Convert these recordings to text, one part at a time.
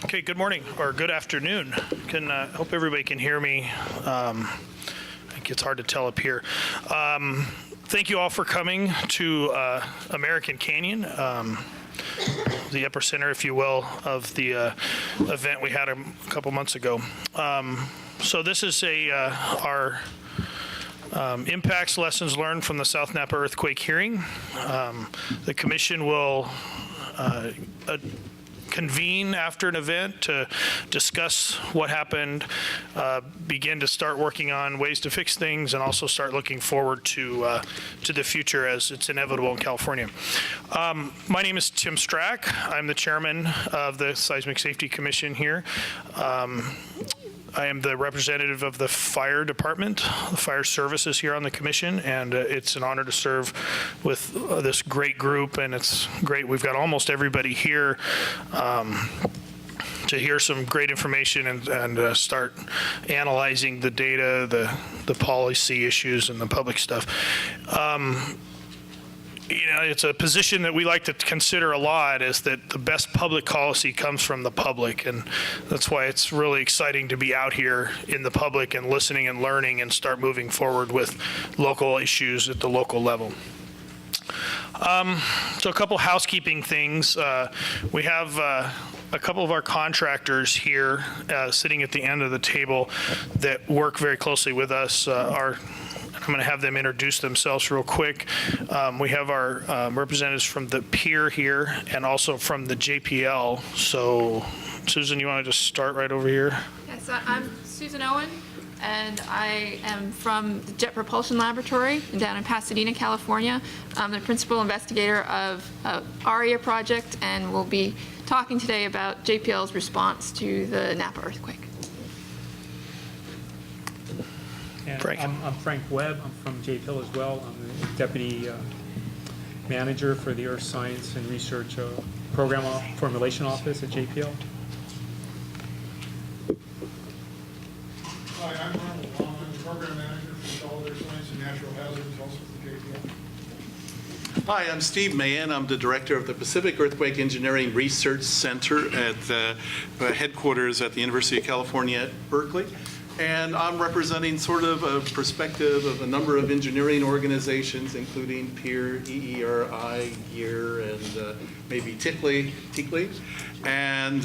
Okay, good morning or good afternoon. Hope everybody can hear me. I think it's hard to tell up here. Thank you all for coming to American Canyon, the epicenter, if you will, of the event we had a couple months ago. So this is our impacts lessons learned from the South Napa earthquake hearing. The commission will convene after an event to discuss what happened, begin to start working on ways to fix things, and also start looking forward to the future as it's inevitable in California. My name is Tim Strack. I'm the chairman of the Seismic Safety Commission here. I am the representative of the fire department, the fire services here on the commission, and it's an honor to serve with this great group, and it's great. We've got almost everybody here to hear some great information and start analyzing the data, the policy issues, and the public stuff. It's a position that we like to consider a lot, is that the best public policy comes from the public, and that's why it's really exciting to be out here in the public and listening and learning and start moving forward with local issues at the local level. So a couple housekeeping things. We have a couple of our contractors here sitting at the end of the table that work very closely with us. I'm going to have them introduce themselves real quick. We have our representatives from the pier here and also from the JPL. So, Susan, you want to just start right over here? Yes, I'm Susan Owen, and I am from the Jet Propulsion Laboratory down in Pasadena, California. I'm the principal investigator of ARIA project, and we'll be talking today about JPL's response to the Napa earthquake. And Frank. I'm Frank Webb. I'm from JPL as well. I'm the deputy manager for the Earth Science and Research Program Formulation Office at JPL. Hi, I'm Ronald Long. I'm the program manager for Solid Earth Science and Natural Hazards, also for JPL. Hi, I'm Steve Mahan. I'm the director of the Pacific Earthquake Engineering Research Center at the headquarters at the University of California at Berkeley. And I'm representing sort of a perspective of a number of engineering organizations, including PEER, EERI, GEAR, and maybe TICLI. And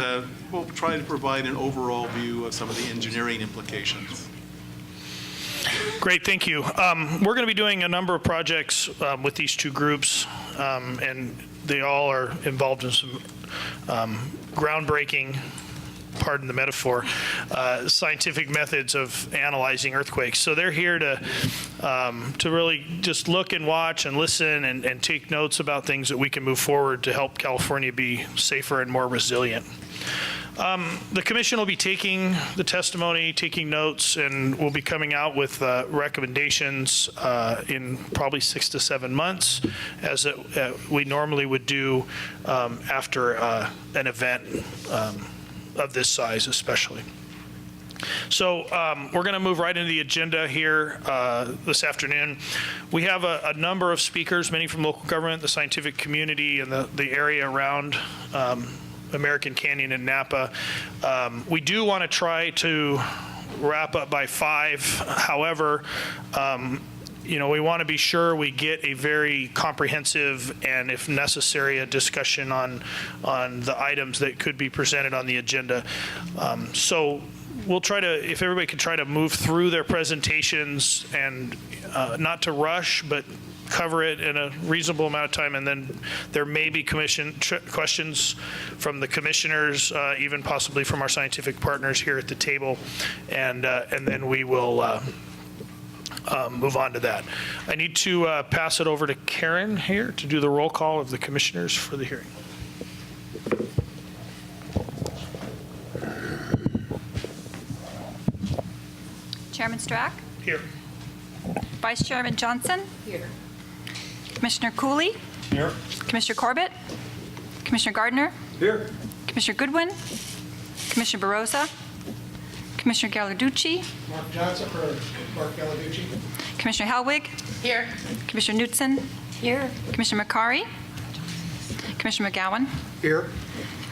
we'll try to provide an overall view of some of the engineering implications. Great, thank you. We're going to be doing a number of projects with these two groups, and they all are involved in some groundbreaking, pardon the metaphor, scientific methods of analyzing earthquakes. So they're here to really just look and watch and listen and take notes about things that we can move forward to help California be safer and more resilient. The commission will be taking the testimony, taking notes, and we'll be coming out with recommendations in probably 6 to 7 months, as we normally would do after an event of this size especially. So we're going to move right into the agenda here this afternoon. We have a number of speakers, many from local government, the scientific community, and the area around American Canyon and Napa. We do want to try to wrap up by 5. However, we want to be sure we get a very comprehensive and, if necessary, a discussion on the items that could be presented on the agenda. So we'll try to, if everybody could try to move through their presentations and not to rush, but cover it in a reasonable amount of time, and then there may be questions from the commissioners, even possibly from our scientific partners here at the table, and then we will move on to that. I need to pass it over to Karen here to do the roll call of the commissioners for the hearing. Chairman Strack? Here. Vice Chairman Johnson? Here. Commissioner Cooley? Here. Commissioner Corbett? Commissioner Gardner? Here. Commissioner Goodwin? Commissioner Barosa? Commissioner Gallarducci? Mark Johnson for Mark Gallarducci. Commissioner Helwig? Here. Commissioner Knutson? Here. Commissioner Makari? Commissioner McGowan? Here.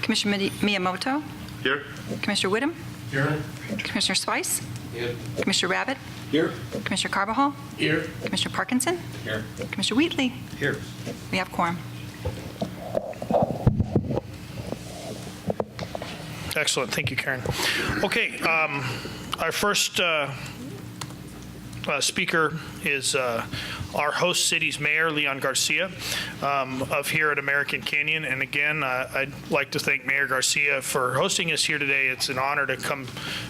Commissioner Miyamoto? Here. Commissioner Whittem, Here. Commissioner Swice, Here. Commissioner Rabbit, Here. Commissioner Carbajal, Here. Commissioner Parkinson, Here. Commissioner Wheatley. Here. We have quorum. Excellent. Thank you, Karen. Okay, our first speaker is our host city's mayor, Leon Garcia, of here at American Canyon. And again, I'd like to thank Mayor Garcia for hosting us here today. It's an honor to come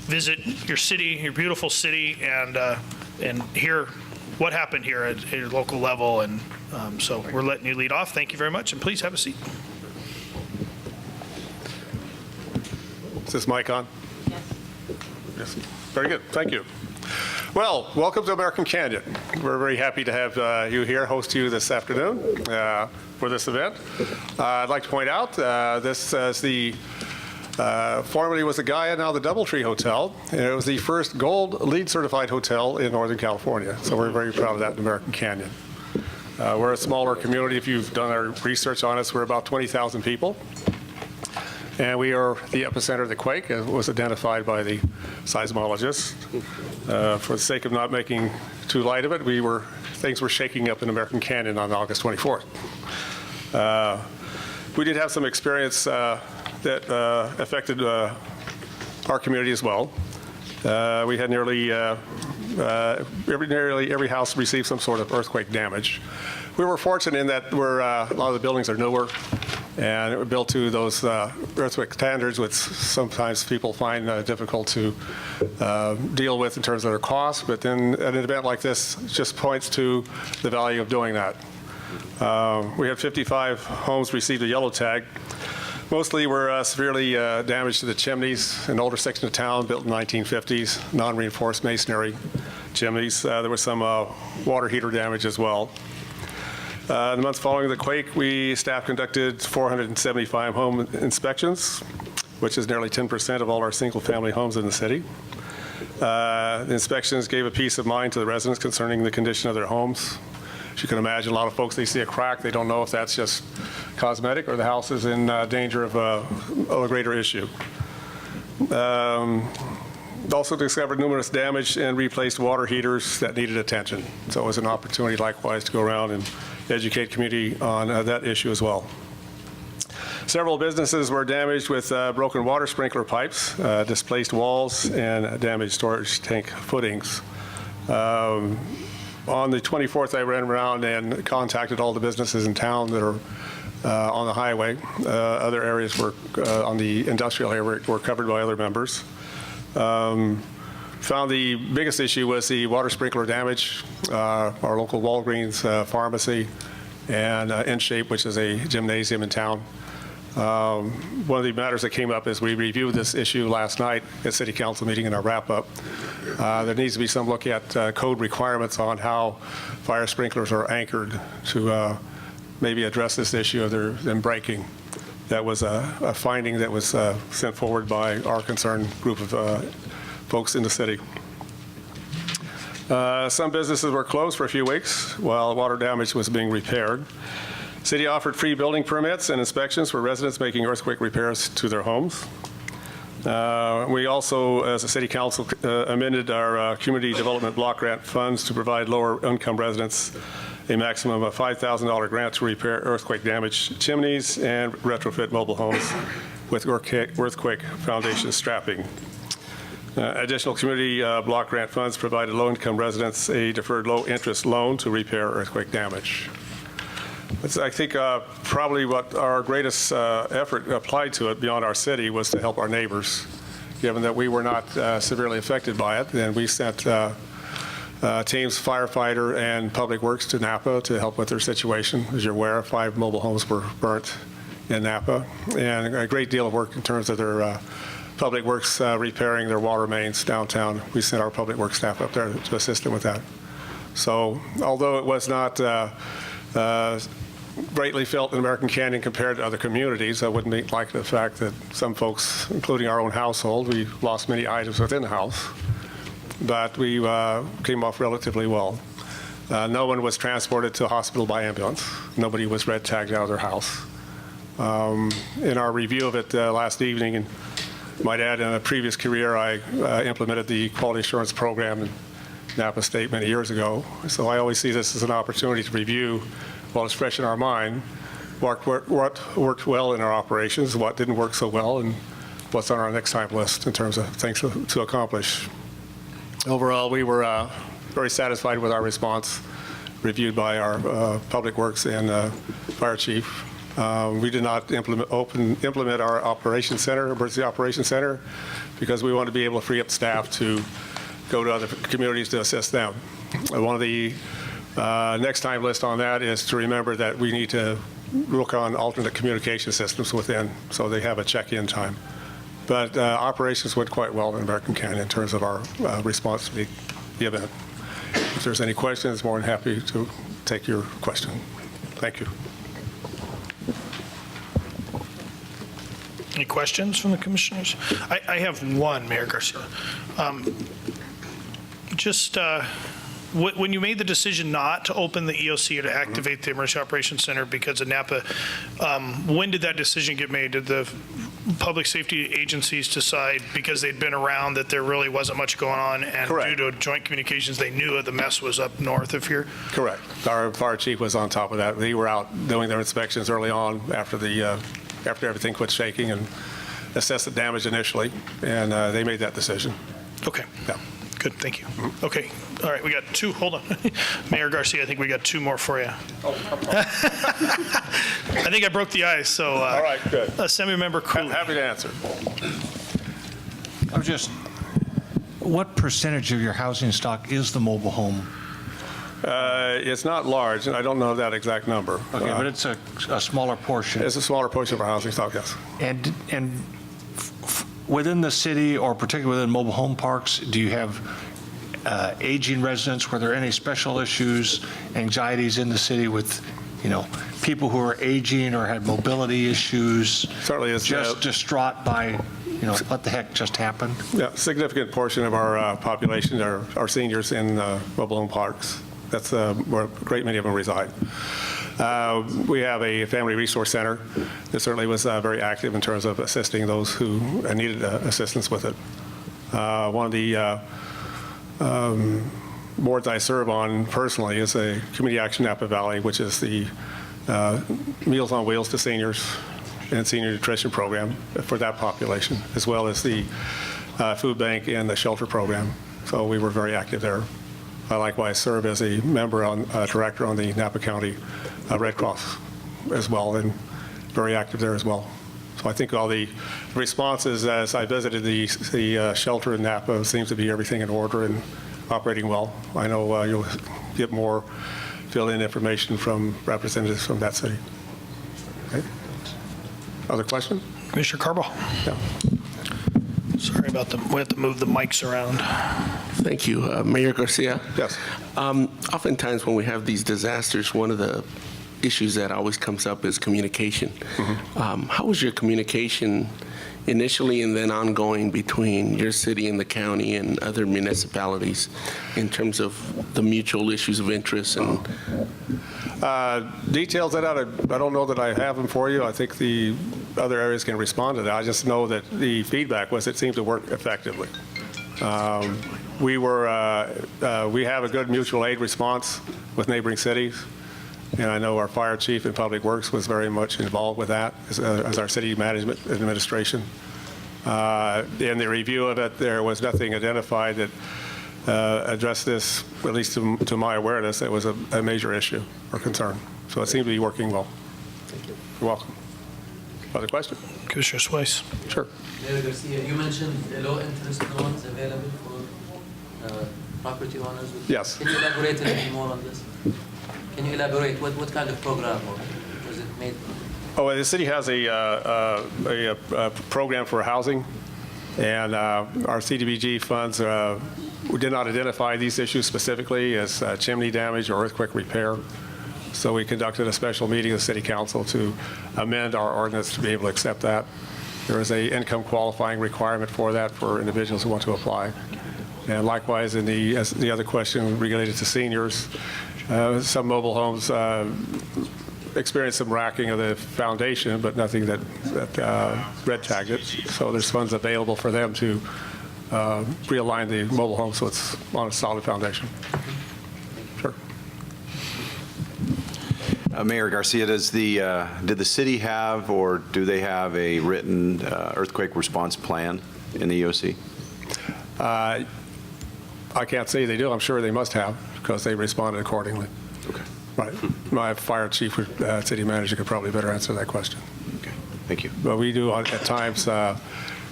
visit your city, your beautiful city, and hear what happened here at your local level. And so we're letting you lead off. Thank you very much, and please have a seat. Is this mic on? Yes. Very good. Thank you. Well, welcome to American Canyon. We're very happy to have you here, host you this afternoon for this event. I'd like to point out this is the formerly was the Gaia, now the Doubletree Hotel. And it was the first gold LEED certified hotel in Northern California. So we're very proud of that in American Canyon. We're a smaller community. If you've done our research on us, we're about 20,000 people. And we are the epicenter of the quake, as was identified by the seismologists. For the sake of not making too light of it, things were shaking up in American Canyon on August 24th. We did have some experience that affected our community as well. We had nearly every house received some sort of earthquake damage. We were fortunate in that a lot of the buildings are newer, and it was built to those earthquake standards, which sometimes people find difficult to deal with in terms of their costs. But then an event like this just points to the value of doing that. We had 55 homes receive a yellow tag. Mostly were severely damaged to the chimneys, an older section of town built in the 1950s, non-reinforced masonry chimneys. There was some water heater damage as well. In the months following the quake, staff conducted 475 home inspections, which is nearly 10% of all our single-family homes in the city. The inspections gave a peace of mind to the residents concerning the condition of their homes. As you can imagine, a lot of folks, they see a crack, they don't know if that's just cosmetic or the house is in danger of a greater issue. Also discovered numerous damage and replaced water heaters that needed attention. So it was an opportunity likewise to go around and educate community on that issue as well. Several businesses were damaged with broken water sprinkler pipes, displaced walls, and damaged storage tank footings. On the 24th, I ran around and contacted all the businesses in town that are on the highway. Other areas were on the industrial area were covered by other members. Found the biggest issue was the water sprinkler damage. Our local Walgreens pharmacy and InShape, which is a gymnasium in town. One of the matters that came up is we reviewed this issue last night at City Council meeting in our wrap-up. There needs to be some look at code requirements on how fire sprinklers are anchored to maybe address this issue of them breaking. That was a finding that was sent forward by our concerned group of folks in the city. Some businesses were closed for a few weeks while water damage was being repaired. City offered free building permits and inspections for residents making earthquake repairs to their homes. We also, as a city council, amended our community development block grant funds to provide lower income residents a maximum of $5,000 grant to repair earthquake damaged chimneys and retrofit mobile homes with earthquake foundation strapping. Additional community block grant funds provided low-income residents a deferred low-interest loan to repair earthquake damage. I think probably what our greatest effort applied to it beyond our city was to help our neighbors, given that we were not severely affected by it. And we sent teams, firefighter and public works to Napa to help with their situation. As you're aware, 5 mobile homes were burnt in Napa, and a great deal of work in terms of their public works repairing their water mains downtown. We sent our public works staff up there to assist them with that. So although it was not greatly felt in American Canyon compared to other communities, I wouldn't like the fact that some folks, including our own household, we lost many items within the house, but we came off relatively well. No one was transported to a hospital by ambulance. Nobody was red tagged out of their house. In our review of it last evening, and Might add, in a previous career, I implemented the quality assurance program in Napa State many years ago. So I always see this as an opportunity to review, while it's fresh in our mind, what worked well in our operations, what didn't work so well, and what's on our next time list in terms of things to accomplish. Overall, we were very satisfied with our response, reviewed by our Public Works and Fire Chief. We did not implement our operations center, emergency operations center, because we want to be able to free up staff to go to other communities to assist them. One of the next time list on that is to remember that we need to look on alternate communication systems within, so they have a check-in time. But operations went quite well in American Canyon in terms of our response to the event. If there's any questions, more than happy to take your question. Thank you. Any questions from the commissioners? I have one, Mayor Garcia. When you made the decision not to open the EOC or to activate the Emergency Operations Center because of Napa, when did that decision get made? Did the public safety agencies decide, because they'd been around, that there really wasn't much going on, and Correct. due to joint communications, they knew the mess was up north of here? Correct. Our fire chief was on top of that. They were out doing their inspections early on after everything quit shaking, and assessed the damage initially, and they made that decision. Okay. Yeah. Good, thank you. Okay, all right, we got two, hold on. Mayor Garcia, I think we got two more for you. I think I broke the ice, so. All right, good. Assemblymember Cooley. Happy to answer. What percentage of your housing stock is the mobile home? It's not large, and I don't know that exact number. Okay, but it's a smaller portion. It's a smaller portion of our housing stock, yes. And within the city, or particularly within mobile home parks, do you have aging residents? Were there any special issues, anxieties in the city with, people who are aging or had mobility issues? Certainly is. Just distraught by, what the heck just happened? Yeah, significant portion of our population are seniors in mobile home parks. That's where a great many of them reside. We have a family resource center that certainly was very active in terms of assisting those who needed assistance with it. One of the boards I serve on personally is a Community Action Napa Valley, which is the Meals on Wheels to seniors and senior nutrition program for that population, as well as the food bank and the shelter program. So we were very active there. I likewise serve as a director on the Napa County Red Cross as well, and very active there as well. So I think all the responses as I visited the shelter in Napa seems to be everything in order and operating well. I know you'll get more fill-in information from representatives from that city. Okay. Other question? Commissioner Carball? Yeah. Sorry about we have to move the mics around. Thank you. Mayor Garcia? Yes. Oftentimes when we have these disasters, one of the issues that always comes up is communication. How was your communication initially and then ongoing between your city and the county and other municipalities in terms of the mutual issues of interest? And Details of that, I don't know that I have them for you. I think the other areas can respond to that. I just know that the feedback was it seemed to work effectively. We have a good mutual aid response with neighboring cities, and I know our fire chief and public works was very much involved with that as our city management administration. In the review of it, there was nothing identified that addressed this, at least to my awareness, it was a major issue or concern. So it seemed to be working well. Thank you. You're welcome. Other question? Commissioner Swayze. Sure. Mayor Garcia, you mentioned low interest loans available for property owners. Yes. Can you elaborate a little more on this? Can you elaborate what kind of program was it made? Oh, the city has a program for housing, and our CDBG funds, we did not identify these issues specifically as chimney damage or earthquake repair. So we conducted a special meeting of the city council to amend our ordinance to be able to accept that. There is a income qualifying requirement for that for individuals who want to apply. And likewise, in the other question related to seniors, some mobile homes experienced some racking of the foundation, but nothing that red tagged it. So there's funds available for them to realign the mobile home so it's on a solid foundation. Sure. Mayor Garcia, did the city have or do they have a written earthquake response plan in the EOC? I can't say they do. I'm sure they must have because they responded accordingly. Okay. Right. My fire chief, city manager could probably better answer that question. Okay. Thank you. But we do at times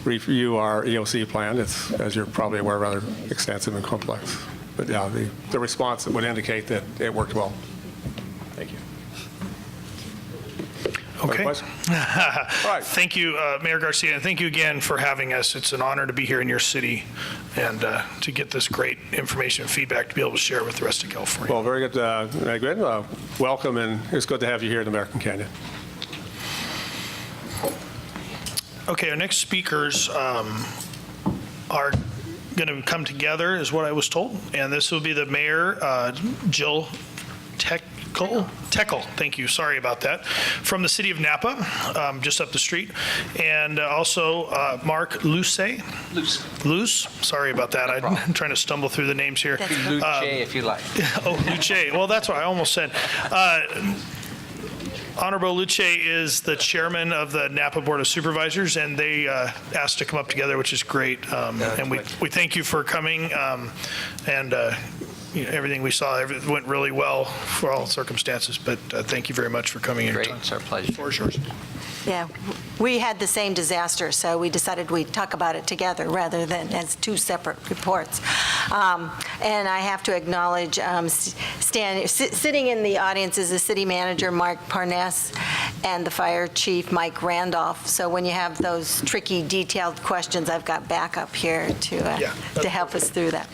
review our EOC plan. It's, as you're probably aware, rather extensive and complex. But yeah, the response would indicate that it worked well. Thank you. Okay. All right. Thank you, Mayor Garcia, and thank you again for having us. It's an honor to be here in your city and to get this great information and feedback to be able to share with the rest of California. Well, very good. Welcome, and it's good to have you here in American Canyon. Okay, our next speakers are going to come together, is what I was told, and this will be the mayor, Jill Teckel, thank you, sorry about that, from the city of Napa, just up the street, and also Mark Luce, sorry about that, I'm trying to stumble through the names here. Luce, if you like. Oh, Luce, well, that's what I almost said. Honorable Luce is the chairman of the Napa Board of Supervisors, and they asked to come up together, which is great, and we thank you for coming, and everything we saw went really well for all circumstances, but thank you very much for coming in. Great, it's our pleasure. The floor is yours. Yeah, we had the same disaster, so we decided we'd talk about it together rather than as two separate reports. And I have to acknowledge, sitting in the audience is the city manager, Mark Parness, and the fire chief, Mike Randolph. So when you have those tricky, detailed questions, I've got backup here to help us through that.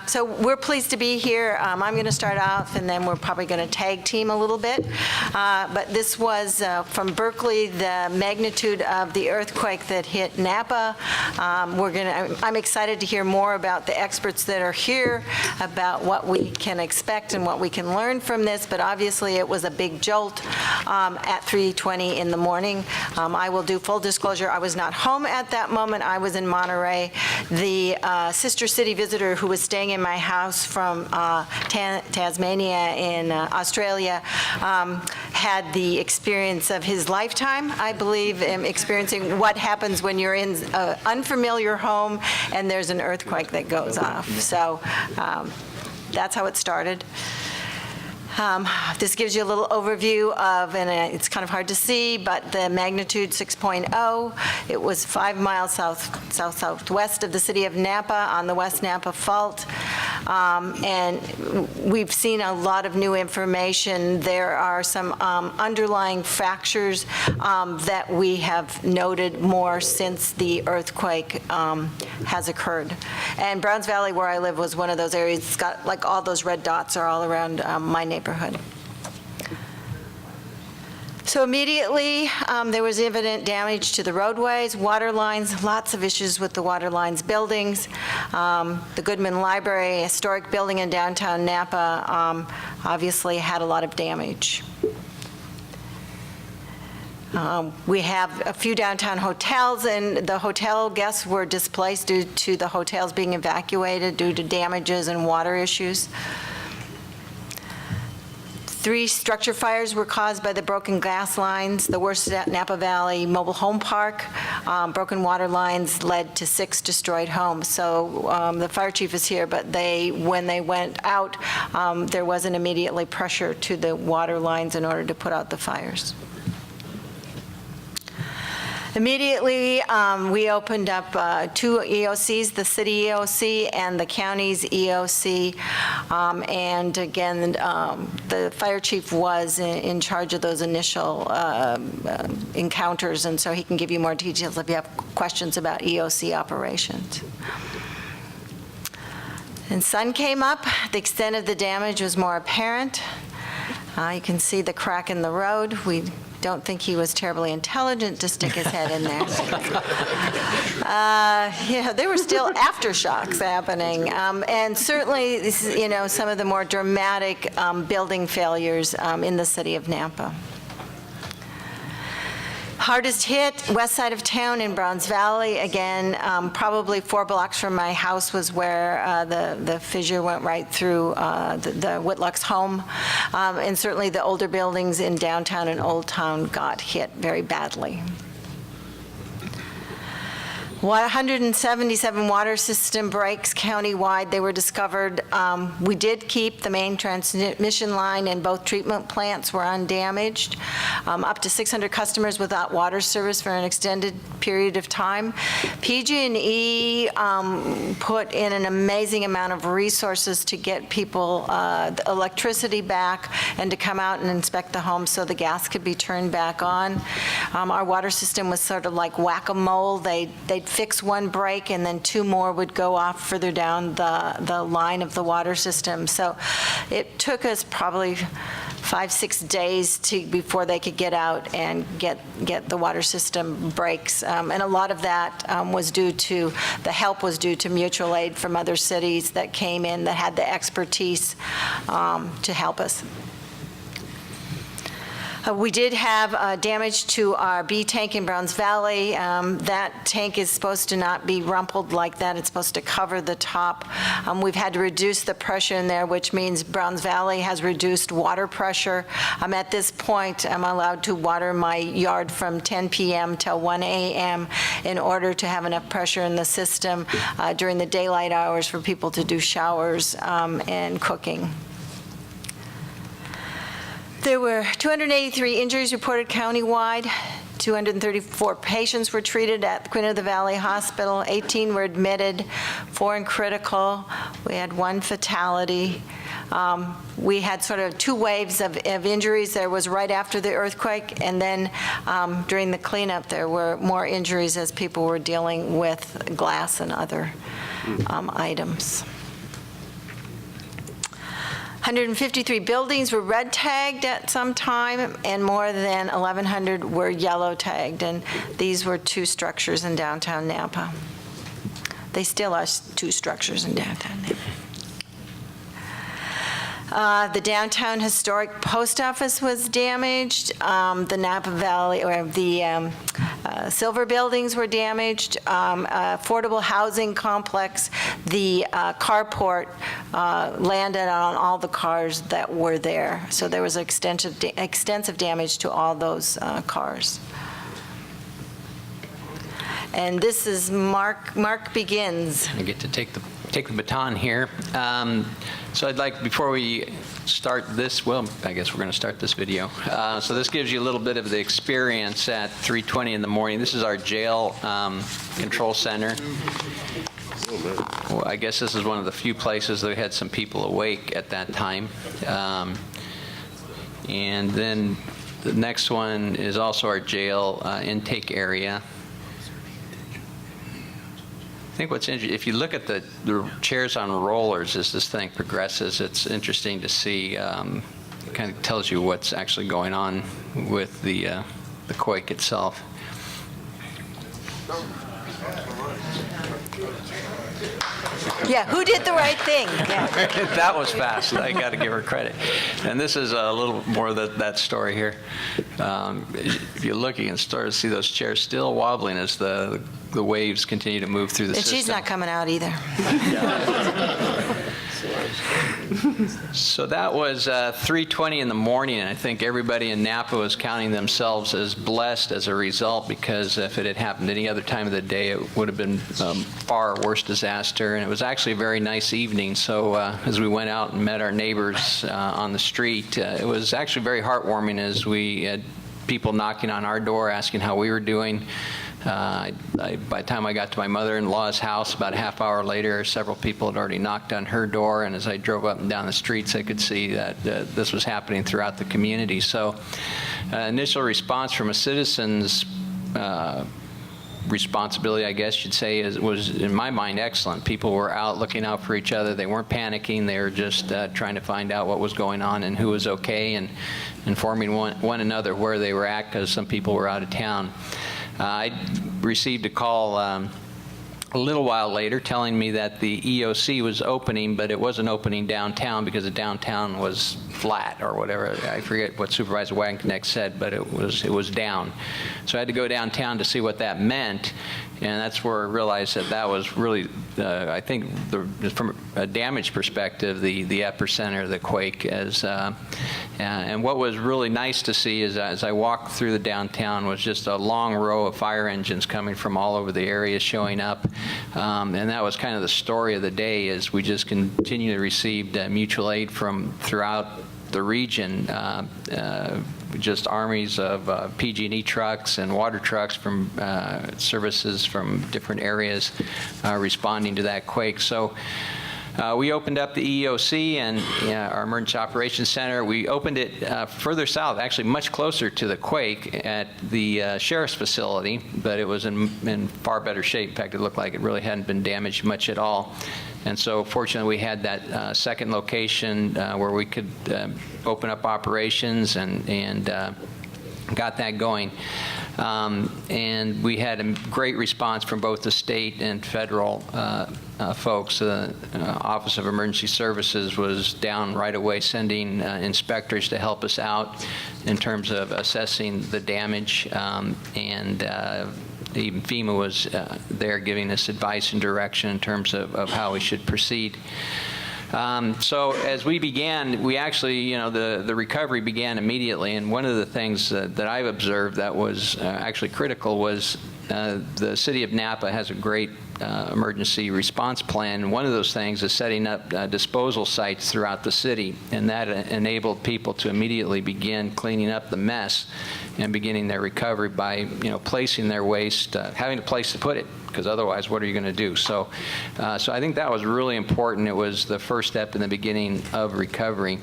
So we're pleased to be here. I'm going to start off, and then we're probably going to tag team a little bit. But this was from Berkeley, the magnitude of the earthquake that hit Napa. I'm excited to hear more about the experts that are here, about what we can expect and what we can learn from this. But obviously, it was a big jolt at 3:20 in the morning. I will do full disclosure. I was not home at that moment. I was in Monterey. The sister city visitor who was staying in my house from Tasmania in Australia had the experience of his lifetime, I believe, experiencing what happens when you're in an unfamiliar home and there's an earthquake that goes off. So that's how it started. This gives you a little overview of, and it's kind of hard to see, but the magnitude 6.0. It was 5 miles southwest of the city of Napa on the West Napa Fault. And we've seen a lot of new information. There are some underlying fractures that we have noted more since the earthquake has occurred. And Browns Valley, where I live, was one of those areas. It's got, like, all those red dots are all around my neighborhood. So immediately, there was evident damage to the roadways, water lines, lots of issues with the water lines, buildings. The Goodman Library, a historic building in downtown Napa, obviously had a lot of damage. We have a few downtown hotels, and the hotel guests were displaced due to the hotels being evacuated due to damages and water issues. 3 structure fires were caused by the broken gas lines. The worst at Napa Valley Mobile Home Park. Broken water lines led to 6 destroyed homes. So the fire chief is here, but when they went out, there wasn't immediately pressure to the water lines in order to put out the fires. Immediately, we opened up 2 EOCs, the city EOC and the county's EOC. And again, the fire chief was in charge of those initial encounters, and so he can give you more details if you have questions about EOC operations. And sun came up. The extent of the damage was more apparent. You can see the crack in the road. We don't think he was terribly intelligent to stick his head in there. There were still aftershocks happening. And certainly, this is, some of the more dramatic building failures in the city of Napa. Hardest hit, west side of town in Browns Valley. Again, probably 4 blocks from my house was where the fissure went right through the Whitlock's home. And certainly the older buildings in downtown and Old Town got hit very badly. 177 water system breaks countywide. They were discovered. We did keep the main transmission line, and both treatment plants were undamaged. Up to 600 customers without water service for an extended period of time. PG&E put in an amazing amount of resources to get people the electricity back and to come out and inspect the home so the gas could be turned back on. Our water system was sort of like whack-a-mole. They'd fix one break and then 2 more would go off further down the line of the water system. So it took us probably 5-6 days before they could get out and get the water system breaks. And a lot of that was due to, the help was due to mutual aid from other cities that came in that had the expertise to help us. We did have damage to our B tank in Browns Valley. That tank is supposed to not be rumpled like that. It's supposed to cover the top. We've had to reduce the pressure in there, which means Browns Valley has reduced water pressure. At this point, I'm allowed to water my yard from 10 p.m. till 1 a.m. in order to have enough pressure in the system during the daylight hours for people to do showers and cooking. There were 283 injuries reported countywide. 234 patients were treated at the Queen of the Valley Hospital. 18 were admitted, 4 in critical. We had 1 fatality. We had sort of 2 waves of injuries. There was right after the earthquake, and then during the cleanup, there were more injuries as people were dealing with glass and other items. 153 buildings were red tagged at some time, and more than 1,100 were yellow tagged, and these were 2 structures in downtown Napa. They still are 2 structures in downtown Napa. The downtown historic post office was damaged. The Napa Valley, or the Silver buildings were damaged. Affordable housing complex, the carport landed on all the cars that were there. So there was extensive damage to all those cars. And this is Mark begins. I get to take the baton here. So I'd like, before we start this, well, I guess we're going to start this video. So this gives you a little bit of the experience at 3:20 in the morning. This is our jail control center. Well, I guess this is one of the few places that we had some people awake at that time. And then the next one is also our jail intake area. I think what's interesting, if you look at the chairs on rollers as this thing progresses, it's interesting to see. It kind of tells you what's actually going on with the quake itself. Yeah, who did the right thing? Yeah. That was fast. I got to give her credit. And this is a little more of that story here. If you look, you can start to see those chairs still wobbling as the waves continue to move through the system. And she's not coming out either. So that was 3:20 in the morning, and I think everybody in Napa was counting themselves as blessed as a result, because if it had happened any other time of the day, it would have been far worse disaster. And it was actually a very nice evening. So as we went out and met our neighbors on the street, it was actually very heartwarming as we had people knocking on our door asking how we were doing. By the time I got to my mother-in-law's house, about a half hour later, several people had already knocked on her door, and as I drove up and down the streets, I could see that this was happening throughout the community. So initial response from a citizen's responsibility, I guess you'd say, was, in my mind, excellent. People were out looking out for each other. They weren't panicking. They were just trying to find out what was going on and who was okay, and informing one another where they were at, because some people were out of town. I received a call a little while later telling me that the EOC was opening, but it wasn't opening downtown because the downtown was flat or whatever. I forget what Supervisor Wagenknecht said, but it was down. So I had to go downtown to see what that meant, and that's where I realized that that was really, I think, from a damage perspective, the epicenter of the quake. And what was really nice to see is, as I walked through the downtown, was just a long row of fire engines coming from all over the area showing up. And that was kind of the story of the day, is we just continue to receive mutual aid from throughout the region, just armies of PG&E trucks and water trucks from services from different areas responding to that quake. So we opened up the EOC and our Emergency Operations Center. We opened it further south, actually much closer to the quake, at the sheriff's facility, but it was in far better shape. In fact, it looked like it really hadn't been damaged much at all. And so fortunately, we had that second location where we could open up operations and got that going. And we had a great response from both the state and federal folks. The Office of Emergency Services was down right away, sending inspectors to help us out in terms of assessing the damage, and even FEMA was there giving us advice and direction in terms of how we should proceed. So as we began, we actually, the recovery began immediately, and one of the things that I've observed that was actually critical was the city of Napa has a great emergency response plan, and one of those things is setting up disposal sites throughout the city, and that enabled people to immediately begin cleaning up the mess and beginning their recovery by placing their waste, having a place to put it, because otherwise what are you going to do? So I think that was really important. It was the first step in the beginning of recovery.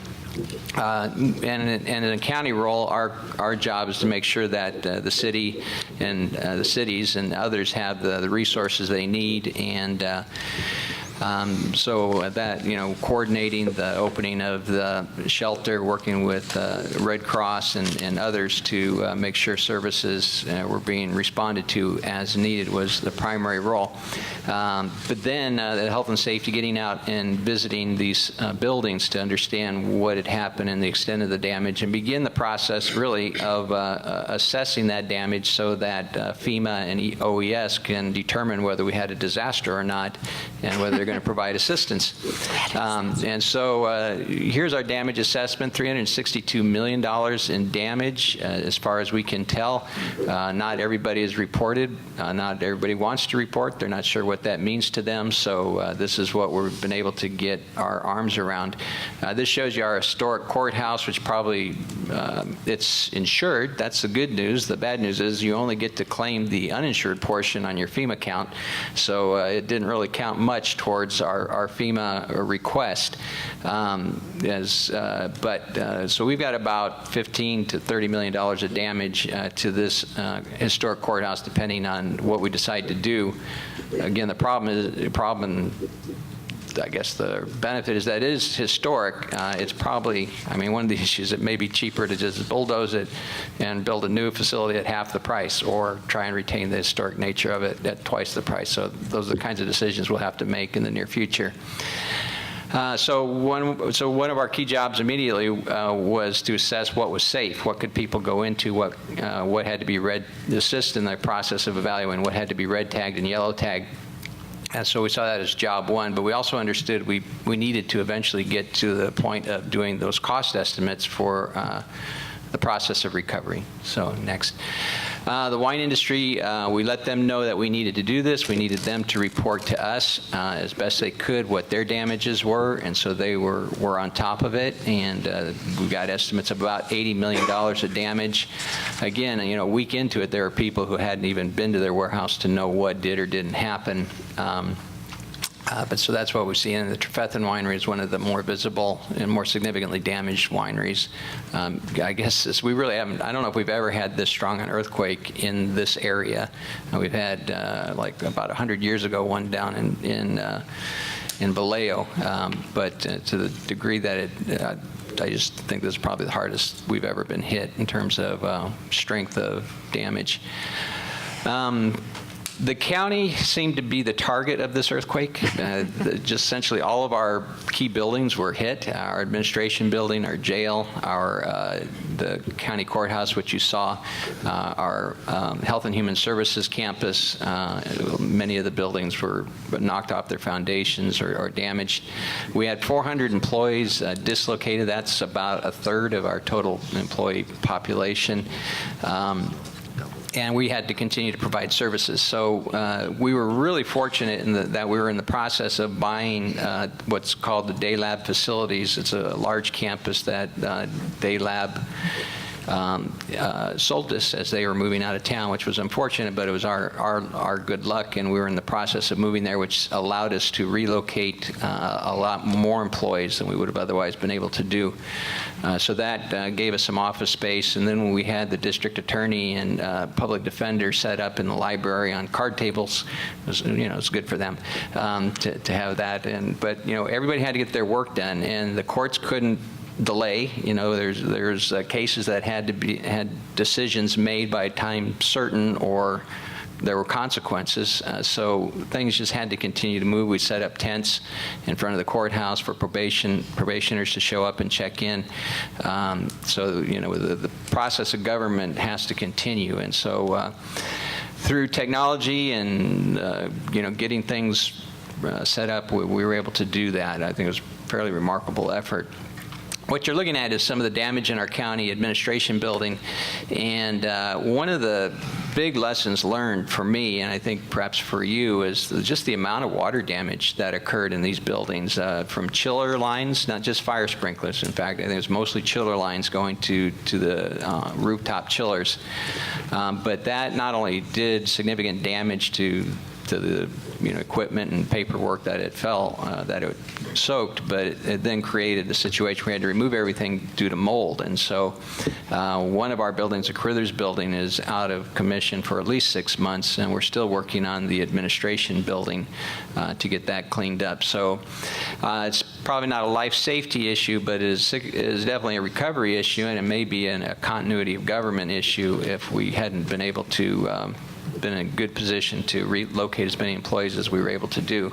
And in a county role, our job is to make sure that the city and the cities and others have the resources they need, and so that, coordinating the opening of the shelter, working with Red Cross and others to make sure services were being responded to as needed was the primary role. But then the health and safety, getting out and visiting these buildings to understand what had happened and the extent of the damage, and begin the process really of assessing that damage so that FEMA and OES can determine whether we had a disaster or not, and whether they're going to provide assistance. And so here's our damage assessment: $362 million in damage as far as we can tell. Not everybody is reported. Not everybody wants to report. They're not sure what that means to them. So this is what we've been able to get our arms around. This shows you our historic courthouse, which probably it's insured. That's the good news. The bad news is you only get to claim the uninsured portion on your FEMA count. So it didn't really count much towards our FEMA request. So we've got about $15 to $30 million of damage to this historic courthouse, depending on what we decide to do. Again, the problem, I guess the benefit is that it is historic. It's probably, one of the issues, it may be cheaper to just bulldoze it and build a new facility at half the price, or try and retain the historic nature of it at twice the price. So those are the kinds of decisions we'll have to make in the near future. So one of our key jobs immediately was to assess what was safe, what could people go into, what had to be assist in the process of evaluating what had to be red tagged and yellow tagged. And so we saw that as job one, but we also understood we needed to eventually get to the point of doing those cost estimates for the process of recovery. So next. The wine industry, we let them know that we needed to do this. We needed them to report to us as best they could what their damages were, and so they were on top of it, and we got estimates of about $80 million of damage. Again, a week into it, there were people who hadn't even been to their warehouse to know what did or didn't happen. But so that's what we see. And the Trefethen winery is one of the more visible and more significantly damaged wineries. I guess we really haven't, I don't know if we've ever had this strong an earthquake in this area. We've had like about 100 years ago one down in Vallejo, but to the degree that I just think this is probably the hardest we've ever been hit in terms of strength of damage. The county seemed to be the target of this earthquake. Just essentially all of our key buildings were hit. Our administration building, our jail, the county courthouse, which you saw, our Health and Human Services campus. Many of the buildings were knocked off their foundations or damaged. We had 400 employees dislocated. That's about a third of our total employee population. And we had to continue to provide services. So we were really fortunate in that we were in the process of buying what's called the Day Lab facilities. It's a large campus that Day Lab sold us as they were moving out of town, which was unfortunate, but it was our good luck, and we were in the process of moving there, which allowed us to relocate a lot more employees than we would have otherwise been able to do. So that gave us some office space, and then when we had the district attorney and public defender set up in the library on card tables, it was, it's good for them to have that. But everybody had to get their work done, and the courts couldn't delay. There's cases that had decisions made by time certain, or there were consequences. So things just had to continue to move. We set up tents in front of the courthouse for probationers to show up and check in. So the process of government has to continue, and so through technology and getting things set up, we were able to do that. I think it was a fairly remarkable effort. What you're looking at is some of the damage in our county administration building, and one of the big lessons learned for me, and I think perhaps for you, is just the amount of water damage that occurred in these buildings from chiller lines, not just fire sprinklers. In fact, I think it was mostly chiller lines going to the rooftop chillers. But that not only did significant damage to the equipment and paperwork that it soaked, but it then created the situation where we had to remove everything due to mold. And so one of our buildings, the Carruthers building, is out of commission for at least 6 months, and we're still working on the administration building to get that cleaned up. So it's probably not a life safety issue, but it is definitely a recovery issue, and it may be a continuity of government issue if we hadn't been able to been in a good position to relocate as many employees as we were able to do.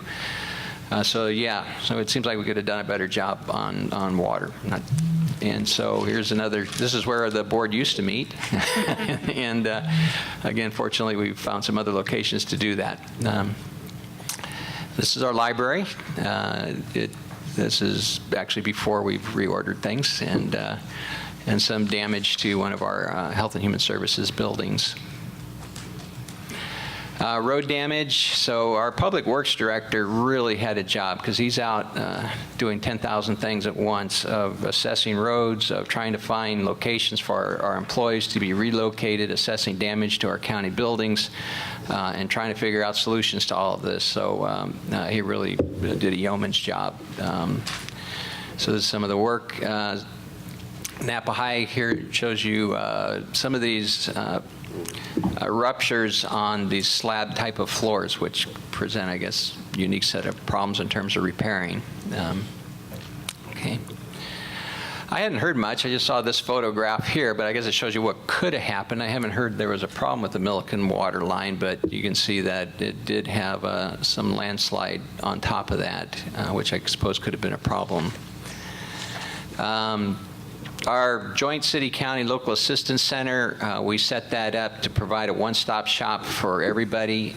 So it seems like we could have done a better job on water. And so here's another, this is where the board used to meet. And again, fortunately, we've found some other locations to do that. This is our library. This is actually before we've reordered things, and some damage to one of our Health and Human Services buildings. Road damage, so our public works director really had a job because he's out doing 10,000 things at once, of assessing roads, of trying to find locations for our employees to be relocated, assessing damage to our county buildings, and trying to figure out solutions to all of this. So he really did a yeoman's job. So this is some of the work. Napa High here shows you some of these ruptures on these slab type of floors, which present, I guess, unique set of problems in terms of repairing. Okay. I hadn't heard much. I just saw this photograph here, but I guess it shows you what could have happened. I haven't heard there was a problem with the Milliken water line, but you can see that it did have some landslide on top of that, which I suppose could have been a problem. Our Joint City-County Local Assistance Center, we set that up to provide a one-stop shop for everybody,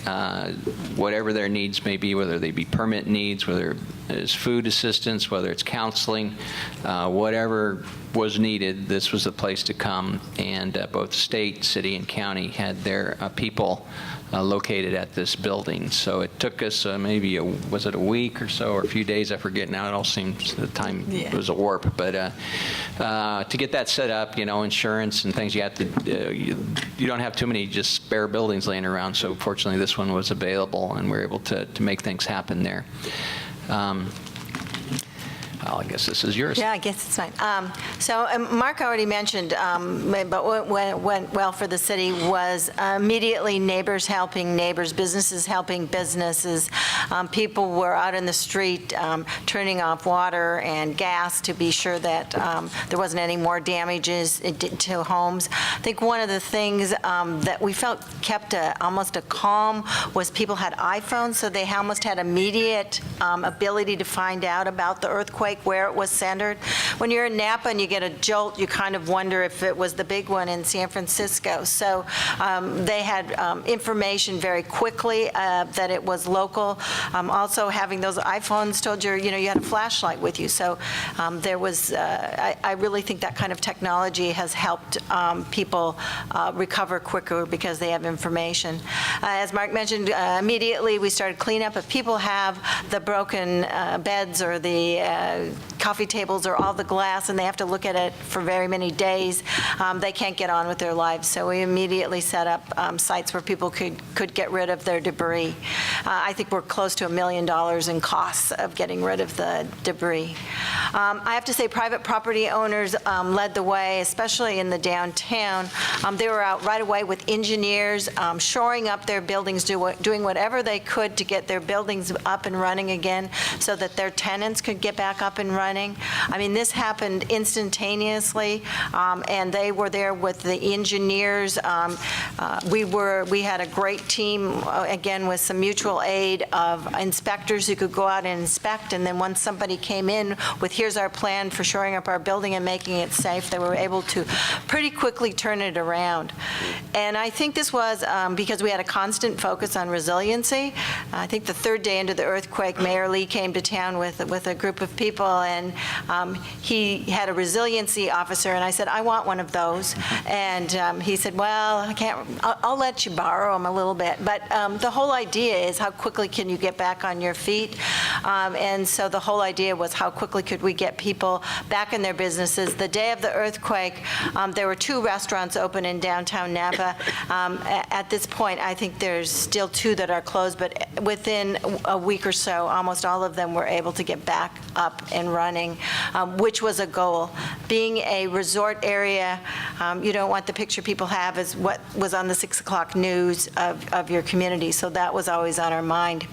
whatever their needs may be, whether they be permit needs, whether it's food assistance, whether it's counseling, whatever was needed, this was the place to come. And both state, city, and county had their people located at this building. So it took us maybe, was it a week or so, or a few days, I forget now. It all seems, the time was a warp. But to get that set up, insurance and things, you have to, you don't have too many just spare buildings laying around. So fortunately, this one was available, and we were able to make things happen there. Well, I guess this is yours. Yeah, I guess it's fine. So Mark already mentioned, but what went well for the city was immediately neighbors helping neighbors, businesses helping businesses. People were out in the street turning off water and gas to be sure that there wasn't any more damages to homes. I think one of the things that we felt kept almost a calm was people had iPhones, so they almost had immediate ability to find out about the earthquake, where it was centered. When you're in Napa and you get a jolt, you kind of wonder if it was the big one in San Francisco. So they had information very quickly that it was local. Also, having those iPhones told you, you had a flashlight with you. So there was, I really think that kind of technology has helped people recover quicker because they have information. As Mark mentioned, immediately we started cleanup. If people have the broken beds or the coffee tables or all the glass and they have to look at it for very many days, they can't get on with their lives. So we immediately set up sites where people could get rid of their debris. I think we're close to $1 million in costs of getting rid of the debris. I have to say private property owners led the way, especially in the downtown. They were out right away with engineers, shoring up their buildings, doing whatever they could to get their buildings up and running again so that their tenants could get back up and running. I mean, this happened instantaneously, and they were there with the engineers. We had a great team, again, with some mutual aid of inspectors who could go out and inspect, and then once somebody came in with, here's our plan for shoring up our building and making it safe, they were able to pretty quickly turn it around. And I think this was because we had a constant focus on resiliency. I think the third day into the earthquake, Mayor Lee came to town with a group of people, and he had a resiliency officer, and I said, I want one of those. And he said, well, I can't, I'll let you borrow them a little bit. But the whole idea is how quickly can you get back on your feet? And so the whole idea was how quickly could we get people back in their businesses. The day of the earthquake, there were 2 restaurants open in downtown Napa. At this point, I think there's still 2 that are closed, but within a week or so, almost all of them were able to get back up and running, which was a goal. Being a resort area, you don't want the picture people have as what was on the 6 o'clock news of your community, so that was always on our mind.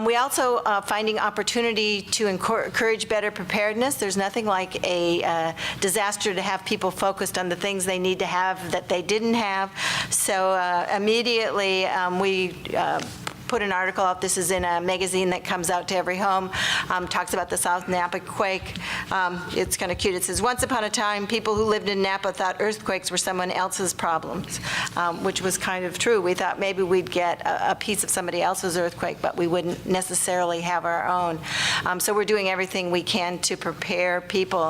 We also finding opportunity to encourage better preparedness. There's nothing like a disaster to have people focused on the things they need to have that they didn't have. So immediately we put an article out. This is in a magazine that comes out to every home. Talks about the South Napa quake. It's kind of cute. It says, once upon a time, people who lived in Napa thought earthquakes were someone else's problems, which was kind of true. We thought maybe we'd get a piece of somebody else's earthquake, but we wouldn't necessarily have our own. So we're doing everything we can to prepare people.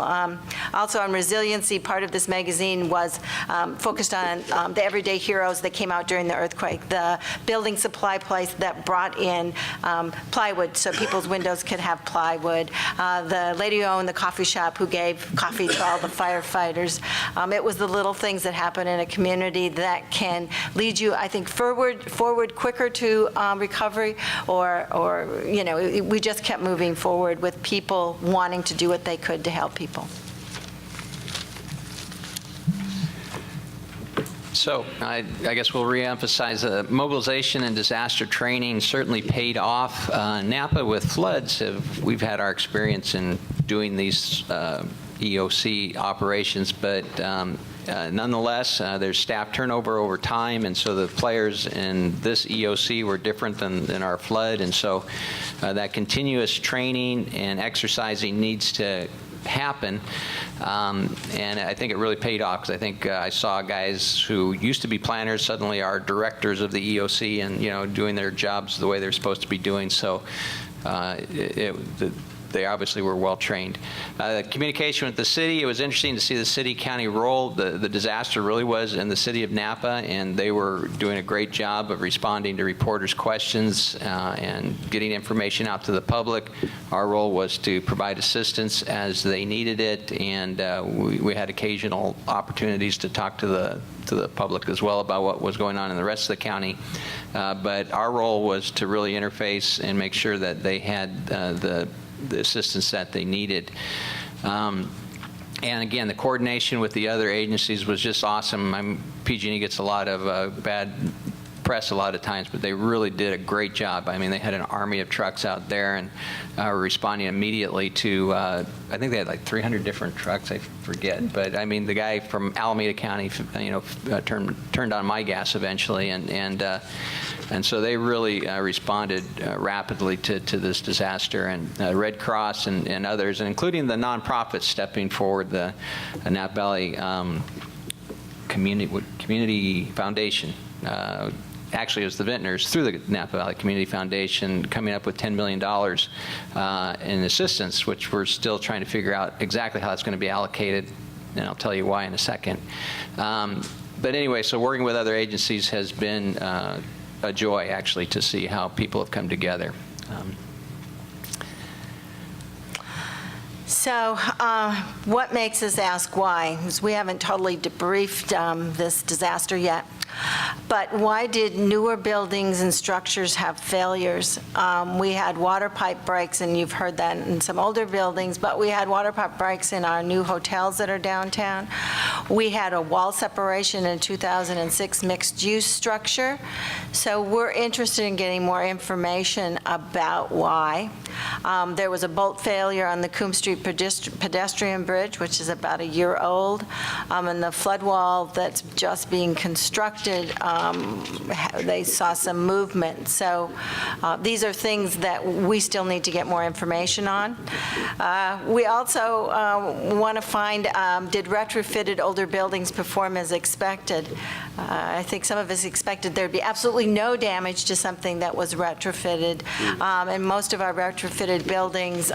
Also on resiliency, part of this magazine was focused on the everyday heroes that came out during the earthquake. The building supply place that brought in plywood so people's windows could have plywood. The lady who owned the coffee shop who gave coffee to all the firefighters. It was the little things that happen in a community that can lead you, I think, forward quicker to recovery, or we just kept moving forward with people wanting to do what they could to help people. So I guess we'll reemphasize mobilization and disaster training certainly paid off. Napa with floods, we've had our experience in doing these EOC operations, but nonetheless, there's staff turnover over time, and so the players in this EOC were different than our flood, and so that continuous training and exercising needs to happen, and I think it really paid off, because I think I saw guys who used to be planners suddenly are directors of the EOC and doing their jobs the way they're supposed to be doing. So they obviously were well trained. Communication with the city, it was interesting to see the city-county role. The disaster really was in the city of Napa, and they were doing a great job of responding to reporters' questions and getting information out to the public. Our role was to provide assistance as they needed it, and we had occasional opportunities to talk to the public as well about what was going on in the rest of the county. But our role was to really interface and make sure that they had the assistance that they needed. And again, the coordination with the other agencies was just awesome. PG&E gets a lot of bad press a lot of times, but they really did a great job. I mean, they had an army of trucks out there and were responding immediately to, I think they had like 300 different trucks, I forget. But I mean, the guy from Alameda County, turned on my gas eventually, and so they really responded rapidly to this disaster. And Red Cross and others, and including the nonprofits stepping forward, the Napa Valley Community Foundation. Actually, it was the Vintners through the Napa Valley Community Foundation coming up with $10 million in assistance, which we're still trying to figure out exactly how it's going to be allocated, and I'll tell you why in a second. But anyway, so working with other agencies has been a joy, actually, to see how people have come together. So what makes us ask why? Because we haven't totally debriefed this disaster yet. But why did newer buildings and structures have failures? We had water pipe breaks, and you've heard that in some older buildings, but we had water pipe breaks in our new hotels that are downtown. We had a wall separation in 2006 mixed-use structure. So we're interested in getting more information about why. There was a bolt failure on the Coombs Street pedestrian bridge, which is about a year old, and the flood wall that's just being constructed, they saw some movement. So these are things that we still need to get more information on. We also want to find, did retrofitted older buildings perform as expected? I think some of us expected there'd be absolutely no damage to something that was retrofitted, and most of our retrofitted buildings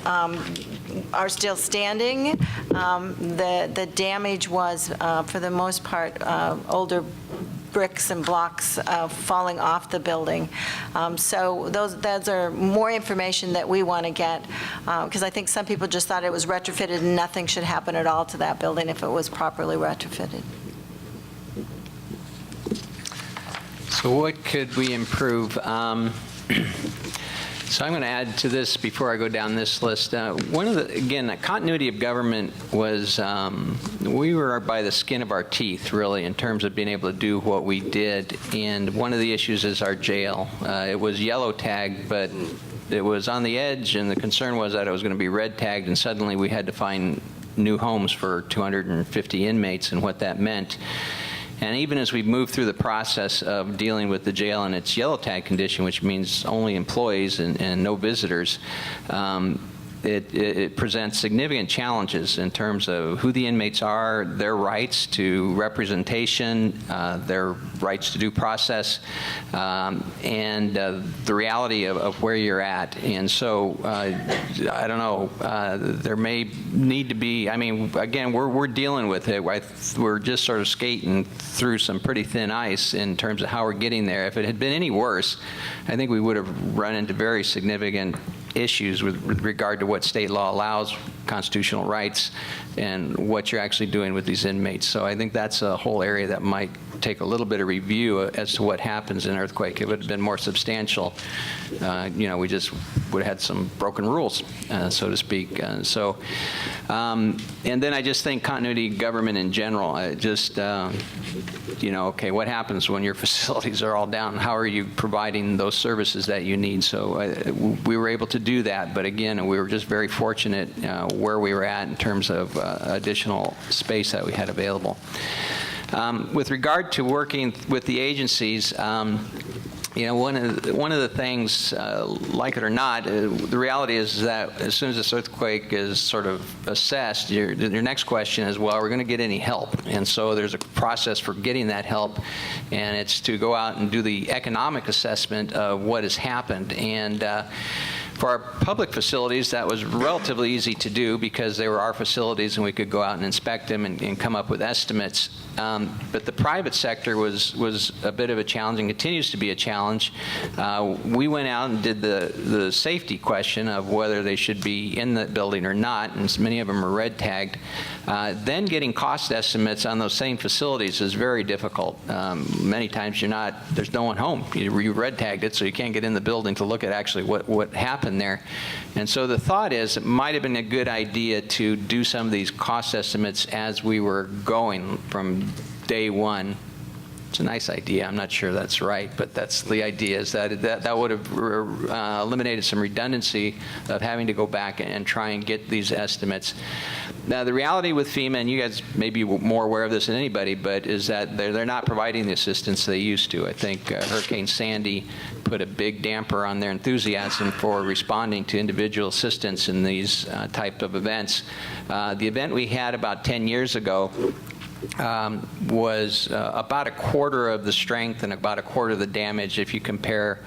are still standing. The damage was, for the most part, older bricks and blocks falling off the building. So those are more information that we want to get, because I think some people just thought it was retrofitted and nothing should happen at all to that building if it was properly retrofitted. So what could we improve? So I'm going to add to this before I go down this list. One of the continuity of government was, we were by the skin of our teeth, really, in terms of being able to do what we did. And one of the issues is our jail. It was yellow tagged, but it was on the edge, and the concern was that it was going to be red tagged, and suddenly we had to find new homes for 250 inmates and what that meant. And even as we move through the process of dealing with the jail and its yellow tag condition, which means only employees and no visitors, it presents significant challenges in terms of who the inmates are, their rights to representation, their rights to due process, and the reality of where you're at. And so, I don't know, there may need to be, I mean, again, we're dealing with it. We're just sort of skating through some pretty thin ice in terms of how we're getting there. If it had been any worse, I think we would have run into very significant issues with regard to what state law allows, constitutional rights, and what you're actually doing with these inmates. So I think that's a whole area that might take a little bit of review as to what happens in an earthquake. It would have been more substantial. We just would have had some broken rules, so to speak. And then I just think continuity of government in general. Okay, what happens when your facilities are all down? How are you providing those services that you need? So we were able to do that, but again, we were just very fortunate where we were at in terms of additional space that we had available. With regard to working with the agencies, one of the things, like it or not, the reality is that as soon as this earthquake is sort of assessed, your next question is, well, are we going to get any help? And so there's a process for getting that help, and it's to go out and do the economic assessment of what has happened. And For our public facilities, that was relatively easy to do because they were our facilities and we could go out and inspect them and come up with estimates. But the private sector was a bit of a challenge and continues to be a challenge. We went out and did the safety question of whether they should be in the building or not, and many of them are red tagged. Then getting cost estimates on those same facilities is very difficult. Many times there's no one home. You red tagged it, so you can't get in the building to look at actually what happened there. And so the thought is it might have been a good idea to do some of these cost estimates as we were going from day one. It's a nice idea. I'm not sure that's right, but that's the idea, is that would have eliminated some redundancy of having to go back and try and get these estimates. Now, the reality with FEMA, and you guys may be more aware of this than anybody, but is that they're not providing the assistance they used to. I think Hurricane Sandy put a big damper on their enthusiasm for responding to individual assistance in these type of events. The event we had about 10 years ago was about a quarter of the strength and about a quarter of the damage if you compare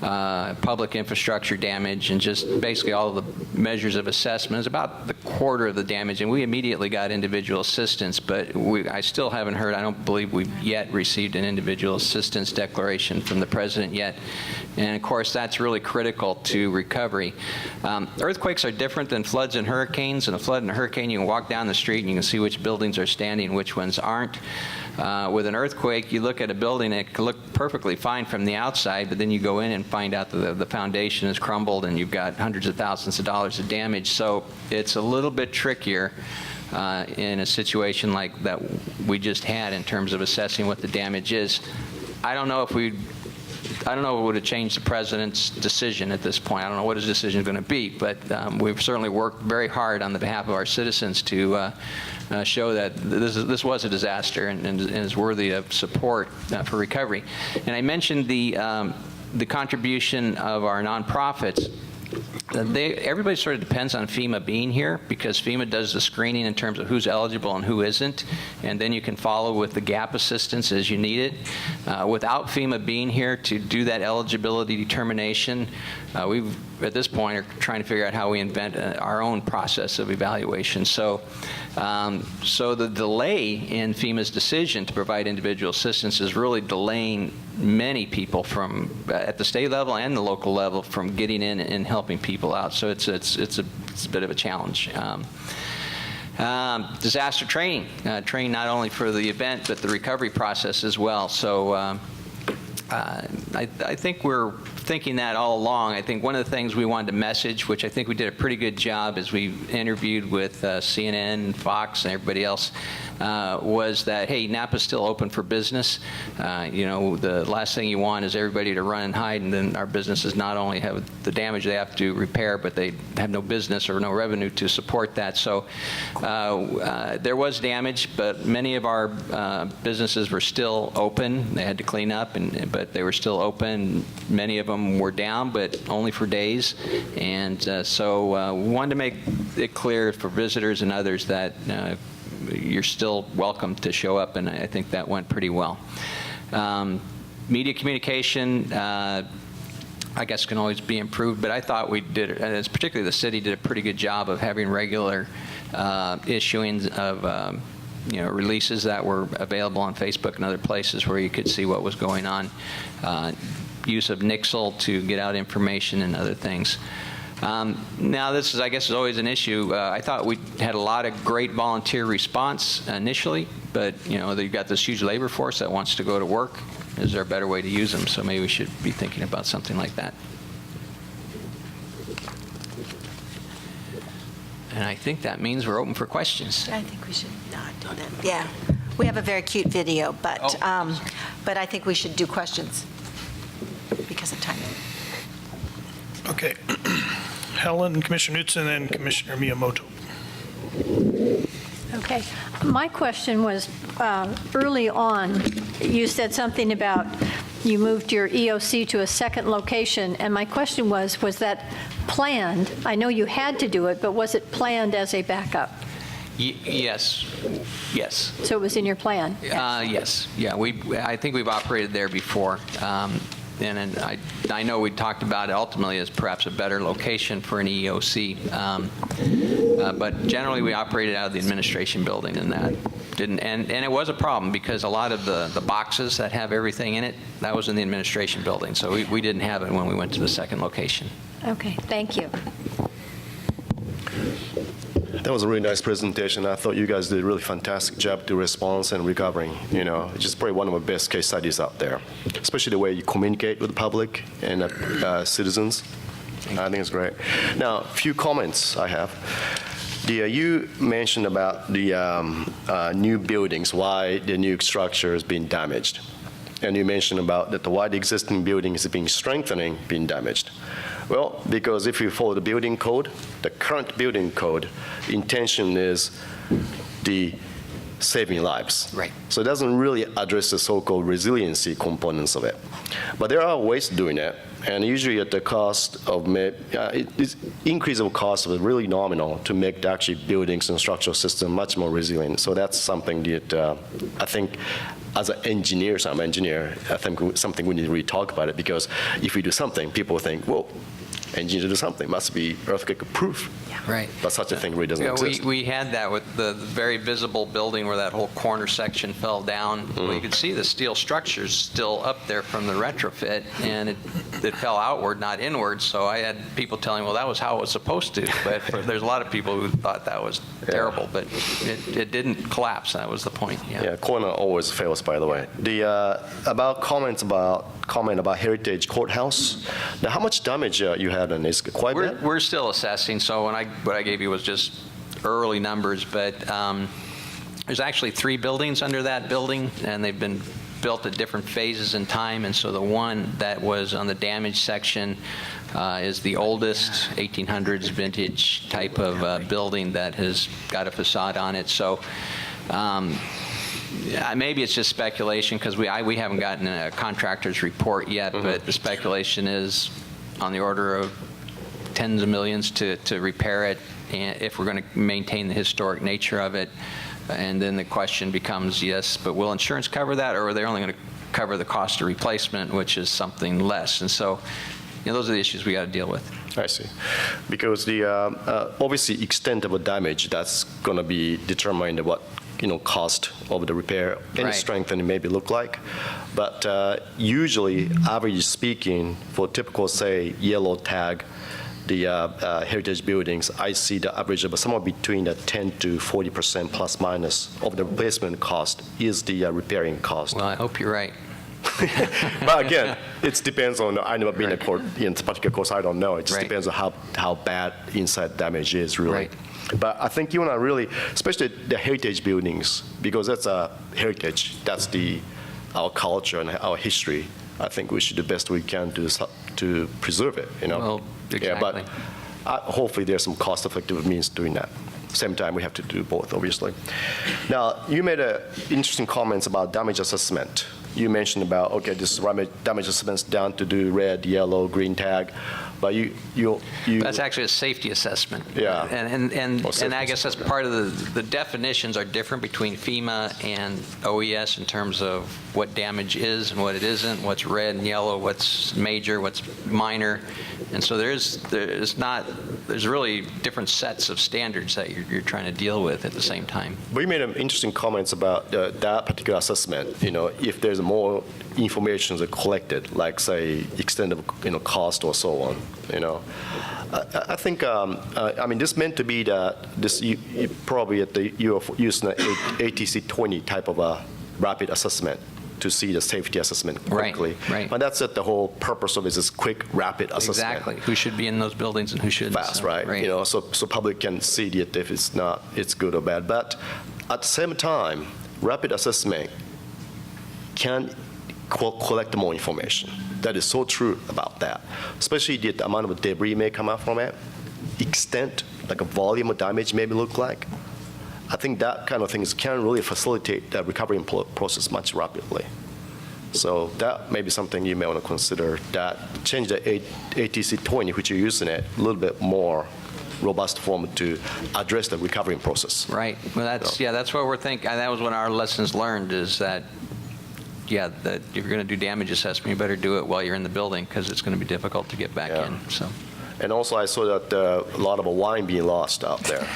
public infrastructure damage and just basically all of the measures of assessment. It's about the quarter of the damage, and we immediately got individual assistance, but I still haven't heard, I don't believe we've yet received an individual assistance declaration from the President yet. And of course, that's really critical to recovery. Earthquakes are different than floods and hurricanes. In a flood and a hurricane, you can walk down the street and you can see which buildings are standing, which ones aren't. With an earthquake, you look at a building, it can look perfectly fine from the outside, but then you go in and find out that the foundation has crumbled and you've got hundreds of thousands of dollars of damage. So it's a little bit trickier in a situation like that we just had in terms of assessing what the damage is. I don't know if it would have changed the President's decision at this point. I don't know what his decision is going to be, but we've certainly worked very hard on the behalf of our citizens to show that this was a disaster and is worthy of support for recovery. And I mentioned the contribution of our nonprofits. Everybody sort of depends on FEMA being here because FEMA does the screening in terms of who's eligible and who isn't, and then you can follow with the gap assistance as you need it. Without FEMA being here to do that eligibility determination, we've at this point are trying to figure out how we invent our own process of evaluation. So the delay in FEMA's decision to provide individual assistance is really delaying many people from at the state level and the local level from getting in and helping people out. So it's a bit of a challenge. Disaster training, training not only for the event but the recovery process as well. So I think we're thinking that all along. I think one of the things we wanted to message, which I think we did a pretty good job as we interviewed with CNN and Fox and everybody else, was that, hey, Napa's still open for business. The last thing you want is everybody to run and hide, and then our businesses not only have the damage they have to repair, but they have no business or no revenue to support that. So there was damage, but many of our businesses were still open. They had to clean up, but they were still open. Many of them were down, but only for days. And so we wanted to make it clear for visitors and others that you're still welcome to show up, and I think that went pretty well. Media communication, I guess, can always be improved, but I thought we did, and particularly the city, did a pretty good job of having regular issuing of releases that were available on Facebook and other places where you could see what was going on. Use of Nixle to get out information and other things. Now, this is, I guess, is always an issue. I thought we had a lot of great volunteer response initially, but they've got this huge labor force that wants to go to work. Is there a better way to use them? So maybe we should be thinking about something like that. And I think that means we're open for questions. I think we should not do that. Yeah, we have a very cute video, but but I think we should do questions because of time. Okay. Helen, Commissioner Knutson, and Commissioner Miyamoto. Okay. My question was, early on, you said something about you moved your EOC to a second location, and my question was that planned? I know you had to do it, but was it planned as a backup? Yes. Yes. So it was in your plan? Yes. Yeah. I think we've operated there before. and I know we talked about it ultimately as perhaps a better location for an EOC, but generally we operated out of the administration building, and that didn't, and it was a problem because a lot of the boxes that have everything in it, that was in the administration building, so we didn't have it when we went to the second location. Okay, thank you. That was a really nice presentation. I thought you guys did a really fantastic job to response and recovering. You know, it's just probably one of the best case studies out there, especially the way you communicate with the public and citizens. I think it's great. Now, a few comments I have. You mentioned about the new buildings, why the new structure is being damaged. And you mentioned about that why the existing building is being strengthening, being damaged. Well, because if you follow the building code, the current building code, intention is the saving lives. Right. So it doesn't really address the so-called resiliency components of it. But there are ways of doing it, and usually at the cost of, it's increase of cost is really nominal to make the actual buildings and structural system much more resilient. So that's something that I think as an engineer, so I'm an engineer, I think something we need to really talk about it, because if we do something, people think, well, engineers do something, must be earthquake-proof. Right. But such a thing really doesn't exist. We had that with the very visible building where that whole corner section fell down. Mm-hmm. Well, you could see the steel structures still up there from the retrofit, and it fell outward, not inward. So I had people telling, well, that was how it was supposed to. But there's a lot of people who thought that was terrible, but it didn't collapse. That was the point. Yeah, corner always fails, by the way. The comment about Heritage Courthouse. Now, how much damage you had on this? Quite bad? We're still assessing. So what I gave you was just early numbers, but there's actually 3 buildings under that building, and they've been built at different phases in time. And so the one that was on the damaged section is the oldest 1800s vintage type of building that has got a facade on it. So maybe it's just speculation because we haven't gotten a contractor's report yet, but the speculation is on the order of tens of millions to repair it, and if we're going to maintain the historic nature of it. And then the question becomes, yes, but will insurance cover that, or are they only going to cover the cost of replacement, which is something less? And so, those are the issues we got to deal with. I see. Because the obviously extent of a damage, that's going to be determined what cost of the repair, any Right. strengthening maybe look like. But usually, average speaking, for typical, say, yellow tag, the heritage buildings, I see the average of somewhere between the 10 to 40% plus minus of the replacement cost is the repairing cost. Well, I hope you're right. But again, it depends on, I never been in a court, in this particular course, I don't know. It just Right. depends on how bad inside damage is, really. Right. But I think you want to really, especially the heritage buildings, because that's a heritage, that's our culture and our history. I think we should do the best we can to preserve it, Well, exactly. Yeah, but hopefully there's some cost-effective means doing that. Same time, we have to do both, obviously. Now, you made interesting comments about damage assessment. You mentioned about, okay, this damage assessment's down to do red, yellow, green tag, but you That's actually a safety assessment. Yeah. And I guess that's part of the definitions are different between FEMA and OES in terms of what damage is and what it isn't, what's red and yellow, what's major, what's minor. And so there's really different sets of standards that you're trying to deal with at the same time. But you made interesting comments about that particular assessment. If there's more information that collected, like say extent of cost or so on. I think this meant to be this you probably you're using the ATC 20 type of a rapid assessment to see the safety assessment quickly. Right. But that's the whole purpose of it, is this quick rapid assessment. Exactly. Who should be in those buildings and who shouldn't. Fast, right? So public can see it if it's good or bad. But at the same time, rapid assessment can collect more information. That is so true about that. Especially the amount of debris may come out from it, extent, like a volume of damage maybe look like. I think that kind of things can really facilitate the recovery process much rapidly. So that may be something you may want to consider, that change the ATC 20, which you're using it, a little bit more robust form to address the recovery process. Right. Well, that's what we're thinking. That was one of our lessons learned, is that yeah, that if you're going to do damage assessment, you better do it while you're in the building because it's going to be difficult to get back in. So. And also, I saw that a lot of wine being lost out there.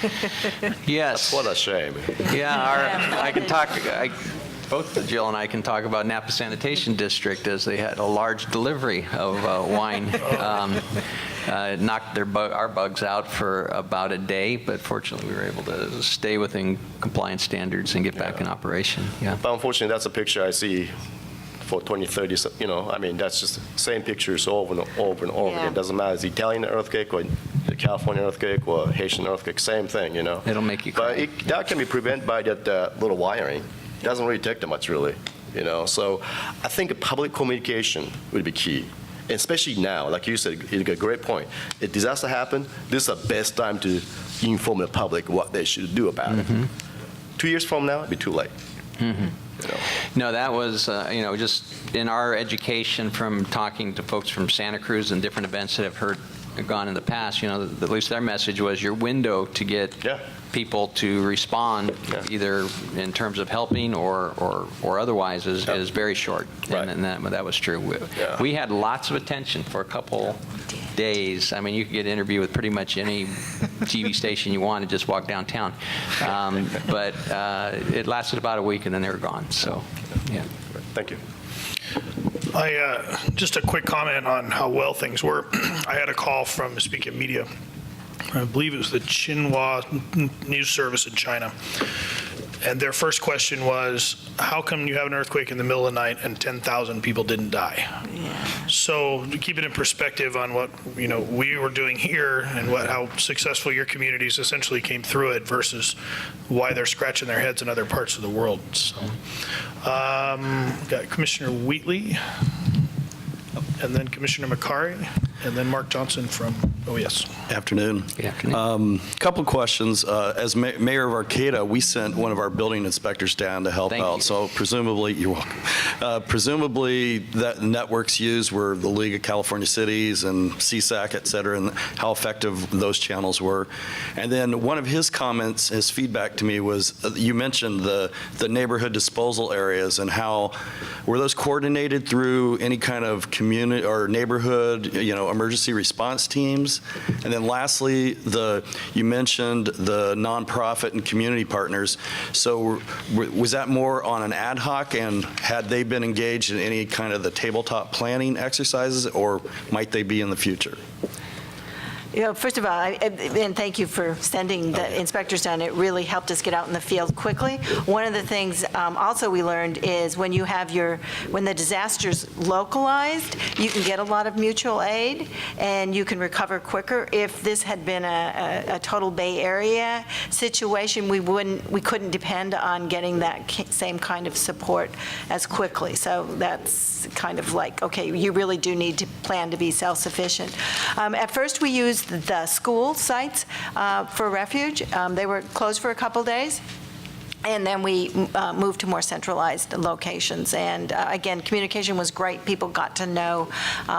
Yes. What a shame. Yeah, I can talk. Both Jill and I can talk about Napa Sanitation District as they had a large delivery of wine. It knocked our bugs out for about a day, but fortunately we were able to stay within compliance standards and get back in operation. Yeah. But unfortunately, that's a picture I see for 2030. So, you know, I mean, that's just the same pictures over and over and over again. It doesn't matter if it's the Italian earthquake or the California earthquake or Haitian earthquake, same thing, you know. It'll make you cry. But that can be prevented by that little wiring. It doesn't really take that much, really, you know. So I think public communication would be key, and especially now. Like you said, you got a great point. If disaster happened, this is the best time to inform the public what they should do about it. 2 years from now, it'd be too late. You know. No, that was, you know, just in our education from talking to folks from Santa Cruz and different events that have gone in the past, you know, at least their message was your window to get people to respond, either in terms of helping or otherwise, is very short. Right. And that was true. We had lots of attention for a couple days. I mean, you could get an interview with pretty much any TV station you want and just walk downtown. But it lasted about a week and then they were gone. So, yeah. Thank you. Just a quick comment on how well things were. I had a call from Speaking Media. I believe it was the Xinhua news service in China. And their first question was, how come you have an earthquake in the middle of the night and 10,000 people didn't die? So to keep it in perspective on what we were doing here and how successful your communities essentially came through it versus why they're scratching their heads in other parts of the world. So, got Commissioner Wheatley, and then Commissioner McCary, and then Mark Johnson from OES. Afternoon. Good afternoon. Couple of questions. As Mayor of Arcata, we sent one of our building inspectors down to help out. So presumably, you're welcome. Presumably, that networks used were the League of California Cities and CSAC, et cetera, and how effective those channels were. And then one of his comments, his feedback to me was, you mentioned the neighborhood disposal areas and how were those coordinated through any kind of community or neighborhood, emergency response teams? And then lastly, you mentioned the nonprofit and community partners. So was that more on an ad hoc, and had they been engaged in any kind of the tabletop planning exercises, or might they be in the future? First of all, and thank you for sending the inspectors down. It really helped us get out in the field quickly. One of the things also we learned is when the disaster's localized, you can get a lot of mutual aid and you can recover quicker. If this had been a total Bay Area situation, we couldn't depend on getting that same kind of support as quickly. So that's kind of like, okay, you really do need to plan to be self-sufficient. At first, we used the school sites for refuge. They were closed for a couple days. And then we moved to more centralized locations. And again, communication was great. People got to know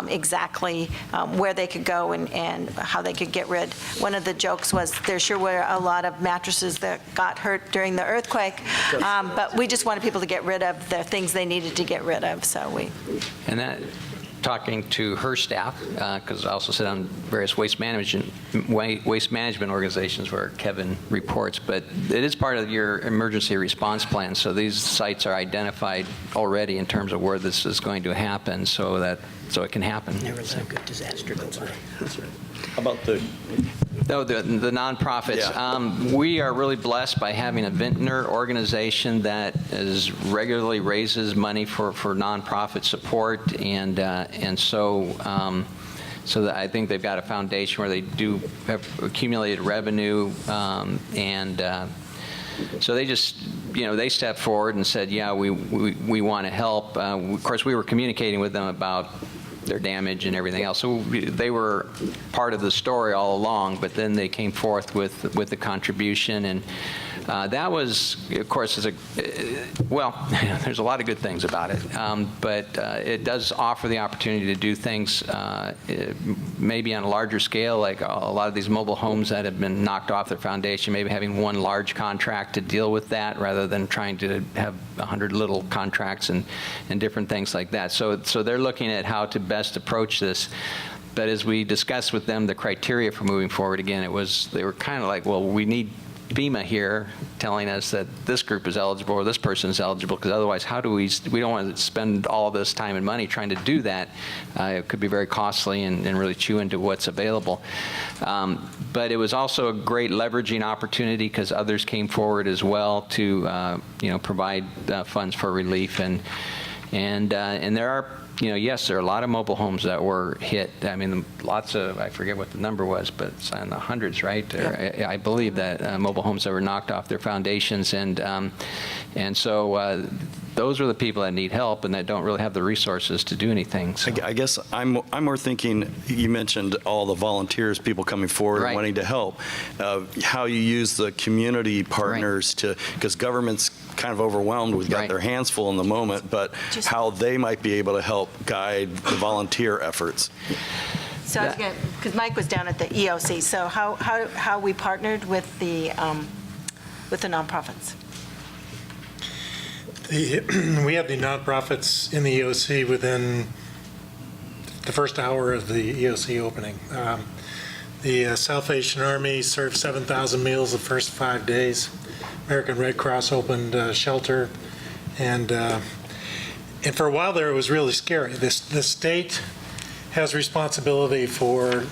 exactly where they could go and how they could get rid. One of the jokes was there sure were a lot of mattresses that got hurt during the earthquake, but we just wanted people to get rid of the things they needed to get rid of. And that, talking to her staff, because I also sit on various waste management organizations where Kevin reports, but it is part of your emergency response plan. So these sites are identified already in terms of where this is going to happen, so it can happen. Never let a good disaster go by. That's right. How about the nonprofits. We are really blessed by having a vintner organization that regularly raises money for nonprofit support, and so that I think they've got a foundation where they do have accumulated revenue, and so they just, they stepped forward and said, yeah, we want to help. Of course, we were communicating with them about their damage and everything else. So they were part of the story all along, but then they came forth with the contribution, and that was, of course, there's a lot of good things about it, but it does offer the opportunity to do things maybe on a larger scale, like a lot of these mobile homes that have been knocked off their foundation, maybe having one large contract to deal with that rather than trying to have 100 little contracts and different things like that. So they're looking at how to best approach this. But as we discussed with them the criteria for moving forward, again, they were kind of like, well, we need FEMA here telling us that this group is eligible or this person is eligible, because otherwise we don't want to spend all this time and money trying to do that. It could be very costly and really chew into what's available. But it was also a great leveraging opportunity because others came forward as well to provide funds for relief, and there are, yes, there are a lot of mobile homes that were hit. I mean, lots of, I forget what the number was, but it's in the hundreds, right? Yeah. I believe that mobile homes that were knocked off their foundations, and so those are the people that need help and that don't really have the resources to do anything. So. I guess I'm more thinking, you mentioned all the volunteers, people coming forward and wanting to help, how you use the community partners because government's kind of overwhelmed. We've got their hands full in the moment, but how they might be able to help guide the volunteer efforts. So I was going to, because Mike was down at the EOC, so how we partnered with the nonprofits? We have the nonprofits in the EOC within the first hour of the EOC opening. The Salvation Army served 7,000 meals the first 5 days. American Red Cross opened a shelter, and for a while there it was really scary. The state has responsibility for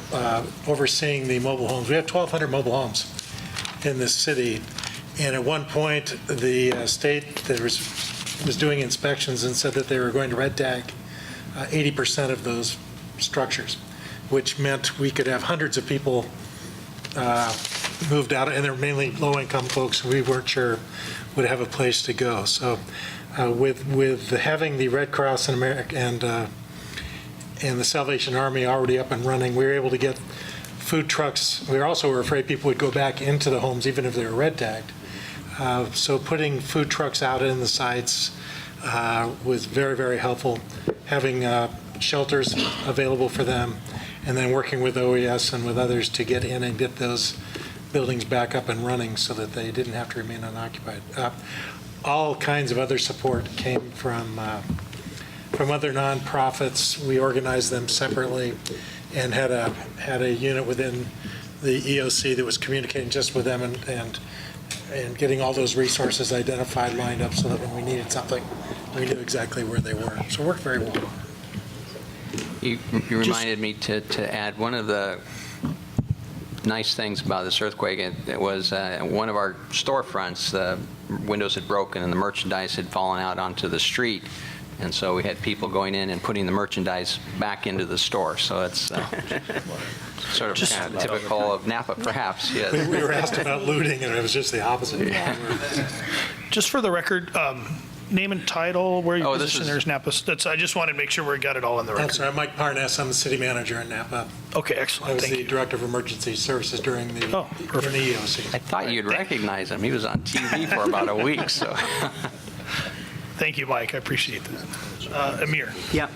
overseeing the mobile homes. We have 1,200 mobile homes in this city, and at one point the state that was doing inspections and said that they were going to red tag 80% of those structures, which meant we could have hundreds of people moved out, and they're mainly low-income folks who we weren't sure would have a place to go. So with having the Red Cross and the Salvation Army already up and running, we were able to get food trucks. We also were afraid people would go back into the homes even if they were red tagged. So putting food trucks out in the sites was very, very helpful. Having shelters available for them, and then working with OES and with others to get in and get those buildings back up and running so that they didn't have to remain unoccupied. All kinds of other support came from other nonprofits. We organized them separately and had a unit within the EOC that was communicating just with them and getting all those resources identified, lined up, so that when we needed something, we knew exactly where they were. So it worked very well. You reminded me to add one of the nice things about this earthquake. It was one of our storefronts, the windows had broken and the merchandise had fallen out onto the street. And so we had people going in and putting the merchandise back into the store. So it's sort of kind of typical of Napa, perhaps. Yes. We were asked about looting, and it was just the opposite. Yeah. Just for the record, name and title, where your position there is Napa. I just wanted to make sure we got it all in the record. That's right. I'm Mike Parness. I'm the city manager in Napa. Okay, excellent. I was Thank the you. director of emergency services during the EOC. I thought you'd recognize him. He was on TV for about a week. So. Thank you, Mike. I appreciate that. Amir. Yeah.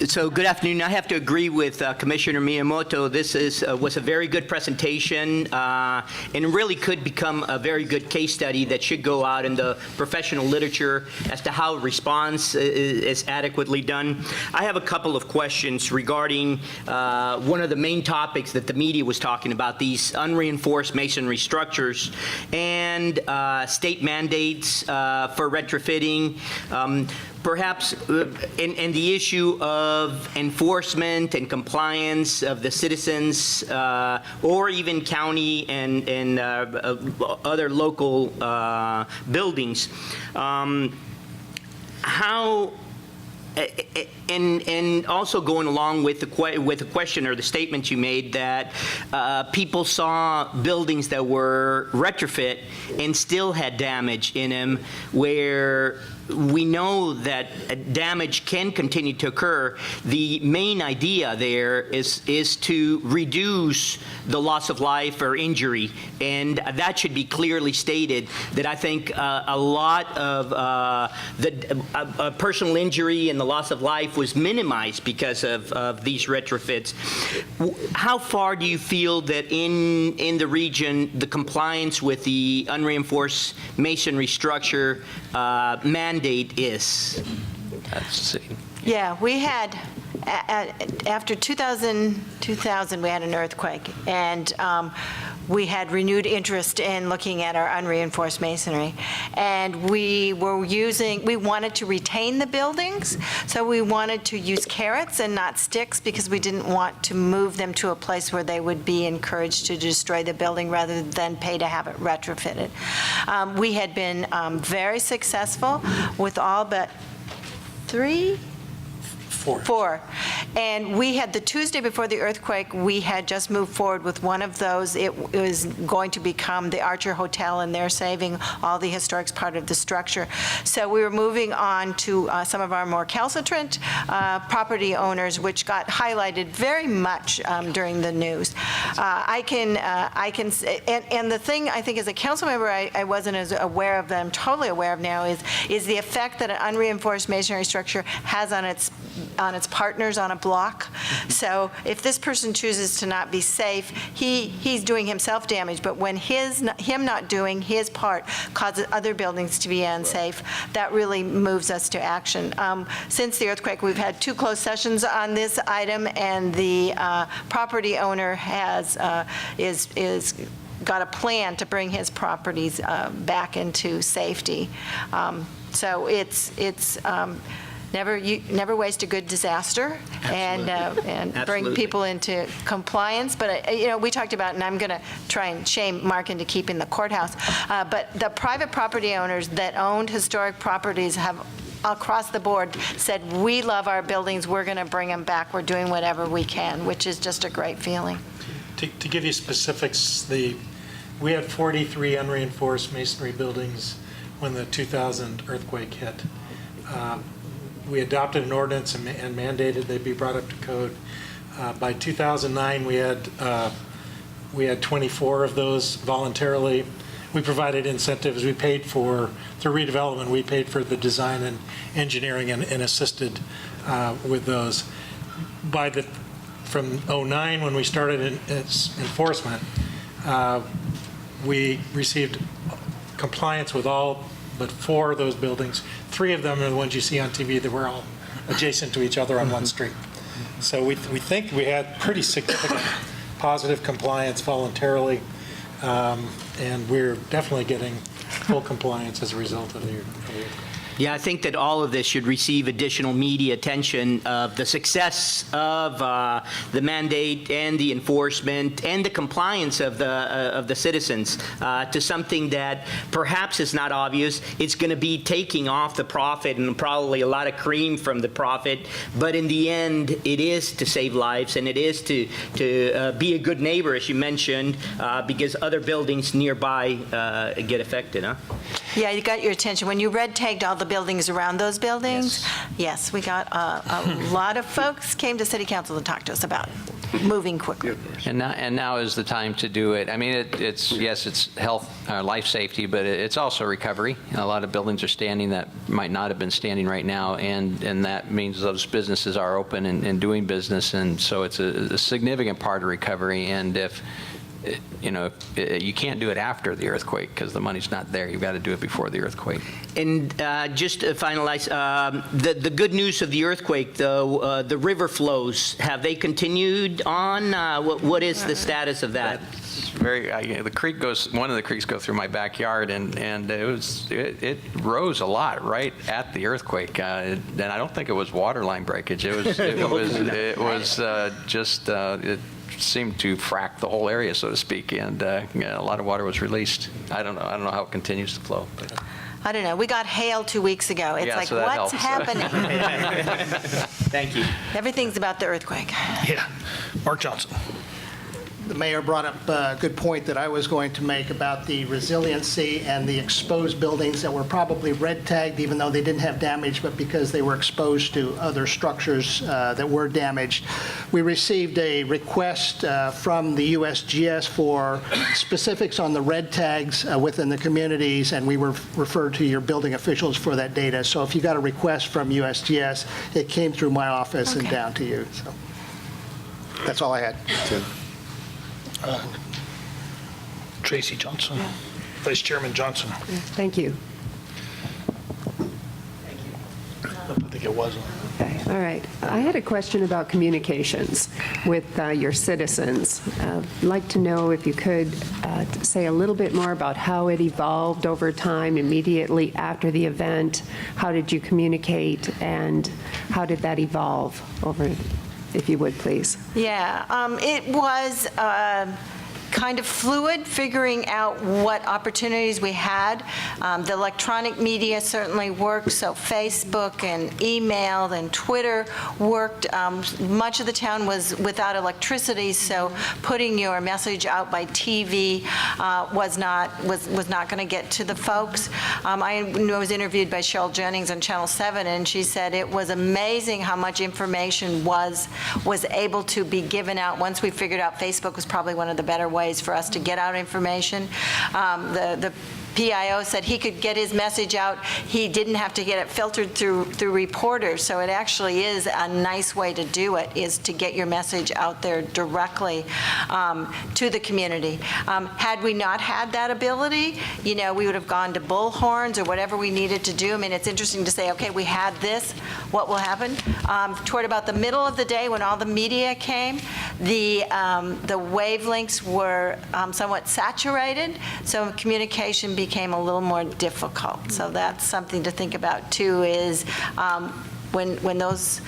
So good afternoon. I have to agree with Commissioner Miyamoto. This was a very good presentation, and really could become a very good case study that should go out in the professional literature as to how response is adequately done. I have a couple of questions regarding one of the main topics that the media was talking about, these unreinforced masonry structures and state mandates for retrofitting. Perhaps in the issue of enforcement and compliance of the citizens, or even county and other local buildings, how, and also going along with the question or the statement you made that people saw buildings that were retrofit and still had damage in them, where we know that damage can continue to occur. The main idea there is to reduce the loss of life or injury, and that should be clearly stated. That I think a lot of the personal injury and the loss of life was minimized because of these retrofits. How far do you feel that in the region the compliance with the unreinforced masonry structure mandate is? Yeah, we had, after 2000, we had an earthquake, and we had renewed interest in looking at our unreinforced masonry. And we wanted to retain the buildings, so we wanted to use carrots and not sticks because we didn't want to move them to a place where they would be encouraged to destroy the building rather than pay to have it retrofitted. We had been very successful with all but Four. And we had the Tuesday before the earthquake, we had just moved forward with one of those. It was going to become the Archer Hotel, and they're saving all the historic part of the structure. So we were moving on to some of our more recalcitrant property owners, which got highlighted very much during the news. And the thing I think as a council member I wasn't as aware of that I'm totally aware of now is the effect that an unreinforced masonry structure has on its partners on a block. So if this person chooses to not be safe, he's doing himself damage, but when him not doing his part causes other buildings to be unsafe, that really moves us to action. Since the earthquake, we've had 2 closed sessions on this item, and the property owner is got a plan to bring his properties back into safety. So it's never waste a good disaster and bring Absolutely. people into compliance. But, we talked about, and I'm going to try and shame Mark into keeping the courthouse, but the private property owners that owned historic properties have across the board said, we love our buildings, we're going to bring them back, we're doing whatever we can, which is just a great feeling. To give you specifics, we had 43 unreinforced masonry buildings when the 2000 earthquake hit. We adopted an ordinance and mandated they be brought up to code. By 2009, we had 24 of those voluntarily. We provided incentives. We paid through redevelopment, we paid for the design and engineering and assisted with those. From 2009, when we started enforcement, we received compliance with all but 4 of those buildings. 3 of them are the ones you see on TV that were all adjacent to each other on one street. So we think we had pretty significant positive compliance voluntarily, and we're definitely getting full compliance as a result of the earthquake. Yeah, I think that all of this should receive additional media attention of the success of the mandate and the enforcement and the compliance of the citizens to something that perhaps is not obvious. It's going to be taking off the profit and probably a lot of cream from the profit, but in the end, it is to save lives and it is to be a good neighbor, as you mentioned, because other buildings nearby get affected, huh? Yeah, you got your attention. When you red tagged all the buildings around those buildings, yes we got a lot of folks came to City Council to talk to us about moving quickly. And now is the time to do it. I mean, it's health, life safety, but it's also recovery. A lot of buildings are standing that might not have been standing right now, and that means those businesses are open and doing business, and so it's a significant part of recovery. And if you can't do it after the earthquake because the money's not there. You've got to do it before the earthquake. And just to finalize, the good news of the earthquake, though, the river flows, have they continued on? What is the status of that? The creek goes. One of the creeks go through my backyard, and it rose a lot right at the earthquake. And I don't think it was water line breakage. It seemed to frack the whole area, so to speak, and a lot of water was released. I don't know how it continues to flow. But. I don't know. We got hail 2 weeks ago. It's like, so what's helps. happening? Thank you. Everything's about the earthquake. Yeah. Mark Johnson. the mayor brought up a good point that I was going to make about the resiliency and the exposed buildings that were probably red tagged, even though they didn't have damage, but because they were exposed to other structures that were damaged. We received a request from the USGS for specifics on the red tags within the communities, and we were referred to your building officials for that data. So if you got a request from USGS, it came through my office and down to you. So that's all I had. Tracy Johnson, Vice Chairman Johnson. Thank you. I think it wasn't. Okay, all right. I had a question about communications with your citizens. I'd like to know if you could say a little bit more about how it evolved over time immediately after the event. How did you communicate, and how did that evolve over, if you would, please? Yeah, it was kind of fluid, figuring out what opportunities we had. The electronic media certainly worked, so Facebook and email and Twitter worked. Much of the town was without electricity, so putting your message out by TV was not going to get to the folks. I was interviewed by Cheryl Jennings on Channel 7, and she said it was amazing how much information was able to be given out once we figured out Facebook was probably one of the better ways for us to get out information. The PIO said he could get his message out. He didn't have to get it filtered through reporters. So it actually is a nice way to do it, is to get your message out there directly to the community. Had we not had that ability, we would have gone to bullhorns or whatever we needed to do. I mean, it's interesting to say, okay, we had this, what will happen? Toward about the middle of the day when all the media came, the wavelengths were somewhat saturated, so communication became a little more difficult. So that's something to think about too, is when those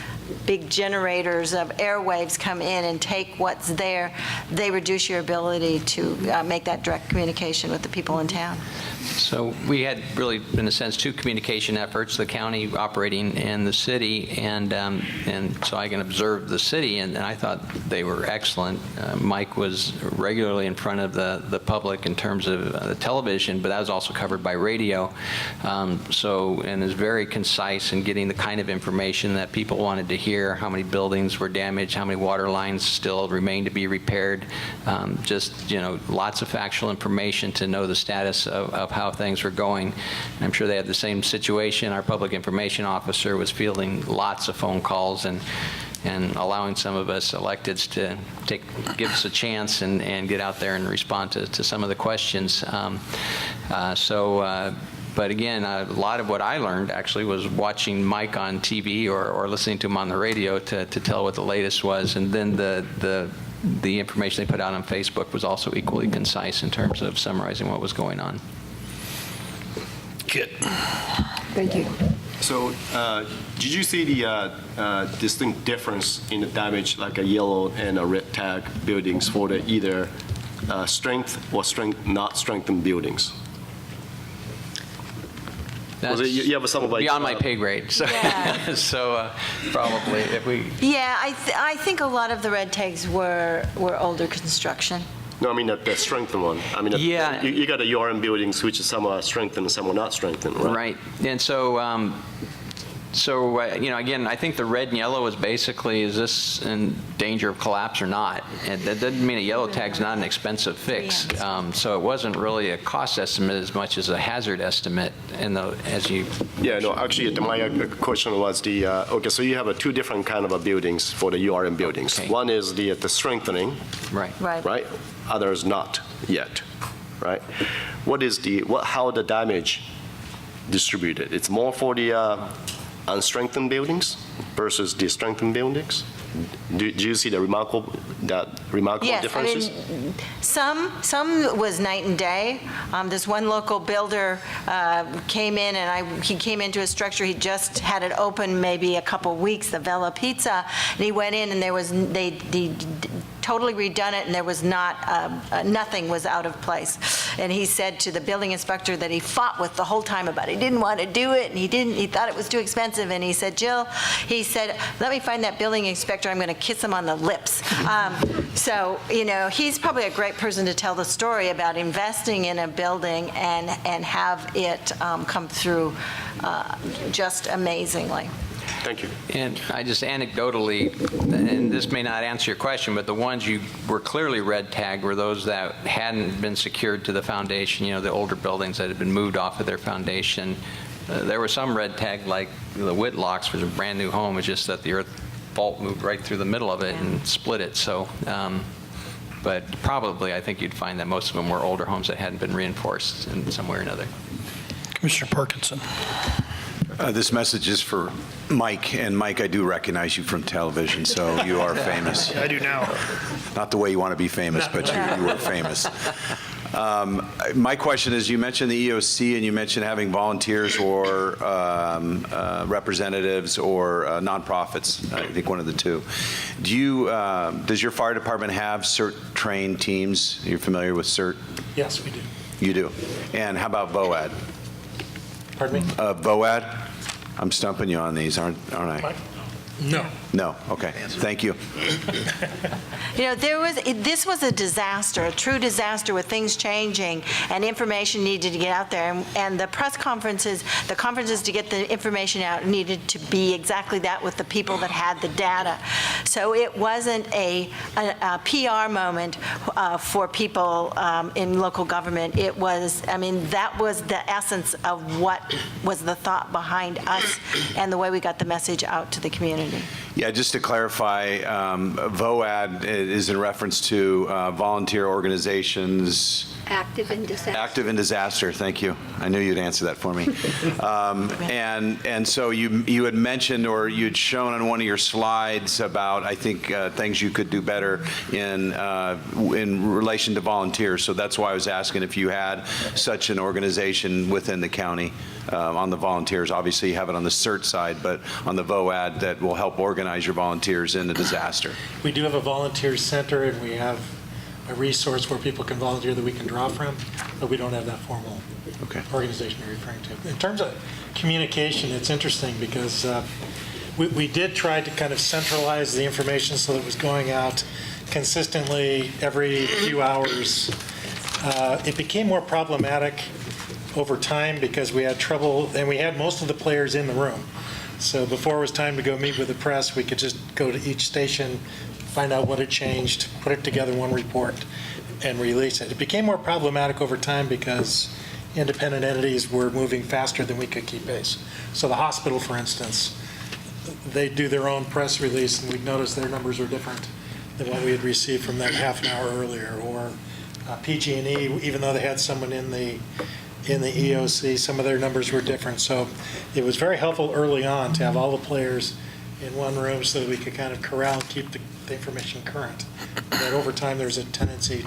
big generators of airwaves come in and take what's there, they reduce your ability to make that direct communication with the people in town. So we had really, in a sense, two communication efforts, the county operating and the city, and so I can observe the city, and I thought they were excellent. Mike was regularly in front of the public in terms of the television, but that was also covered by radio, and is very concise in getting the kind of information that people wanted to hear, how many buildings were damaged, how many water lines still remain to be repaired, lots of factual information to know the status of how things were going. And I'm sure they had the same situation. Our public information officer was fielding lots of phone calls and allowing some of us electeds to give us a chance and get out there and respond to some of the questions. But again, a lot of what I learned actually was watching Mike on TV or listening to him on the radio to tell what the latest was. And then the information they put out on Facebook was also equally concise in terms of summarizing what was going on. Good. Thank you. So did you see the distinct difference in the damage, like a yellow and a red tag buildings for the either strength or not strengthened buildings? That's you have some like beyond my pay grade, so, Yeah. so probably if we... Yeah, I think a lot of the red tags were older construction. No, I mean the strengthened one. I mean, yeah. You got the URM buildings, which some are strengthened and some are not strengthened, right? Right, and so, again, I think the red and yellow is basically, is this in danger of collapse or not? And that doesn't mean a yellow tag's not an expensive fix. So it wasn't really a cost estimate as much as a hazard estimate. Yeah, no, actually, my question was okay, so you have two different kind of buildings for the URM buildings. Okay. One is the strengthening. Right. Right. Others not yet, right? How the damage distributed? It's more for the unstrengthened buildings versus the strengthened buildings? Do you see the remarkable yes, differences? I mean, some was night and day. This one local builder came in, and he came into a structure. He just had it open maybe a couple weeks, the Vella Pizza, and he went in, and they totally redone it, and there was not, nothing was out of place. And he said to the building inspector that he fought with the whole time about it. He didn't want to do it, and he thought it was too expensive, and he said, Jill, he said, let me find that building inspector, I'm going to kiss him on the lips. So, you know, he's probably a great person to tell the story about investing in a building and have it come through just amazingly. Thank you. And I just anecdotally, and this may not answer your question, but the ones you were clearly red tagged were those that hadn't been secured to the foundation, you know, the older buildings that had been moved off of their foundation. There was some red tag, like the Whitlocks was a brand new home, it's just that the earth fault moved right through the middle of it and split it. So, but probably I think you'd find that most of them were older homes that hadn't been reinforced in some way or another. Commissioner Parkinson. This message is for Mike, and Mike, I do recognize you from television, so you are famous. I do now. Not the way you want to be famous, but you are famous. My question is, you mentioned the EOC, and you mentioned having volunteers or representatives or nonprofits, I think one of the two. Does your fire department have CERT-trained teams? You're familiar with CERT? Yes, we do. You do. And how about VOAD? Pardon me? VOAD? I'm stumping you on these, aren't I? No. No, okay, thank you. You know, this was a disaster, a true disaster with things changing and information needed to get out there. And the press conferences, the conferences to get the information out needed to be exactly that with the people that had the data. So it wasn't a PR moment for people in local government. It was, I mean, that was the essence of what was the thought behind us and the way we got the message out to the community. Yeah, just to clarify, VOAD is in reference to volunteer organizations. Active in disaster. Active in disaster, thank you. I knew you'd answer that for me. And so you had mentioned, or you'd shown on one of your slides about, I think, things you could do better in relation to volunteers. So that's why I was asking if you had such an organization within the county on the volunteers. Obviously, you have it on the CERT side, but on the VOAD that will help organize your volunteers in a disaster. We do have a volunteer center, and we have a resource where people can volunteer that we can draw from, but we don't have that formal organization you're referring to. In terms of communication, it's interesting because we did try to kind of centralize the information so that it was going out consistently every few hours. It became more problematic over time because we had trouble, and we had most of the players in the room. So before it was time to go meet with the press, we could just go to each station, find out what had changed, put it together in one report, and release it. It became more problematic over time because independent entities were moving faster than we could keep pace. So the hospital, for instance, they do their own press release, and we'd notice their numbers were different than what we had received from them half an hour earlier. Or PG&E, even though they had someone in the EOC, some of their numbers were different. So it was very helpful early on to have all the players in one room so that we could kind of corral and keep the information current. But over time, there's a tendency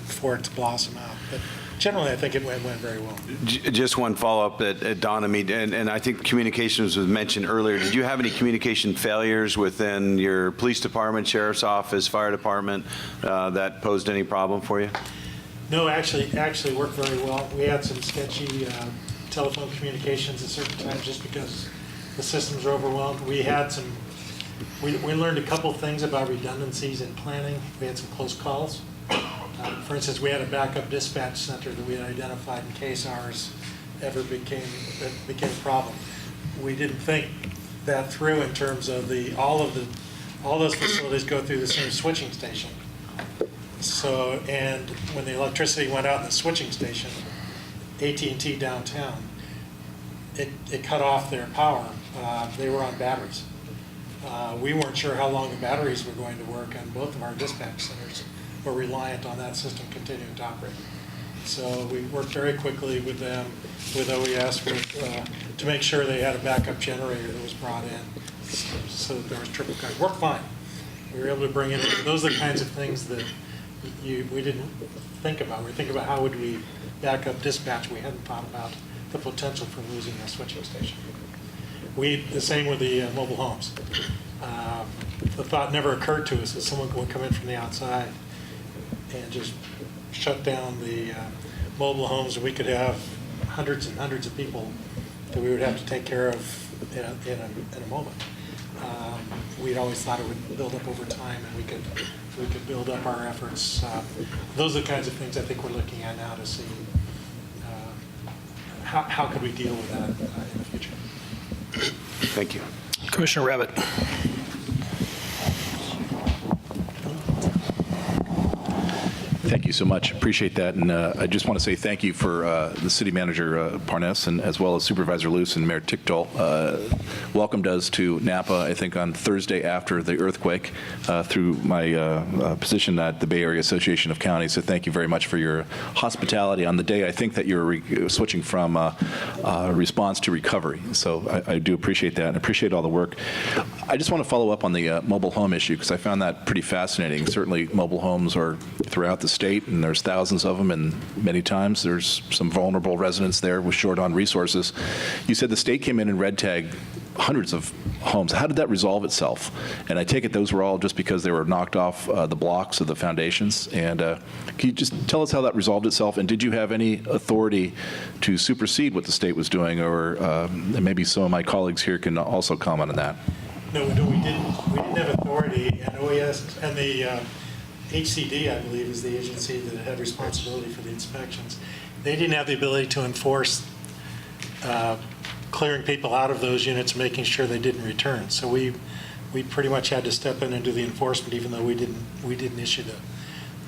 for it to blossom out. But generally, I think it went very well. Just one follow-up that dawned on me, and I think communications was mentioned earlier. Did you have any communication failures within your police department, sheriff's office, fire department that posed any problem for you? No, actually worked very well. We had some sketchy telephone communications at certain times just because the systems were overwhelmed. We learned a couple things about redundancies in planning. We had some close calls. For instance, we had a backup dispatch center that we had identified in case ours ever became a problem. We didn't think that through in terms of all those facilities go through the same switching station. So, and when the electricity went out in the switching station, AT&T downtown, it cut off their power. They were on batteries. We weren't sure how long the batteries were going to work, and both of our dispatch centers were reliant on that system continuing to operate. So we worked very quickly with them, with OES, to make sure they had a backup generator that was brought in so that there was triple coverage. Worked fine. We were able to bring in, those are the kinds of things that we didn't think about. We think about how would we back up dispatch. We hadn't thought about the potential for losing a switching station. The same with the mobile homes. the thought never occurred to us that someone would come in from the outside and just shut down the mobile homes, and we could have hundreds and hundreds of people that we would have to take care of in a moment. We'd always thought it would build up over time, and we could build up our efforts. Those are the kinds of things I think we're looking at now to see how could we deal with that in the future. Thank you. Commissioner Rabbit. Thank you so much. Appreciate that. And I just want to say thank you for the city manager, Parnes, and as well as Supervisor Luce and Mayor Tickdall. Welcomed us to Napa, I think, on Thursday after the earthquake through my position at the Bay Area Association of Counties. So thank you very much for your hospitality on the day. I think that you're switching from response to recovery. So I do appreciate that and appreciate all the work. I just want to follow up on the mobile home issue because I found that pretty fascinating. Certainly mobile homes are throughout the state, and there's thousands of them, and many times there's some vulnerable residents there with short on resources. You said the state came in and red tagged hundreds of homes. How did that resolve itself? And I take it those were all just because they were knocked off the blocks of the foundations. And can you just tell us how that resolved itself? And did you have any authority to supersede what the state was doing? Or maybe some of my colleagues here can also comment on that. No, we didn't. We didn't have authority, and OES and the HCD, I believe, is the agency that had responsibility for the inspections. They didn't have the ability to enforce clearing people out of those units, making sure they didn't return. So we pretty much had to step in and do the enforcement, even though we didn't issue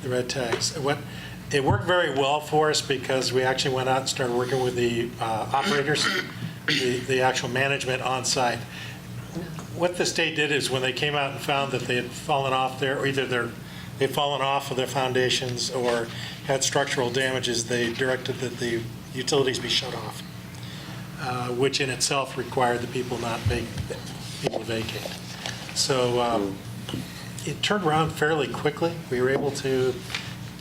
the red tags. It worked very well for us because we actually went out and started working with the operators, the actual management on site. What the state did is when they came out and found that they had fallen off there, or either they'd fallen off of their foundations or had structural damages, they directed that the utilities be shut off, which in itself required the people to vacate. So it turned around fairly quickly. We were able to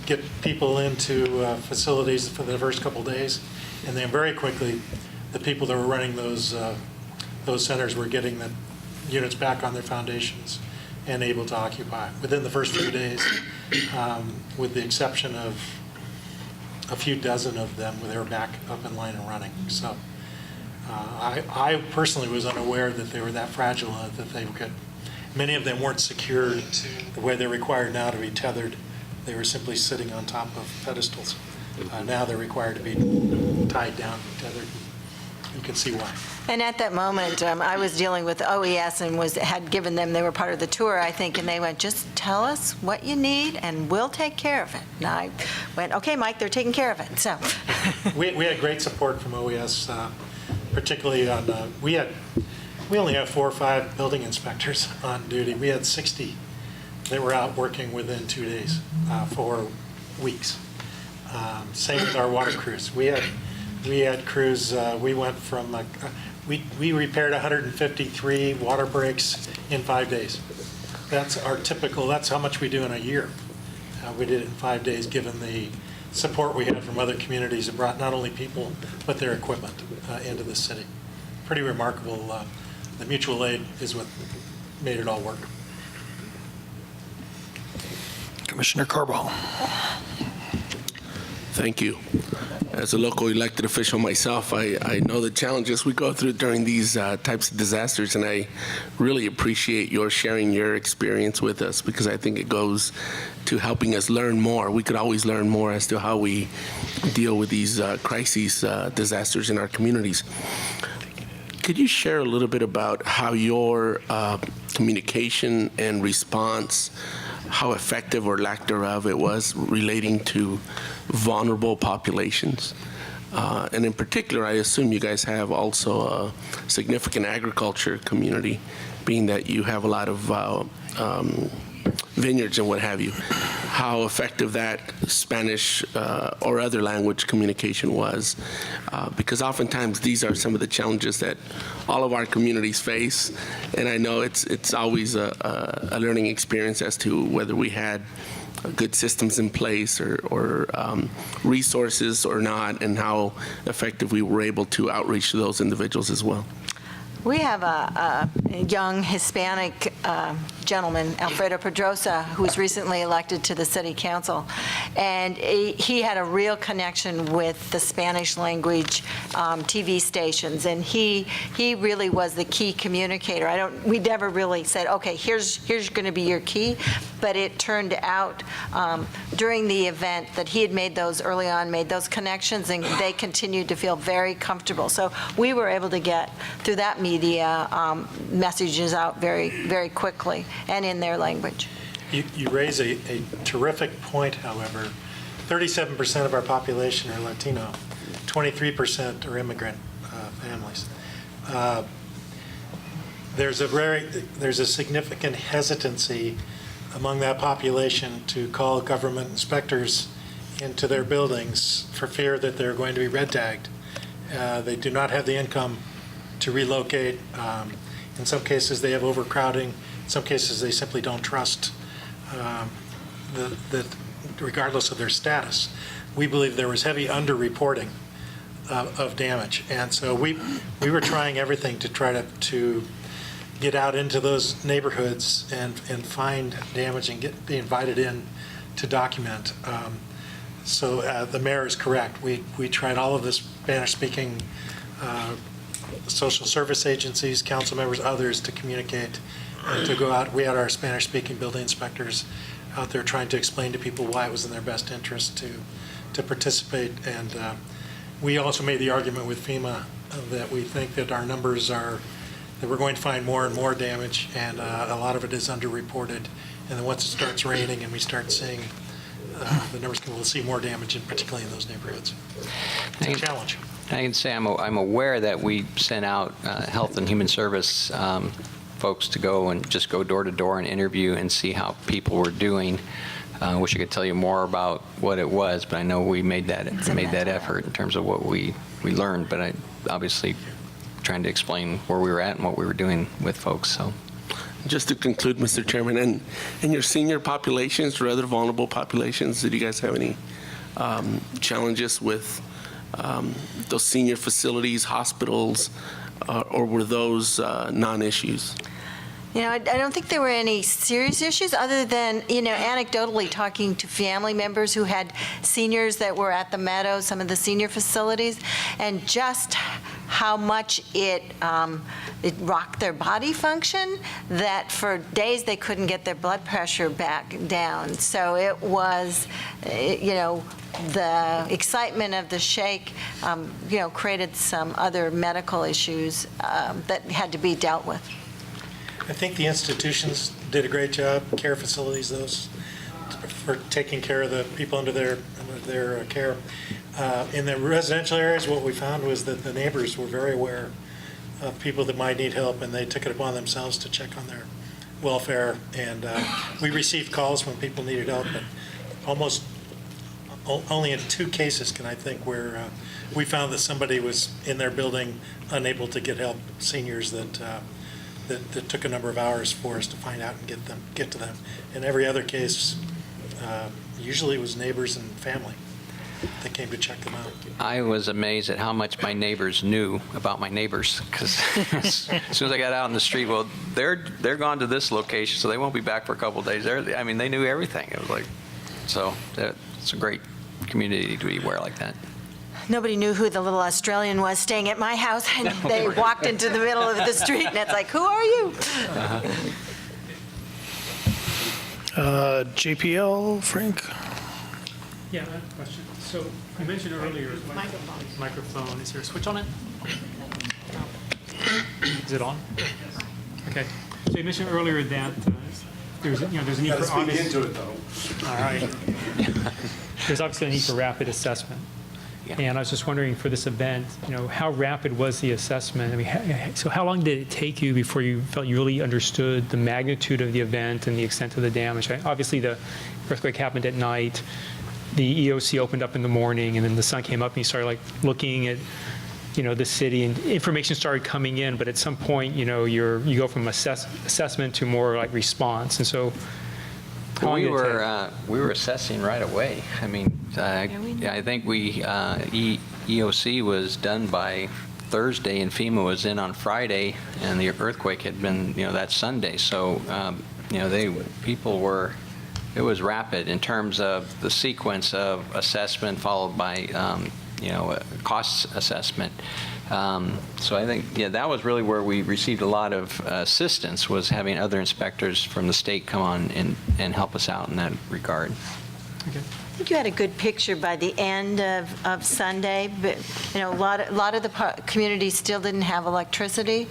get people into facilities for the first couple days, and then very quickly, the people that were running those centers were getting the units back on their foundations and able to occupy within the first few days, with the exception of a few dozen of them where they were back up in line and running. So I personally was unaware that they were that fragile, that they could, many of them weren't secured the way they're required now to be tethered. They were simply sitting on top of pedestals. Now they're required to be tied down and tethered. You can see why. And at that moment, I was dealing with OES and had given them, they were part of the tour, I think, and they went, just tell us what you need and we'll take care of it. And I went, okay, Mike, they're taking care of it. So we had great support from OES, particularly on, we only have 4 or 5 building inspectors on duty. We had 60 that were out working within 2 days for weeks. Same with our water crews. We had crews, we went from, we repaired 153 water breaks in 5 days. That's our typical, that's how much we do in a year. We did it in 5 days, given the support we had from other communities that brought not only people, but their equipment into the city. Pretty remarkable. The mutual aid is what made it all work. Commissioner Carbajal. Thank you. As a local elected official myself, I know the challenges we go through during these types of disasters, and I really appreciate your sharing your experience with us because I think it goes to helping us learn more. We could always learn more as to how we deal with these crises, disasters in our communities. Could you share a little bit about how your communication and response, how effective or lack thereof it was relating to vulnerable populations? And in particular, I assume you guys have also a significant agriculture community, being that you have a lot of vineyards and what have you. How effective that Spanish or other language communication was, because oftentimes these are some of the challenges that all of our communities face, and I know it's always a learning experience as to whether we had good systems in place or resources or not, and how effective we were able to outreach to those individuals as well. we have a young Hispanic gentleman, Alfredo Pedrosa, who was recently elected to the city council. And he had a real connection with the Spanish language TV stations, and he really was the key communicator. We never really said, okay, here's going to be your key, but it turned out during the event that he had made those early on, made those connections, and they continued to feel very comfortable. So we were able to get, through that media, messages out very, very quickly and in their language. You raise a terrific point, however. 37% of our population are Latino, 23% are immigrant families. There's a significant hesitancy among that population to call government inspectors into their buildings for fear that they're going to be red tagged. They do not have the income to relocate. In some cases, they have overcrowding. In some cases, they simply don't trust regardless of their status. We believe there was heavy underreporting of damage, and so we were trying everything to try to get out into those neighborhoods and find damage and be invited in to document. So the mayor is correct. We tried all of the Spanish-speaking social service agencies, council members, others to communicate and to go out. We had our Spanish-speaking building inspectors out there trying to explain to people why it was in their best interest to participate. And we also made the argument with FEMA that we think that our numbers are, that we're going to find more and more damage, and a lot of it is underreported. And then once it starts raining and we start seeing the numbers, we'll see more damage, and particularly in those neighborhoods. It's a challenge. I can say I'm aware that we sent out Health and Human Service folks to go and just go door to door and interview and see how people were doing. I wish I could tell you more about what it was, but I know we made that effort in terms of what we learned. But I obviously trying to explain where we were at and what we were doing with folks. So, just to conclude, Mr. Chairman, and your senior populations or other vulnerable populations, did you guys have any challenges with those senior facilities, hospitals, or were those non-issues? I don't think there were any serious issues other than, anecdotally talking to family members who had seniors that were at the Meadows, some of the senior facilities, and just how much it rocked their body function, that for days they couldn't get their blood pressure back down. So it was, the excitement of the shake, created some other medical issues that had to be dealt with. I think the institutions did a great job, care facilities, those, for taking care of the people under their care. In the residential areas, what we found was that the neighbors were very aware of people that might need help, and they took it upon themselves to check on their welfare. And we received calls when people needed help, but almost only in 2 cases can I think where we found that somebody was in their building unable to get help, seniors that took a number of hours for us to find out and get to them. In every other case, usually it was neighbors and family that came to check them out. I was amazed at how much my neighbors knew about my neighbors, because as soon as I got out in the street, well, they're gone to this location, so they won't be back for a couple of days. They knew everything. It was like, so it's a great community to be aware like that. Nobody knew who the little Australian was staying at my house, and they walked into the middle of the street, and it's like, who are you? JPL, Frank? Yeah, I have a question. So you mentioned earlier, microphone, is there a switch on it? Is it on? Okay. So you mentioned earlier that there's a need for obvious... into it, though. All right. There's obviously a need for rapid assessment. Yeah. And I was just wondering, for this event, how rapid was the assessment? So how long did it take you before you felt you really understood the magnitude of the event and the extent of the damage? Obviously, the earthquake happened at night. The EOC opened up in the morning, and then the sun came up, and you started looking at, the city, and information started coming in. But at some point, you go from assessment to more like response. And so, we were assessing right away. I think EOC was done by Thursday, and FEMA was in on Friday, and the earthquake had been that Sunday. So people were, it was rapid in terms of the sequence of assessment followed by, a cost assessment. So I think, that was really where we received a lot of assistance, was having other inspectors from the state come on and help us out in that regard. Okay. I think you had a good picture by the end of Sunday, but a lot of the communities still didn't have electricity.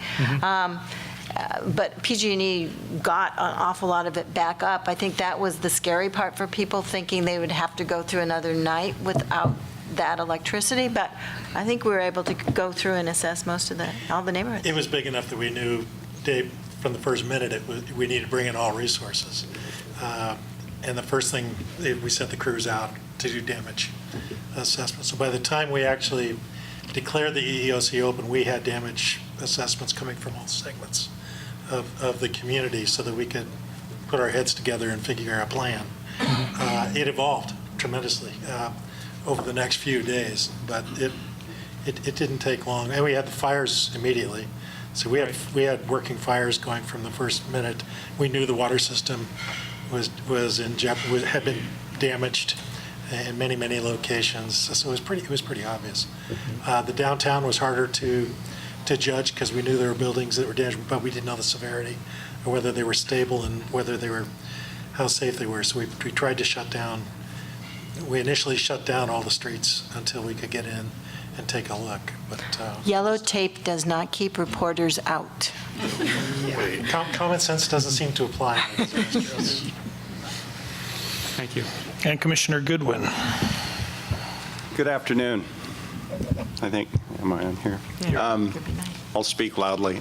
But PG&E got an awful lot of it back up. I think that was the scary part for people, thinking they would have to go through another night without that electricity. But I think we were able to go through and assess all the neighborhoods. It was big enough that we knew, Dave, from the first minute, we needed to bring in all resources. And the first thing, we sent the crews out to do damage assessment. So by the time we actually declared the EEOC open, we had damage assessments coming from all segments of the community so that we could put our heads together and figure out a plan. It evolved tremendously over the next few days, but it didn't take long. And we had the fires immediately. So we had working fires going from the first minute. We knew the water system was in jeopardy, had been damaged in many locations. So it was pretty obvious. The downtown was harder to judge because we knew there were buildings that were damaged, but we didn't know the severity or whether they were stable and how safe they were. So we tried to shut down. We initially shut down all the streets until we could get in and take a look. But Yellow tape does not keep reporters out. Common sense doesn't seem to apply. Thank you. And Commissioner Goodwin. Good afternoon. I think, am I on here? I'll speak loudly.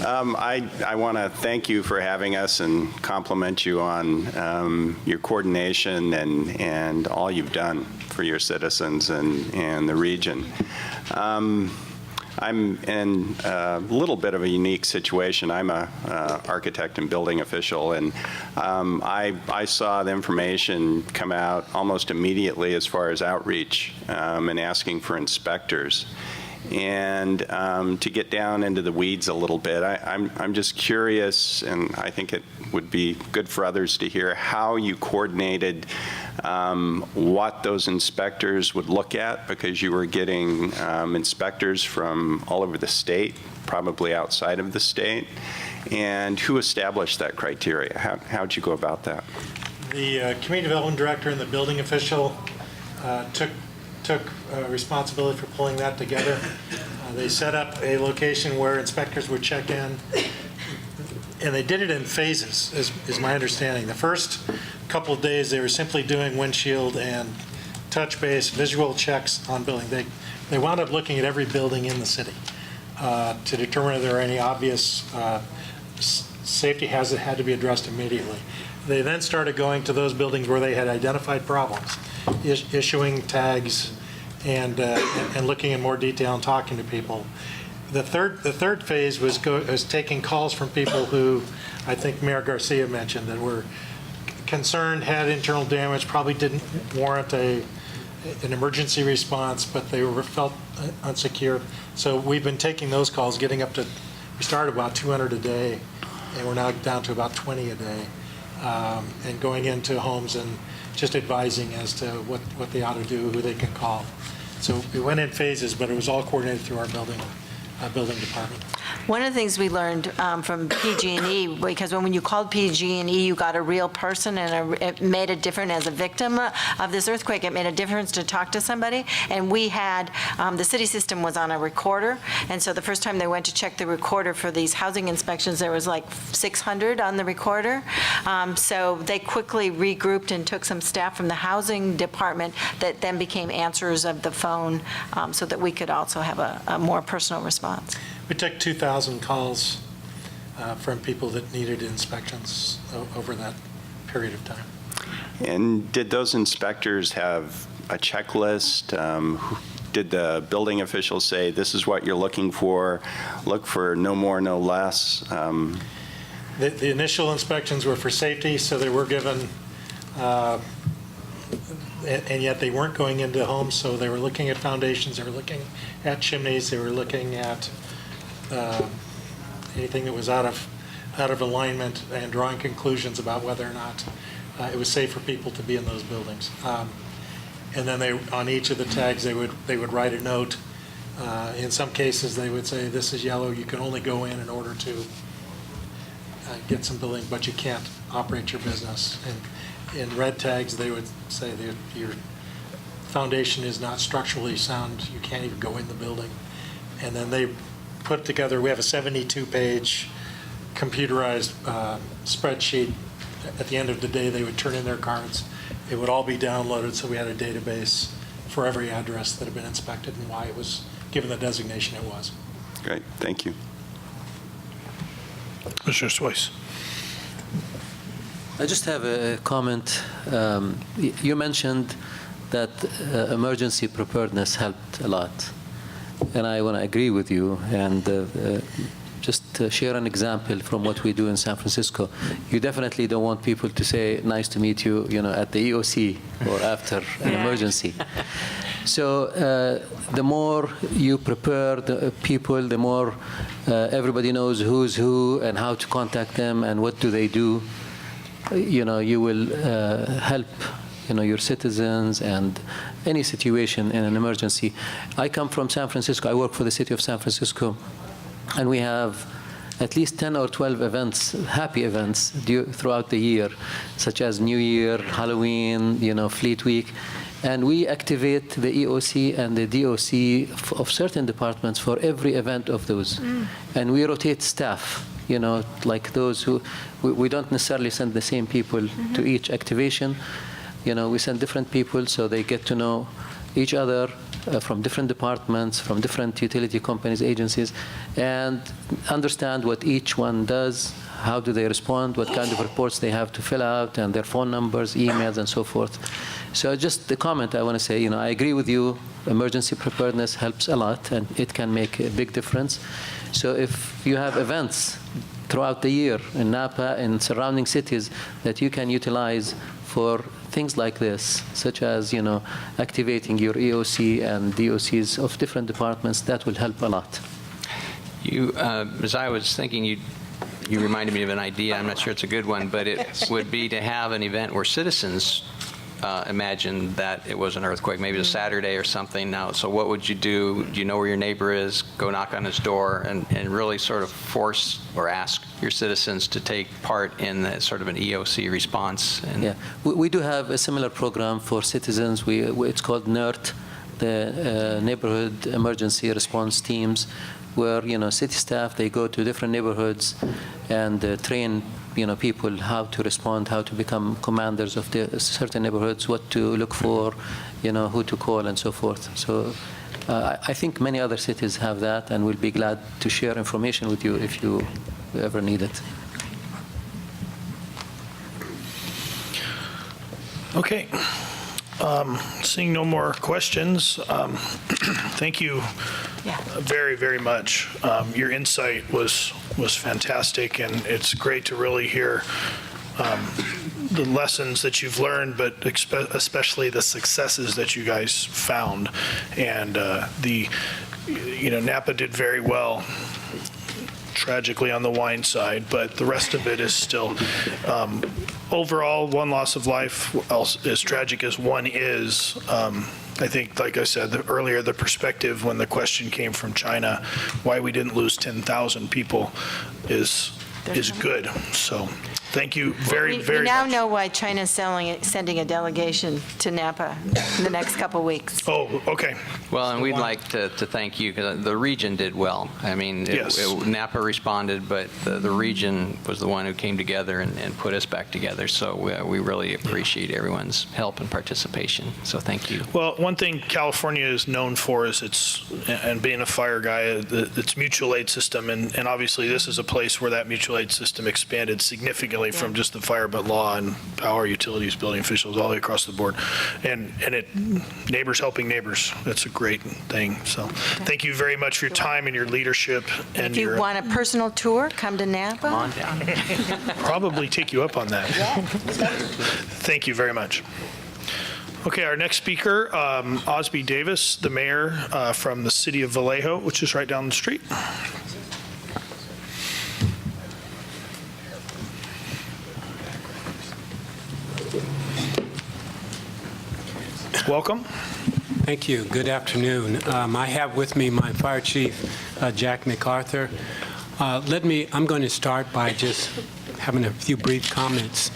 I want to thank you for having us and compliment you on your coordination and all you've done for your citizens and the region. I'm in a little bit of a unique situation. I'm a architect and building official, and I saw the information come out almost immediately as far as outreach and asking for inspectors. And to get down into the weeds a little bit, I'm just curious, and I think it would be good for others to hear how you coordinated what those inspectors would look at, because you were getting inspectors from all over the state, probably outside of the state, and who established that criteria? How'd you go about that? The community development director and the building official took responsibility for pulling that together. They set up a location where inspectors would check in, and they did it in phases, is my understanding. The first couple of days, they were simply doing windshield and touch base visual checks on building. They wound up looking at every building in the city to determine if there were any obvious safety hazards that had to be addressed immediately. They then started going to those buildings where they had identified problems, issuing tags and looking in more detail and talking to people. The third phase was taking calls from people who I think Mayor Garcia mentioned that were concerned, had internal damage, probably didn't warrant an emergency response, but they felt unsecure. So we've been taking those calls, getting up to, we started about 200 a day, and we're now down to about 20 a day, and going into homes and just advising as to what they ought to do, who they can call. So we went in phases, but it was all coordinated through our building department. One of the things we learned from PG&E, because when you called PG&E, you got a real person, and it made a difference as a victim of this earthquake. It made a difference to talk to somebody. And we had, the city system was on a recorder, and so the first time they went to check the recorder for these housing inspections, there was like 600 on the recorder. So they quickly regrouped and took some staff from the housing department that then became answerers of the phone, so that we could also have a more personal response. We took 2,000 calls from people that needed inspections over that period of time. And did those inspectors have a checklist? Did the building officials say, this is what you're looking for, look for no more, no less? The initial inspections were for safety, so they were given, and yet they weren't going into homes, so they were looking at foundations, they were looking at chimneys, they were looking at anything that was out of out of alignment and drawing conclusions about whether or not it was safe for people to be in those buildings. And then on each of the tags, they would write a note. In some cases, they would say, this is yellow, you can only go in order to get some building, but you can't operate your business. And in red tags, they would say that your foundation is not structurally sound, you can't even go in the building. And then they put together, we have a 72-page computerized spreadsheet. At the end of the day, they would turn in their cards. It would all be downloaded, so we had a database for every address that had been inspected and why it was given the designation it was. Great, thank you. Mr. Swayze. I just have a comment. You mentioned that emergency preparedness helped a lot, and I want to agree with you. And just share an example from what we do in San Francisco. You definitely don't want people to say, nice to meet you, at the EOC or after an emergency. So the more you prepare the people, the more everybody knows who's who and how to contact them and what do they do. You will help your citizens and any situation in an emergency. I come from San Francisco. I work for the city of San Francisco. And we have at least 10 or 12 events, happy events, throughout the year, such as New Year, Halloween, Fleet Week. And we activate the EOC and the DOC of certain departments for every event of those. And we rotate staff, like those who, we don't necessarily send the same people to each activation. We send different people so they get to know each other, from different departments, from different utility companies, agencies, and understand what each one does, how do they respond, what kind of reports they have to fill out, and their phone numbers, emails, and so forth. So just the comment I want to say, I agree with you, emergency preparedness helps a lot, and it can make a big difference. So if you have events throughout the year in Napa and surrounding cities that you can utilize for things like this, such as activating your EOC and DOCs of different departments, that will help a lot. As I was thinking, you reminded me of an idea. I'm not sure it's a good one, but it would be to have an event where citizens imagine that it was an earthquake, maybe a Saturday or something. Now, so what would you do? Do you know where your neighbor is? Go knock on his door and really sort of force or ask your citizens to take part in the, sort of an EOC response. Yeah, we do have a similar program for citizens. It's called NERT, the Neighborhood Emergency Response Teams, where city staff, they go to different neighborhoods and train people how to respond, how to become commanders of the certain neighborhoods, what to look for, who to call, and so forth. So I think many other cities have that, and we'll be glad to share information with you if you ever need it. Okay. Seeing no more questions, thank you very, very much. Your insight was fantastic, and it's great to really hear the lessons that you've learned, but especially the successes that you guys found. And Napa did very well, tragically on the wine side, but the rest of it is still, overall, one loss of life, as tragic as one is, I think, like I said earlier, the perspective when the question came from China, why we didn't lose 10,000 people is good. So thank you very much. We now know why China's sending a delegation to Napa in the next couple weeks. Oh, okay. Well, and we'd like to thank you, because the region did well. I mean, Napa responded, but the region was the one who came together and put us back together. So we really appreciate everyone's help and participation. So thank you. Well, one thing California is known for is and being a fire guy, its mutual aid system. And obviously this is a place where that mutual aid system expanded significantly from just the fire, but law and power, utilities, building officials, all the way across the board. And neighbors helping neighbors. That's a great thing. So thank you very much for your time and your leadership. And if you want a personal tour, come to Napa. Come on down. Probably take you up on that. Thank you very much. Okay, our next speaker, Osby Davis, the mayor from the city of Vallejo, which is right down the street. Welcome. Thank you. Good afternoon. I have with me my Fire Chief, Jack MacArthur. I'm going to start by just having a few brief comments,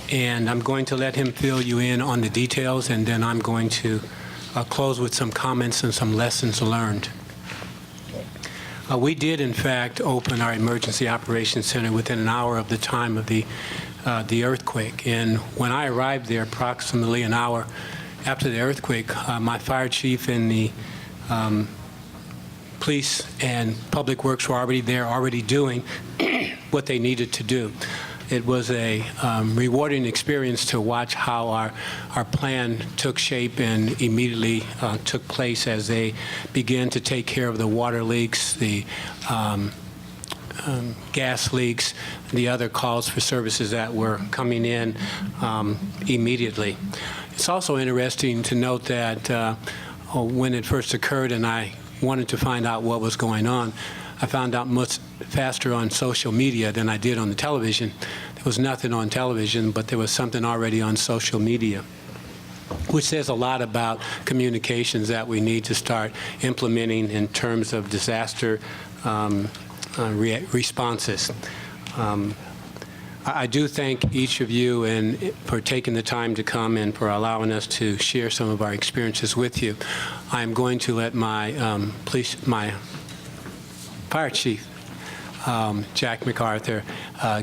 and I'm going to let him fill you in on the details, and then I'm going to close with some comments and some lessons learned. We did, in fact, open our Emergency Operations Center within an hour of the time of the earthquake, and when I arrived there approximately an hour after the earthquake, my fire chief and the police and public works were already there, already doing what they needed to do. It was a rewarding experience to watch how our plan took shape and immediately took place as they began to take care of the water leaks, the gas leaks, the other calls for services that were coming in immediately. It's also interesting to note that when it first occurred and I wanted to find out what was going on, I found out much faster on social media than I did on the television. There was nothing on television, but there was something already on social media, which says a lot about communications that we need to start implementing in terms of disaster responses. I do thank each of you for taking the time to come and for allowing us to share some of our experiences with you. I'm going to let my fire chief, Jack MacArthur,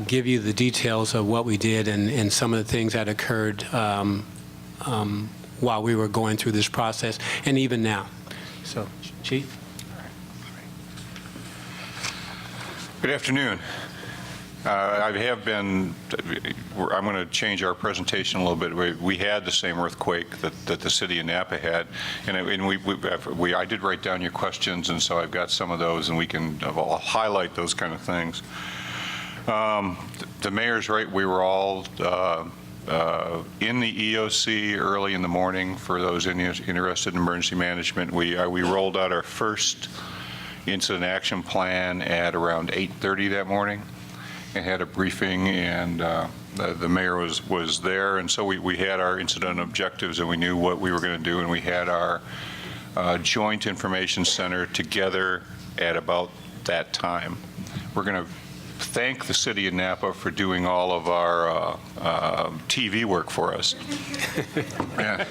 give you the details of what we did and some of the things that occurred while we were going through this process, and even now. So, Chief. Good afternoon. I'm going to change our presentation a little bit. We had the same earthquake that the city of Napa had, and I did write down your questions, and so I've got some of those, and I'll highlight those kind of things. The mayor's right. We were all in the EOC early in the morning. For those interested in emergency management, we rolled out our first incident action plan at around 8:30 that morning, and had a briefing, and the mayor was there, and so we had our incident objectives, and we knew what we were going to do, and we had our joint information center together at about that time. We're going to thank the city of Napa for doing all of our TV work for us. Yeah.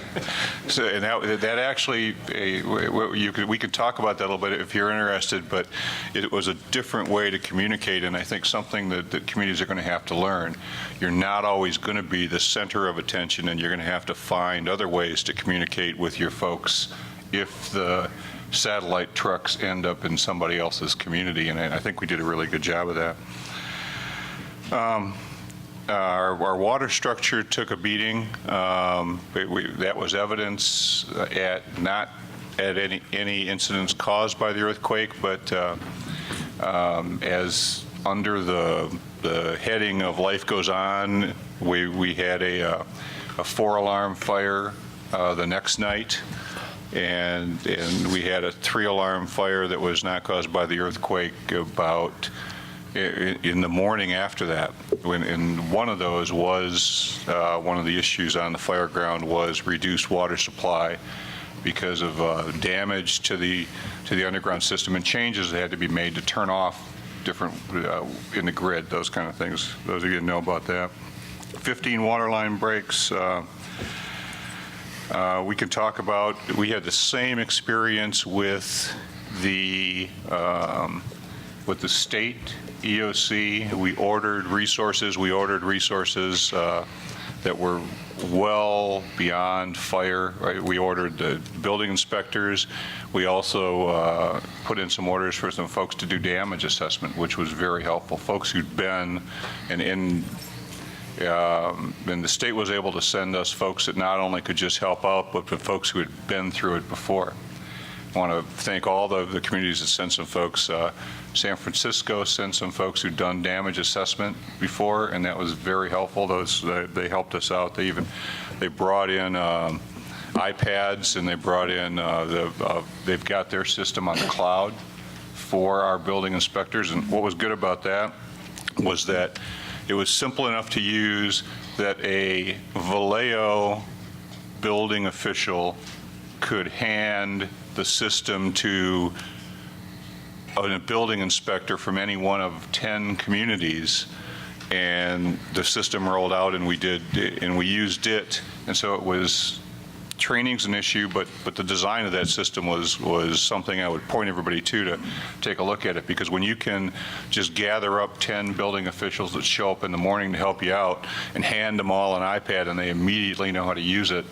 So, and that actually, we could talk about that a little bit if you're interested, but it was a different way to communicate, and I think something that communities are going to have to learn. You're not always going to be the center of attention, and you're going to have to find other ways to communicate with your folks if the satellite trucks end up in somebody else's community, and I think we did a really good job of that. Our water structure took a beating. That was evidence not at any incidents caused by the earthquake, but as under the heading of life goes on, we had a 4-alarm fire the next night. And we had a 3-alarm fire that was not caused by the earthquake about in the morning after that. And one of those was one of the issues on the fire ground was reduced water supply because of damage to the underground system and changes that had to be made to turn off different in the grid, those kind of things. Those of you that know about that. 15 water line breaks. We can talk about, we had the same experience with the state EOC. We ordered resources that were well beyond fire. Right? We ordered the building inspectors. We also put in some orders for some folks to do damage assessment, which was very helpful. Folks who'd been and the state was able to send us folks that not only could just help out, but folks who had been through it before. I want to thank all the communities that sent some folks. San Francisco sent some folks who'd done damage assessment before, and that was very helpful. They helped us out. They brought in iPads, and they brought in they've got their system on the cloud for our building inspectors. And what was good about that was that it was simple enough to use that a Vallejo building official could hand the system to a building inspector from any one of 10 communities, and the system rolled out, and we used it. And so it was, training's an issue, but the design of that system was something I would point everybody to take a look at it, because when you can just gather up 10 building officials that show up in the morning to help you out and hand them all an iPad, and they immediately know how to use it,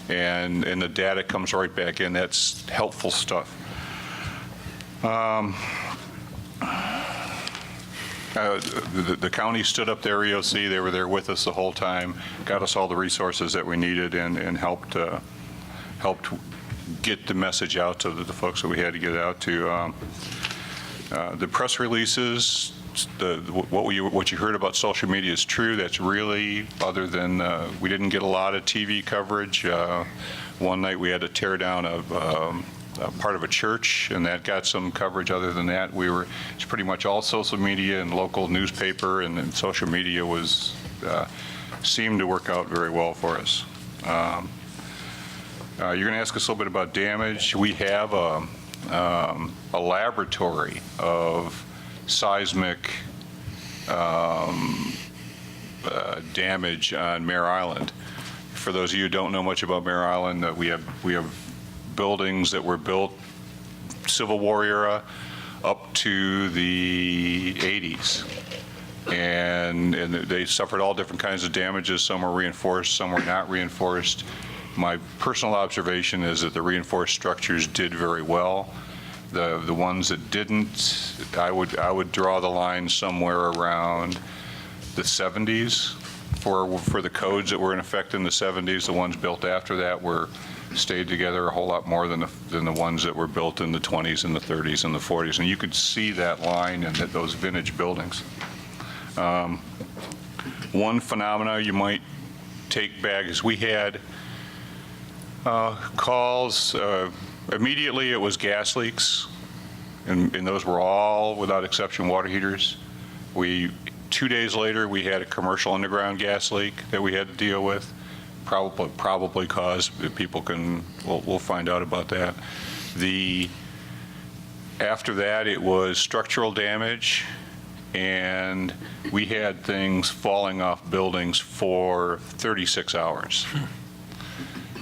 and the data comes right back in, that's helpful stuff. The county stood up their EOC. They were there with us the whole time, got us all the resources that we needed, and helped get the message out to the folks that we had to get it out to. The press releases, what you heard about social media is true. That's really, other than we didn't get a lot of TV coverage. One night we had to tear down a part of a church, and that got some coverage. Other than that, it's pretty much all social media and local newspaper, and social media seemed to work out very well for us. You're going to ask us a little bit about damage. We have a laboratory of seismic damage on Mare Island. For those of you who don't know much about Mare Island, we have buildings that were built Civil War era up to the 80s. And they suffered all different kinds of damages. Some were reinforced, some were not reinforced. My personal observation is that the reinforced structures did very well. The ones that didn't, I would draw the line somewhere around the 70s for the codes that were in effect in the 70s. The ones built after that stayed together a whole lot more than the ones that were built in the 20s and the 30s and the 40s. And you could see that line in those vintage buildings. One phenomena you might take back is we had calls. Immediately it was gas leaks, and those were all, without exception, water heaters. 2 days later, we had a commercial underground gas leak that we had to deal with. Probably caused, we'll find out about that. After that, it was structural damage, and we had things falling off buildings for 36 hours.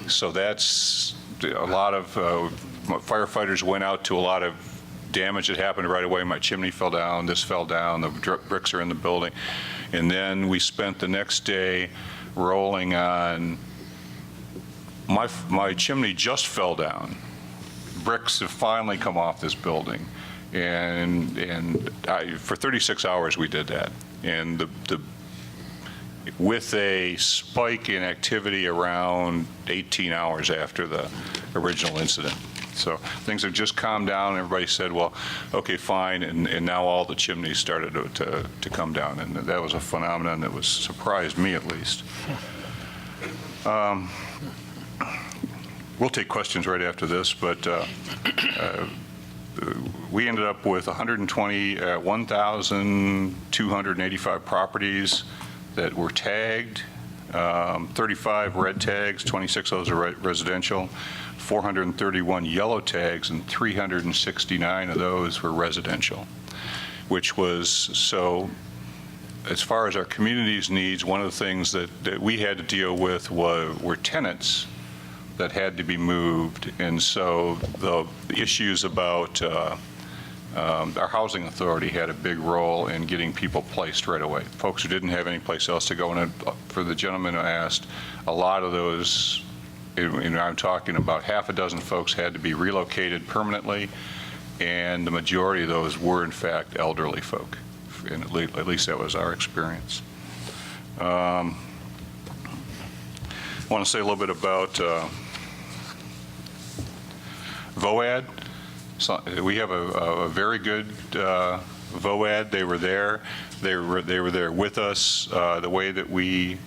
So that's a lot of, firefighters went out to a lot of damage that happened right away. My chimney fell down, this fell down, the bricks are in the building. And then we spent the next day rolling on, my chimney just fell down. Bricks have finally come off this building. And for 36 hours we did that. And with a spike in activity around 18 hours after the original incident. So things have just calmed down, and everybody said, well, okay, fine, and now all the chimneys started to come down, and that was a phenomenon that surprised me at least. We'll take questions right after this, but we ended up with 1,285 properties that were tagged, 35 red tags, 26 of those are residential, 431 yellow tags, and 369 of those were residential, which was, so as far as our community's needs, one of the things that we had to deal with were tenants that had to be moved. And so the issues about our housing authority had a big role in getting people placed right away. Folks who didn't have any place else to go. And for the gentleman who asked, a lot of those, I'm talking about half a dozen folks had to be relocated permanently, and the majority of those were in fact elderly folk. And at least that was our experience. I want to say a little bit about VOAD. So we have a very good VOAD. They were there. They were there with us. The way that we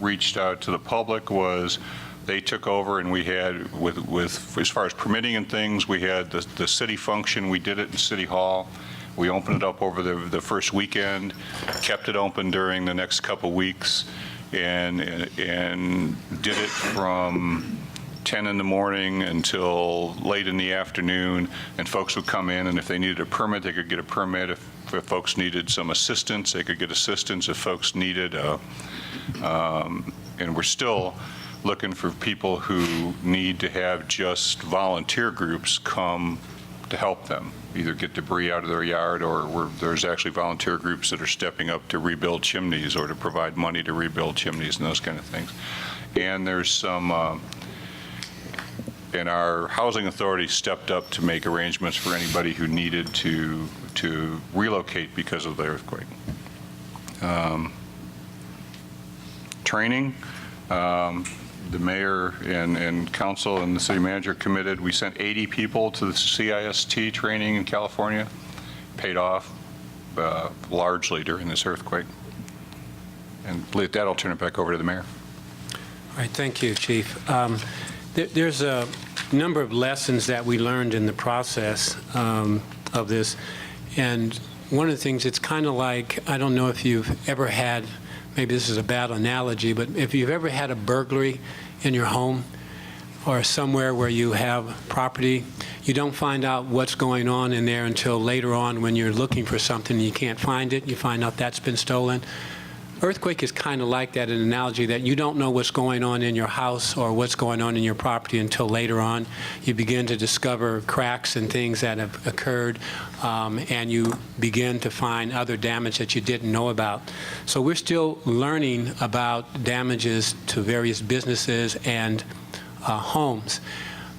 reached out to the public was they took over, and we had, with as far as permitting and things, we had the city function. We did it in City Hall. We opened it up over the first weekend, kept it open during the next couple weeks, and did it from 10 in the morning until late in the afternoon, and folks would come in, and if they needed a permit, they could get a permit. If folks needed some assistance, they could get assistance. If folks needed, and we're still looking for people who need to have just volunteer groups come to help them, either get debris out of their yard, or there's actually volunteer groups that are stepping up to rebuild chimneys or to provide money to rebuild chimneys and those kind of things. And there's some, and our housing authority stepped up to make arrangements for anybody who needed to relocate because of the earthquake. Training. The mayor and council and the city manager committed. We sent 80 people to the CIST training in California. Paid off largely during this earthquake. And with that, I'll turn it back over to the mayor. All right, thank you, Chief. There's a number of lessons that we learned in the process of this. And one of the things, it's kind of like, I don't know if you've ever had, maybe this is a bad analogy, but if you've ever had a burglary in your home or somewhere where you have property, you don't find out what's going on in there until later on when you're looking for something and you can't find it, you find out that's been stolen. Earthquake is kind of like that, an analogy that you don't know what's going on in your house or what's going on in your property until later on. You begin to discover cracks and things that have occurred, and you begin to find other damage that you didn't know about. So we're still learning about damages to various businesses and homes.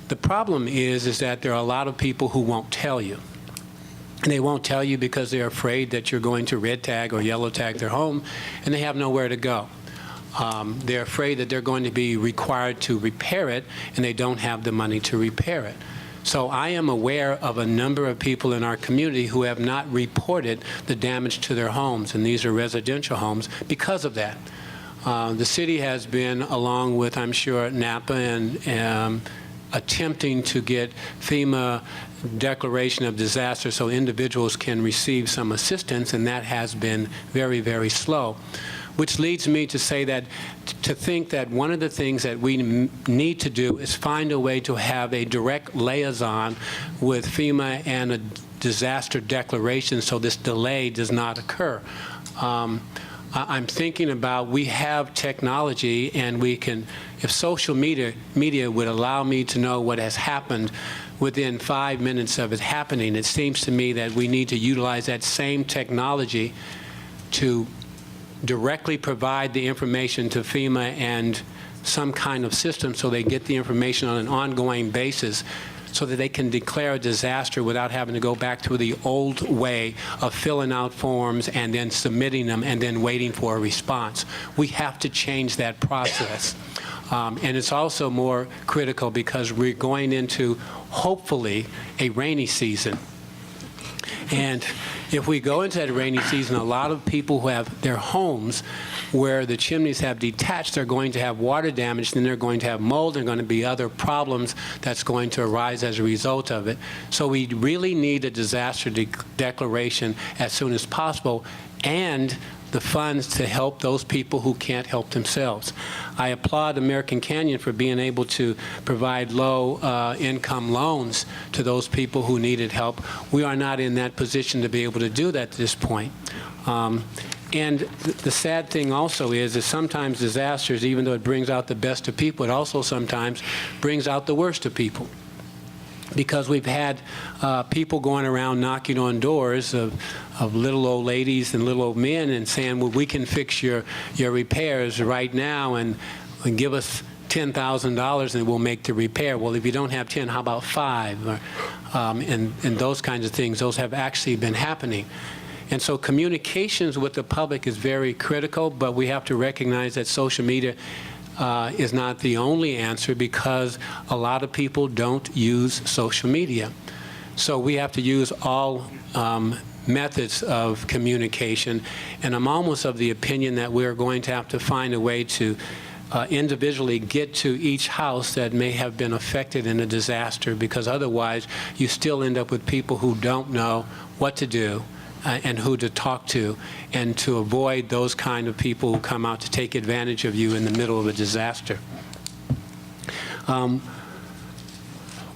The problem is that there are a lot of people who won't tell you. And they won't tell you because they're afraid that you're going to red tag or yellow tag their home, and they have nowhere to go. They're afraid that they're going to be required to repair it, and they don't have the money to repair it. So I am aware of a number of people in our community who have not reported the damage to their homes, and these are residential homes, because of that. The city has been, along with, I'm sure, Napa and attempting to get FEMA declaration of disaster so individuals can receive some assistance, and that has been very, very slow. Which leads me to say that, to think that one of the things that we need to do is find a way to have a direct liaison with FEMA and a disaster declaration so this delay does not occur. I'm thinking about, we have technology, and we can, if social media would allow me to know what has happened within 5 minutes of it happening, it seems to me that we need to utilize that same technology to directly provide the information to FEMA and some kind of system so they get the information on an ongoing basis, so that they can declare a disaster without having to go back to the old way of filling out forms and then submitting them and then waiting for a response. We have to change that process. And it's also more critical because we're going into, hopefully, a rainy season. And if we go into that rainy season, a lot of people who have their homes where the chimneys have detached are going to have water damage, then they're going to have mold, and going to be other problems that's going to arise as a result of it. So we really need a disaster declaration as soon as possible, and the funds to help those people who can't help themselves. I applaud American Canyon for being able to provide low-income loans to those people who needed help. We are not in that position to be able to do that at this point. And the sad thing also is that sometimes disasters, even though it brings out the best of people, it also sometimes brings out the worst of people. Because we've had people going around knocking on doors of little old ladies and little old men and saying, well, we can fix your repairs right now and give us $10,000 and we'll make the repair. Well, if you don't have 10, how about 5? Or, and those kinds of things, those have actually been happening. And so communications with the public is very critical, but we have to recognize that social media is not the only answer, because a lot of people don't use social media. So we have to use all methods of communication, and I'm almost of the opinion that we're going to have to find a way to individually get to each house that may have been affected in a disaster, because otherwise you still end up with people who don't know what to do and who to talk to, and to avoid those kind of people who come out to take advantage of you in the middle of a disaster.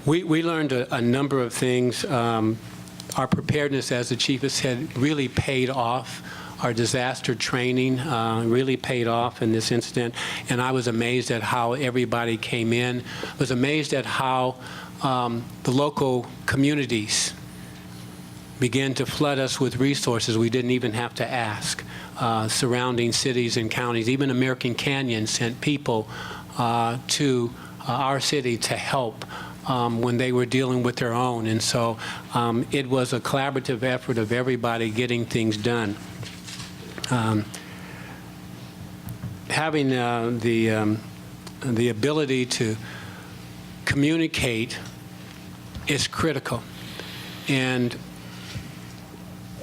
We learned a number of things. Our preparedness, as the chief has said, really paid off. Our disaster training really paid off in this incident, and I was amazed at how everybody came in. I was amazed at how the local communities began to flood us with resources we didn't even have to ask. Surrounding cities and counties, even American Canyon sent people to our city to help when they were dealing with their own. And so it was a collaborative effort of everybody getting things done. Having the ability to communicate is critical. And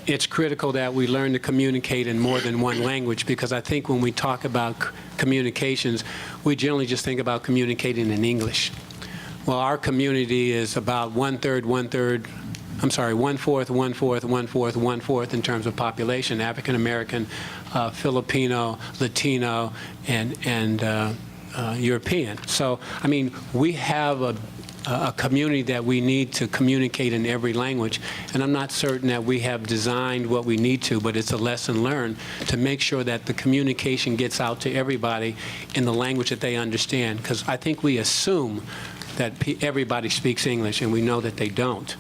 it's critical that we learn to communicate in more than one language, because I think when we talk about communications, we generally just think about communicating in English. Well, our community is about one-fourth, one-fourth in terms of population, African American, Filipino, Latino, and European. So, I mean, we have a community that we need to communicate in every language, and I'm not certain that we have designed what we need to, but it's a lesson learned to make sure that the communication gets out to everybody in the language that they understand, because I think we assume that everybody speaks English, and we know that they don't.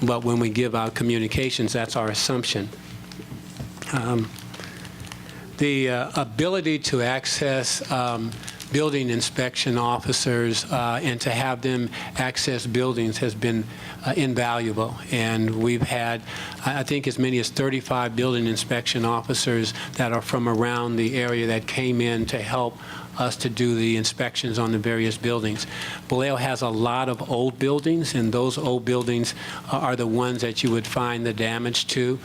But when we give out communications, that's our assumption. The ability to access building inspection officers and to have them access buildings has been invaluable. And we've had, I think, as many as 35 building inspection officers that are from around the area that came in to help us to do the inspections on the various buildings. Vallejo has a lot of old buildings, and those old buildings are the ones that you would find the damage to,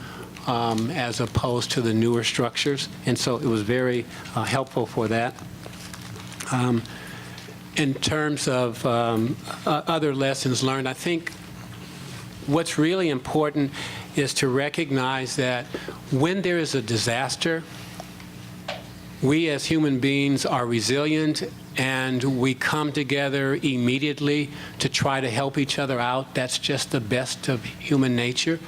as opposed to the newer structures. And so it was very helpful for that. In terms of other lessons learned, I think what's really important is to recognize that when there is a disaster, we as human beings are resilient, and we come together immediately to try to help each other out. That's just the best of human nature.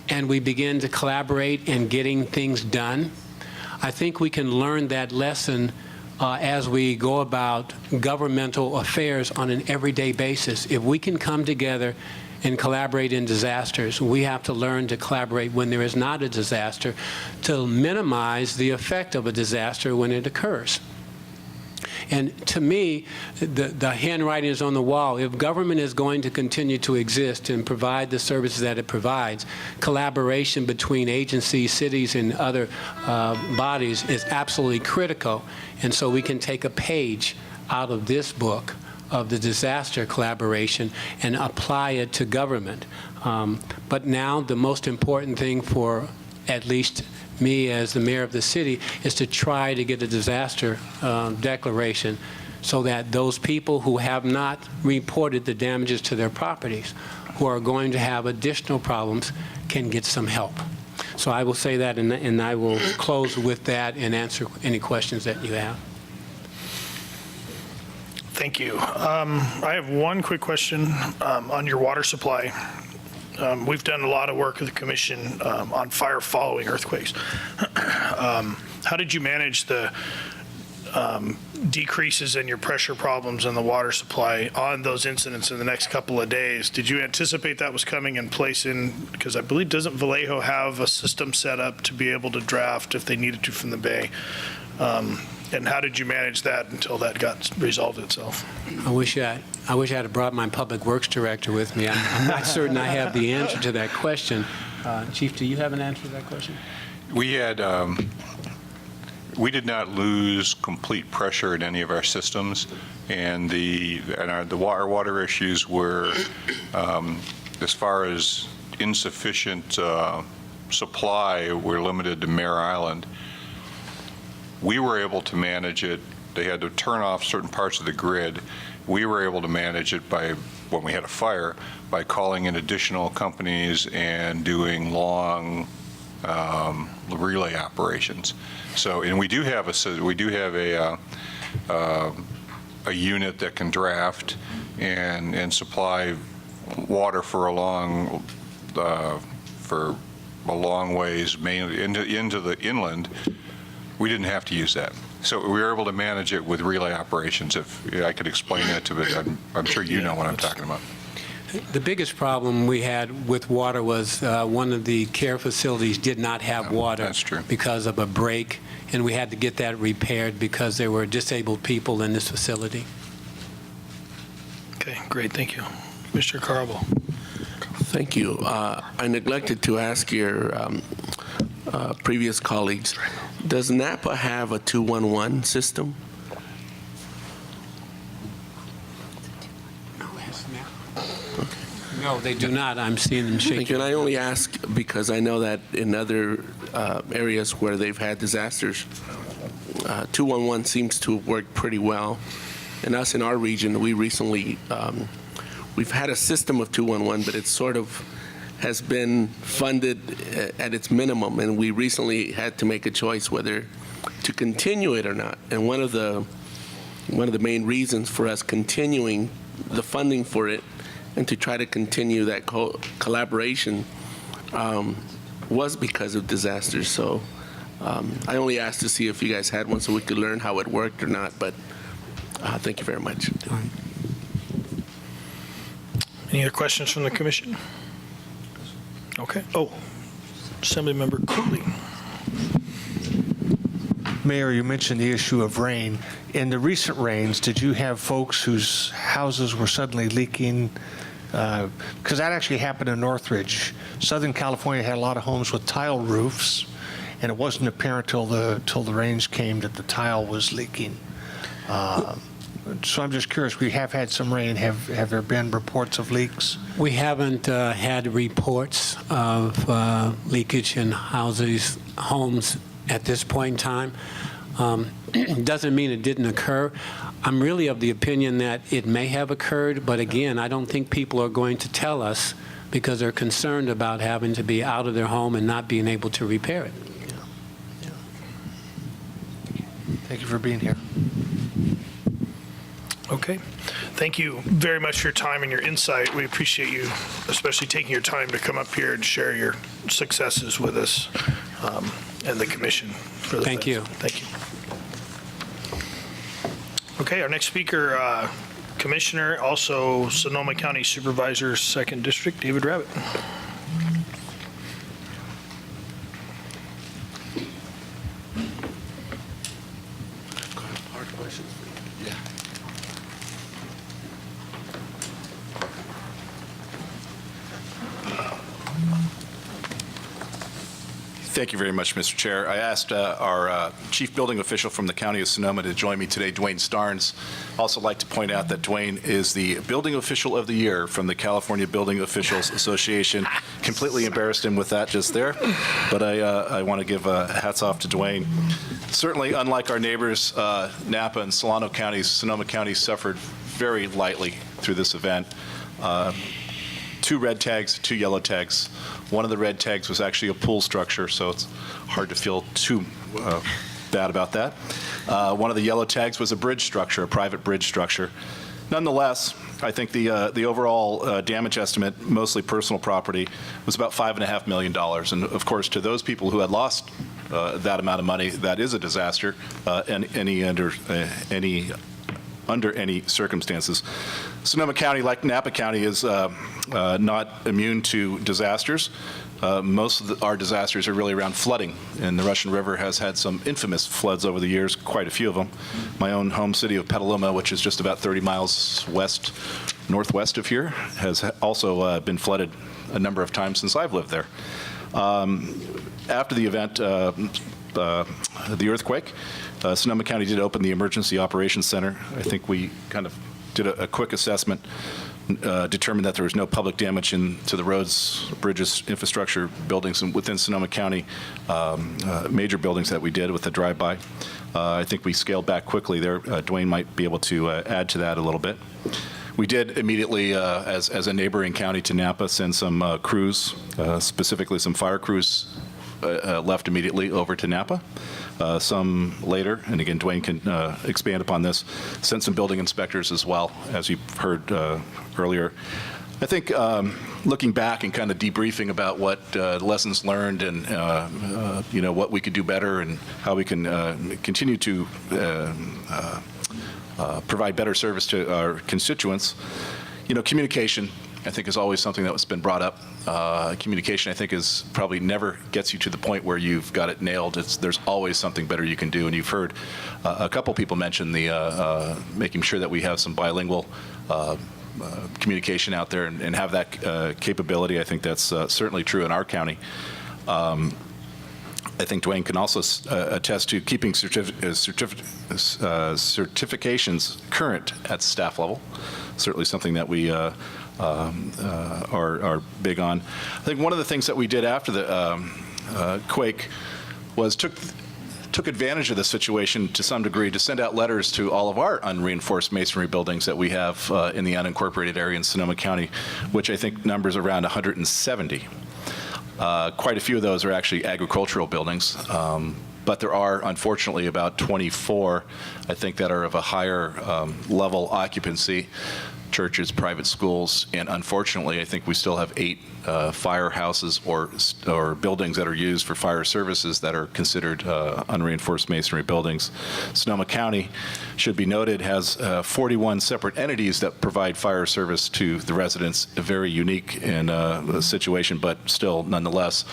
And we begin to collaborate in getting things done. I think we can learn that lesson as we go about governmental affairs on an everyday basis. If we can come together and collaborate in disasters, we have to learn to collaborate when there is not a disaster to minimize the effect of a disaster when it occurs. And to me, the handwriting is on the wall. If government is going to continue to exist and provide the services that it provides, collaboration between agencies, cities, and other bodies is absolutely critical. And so we can take a page out of this book of the disaster collaboration and apply it to government. But now the most important thing for at least me as the mayor of the city is to try to get a disaster declaration so that those people who have not reported the damages to their properties, who are going to have additional problems, can get some help. So I will say that, and I will close with that and answer any questions that you have. Thank you. I have one quick question on your water supply. We've done a lot of work with the commission on fire following earthquakes. How did you manage the decreases in your pressure problems in the water supply on those incidents in the next couple of days? Did you anticipate that was coming in place because I believe, doesn't Vallejo have a system set up to be able to draft if they needed to from the bay? And how did you manage that until that got resolved itself? I wish I had brought my public works director with me. I'm not certain I have the answer to that question. Chief, do you have an answer to that question? We had, we did not lose complete pressure in any of our systems, and our water issues were, as far as insufficient supply, we're limited to Mare Island. We were able to manage it. They had to turn off certain parts of the grid. We were able to manage it by, when we had a fire, by calling in additional companies and doing long relay operations. So, and we do have a unit that can draft and supply water for a long ways, mainly into the inland, we didn't have to use that. So we were able to manage it with relay operations. If I could explain that to it, I'm sure you know what I'm talking about. The biggest problem we had with water was one of the care facilities did not have water. That's true. Because of a break, and we had to get that repaired because there were disabled people in this facility. Okay, great, thank you. Mr. Carable. Thank you. I neglected to ask your previous colleagues, does Napa have a 211 system? No, they do not. I'm seeing them shaking. Thank you. And I only ask because I know that in other areas where they've had disasters, 211 seems to work pretty well. And us in our region, we recently, we've had a system of 211, but it sort of has been funded at its minimum. And we recently had to make a choice whether to continue it or not. And one of the main reasons for us continuing the funding for it and to try to continue that collaboration was because of disasters. So I only asked to see if you guys had one so we could learn how it worked or not, but thank you very much. Any other questions from the commission? Okay. Oh, Assemblymember Cooley. Mayor, you mentioned the issue of rain. In the recent rains, did you have folks whose houses were suddenly leaking? Because that actually happened in Northridge. Southern California had a lot of homes with tile roofs, and it wasn't apparent till the rains came that the tile was leaking. So I'm just curious, we have had some rain. Have there been reports of leaks? We haven't had reports of leakage in homes at this point in time. Doesn't mean it didn't occur. I'm really of the opinion that it may have occurred, but again, I don't think people are going to tell us because they're concerned about having to be out of their home and not being able to repair it. Thank you for being here. Okay. Thank you very much for your time and your insight. We appreciate you, especially taking your time to come up here and share your successes with us and the commission. Thank you. Thank you. Okay, our next speaker, Commissioner, also Sonoma County Supervisor, 2nd District, David Rabbit. Thank you very much, Mr. Chair. I asked our Chief Building Official from the County of Sonoma to join me today, Dwayne Starnes. Also like to point out that Dwayne is the Building Official of the Year from the California Building Officials Association. Completely embarrassed him with that just there, but I want to give hats off to Dwayne. Certainly, unlike our neighbors, Napa and Solano counties, Sonoma County suffered very lightly through this event. 2 red tags, 2 yellow tags. One of the red tags was actually a pool structure, so it's hard to feel too bad about that. One of the yellow tags was a bridge structure, a private bridge structure. Nonetheless, I think the overall damage estimate, mostly personal property, was about $5.5 million. And of course, to those people who had lost that amount of money, that is a disaster, under any circumstances. Sonoma County, like Napa County, is not immune to disasters. Most of our disasters are really around flooding, and the Russian River has had some infamous floods over the years, quite a few of them. My own home city of Petaluma, which is just about 30 miles northwest of here, has also been flooded a number of times since I've lived there. After the event, the earthquake, Sonoma County did open the Emergency Operations Center. I think we kind of did a quick assessment, determined that there was no public damage to the roads, bridges, infrastructure, buildings within Sonoma County, major buildings that we did with the drive-by. I think we scaled back quickly there. Dwayne might be able to add to that a little bit. We did immediately, as a neighboring county to Napa, send some crews, specifically some fire crews, left immediately over to Napa. Some later, and again, Dwayne can expand upon this, sent some building inspectors as well, as you heard earlier. I think looking back and kind of debriefing about what lessons learned and what we could do better and how we can continue to provide better service to our constituents. Communication, I think, is always something that's been brought up. Communication, I think, is probably never gets you to the point where you've got it nailed. There's always something better you can do, and you've heard a couple people mention the making sure that we have some bilingual communication out there and have that capability. I think that's certainly true in our county. I think Dwayne can also attest to keeping certifications current at staff level. Certainly something that we are big on. I think one of the things that we did after the quake was took advantage of the situation to some degree to send out letters to all of our unreinforced masonry buildings that we have in the unincorporated area in Sonoma County, which I think numbers around 170. Quite a few of those are actually agricultural buildings, but there are, unfortunately, about 24, I think, that are of a higher level occupancy, churches, private schools, and unfortunately, I think we still have 8 firehouses or buildings that are used for fire services that are considered unreinforced masonry buildings. Sonoma County, should be noted, has 41 separate entities that provide fire service to the residents. A very unique situation, but still, nonetheless,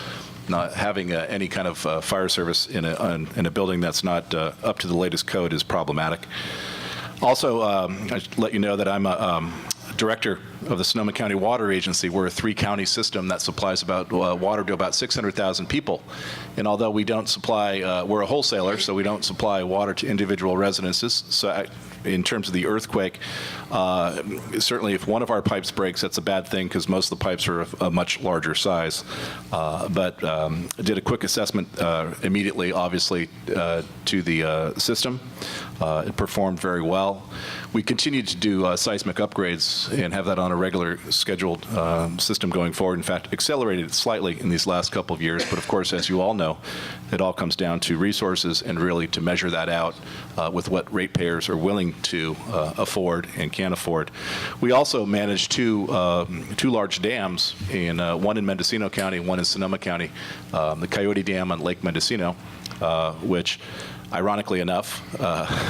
not having any kind of fire service in a building that's not up to the latest code is problematic. Also, I should let you know that I'm a director of the Sonoma County Water Agency. We're a 3-county system that supplies water to about 600,000 people. And although we don't supply, we're a wholesaler, so we don't supply water to individual residences. So in terms of the earthquake, certainly if one of our pipes breaks, that's a bad thing because most of the pipes are of a much larger size. But I did a quick assessment immediately, obviously, to the system. It performed very well. We continue to do seismic upgrades and have that on a regular scheduled system going forward. In fact, accelerated slightly in these last couple of years. But of course, as you all know, it all comes down to resources and really to measure that out with what ratepayers are willing to afford and can afford. We also manage two large dams, one in Mendocino County, one in Sonoma County. The Coyote Dam on Lake Mendocino, which, ironically enough,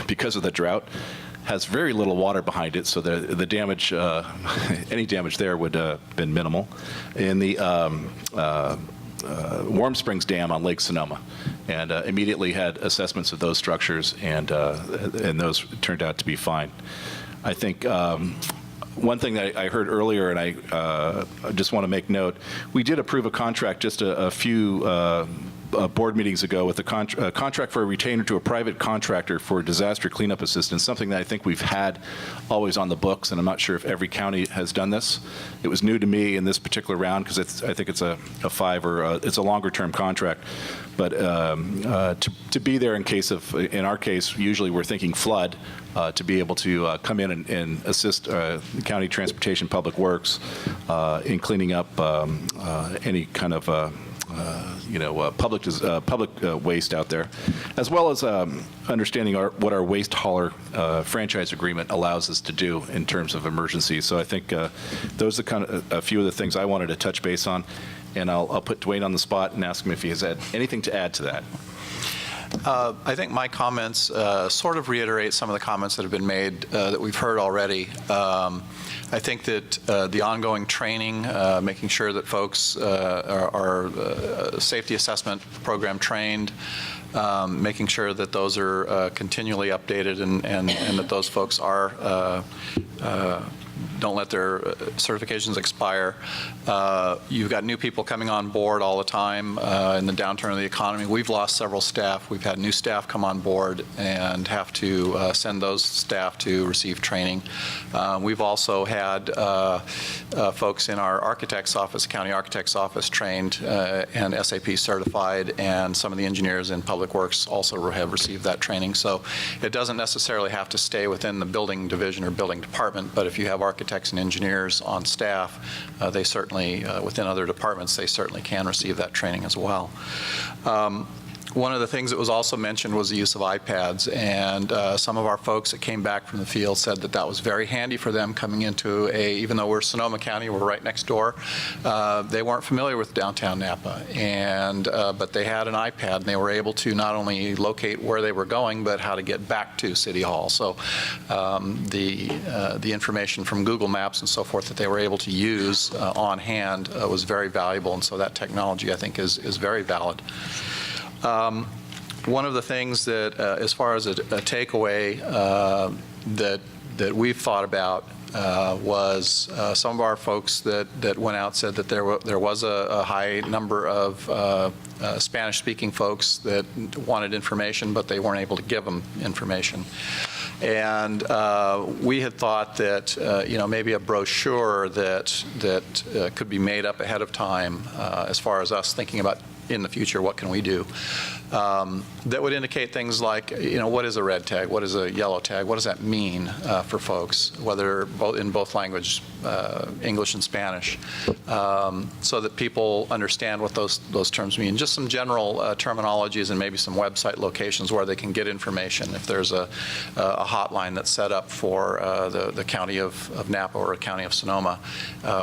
because of the drought, has very little water behind it, so the damage, any damage there would have been minimal. In the Warm Springs Dam on Lake Sonoma, and immediately had assessments of those structures, and those turned out to be fine. I think one thing that I heard earlier, and I just want to make note, we did approve a contract just a few board meetings ago with a contract for a retainer to a private contractor for disaster cleanup assistance, something that I think we've had always on the books, and I'm not sure if every county has done this. It was new to me in this particular round because I think it's a 5 or it's a longer term contract. But to be there in case of, in our case, usually we're thinking flood, to be able to come in and assist the County Transportation Public Works in cleaning up any kind of public waste out there, as well as understanding what our waste hauler franchise agreement allows us to do in terms of emergencies. So I think those are kind of a few of the things I wanted to touch base on, and I'll put Dwayne on the spot and ask him if he has anything to add to that. I think my comments sort of reiterate some of the comments that have been made that we've heard already. I think that the ongoing training, making sure that folks are safety assessment program trained, making sure that those are continually updated and that those folks are don't let their certifications expire. You've got new people coming on board all the time in the downturn of the economy. We've lost several staff. We've had new staff come on board and have to send those staff to receive training. We've also had folks in our architect's office, county architect's office, trained and SAP certified, and some of the engineers in Public Works also have received that training. So it doesn't necessarily have to stay within the building division or building department, but if you have architects and engineers on staff, they certainly, within other departments, they certainly can receive that training as well. One of the things that was also mentioned was the use of iPads, and some of our folks that came back from the field said that that was very handy for them coming into even though we're Sonoma County, we're right next door, they weren't familiar with downtown Napa, but they had an iPad and they were able to not only locate where they were going, but how to get back to City Hall. So the information from Google Maps and so forth that they were able to use on hand was very valuable, and so that technology, I think, is very valid. One of the things that, as far as a takeaway that we've thought about was some of our folks that went out said that there was a high number of Spanish-speaking folks that wanted information, but they weren't able to give them information. And we had thought that maybe a brochure that could be made up ahead of time, as far as us thinking about in the future, what can we do? That would indicate things like, what is a red tag? What is a yellow tag? What does that mean for folks, whether in both languages, English and Spanish, so that people understand what those terms mean. Just some general terminologies and maybe some website locations where they can get information. If there's a hotline that's set up for the county of Napa or a county of Sonoma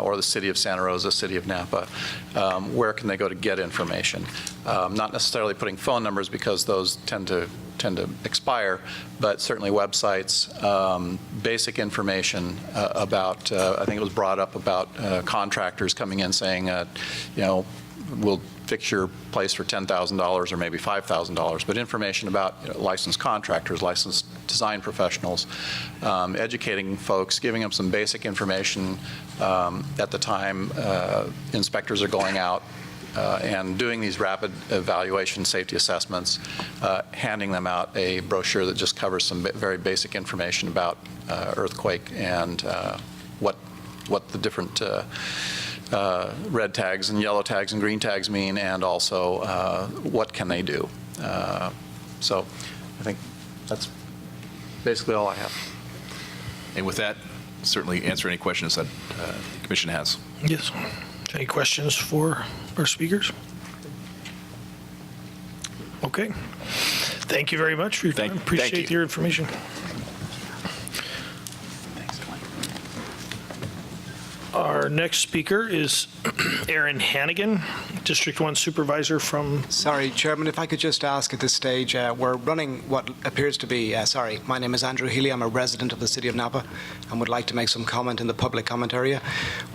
or the city of Santa Rosa, city of Napa, where can they go to get information? Not necessarily putting phone numbers because those tend to expire, but certainly websites, basic information about, I think it was brought up about contractors coming in saying, we'll fix your place for $10,000 or maybe $5,000, but information about licensed contractors, licensed design professionals, educating folks, giving them some basic information at the time inspectors are going out and doing these rapid evaluation safety assessments, handing them out a brochure that just covers some very basic information about earthquake and what the different red tags and yellow tags and green tags mean, and also what can they do. So I think that's basically all I have. And with that, certainly answer any questions that the Commission has. Yes. Any questions for our speakers? Okay. Thank you very much for your time. Appreciate your information. Our next speaker is Aaron Hannigan, District 1 Supervisor from... Sorry, Chairman, if I could just ask at this stage, we're running what appears to be, my name is Andrew Healy, I'm a resident of the City of Napa and would like to make some comment in the public comment area.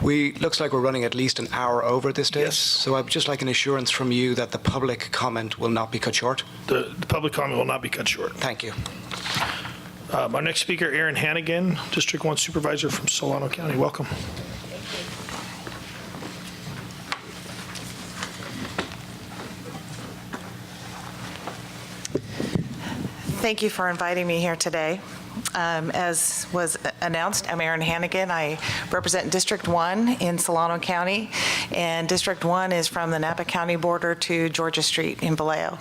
Looks like we're running at least an hour over at this stage, yes. So I'd just like an assurance from you that the public comment will not be cut short. The public comment will not be cut short. Thank you. Our next speaker, Aaron Hannigan, District 1 Supervisor from Solano County. Welcome. Thank you for inviting me here today. As was announced, I'm Aaron Hannigan. I represent District 1 in Solano County, and District 1 is from the Napa County border to Georgia Street in Vallejo.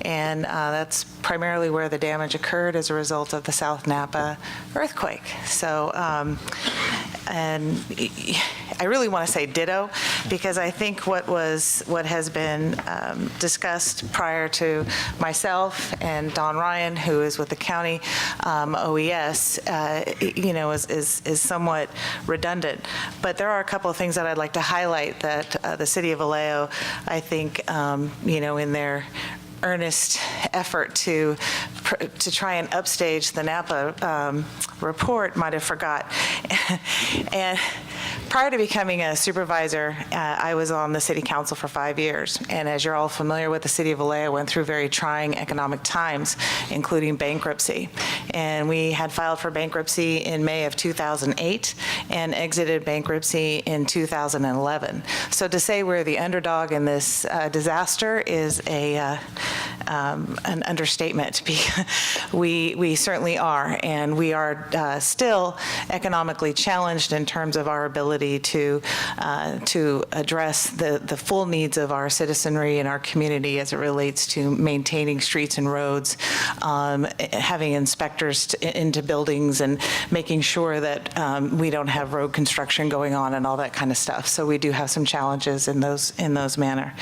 And that's primarily where the damage occurred as a result of the South Napa earthquake. So, and I really want to say ditto, because I think what has been discussed prior to myself and Don Ryan, who is with the county OES, is somewhat redundant. But there are a couple of things that I'd like to highlight that the city of Vallejo, I think, in their earnest effort to try and upstage the Napa report might have forgot. And prior to becoming a supervisor, I was on the city council for 5 years. And as you're all familiar with, the city of Vallejo went through very trying economic times, including bankruptcy. And we had filed for bankruptcy in May of 2008 and exited bankruptcy in 2011. So to say we're the underdog in this disaster is an understatement. We certainly are, and we are still economically challenged in terms of our ability to address the full needs of our citizenry and our community as it relates to maintaining streets and roads, having inspectors into buildings, and making sure that we don't have road construction going on and all that kind of stuff. So we do have some challenges in those manner.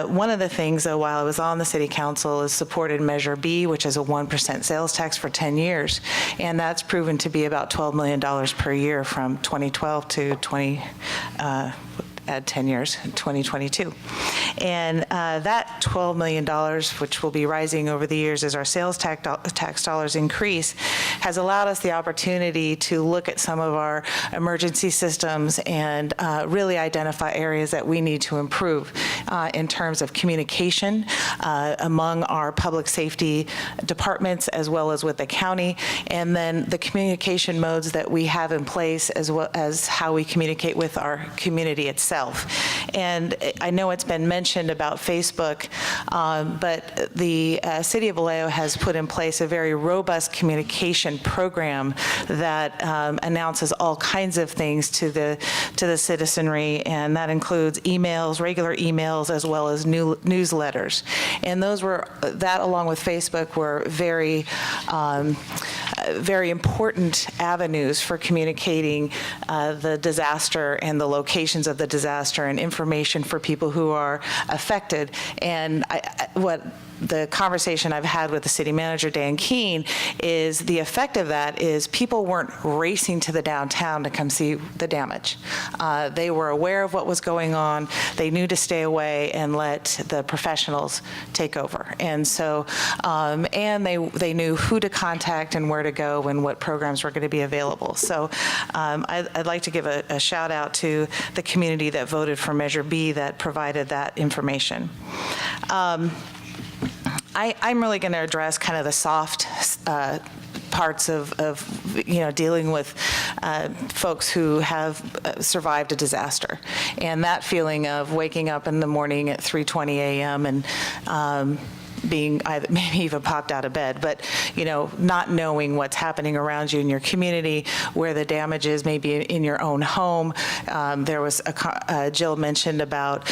One of the things, though, while I was on the city Council has supported Measure B, which is a 1% sales tax for 10 years. And that's proven to be about $12 million per year from 2012 to 10 years, 2022. And that $12 million, which will be rising over the years as our sales tax dollars increase, has allowed us the opportunity to look at some of our emergency systems and really identify areas that we need to improve in terms of communication among our public safety departments as well as with the county, and then the communication modes that we have in place as well as how we communicate with our community itself. And I know it's been mentioned about Facebook, but the City of Vallejo has put in place a very robust communication program that announces all kinds of things to the citizenry, and that includes emails, regular emails, as well as newsletters. And that along with Facebook were very important avenues for communicating the disaster and the locations of the disaster and information for people who are affected. And what the conversation I've had with the city manager, Dan Keene, is the effect of that is people weren't racing to the downtown to come see the damage. They were aware of what was going on. They knew to stay away and let the professionals take over. And so, and they knew who to contact and where to go and what programs were going to be available. So I'd like to give a shout out to the community that voted for Measure B that provided that information. I'm really going to address kind of the soft parts of dealing with folks who have survived a disaster, and that feeling of waking up in the morning at 3:20 a.m. and being maybe even popped out of bed, but not knowing what's happening around you in your community, where the damage is, maybe in your own home. There was Jill mentioned about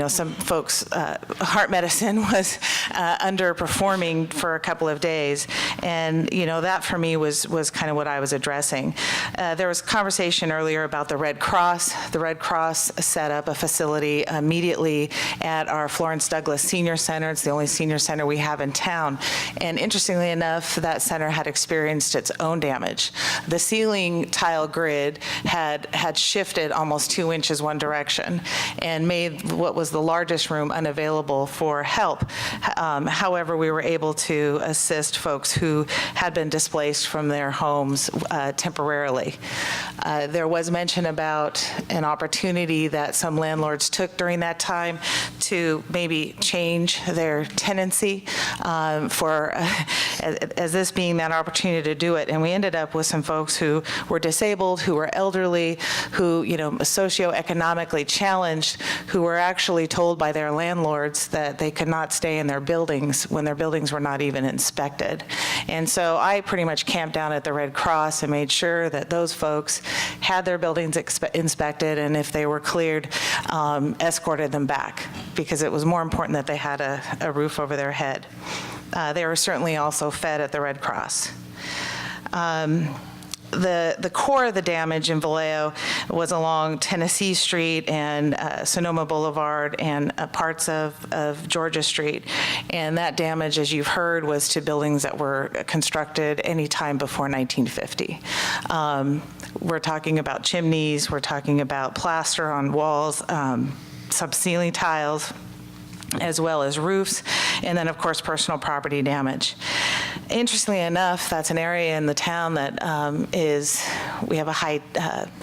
some folks' heart medicine was underperforming for a couple of days, and that for me was kind of what I was addressing. There was conversation earlier about the Red Cross. The Red Cross set up a facility immediately at our Florence Douglass Senior Center. It's the only senior center we have in town. And interestingly enough, that center had experienced its own damage. The ceiling tile grid had shifted almost 2 inches one direction and made what was the largest room unavailable for help. However, we were able to assist folks who had been displaced from their homes temporarily. There was mention about an opportunity that some landlords took during that time to maybe change their tenancy as this being that opportunity to do it. And we ended up with some folks who were disabled, who were elderly, who, socioeconomically challenged, who were actually told by their landlords that they could not stay in their buildings when their buildings were not even inspected. And so I pretty much camped down at the Red Cross and made sure that those folks had their buildings inspected, and if they were cleared, escorted them back, because it was more important that they had a roof over their head. They were certainly also fed at the Red Cross. The core of the damage in Vallejo was along Tennessee Street and Sonoma Boulevard and parts of Georgia Street. And that damage, as you've heard, was to buildings that were constructed any time before 1950. We're talking about chimneys, we're talking about plaster on walls, sub-ceiling tiles, as well as roofs, and then, of course, personal property damage. Interestingly enough, that's an area in the town that we have a high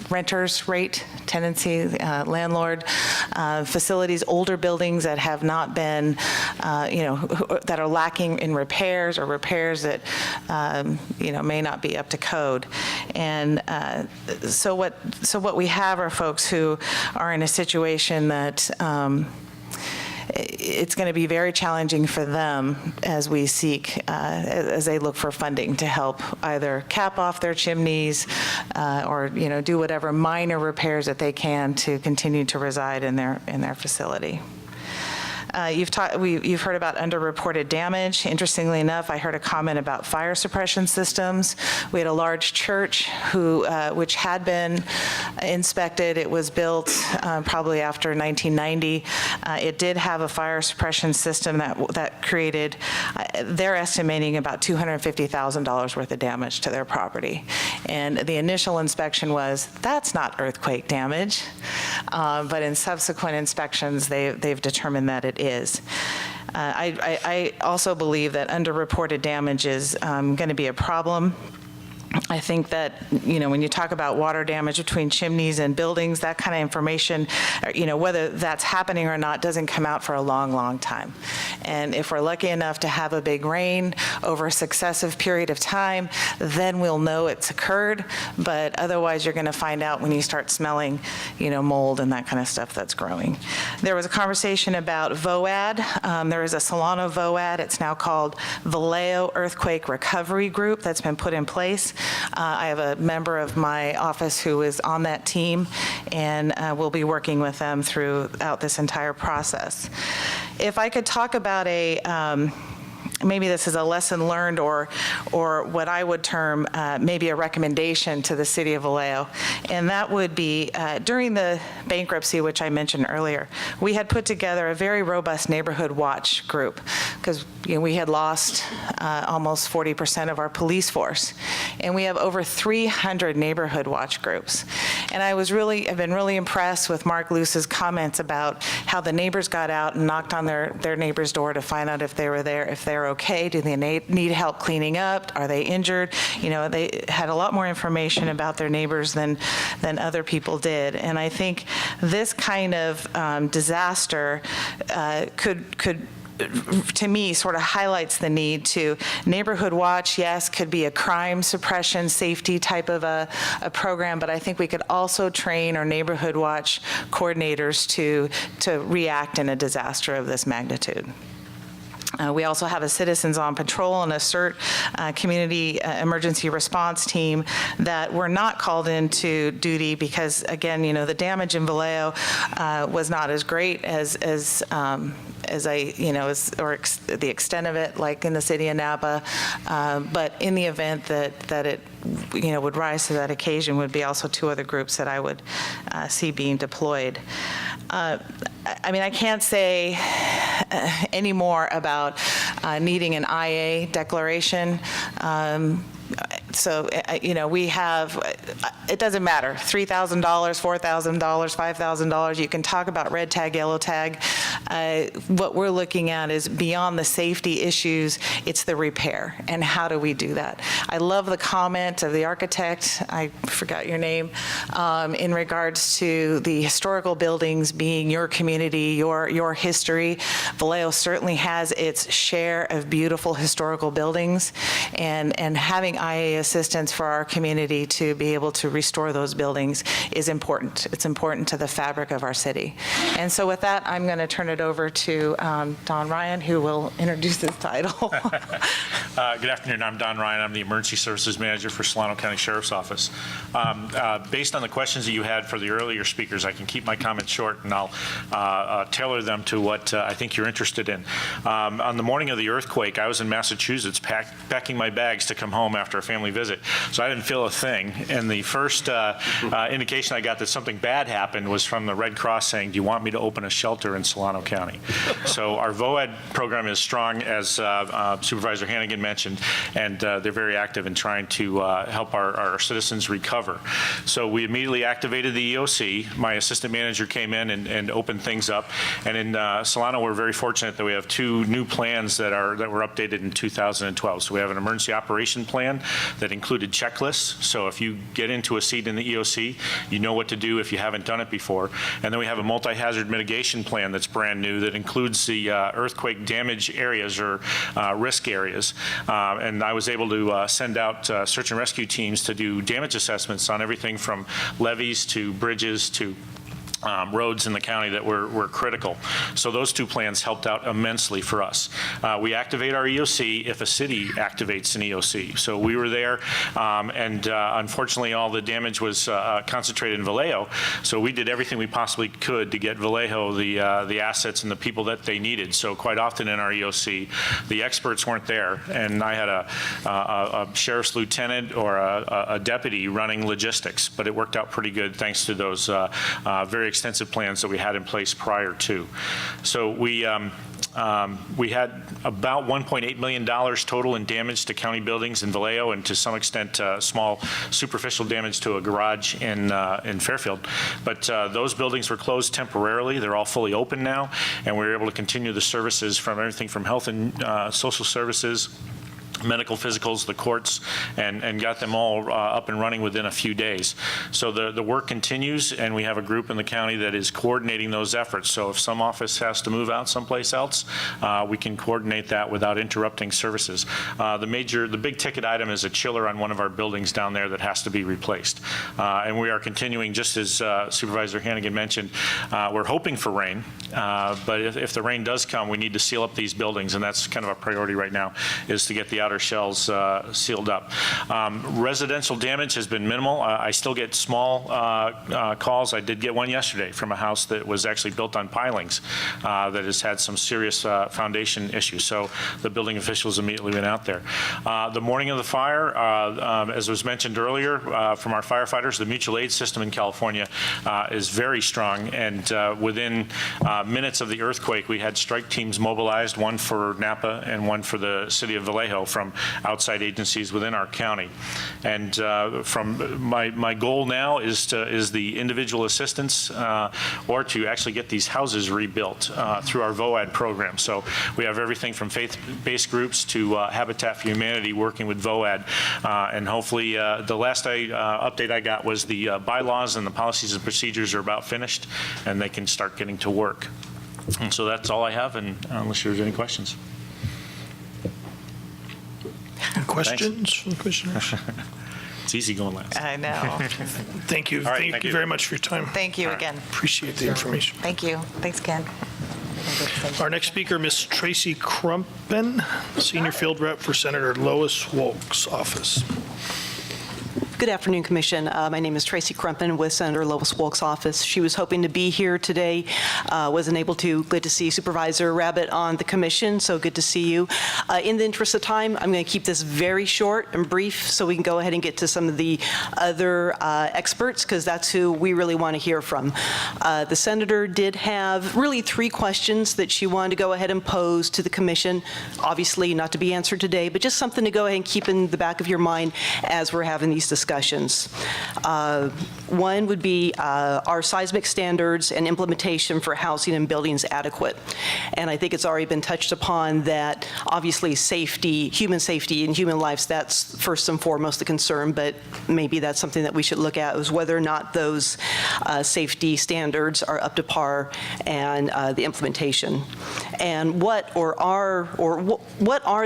renters rate, tenancy, landlord, facilities, older buildings that have not been, that are lacking in repairs, or repairs that, may not be up to code. And so what we have are folks who are in a situation that it's going to be very challenging for them as we seek, as they look for funding to help either cap off their chimneys or do whatever minor repairs that they can to continue to reside in their facility. You've heard about underreported damage. Interestingly enough, I heard a comment about fire suppression systems. We had a large church which had been inspected. It was built probably after 1990. It did have a fire suppression system that created, they're estimating about $250,000 worth of damage to their property. And the initial inspection was, that's not earthquake damage. But in subsequent inspections, they've determined that it is. I also believe that underreported damage is going to be a problem. I think that, when you talk about water damage between chimneys and buildings, that kind of information, whether that's happening or not, doesn't come out for a long, long time. And if we're lucky enough to have a big rain over a successive period of time, then we'll know it's occurred. But otherwise, you're going to find out when you start smelling, mold and that kind of stuff that's growing. There was a conversation about VOAD. There is a Solano VOAD. It's now called Vallejo Earthquake Recovery Group that's been put in place. I have a member of my office who is on that team, and we'll be working with them throughout this entire process. If I could talk about maybe this is a lesson learned or what I would term maybe a recommendation to the city of Vallejo, and that would be during the bankruptcy, which I mentioned earlier, we had put together a very robust neighborhood watch group because we had lost almost 40% of our police force, and we have over 300 neighborhood watch groups. And I've been really impressed with Mark Luce's comments about how the neighbors got out and knocked on their neighbor's door to find out if they were there, if they're okay, do they need help cleaning up, are they injured? They had a lot more information about their neighbors than other people did. And I think this kind of disaster could to me, sort of highlights the need to neighborhood watch, yes, could be a crime suppression safety type of a program, but I think we could also train our neighborhood watch coordinators to react in a disaster of this magnitude. We also have a Citizens on Patrol and a CERT community emergency response team that were not called into duty because, again, the damage in Vallejo was not as great as the extent of it, like in the city of Napa. But in the event that it would rise to that occasion, would be also two other groups that I would see being deployed. I can't say any more about needing an IA declaration. So, we have, it doesn't matter, $3,000, $4,000, $5,000. You can talk about red tag, yellow tag. What we're looking at is beyond the safety issues, it's the repair. And how do we do that? I love the comment of the architect, I forgot your name, in regards to the historical buildings being your community, your history. Vallejo certainly has its share of beautiful historical buildings, and having IA assistance for our community to be able to restore those buildings is important. It's important to the fabric of our city. And so with that, I'm going to turn it over to Don Ryan, who will introduce his title. Good afternoon. I'm Don Ryan. I'm the Emergency Services Manager for Solano County Sheriff's Office. Based on the questions that you had for the earlier speakers, I can keep my comments short, and I'll tailor them to what I think you're interested in. On the morning of the earthquake, I was in Massachusetts packing my bags to come home after a family visit, so I didn't feel a thing. And the first indication I got that something bad happened was from the Red Cross saying, "Do you want me to open a shelter in Solano County?" So our VOAD program is strong, as Supervisor Hannigan mentioned, and they're very active in trying to help our citizens recover. So we immediately activated the EOC. My assistant manager came in and opened things up. And in Solano, we're very fortunate that we have two new plans that were updated in 2012. So we have an emergency operation plan that included checklists. So if you get into a seat in the EOC, you know what to do if you haven't done it before. And then we have a multi-hazard mitigation plan that's brand new that includes the earthquake damage areas or risk areas. And I was able to send out search and rescue teams to do damage assessments on everything from levees to bridges to roads in the county that were critical. So those two plans helped out immensely for us. We activate our EOC if a city activates an EOC. So we were there, and unfortunately all the damage was concentrated in Vallejo. So we did everything we possibly could to get Vallejo the assets and the people that they needed. So quite often in our EOC, the experts weren't there, and I had a sheriff's lieutenant or a deputy running logistics, but it worked out pretty good thanks to those very extensive plans that we had in place prior to. So we had about $1.8 million total in damage to county buildings in Vallejo, and to some extent small superficial damage to a garage in Fairfield. But those buildings were closed temporarily. They're all fully open now, and we were able to continue the services from everything from health and social services, medical physicals, the courts, and got them all up and running within a few days. So the work continues, and we have a group in the county that is coordinating those efforts. So if some office has to move out someplace else, we can coordinate that without interrupting services. The big ticket item is a chiller on one of our buildings down there that has to be replaced. And we are continuing, just as Supervisor Hannigan mentioned, we're hoping for rain, but if the rain does come, we need to seal up these buildings, and that's kind of a priority right now, is to get the outer shells sealed up. Residential damage has been minimal. I still get small calls. I did get one yesterday from a house that was actually built on pilings that has had some serious foundation issues. So the building officials immediately went out there. The morning of the fire, as was mentioned earlier from our firefighters, the mutual aid system in California is very strong, and within minutes of the earthquake, we had strike teams mobilized, one for Napa and one for the city of Vallejo, from outside agencies within our county. And from my goal now is the individual assistance or to actually get these houses rebuilt through our VOAD program. So we have everything from faith-based groups to Habitat for Humanity working with VOAD. And hopefully the last update I got was the bylaws and the policies and procedures are about finished, and they can start getting to work. And so that's all I have, and unless there's any questions. Questions from the commissioners? It's easy going last. I know. Thank you. All right, Thank you very much for your time. Thank you again. Appreciate the information. Thank you. Thanks, Ken. Our next speaker, Ms. Tracy Crumpen, Senior Field Rep for Senator Lois Wolk's office. Good afternoon, Commission. My name is Tracy Crumpen with Senator Lois Wolk's office. She was hoping to be here today, wasn't able to. Good to see Supervisor Rabbit on the Commission, so good to see you. In the interest of time, I'm going to keep this very short and brief so we can go ahead and get to some of the other experts, because that's who we really want to hear from. The Senator did have really 3 questions that she wanted to go ahead and pose to the Commission. Obviously not to be answered today, but just something to go ahead and keep in the back of your mind as we're having these discussions. One would be, are seismic standards and implementation for housing and buildings adequate? And I think it's already been touched upon that obviously safety, human safety and human lives, that's first and foremost the concern, but maybe that's something that we should look at, is whether or not those safety standards are up to par, and the implementation. And what are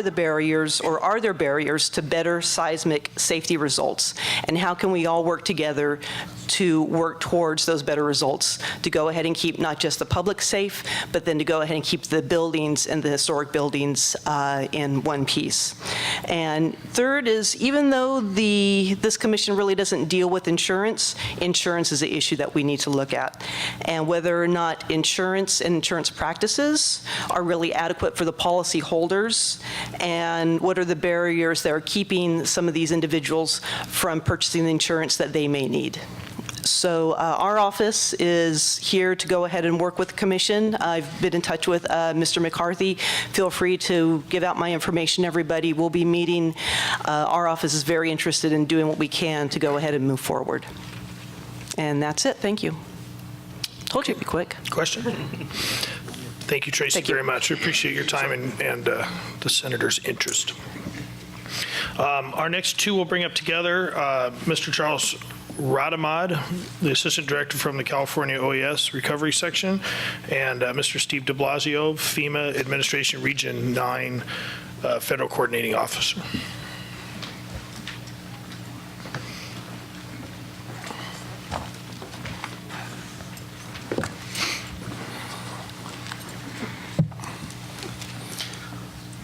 the barriers, or are there barriers to better seismic safety results? And how can we all work together to work towards those better results, to go ahead and keep not just the public safe, but then to go ahead and keep the buildings and the historic buildings in one piece. And third is, even though this commission really doesn't deal with insurance, insurance is an issue that we need to look at. And whether or not insurance and insurance practices are really adequate for the policy holders, and what are the barriers that are keeping some of these individuals from purchasing the insurance that they may need. So our office is here to go ahead and work with the commission. I've been in touch with Mr. McCarthy. Feel free to give out my information, everybody. We'll be meeting. Our office is very interested in doing what we can to go ahead and move forward. And that's it. Thank you. Told you it'd be quick. Question? Thank you, Tracy, very much. We appreciate your time and the Senator's interest. Our next 2 we'll bring up together, Mr. Charles Radamad, the Assistant Director from the California OES Recovery Section, and Mr. Steve de Blasio, FEMA Administration Region 9 Federal Coordinating Officer.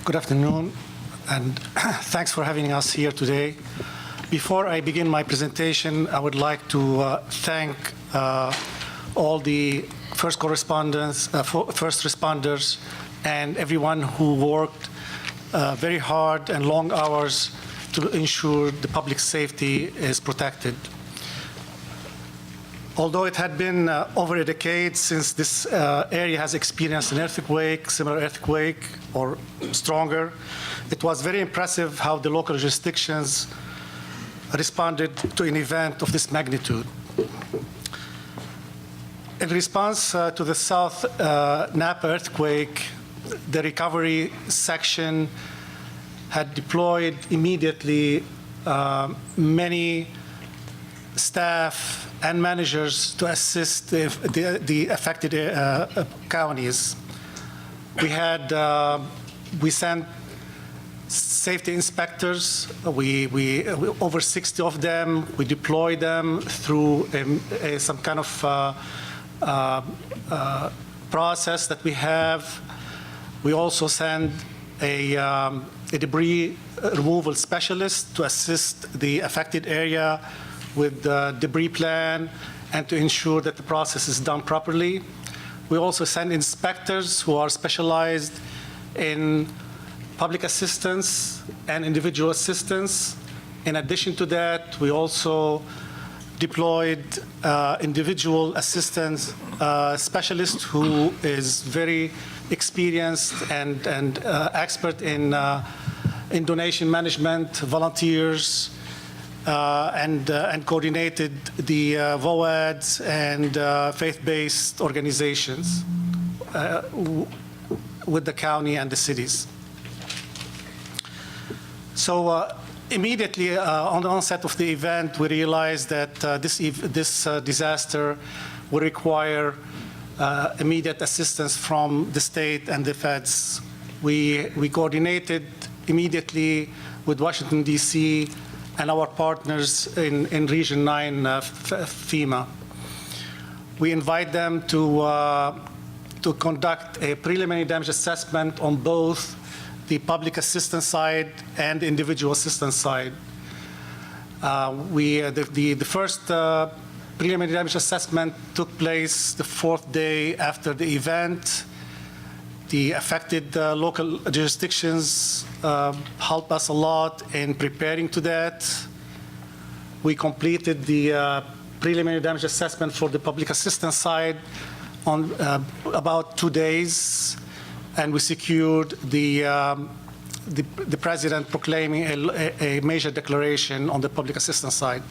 Good afternoon, and thanks for having us here today. Before I begin my presentation, I would like to thank all the first responders, and everyone who worked very hard and long hours to ensure the public safety is protected. Although it had been over a decade since this area has experienced an earthquake, similar earthquake, or stronger, it was very impressive how the local jurisdictions responded to an event of this magnitude. In response to the South Napa earthquake, the recovery section had deployed immediately many staff and managers to assist the affected counties. We sent safety inspectors. We over 60 of them. We deployed them through some kind of process that we have. We also send a debris removal specialist to assist the affected area with the debris plan and to ensure that the process is done properly. We also send inspectors who are specialized in public assistance and individual assistance. In addition to that, we also deployed individual assistance specialist who is very experienced and expert in donation management, volunteers, and coordinated the VOADs and faith-based organizations with the county and the cities. So immediately on the onset of the event, we realized that this disaster will require immediate assistance from the state and the feds. We coordinated immediately with Washington, D.C., and our partners in Region 9, FEMA. We invite them to conduct a preliminary damage assessment on both the public assistance side and the individual assistance side. The first preliminary damage assessment took place the 4th day after the event. The affected local jurisdictions helped us a lot in preparing to that. We completed the preliminary damage assessment for the public assistance side on about 2 days, and we secured the president proclaiming a major declaration on the public assistance side.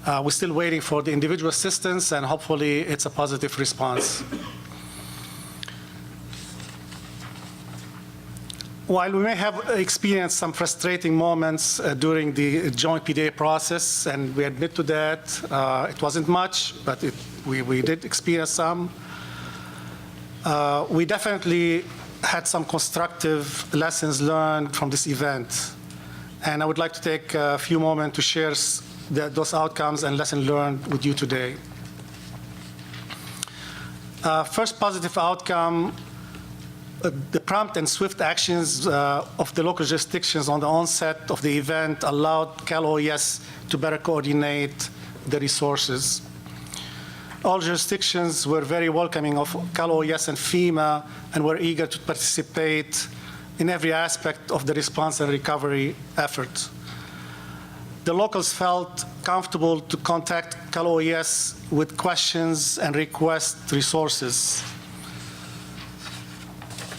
We're still waiting for the individual assistance, and hopefully it's a positive response. While we may have experienced some frustrating moments during the joint PDA process, and we admit to that, it wasn't much, but we did experience some. We definitely had some constructive lessons learned from this event. And I would like to take a few moments to share those outcomes and lessons learned with you today. First positive outcome, the prompt and swift actions of the local jurisdictions on the onset of the event allowed Cal OES to better coordinate the resources. All jurisdictions were very welcoming of Cal OES and FEMA and were eager to participate in every aspect of the response and recovery effort. The locals felt comfortable to contact Cal OES with questions and request resources.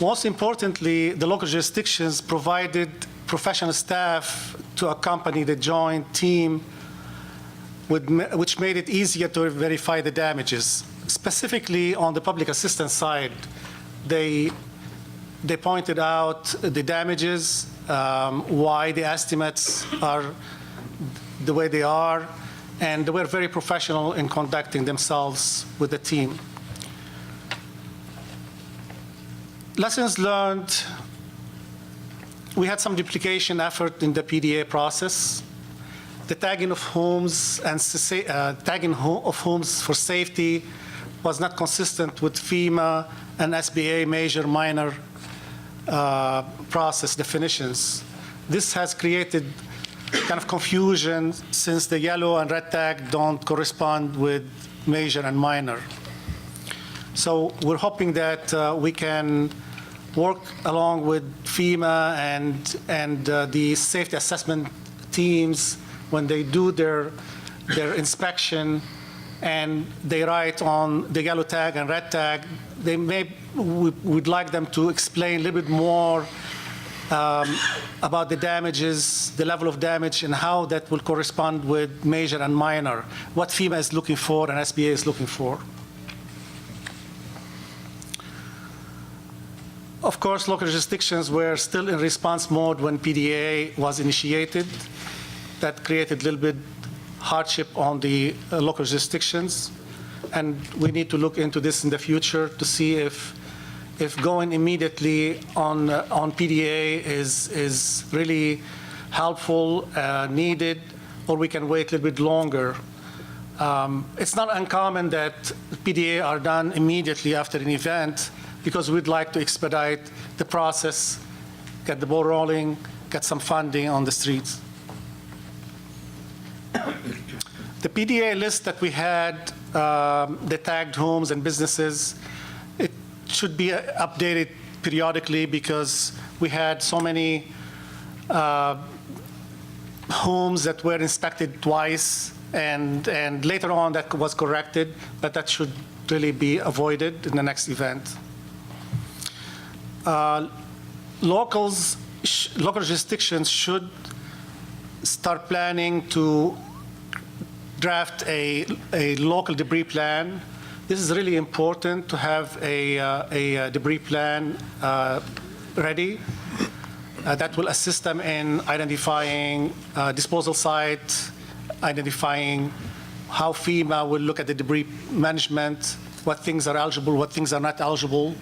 Most importantly, the local jurisdictions provided professional staff to accompany the joint team, which made it easier to verify the damages. Specifically on the public assistance side, they pointed out the damages, why the estimates are the way they are, and they were very professional in conducting themselves with the team. Lessons learned, we had some duplication effort in the PDA process. The tagging of homes and tagging of homes for safety was not consistent with FEMA and SBA major minor process definitions. This has created kind of confusion since the yellow and red tag don't correspond with major and minor. So we're hoping that we can work along with FEMA and the safety assessment teams when they do their inspection and they write on the yellow tag and red tag. We'd like them to explain a little bit more about the damages, the level of damage, and how that will correspond with major and minor, what FEMA is looking for and SBA is looking for. Of course, local jurisdictions were still in response mode when PDA was initiated. That created a little bit hardship on the local jurisdictions. And we need to look into this in the future to see if going immediately on PDA is really helpful, needed, or we can wait a little bit longer. It's not uncommon that PDA are done immediately after an event because we'd like to expedite the process, get the ball rolling, get some funding on the streets. The PDA list that we had, the tagged homes and businesses, it should be updated periodically because we had so many homes that were inspected twice, and later on that was corrected, but that should really be avoided in the next event. Local jurisdictions should start planning to draft a local debris plan. This is really important to have a debris plan ready that will assist them in identifying disposal site, identifying how FEMA will look at the debris management, what things are eligible, what things are not eligible,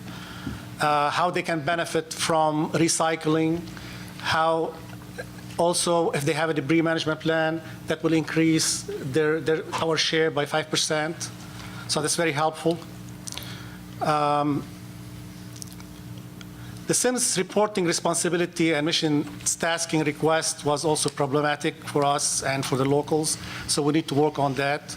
how they can benefit from recycling, how also if they have a debris management plan that will increase our share by 5%. So that's very helpful. The SIMS reporting responsibility and mission tasking request was also problematic for us and for the locals, so we need to work on that.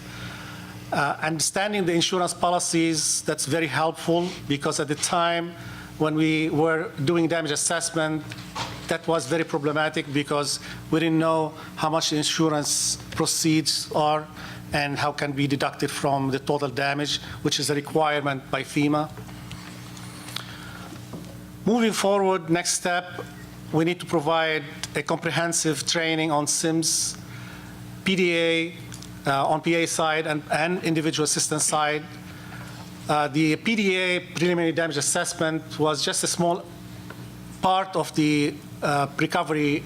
Understanding the insurance policies, that's very helpful because at the time when we were doing damage assessment, that was very problematic because we didn't know how much the insurance proceeds are and how can be deducted from the total damage, which is a requirement by FEMA. Moving forward, next step, we need to provide a comprehensive training on SIMS, PDA, on PA side and individual assistance side. The PDA, preliminary damage assessment, was just a small part of the recovery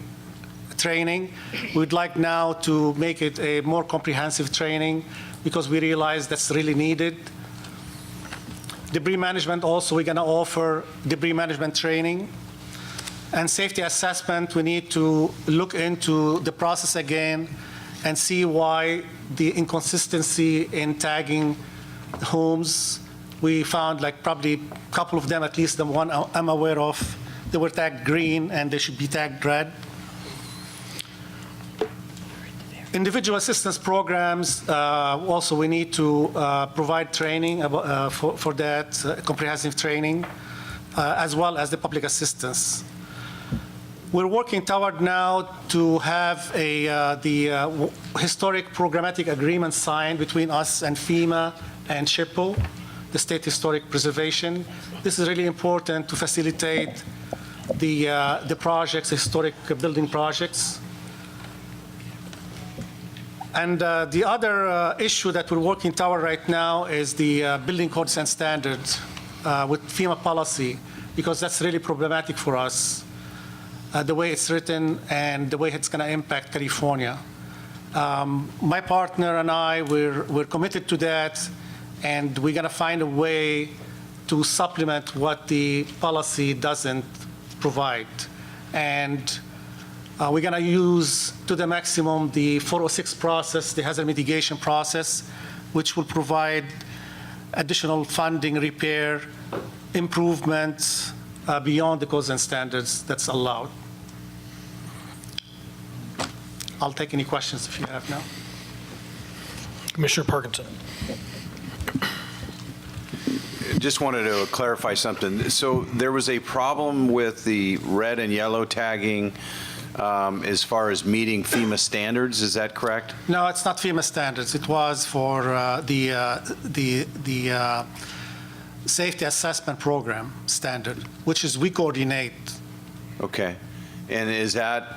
training. We'd like now to make it a more comprehensive training because we realize that's really needed. Debris management also, we're going to offer debris management training. And safety assessment, we need to look into the process again and see why the inconsistency in tagging homes. We found like probably a couple of them, at least the one I'm aware of, they were tagged green and they should be tagged red. Individual assistance programs, also we need to provide training for that, comprehensive training, as well as the public assistance. We're working toward now to have the historic programmatic agreement signed between us and FEMA and SHPO, the State Historic Preservation. This is really important to facilitate the projects, historic building projects. And the other issue that we're working toward right now is the building codes and standards with FEMA policy, because that's really problematic for us, the way it's written and the way it's going to impact California. My partner and I, we're committed to that, and we're going to find a way to supplement what the policy doesn't provide. And we're going to use to the maximum the 406 process, the hazard mitigation process, which will provide additional funding, repair, improvements, beyond the codes and standards that's allowed. I'll take any questions if you have now. Commissioner Parkinson. Just wanted to clarify something. So there was a problem with the red and yellow tagging as far as meeting FEMA standards, is that correct? No, it's not FEMA standards. It was for the safety assessment program standard, which is we coordinate. Okay. And is that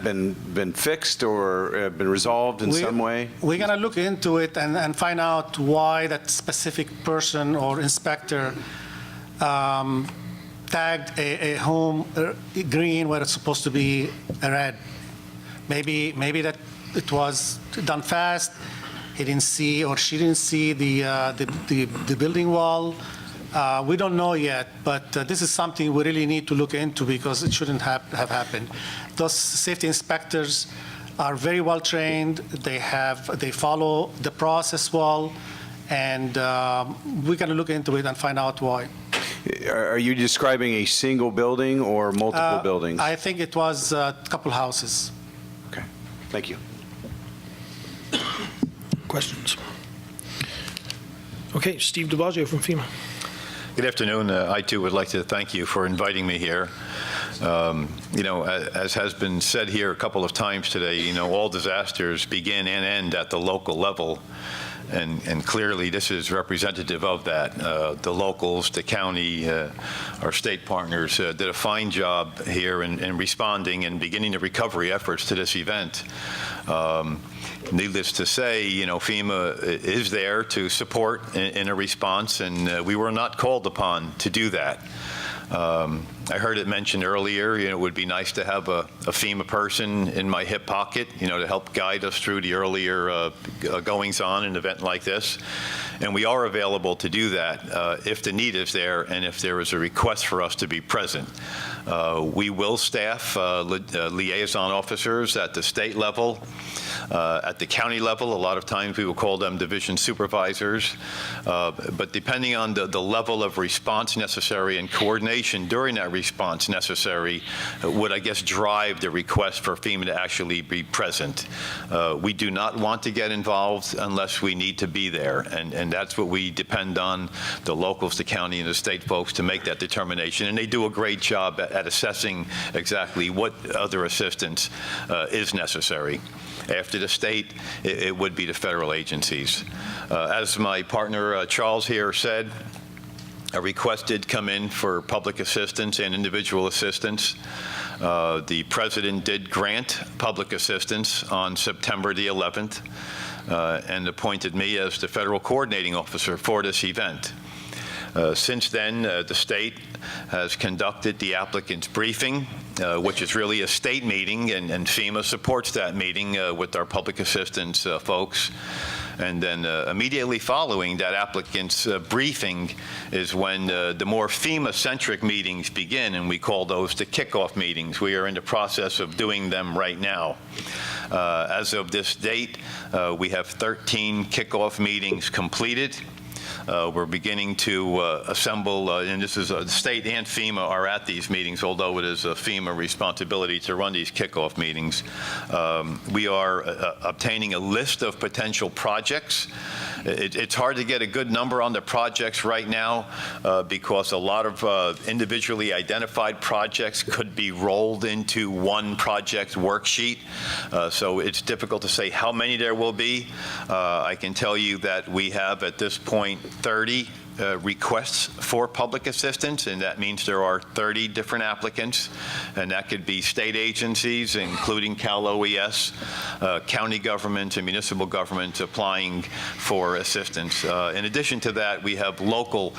been fixed or been resolved in some way? We're going to look into it and find out why that specific person or inspector tagged a home green where it's supposed to be red. Maybe that it was done fast. He didn't see or she didn't see the building wall. We don't know yet, but this is something we really need to look into because it shouldn't have happened. Those safety inspectors are very well trained. They follow the process well, and we're going to look into it and find out why. Are you describing a single building or multiple buildings? I think it was a couple houses. Okay, thank you. Questions? Okay, Steve DiBaggio from FEMA. Good afternoon. I too would like to thank you for inviting me here. You know, as has been said here a couple of times today, you know, all disasters begin and end at the local level. And clearly this is representative of that. The locals, the county, our state partners did a fine job here in responding and beginning the recovery efforts to this event. Needless to say, you know, FEMA is there to support in a response, and we were not called upon to do that. I heard it mentioned earlier, you know, it would be nice to have a FEMA person in my hip pocket, you know, to help guide us through the earlier goings on in an event like this. And we are available to do that if the need is there and if there is a request for us to be present. We will staff liaison officers at the state level, at the county level. A lot of times we will call them division supervisors. But depending on the level of response necessary and coordination during that response necessary would, I guess, drive the request for FEMA to actually be present. We do not want to get involved unless we need to be there. And that's what we depend on, the locals, the county, and the state folks to make that determination. And they do a great job at assessing exactly what other assistance is necessary. After the state, it would be the federal agencies. As my partner Charles here said, a request did come in for public assistance and individual assistance. The president did grant public assistance on September the 11th and appointed me as the federal coordinating officer for this event. Since then, the state has conducted the applicant's briefing, which is really a state meeting, and FEMA supports that meeting with our public assistance folks. And then immediately following that applicant's briefing is when the more FEMA-centric meetings begin, and we call those the kickoff meetings. We are in the process of doing them right now. As of this date, we have 13 kickoff meetings completed. We're beginning to assemble, and this is the state and FEMA are at these meetings, although it is a FEMA responsibility to run these kickoff meetings. We are obtaining a list of potential projects. It's hard to get a good number on the projects right now because a lot of individually identified projects could be rolled into one project worksheet. So it's difficult to say how many there will be. I can tell you that we have at this point 30 requests for public assistance, and that means there are 30 different applicants, and that could be state agencies, including Cal OES, county governments and municipal governments applying for assistance. In addition to that, we have local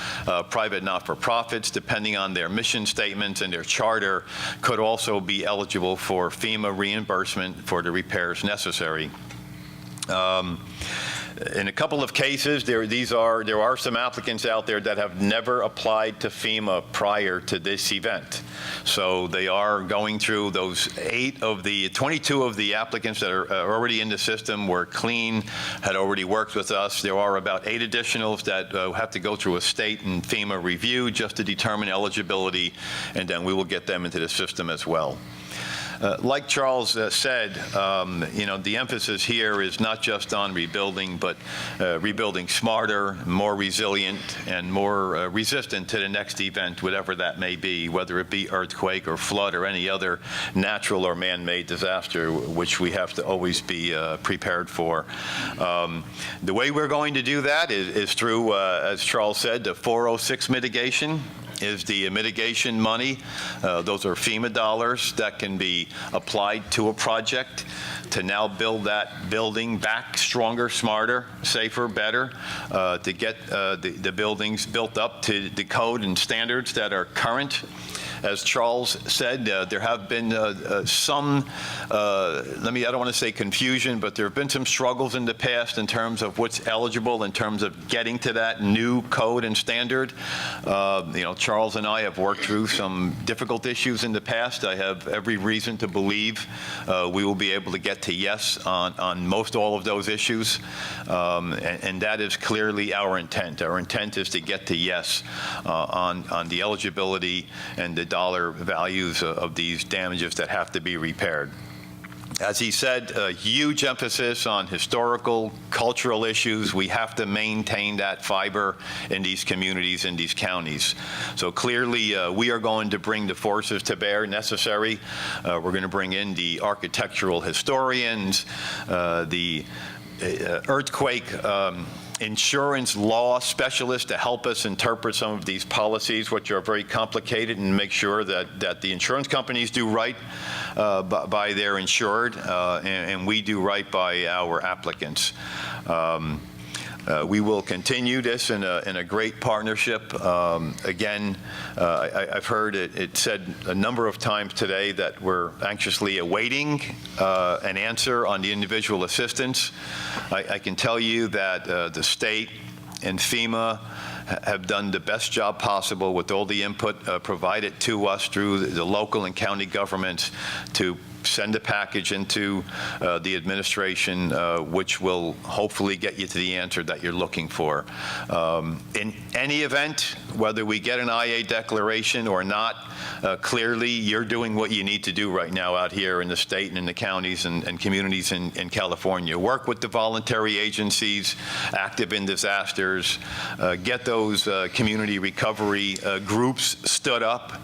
private not-for-profits, depending on their mission statements and their charter, could also be eligible for FEMA reimbursement for the repairs necessary. In a couple of cases, there are some applicants out there that have never applied to FEMA prior to this event. So they are going through those 22 of the applicants that are already in the system were clean, had already worked with us. There are about 8 additionals that have to go through a state and FEMA review just to determine eligibility, and then we will get them into the system as well. Like Charles said, the emphasis here is not just on rebuilding, but rebuilding smarter, more resilient, and more resistant to the next event, whatever that may be, whether it be earthquake or flood or any other natural or man-made disaster, which we have to always be prepared for. The way we're going to do that is through, as Charles said, the 406 mitigation. Is the mitigation money. Those are FEMA dollars that can be applied to a project to now build that building back stronger, smarter, safer, better, to get the buildings built up to the code and standards that are current. As Charles said, there have been some, I don't want to say confusion, but there have been some struggles in the past in terms of what's eligible in terms of getting to that new code and standard. Charles and I have worked through some difficult issues in the past. I have every reason to believe we will be able to get to yes on most all of those issues, and that is clearly our intent. Our intent is to get to yes on the eligibility and the dollar values of these damages that have to be repaired. As he said, a huge emphasis on historical, cultural issues. We have to maintain that fiber in these communities, in these counties. So clearly, we are going to bring the forces to bear necessary. We're going to bring in the architectural historians, the earthquake insurance law specialists to help us interpret some of these policies, which are very complicated, and make sure that the insurance companies do right by their insured, and we do right by our applicants. We will continue this in a great partnership. Again, I've heard it said a number of times today that we're anxiously awaiting an answer on the individual assistance. I can tell you that the state and FEMA have done the best job possible with all the input provided to us through the local and county governments to send a package into the administration, which will hopefully get you to the answer that you're looking for. In any event, whether we get an IA declaration or not, clearly you're doing what you need to do right now out here in the state and in the counties and communities in California. Work with the voluntary agencies active in disasters, get those community recovery groups stood up.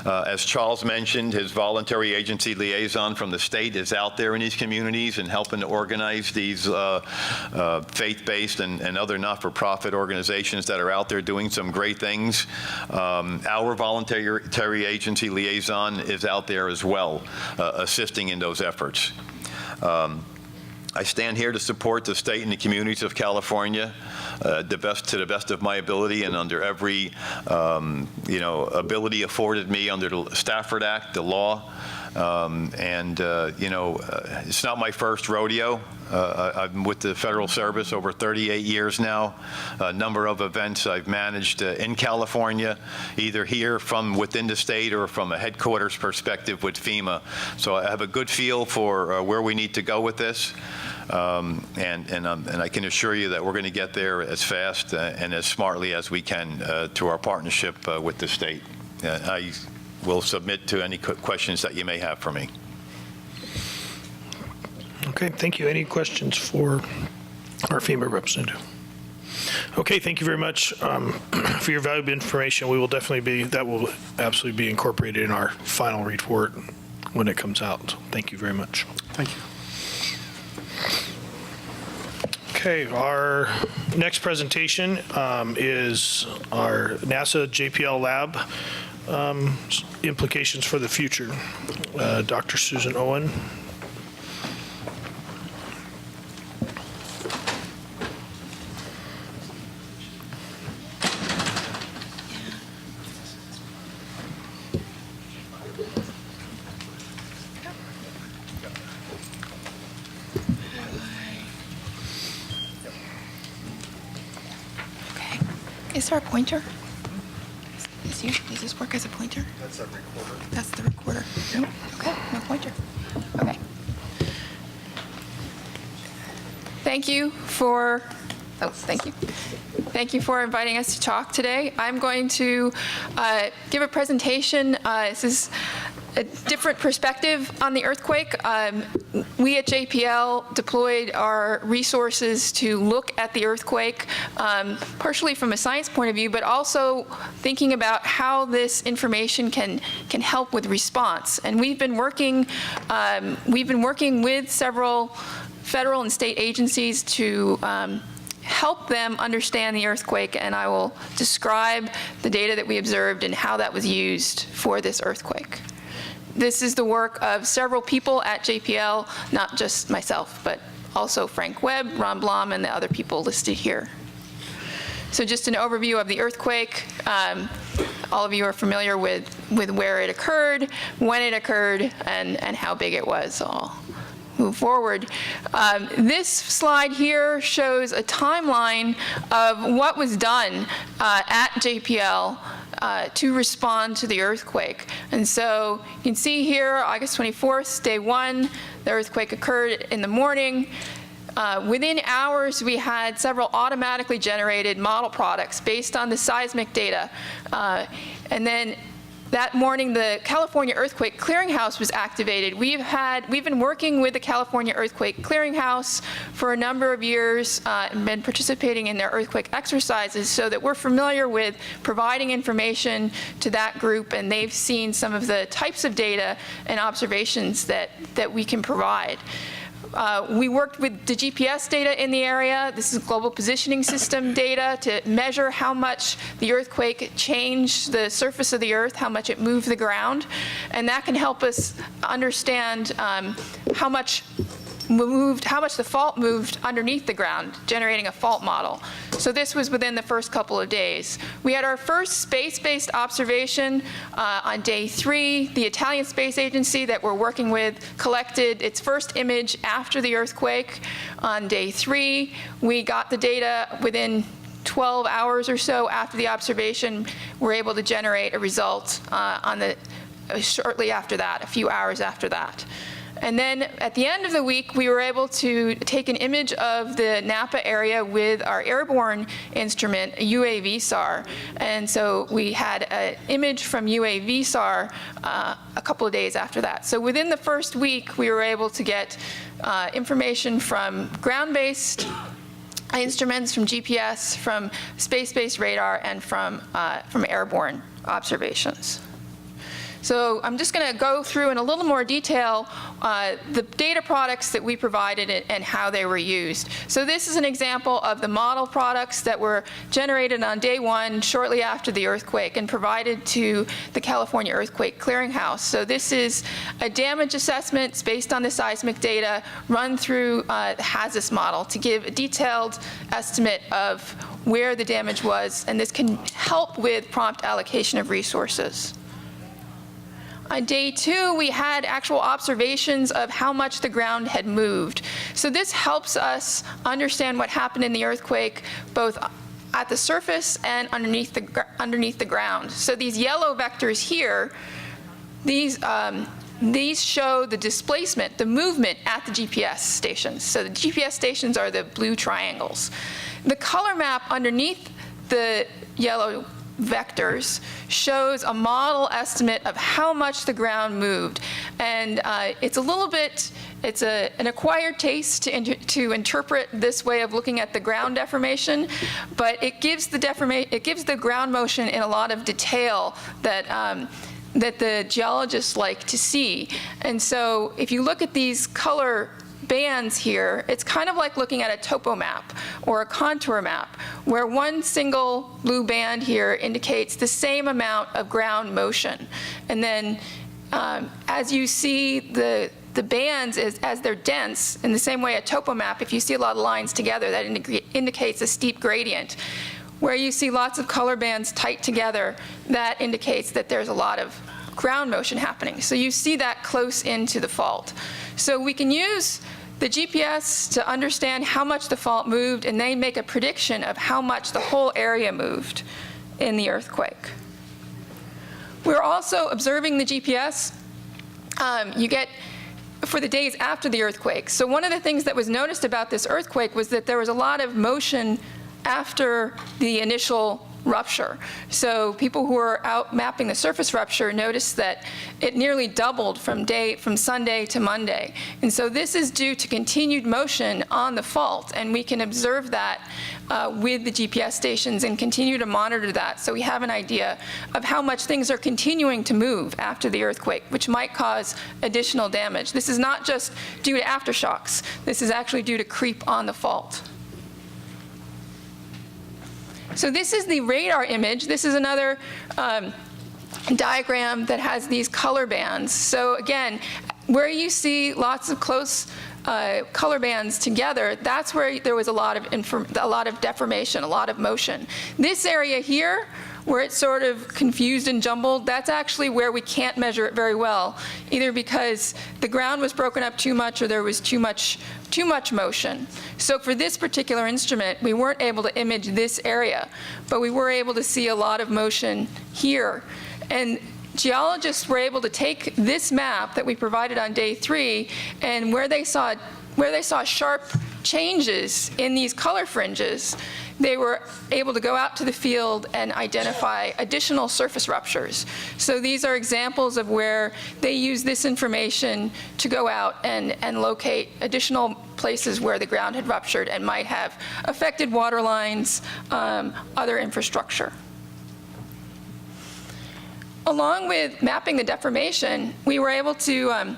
As Charles mentioned, his voluntary agency liaison from the state is out there in these communities and helping to organize these faith-based and other not-for-profit organizations that are out there doing some great things. Our voluntary agency liaison is out there as well, assisting in those efforts. I stand here to support the state and the communities of California to the best of my ability and under every ability afforded me under the Stafford Act, the law. It's not my first rodeo. I'm with the Federal Service over 38 years now. A number of events I've managed in California, either here from within the state or from a headquarters perspective with FEMA. So I have a good feel for where we need to go with this. And I can assure you that we're going to get there as fast and as smartly as we can through our partnership with the state. I will submit to any questions that you may have for me. Okay, thank you. Any questions for our FEMA representative? Okay, thank you very much for your valuable information. We will definitely that will absolutely be incorporated in our final report when it comes out. Thank you very much. Thank you. Okay, our next presentation is our NASA JPL lab implications for the future. Dr. Susan Owen. Is there a pointer? this you? Does this work as a pointer? That's a recorder. That's the recorder. Nope. Okay, no pointer. Okay. Thank you for inviting us to talk today. I'm going to give a presentation. This is a different perspective on the earthquake. We at JPL deployed our resources to look at the earthquake, partially from a science point of view, but also thinking about how this information can help with response. And we've been working with several federal and state agencies to help them understand the earthquake, and I will describe the data that we observed and how that was used for this earthquake. This is the work of several people at JPL, not just myself, but also Frank Webb, Ron Blom, and the other people listed here. So just an overview of the earthquake. All of you are familiar with where it occurred, when it occurred, and how big it was. So I'll move forward. This slide here shows a timeline of what was done at JPL to respond to the earthquake. And so you can see here, August 24th, day one, the earthquake occurred in the morning. Within hours, we had several automatically generated model products based on the seismic data. And then that morning, the California Earthquake Clearinghouse was activated. We've been working with the California Earthquake Clearinghouse for a number of years and been participating in their earthquake exercises so that we're familiar with providing information to that group, and they've seen some of the types of data and observations that we can provide. We worked with the GPS data in the area. This is global positioning system data to measure how much the earthquake changed the surface of the earth, how much it moved the ground. And that can help us understand how much the fault moved underneath the ground, generating a fault model. So this was within the first couple of days. We had our first space-based observation on day 3. The Italian Space Agency that we're working with collected its first image after the earthquake on day 3. We got the data within 12 hours or so after the observation. We're able to generate a result shortly after that, a few hours after that. And then at the end of the week, we were able to take an image of the Napa area with our airborne instrument, a UAVSAR. And so we had an image from UAVSAR a couple of days after that. So within the first week, we were able to get information from ground-based instruments, from GPS, from space-based radar, and from airborne observations. So I'm just going to go through in a little more detail the data products that we provided and how they were used. So this is an example of the model products that were generated on day 1 shortly after the earthquake and provided to the California Earthquake Clearinghouse. So this is a damage assessment based on the seismic data run through the HAZIS model to give a detailed estimate of where the damage was, and this can help with prompt allocation of resources. On day 2, we had actual observations of how much the ground had moved. So this helps us understand what happened in the earthquake, both at the surface and underneath the ground. So these yellow vectors here, these show the displacement, the movement at the GPS stations. So the GPS stations are the blue triangles. The color map underneath the yellow vectors shows a model estimate of how much the ground moved. And it's a little bit, it's an acquired taste to interpret this way of looking at the ground deformation, but it gives the ground motion in a lot of detail that the geologists like to see. And so if you look at these color bands here, it's kind of like looking at a topo map or a contour map, where one single blue band here indicates the same amount of ground motion. And then as you see the bands as they're dense, in the same way a topo map, if you see a lot of lines together, that indicates a steep gradient. Where you see lots of color bands tight together, that indicates that there's a lot of ground motion happening. So you see that close into the fault. So we can use the GPS to understand how much the fault moved, and they make a prediction of how much the whole area moved in the earthquake. We're also observing the GPS. You get for the days after the earthquake. So one of the things that was noticed about this earthquake was that there was a lot of motion after the initial rupture. So people who were out mapping the surface rupture noticed that it nearly doubled from Sunday to Monday. And so this is due to continued motion on the fault, and we can observe that with the GPS stations and continue to monitor that, so we have an idea of how much things are continuing to move after the earthquake, which might cause additional damage. This is not just due to aftershocks. This is actually due to creep on the fault. So this is the radar image. This is another diagram that has these color bands. So again, where you see lots of close color bands together, that's where there was a lot of deformation, a lot of motion. This area here, where it's sort of confused and jumbled, that's actually where we can't measure it very well, either because the ground was broken up too much or there was too much motion. So for this particular instrument, we weren't able to image this area, but we were able to see a lot of motion here. And geologists were able to take this map that we provided on day 3, and where they saw sharp changes in these color fringes, they were able to go out to the field and identify additional surface ruptures. So these are examples of where they use this information to go out and locate additional places where the ground had ruptured and might have affected water lines, other infrastructure. Along with mapping the deformation, we were able to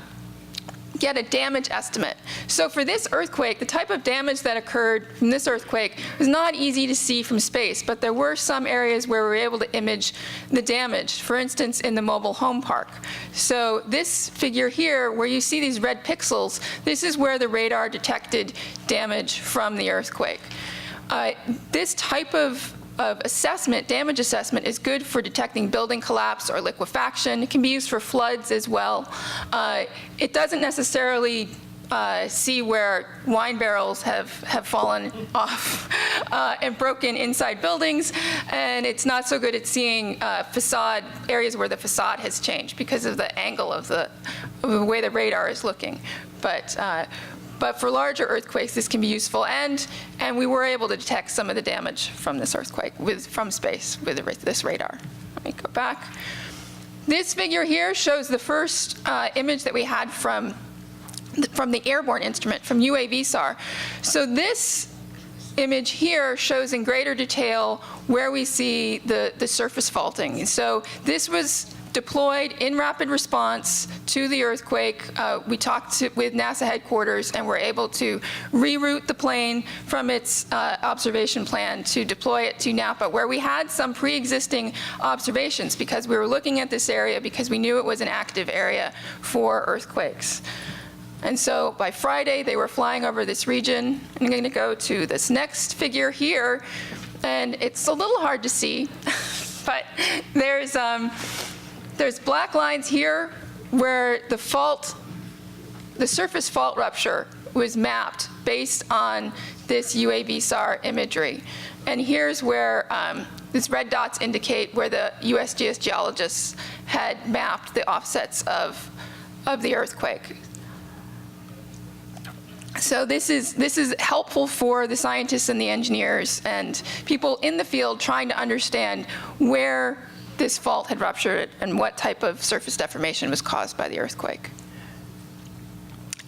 get a damage estimate. So for this earthquake, the type of damage that occurred from this earthquake was not easy to see from space, but there were some areas where we were able to image the damage, for instance, in the mobile home park. So this figure here, where you see these red pixels, this is where the radar detected damage from the earthquake. This type of assessment, damage assessment, is good for detecting building collapse or liquefaction. It can be used for floods as well. It doesn't necessarily see where wine barrels have fallen off and broken inside buildings, and it's not so good at seeing facade areas where the facade has changed because of the angle of the way the radar is looking. But for larger earthquakes, this can be useful, and we were able to detect some of the damage from this earthquake from space with this radar. Let me go back. This figure here shows the first image that we had from the airborne instrument, from UAVSAR. So this image here shows in greater detail where we see the surface faulting. And so this was deployed in rapid response to the earthquake. We talked with NASA headquarters and were able to reroute the plane from its observation plan to deploy it to Napa, where we had some pre-existing observations because we were looking at this area because we knew it was an active area for earthquakes. And so by Friday, they were flying over this region. I'm going to go to this next figure here, and it's a little hard to see, but there's black lines here where the surface fault rupture was mapped based on this UAVSAR imagery. And here's where these red dots indicate where the USGS geologists had mapped the offsets of the earthquake. So this is helpful for the scientists and the engineers and people in the field trying to understand where this fault had ruptured and what type of surface deformation was caused by the earthquake.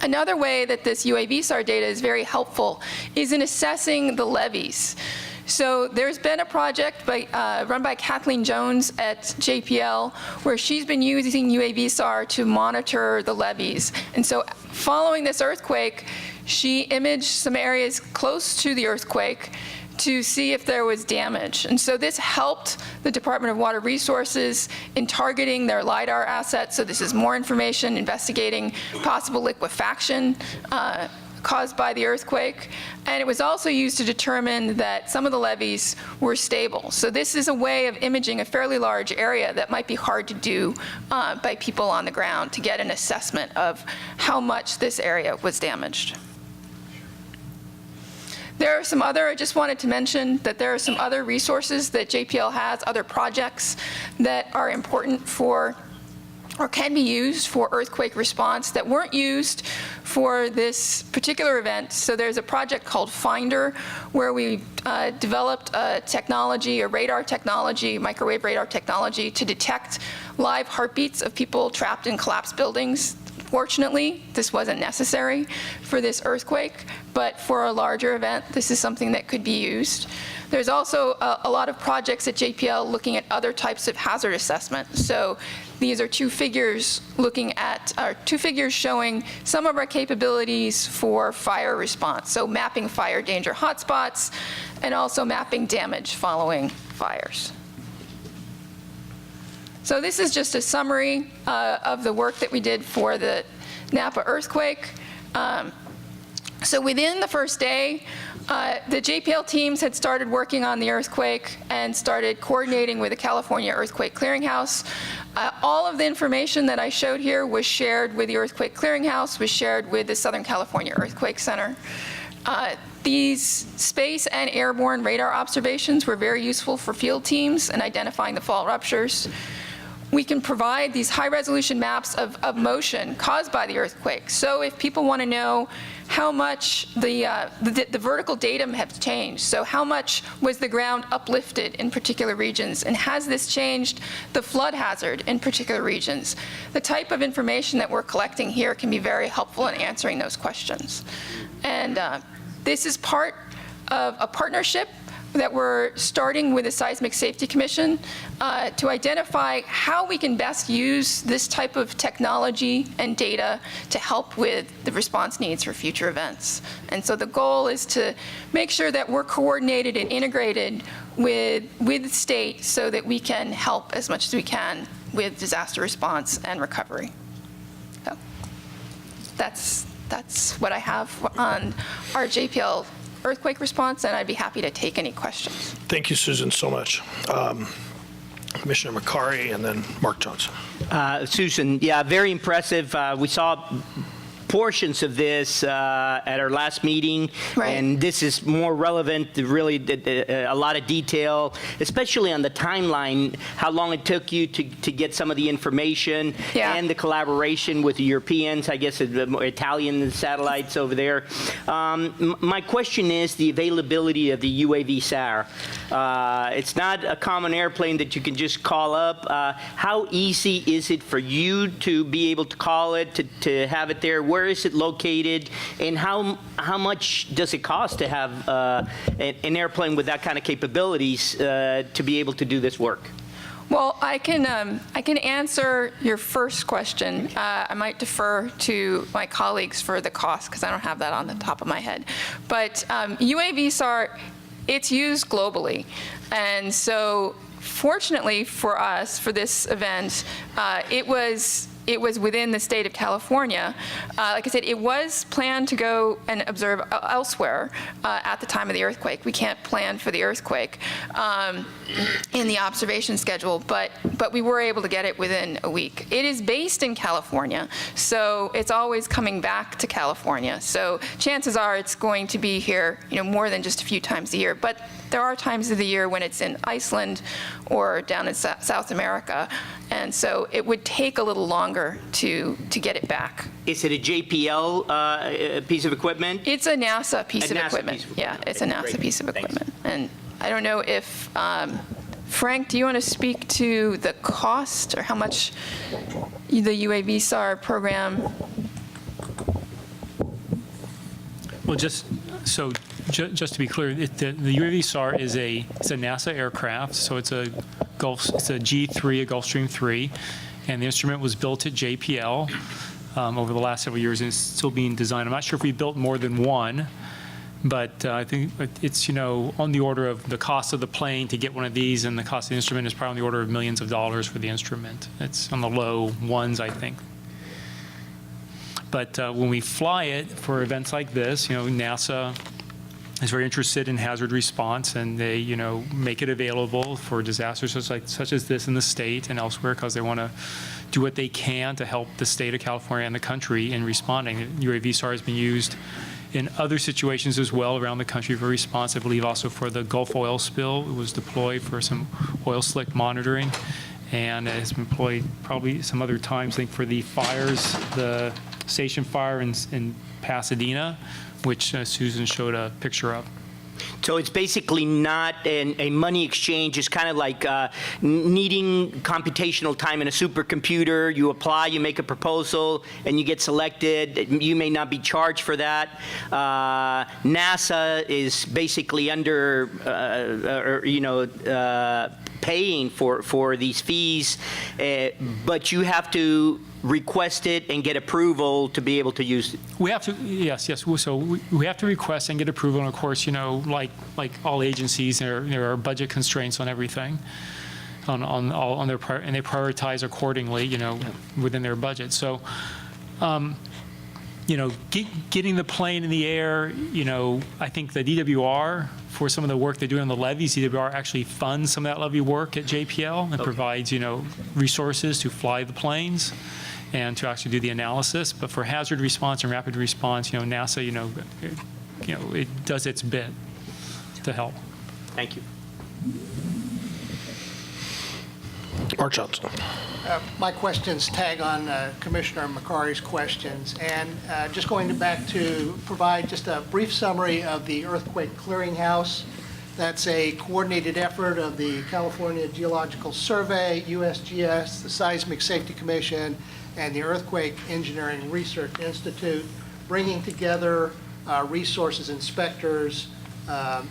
Another way that this UAVSAR data is very helpful is in assessing the levees. So there's been a project run by Kathleen Jones at JPL where she's been using UAVSAR to monitor the levees. And so following this earthquake, she imaged some areas close to the earthquake to see if there was damage. And so this helped the Department of Water Resources in targeting their LIDAR assets. So this is more information investigating possible liquefaction caused by the earthquake. And it was also used to determine that some of the levees were stable. So this is a way of imaging a fairly large area that might be hard to do by people on the ground to get an assessment of how much this area was damaged. There are some other, I just wanted to mention that there are some other resources that JPL has, other projects that are important for or can be used for earthquake response that weren't used for this particular event. So there's a project called Finder where we developed a technology, a radar technology, microwave radar technology to detect live heartbeats of people trapped in collapsed buildings. Fortunately, this wasn't necessary for this earthquake, but for a larger event, this is something that could be used. There's also a lot of projects at JPL looking at other types of hazard assessment. So these are two figures showing some of our capabilities for fire response. So mapping fire danger hotspots and also mapping damage following fires. So this is just a summary of the work that we did for the Napa earthquake. So within the first day, the JPL teams had started working on the earthquake and started coordinating with the California Earthquake Clearinghouse. All of the information that I showed here was shared with the Earthquake Clearinghouse, was shared with the Southern California Earthquake Center. These space and airborne radar observations were very useful for field teams in identifying the fault ruptures. We can provide these high-resolution maps of motion caused by the earthquake. So if people want to know how much the vertical datum has changed, so how much was the ground uplifted in particular regions, and has this changed the flood hazard in particular regions, the type of information that we're collecting here can be very helpful in answering those questions. And this is part of a partnership that we're starting with the Seismic Safety Commission to identify how we can best use this type of technology and data to help with the response needs for future events. And so the goal is to make sure that we're coordinated and integrated with the state so that we can help as much as we can with disaster response and recovery. So that's what I have on our JPL earthquake response, and I'd be happy to take any questions. Thank you, Susan, so much. Commissioner McCary and then Mark Johnson. Susan, yeah, very impressive. We saw portions of this at our last meeting, and this is more relevant, really a lot of detail, especially on the timeline, how long it took you to get some of the information and the collaboration with the Europeans, I guess the Italian satellites over there. My question is the availability of the UAV SAR. It's not a common airplane that you can just call up. How easy is it for you to be able to call it, to have it there? Where is it located, and how much does it cost to have an airplane with that kind of capabilities to be able to do this work? Well, I can answer your first question. I might defer to my colleagues for the cost because I don't have that on the top of my head. But UAV SAR, it's used globally, and so fortunately for us, for this event, it was within the state of California. Like I said, it was planned to go and observe elsewhere at the time of the earthquake. We can't plan for the earthquake in the observation schedule, but we were able to get it within a week. It is based in California, so it's always coming back to California. So chances are it's going to be here, more than just a few times a year. But there are times of the year when it's in Iceland or down in South America, and so it would take a little longer to get it back. Is it a JPL piece of equipment? It's a NASA piece of equipment. Yeah, it's a NASA piece of equipment. And I don't know if, Frank, do you want to speak to the cost or how much the UAV SAR program? Well, just to be clear, the UAV SAR is it's a NASA aircraft, so it's a G3, a Gulfstream 3, and the instrument was built at JPL over the last several years, and it's still being designed. I'm not sure if we built more than one, but I think it's on the order of the cost of the plane to get one of these, and the cost of the instrument is probably on the order of millions of dollars for the instrument. It's on the low ones, I think. But when we fly it for events like this, NASA is very interested in hazard response, and they, make it available for disasters such as this in the state and elsewhere because they want to do what they can to help the state of California and the country in responding. UAV SAR has been used in other situations as well around the country for response. I believe also for the Gulf oil spill, it was deployed for some oil slick monitoring, and has been employed probably some other times, I think, for the fires, the station fire in Pasadena, which Susan showed a picture of. So it's basically not a money exchange. It's kind of like needing computational time in a supercomputer. You apply, you make a proposal, and you get selected. You may not be charged for that. NASA is basically under, paying for these fees, but you have to request it and get approval to be able to use it. We have to, yes. So we have to request and get approval, and of course, like all agencies, there are budget constraints on everything, on their and they prioritize accordingly, within their budget. So, getting the plane in the air, I think the DWR, for some of the work they do on the levees, DWR actually funds some of that levee work at JPL and provides, resources to fly the planes and to actually do the analysis. But for hazard response and rapid response, NASA, it does its bit to help. Thank you. Art Johnson. My questions tag on Commissioner McCarty's questions, and just going back to provide just a brief summary of the Earthquake Clearinghouse. That's a coordinated effort of the California Geological Survey, USGS, the Seismic Safety Commission, and the Earthquake Engineering Research Institute, bringing together resources inspectors,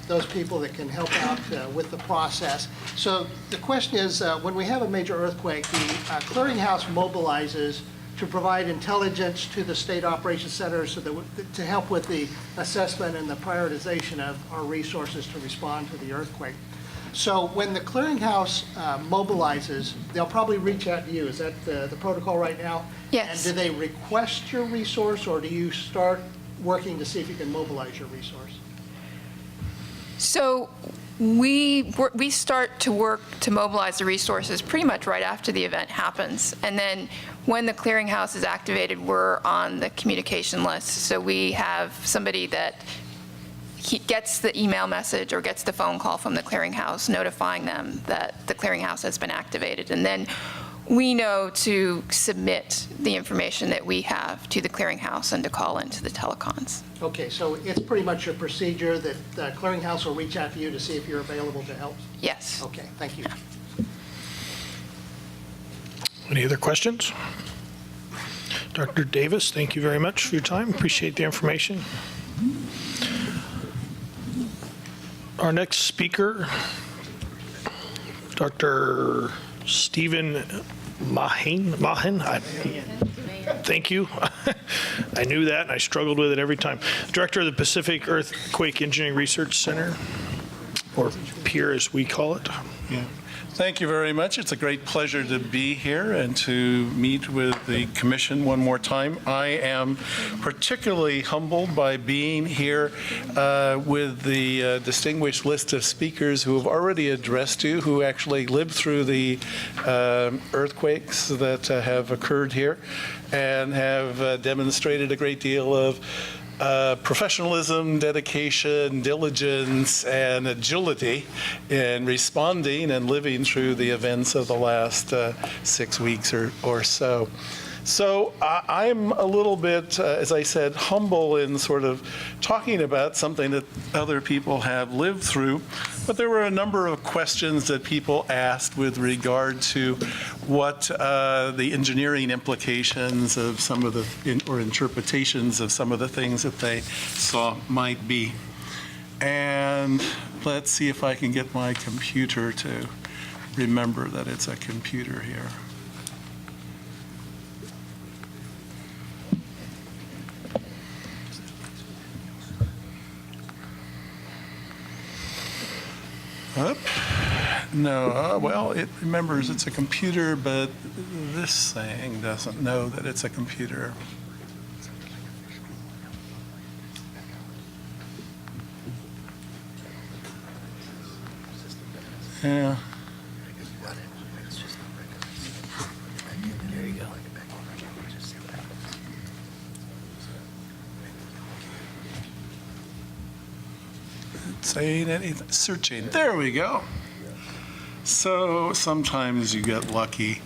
those people that can help out with the process. So the question is, when we have a major earthquake, the clearinghouse mobilizes to provide intelligence to the state operations center so that to help with the assessment and the prioritization of our resources to respond to the earthquake. So when the clearinghouse mobilizes, they'll probably reach out to you. Is that the protocol right now? Yes. And do they request your resource, or do you start working to see if you can mobilize your resource? So we start to work to mobilize the resources pretty much right after the event happens. And then when the clearinghouse is activated, we're on the communication list. So we have somebody that gets the email message or gets the phone call from the clearinghouse notifying them that the clearinghouse has been activated. And then we know to submit the information that we have to the clearinghouse and to call into the telecons. Okay, so it's pretty much your procedure that the clearinghouse will reach out to you to see if you're available to help? Yes. Okay, thank you. Any other questions? Dr. Davis, thank you very much for your time. Appreciate the information. Our next speaker, Dr. Stephen Mahin. Thank you. I knew that, and I struggled with it every time. Director of the Pacific Earthquake Engineering Research Center, or PEER as we call it. Yeah. Thank you very much. It's a great pleasure to be here and to meet with the Commission one more time. I am particularly humbled by being here with the distinguished list of speakers who have already addressed you, who actually lived through the earthquakes that have occurred here and have demonstrated a great deal of professionalism, dedication, diligence, and agility in responding and living through the events of the last 6 weeks or so. So I'm a little bit, as I said, humble in sort of talking about something that other people have lived through. But there were a number of questions that people asked with regard to what the engineering implications of some of the, or interpretations of some of the things that they saw might be. And let's see if I can get my computer to remember that it's a computer here. No, well, it remembers it's a computer, but this thing doesn't know that it's a computer. Yeah. There you go. saying anything. Searching. There we go. So sometimes you get lucky.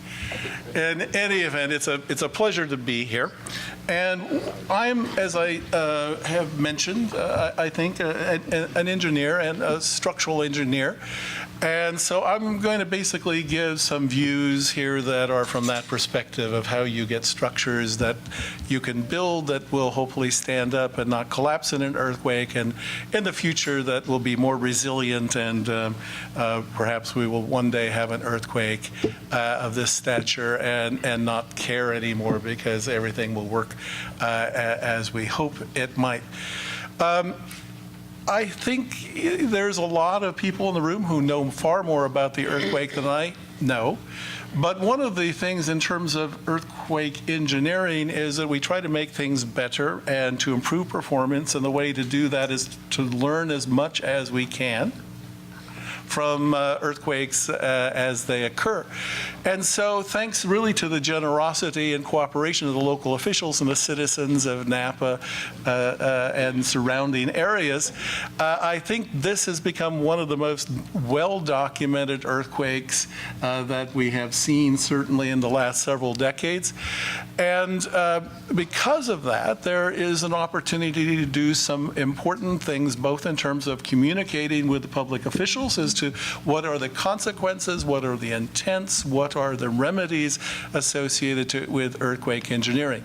In any event, it's a pleasure to be here. And I'm, as I have mentioned, I think an engineer and a structural engineer. And so I'm going to basically give some views here that are from that perspective of how you get structures that you can build that will hopefully stand up and not collapse in an earthquake, and in the future that will be more resilient, and perhaps we will one day have an earthquake of this stature and not care anymore because everything will work as we hope it might. I think there's a lot of people in the room who know far more about the earthquake than I know. But one of the things in terms of earthquake engineering is that we try to make things better and to improve performance. And the way to do that is to learn as much as we can from earthquakes as they occur. And so thanks really to the generosity and cooperation of the local officials and the citizens of Napa and surrounding areas, I think this has become one of the most well-documented earthquakes that we have seen certainly in the last several decades. And because of that, there is an opportunity to do some important things, both in terms of communicating with the public officials as to what are the consequences, what are the intents, what are the remedies associated with earthquake engineering.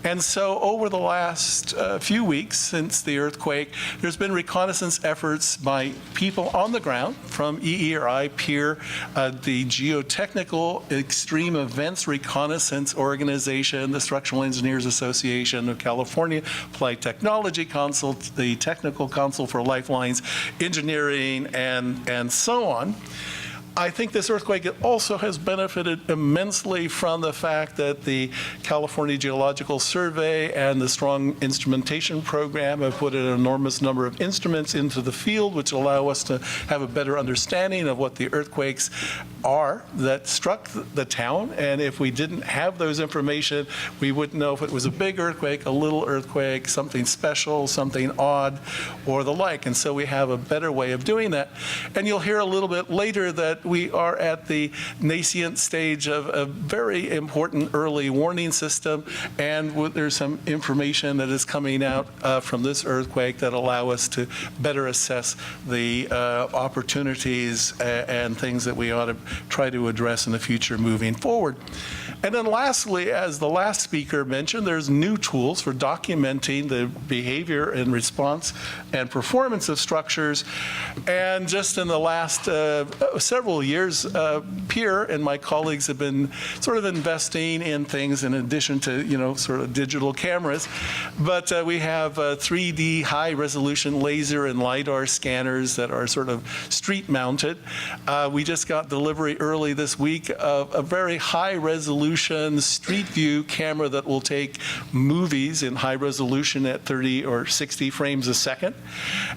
And so over the last few weeks since the earthquake, there's been reconnaissance efforts by people on the ground from EERI, PEER, the Geotechnical Extreme Events Reconnaissance Organization, the Structural Engineers Association of California, Applied Technology Council, the Technical Council for Lifelines Engineering, and so on. I think this earthquake also has benefited immensely from the fact that the California Geological Survey and the Strong Instrumentation Program have put an enormous number of instruments into the field, which allow us to have a better understanding of what the earthquakes are that struck the town. And if we didn't have those information, we wouldn't know if it was a big earthquake, a little earthquake, something special, something odd, or the like. And so we have a better way of doing that. And you'll hear a little bit later that we are at the nascent stage of a very important early warning system, and there's some information that is coming out from this earthquake that allow us to better assess the opportunities and things that we ought to try to address in the future moving forward. And then lastly, as the last speaker mentioned, there's new tools for documenting the behavior and response and performance of structures. And just in the last several years, PEER and my colleagues have been sort of investing in things in addition to, sort of digital cameras. But we have 3D high-resolution laser and LiDAR scanners that are sort of street-mounted. We just got delivery early this week of a very high-resolution street view camera that will take movies in high resolution at 30 or 60 frames a second.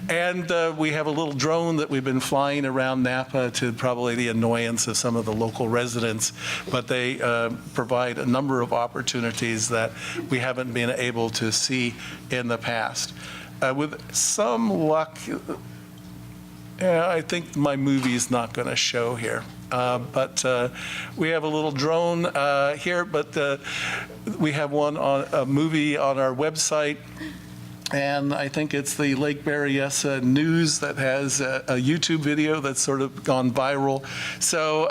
And we have a little drone that we've been flying around Napa to probably the annoyance of some of the local residents, but they provide a number of opportunities that we haven't been able to see in the past. With some luck, I think my movie is not going to show here. But we have a little drone here, but we have a movie on our website. And I think it's the Lake Berryessa News that has a YouTube video that's sort of gone viral. So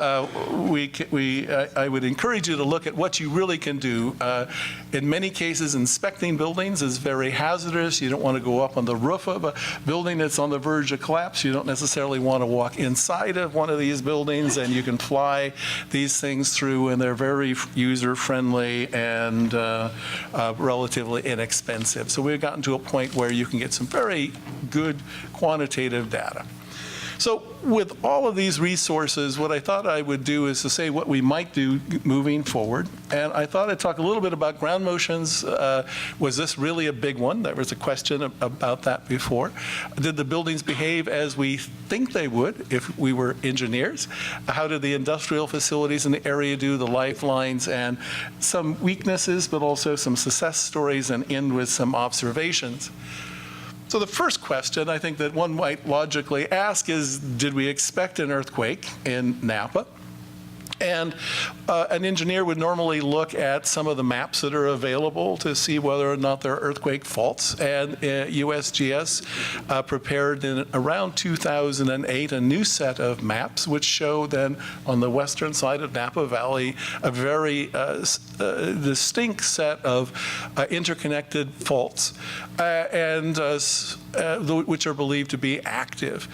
I would encourage you to look at what you really can do. In many cases, inspecting buildings is very hazardous. You don't want to go up on the roof of a building that's on the verge of collapse. You don't necessarily want to walk inside of one of these buildings, and you can fly these things through, and they're very user-friendly and relatively inexpensive. So we've gotten to a point where you can get some very good quantitative data. So with all of these resources, what I thought I would do is to say what we might do moving forward. And I thought I'd talk a little bit about ground motions. Was this really a big one? There was a question about that before. Did the buildings behave as we think they would if we were engineers? How did the industrial facilities in the area do, the lifelines, and some weaknesses, but also some success stories, and end with some observations. So the first question I think that one might logically ask is, did we expect an earthquake in Napa? And an engineer would normally look at some of the maps that are available to see whether or not there are earthquake faults. And USGS prepared in around 2008 a new set of maps which show then on the western side of Napa Valley a very distinct set of interconnected faults, which are believed to be active.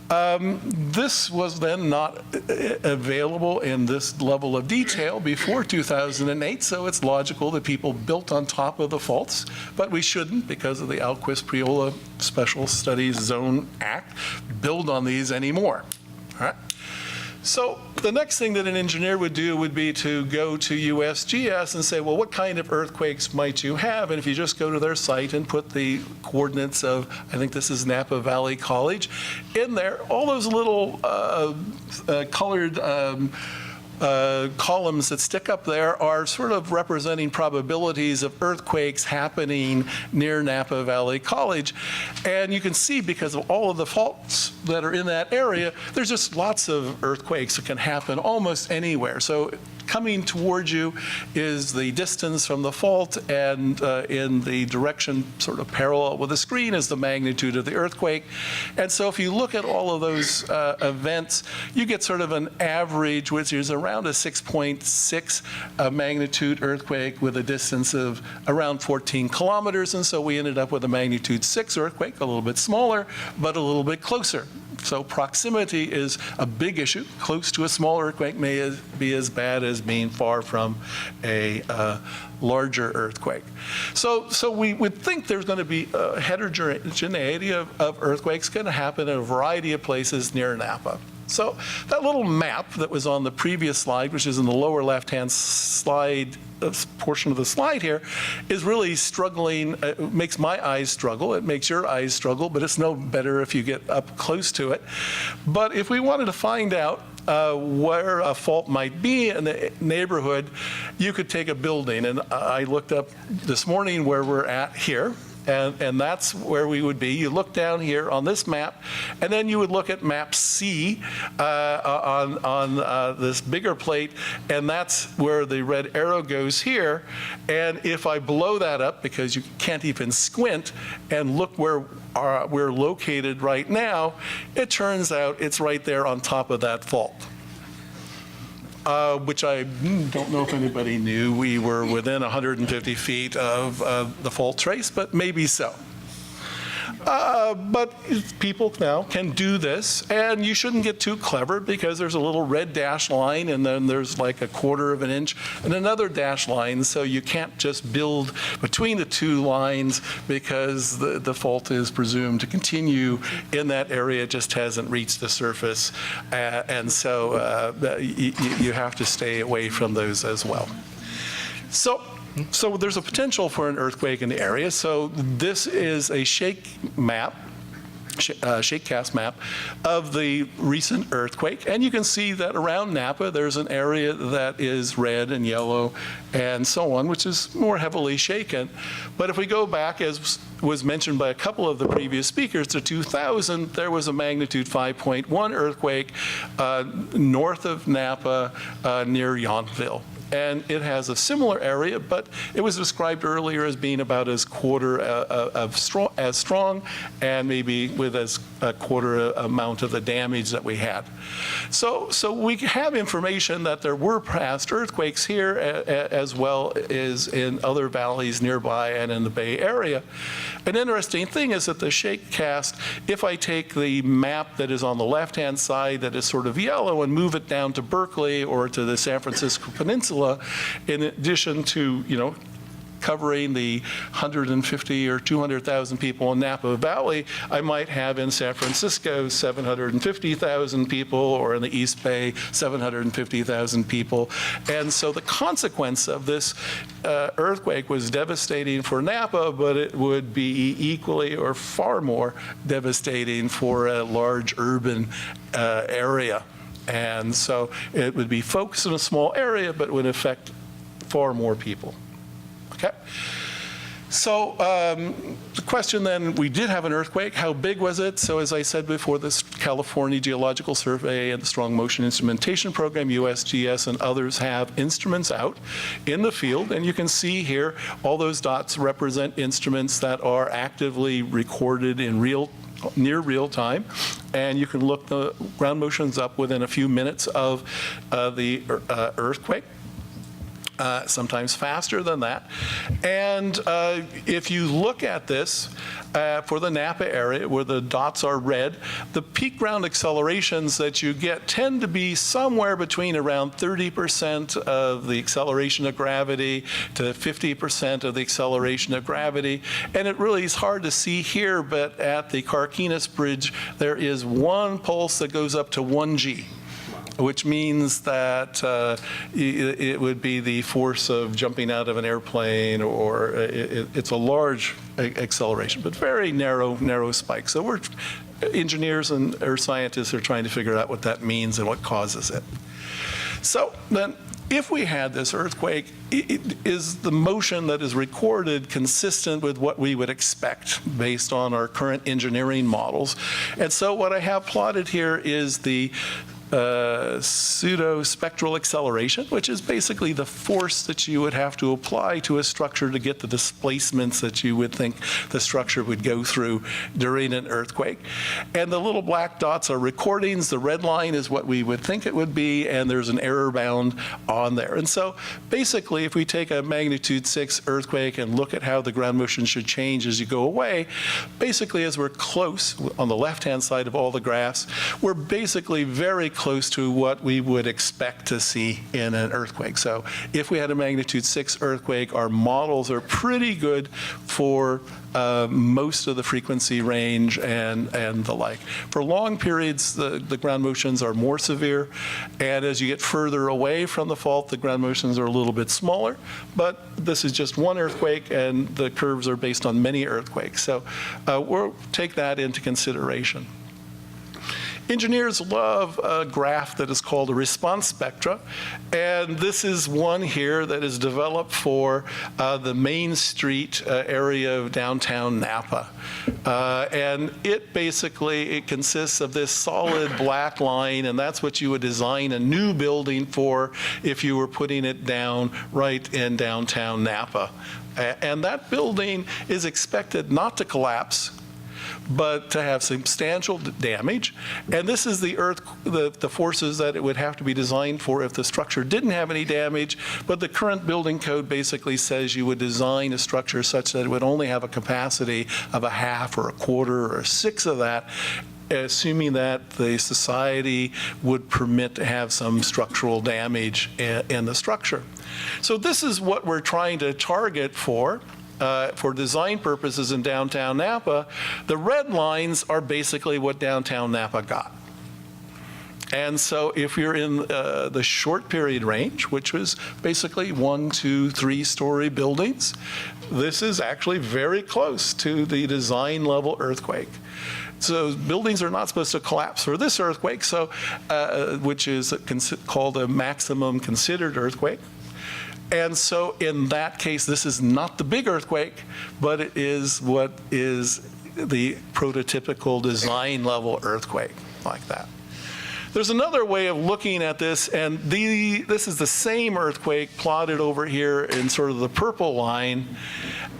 This was then not available in this level of detail before 2008, so it's logical that people built on top of the faults, but we shouldn't, because of the Alquist-Priola Special Studies Zone Act, build on these anymore. All right? So the next thing that an engineer would do would be to go to USGS and say, well, what kind of earthquakes might you have? And if you just go to their site and put the coordinates of, I think this is Napa Valley College, in there, all those little colored columns that stick up there are sort of representing probabilities of earthquakes happening near Napa Valley College. And you can see, because of all of the faults that are in that area, there's just lots of earthquakes that can happen almost anywhere. So coming towards you is the distance from the fault, and in the direction sort of parallel with the screen is the magnitude of the earthquake. And so if you look at all of those events, you get sort of an average, which is around a 6.6 magnitude earthquake with a distance of around 14 kilometers. And so we ended up with a magnitude 6 earthquake, a little bit smaller, but a little bit closer. So proximity is a big issue. Close to a small earthquake may be as bad as being far from a larger earthquake. So we would think there's going to be a heterogeneity of earthquakes going to happen in a variety of places near Napa. So that little map that was on the previous slide, which is in the lower left-hand slide portion of the slide here, is really struggling. It makes my eyes struggle. It makes your eyes struggle, but it's no better if you get up close to it. But if we wanted to find out where a fault might be in the neighborhood, you could take a building. And I looked up this morning where we're at here. And that's where we would be. You look down here on this map, and then you would look at map C on this bigger plate, and that's where the red arrow goes here. And if I blow that up, because you can't even squint, and look where we're located right now, it turns out it's right there on top of that fault. Which I don't know if anybody knew. We were within 150 feet of the fault trace, but maybe so. But people now can do this, and you shouldn't get too clever, because there's a little red dash line, and then there's like a 1/4 of an inch and another dash line, so you can't just build between the two lines, because the fault is presumed to continue in that area. It just hasn't reached the surface, and so you have to stay away from those as well. So there's a potential for an earthquake in the area. So this is a shakecast map of the recent earthquake. And you can see that around Napa, there's an area that is red and yellow and so on, which is more heavily shaken. But if we go back, as was mentioned by a couple of the previous speakers, to 2000, there was a magnitude 5.1 earthquake north of Napa near Yountville. And it has a similar area, but it was described earlier as being about as 1/4 as strong, and maybe with as a 1/4 amount of the damage that we had. So we have information that there were past earthquakes here, as well as in other valleys nearby and in the Bay Area. An interesting thing is that the shakecast, if I take the map that is on the left-hand side that is sort of yellow and move it down to Berkeley or to the San Francisco Peninsula, in addition to, covering the 150 or 200,000 people in Napa Valley, I might have in San Francisco 750,000 people, or in the East Bay 750,000 people. And so the consequence of this earthquake was devastating for Napa, but it would be equally or far more devastating for a large urban area. And so it would be focused in a small area, but would affect far more people. Okay? So the question then, we did have an earthquake. How big was it? So as I said before, this California Geological Survey and the Strong Motion Instrumentation Program, USGS, and others have instruments out in the field. And you can see here, all those dots represent instruments that are actively recorded in near real time, and you can look the ground motions up within a few minutes of the earthquake. Sometimes faster than that. And if you look at this for the Napa area where the dots are red, the peak ground accelerations that you get tend to be somewhere between around 30% of the acceleration of gravity to 50% of the acceleration of gravity. And it really is hard to see here, but at the Carquinez Bridge, there is one pulse that goes up to 1 G, which means that it would be the force of jumping out of an airplane, or it's a large acceleration, but very narrow spike. So we're engineers or scientists are trying to figure out what that means and what causes it. So then, if we had this earthquake, is the motion that is recorded consistent with what we would expect based on our current engineering models? And so what I have plotted here is the pseudo-spectral acceleration, which is basically the force that you would have to apply to a structure to get the displacements that you would think the structure would go through during an earthquake. And the little black dots are recordings. The red line is what we would think it would be, and there's an error bound on there. And so basically, if we take a magnitude 6 earthquake and look at how the ground motion should change as you go away, basically as we're close, on the left-hand side of all the graphs, we're basically very close to what we would expect to see in an earthquake. So if we had a magnitude 6 earthquake, our models are pretty good for most of the frequency range and the like. For long periods, the ground motions are more severe, and as you get further away from the fault, the ground motions are a little bit smaller, but this is just one earthquake, and the curves are based on many earthquakes. So we'll take that into consideration. Engineers love a graph that is called a response spectra, and this is one here that is developed for the Main Street area of downtown Napa. And it consists of this solid black line, and that's what you would design a new building for if you were putting it down right in downtown Napa. And that building is expected not to collapse, but to have substantial damage. And this is the forces that it would have to be designed for if the structure didn't have any damage. But the current building code basically says you would design a structure such that it would only have a capacity of a half or a quarter or a sixth of that, assuming that the society would permit to have some structural damage in the structure. So this is what we're trying to target for design purposes in downtown Napa. The red lines are basically what downtown Napa got. And so if you're in the short period range, which was basically 1, 2, 3-story buildings, this is actually very close to the design level earthquake. So buildings are not supposed to collapse for this earthquake, so which is called a maximum considered earthquake. And so in that case, this is not the big earthquake, but it is what is the prototypical design level earthquake, like that. There's another way of looking at this, and this is the same earthquake plotted over here in sort of the purple line.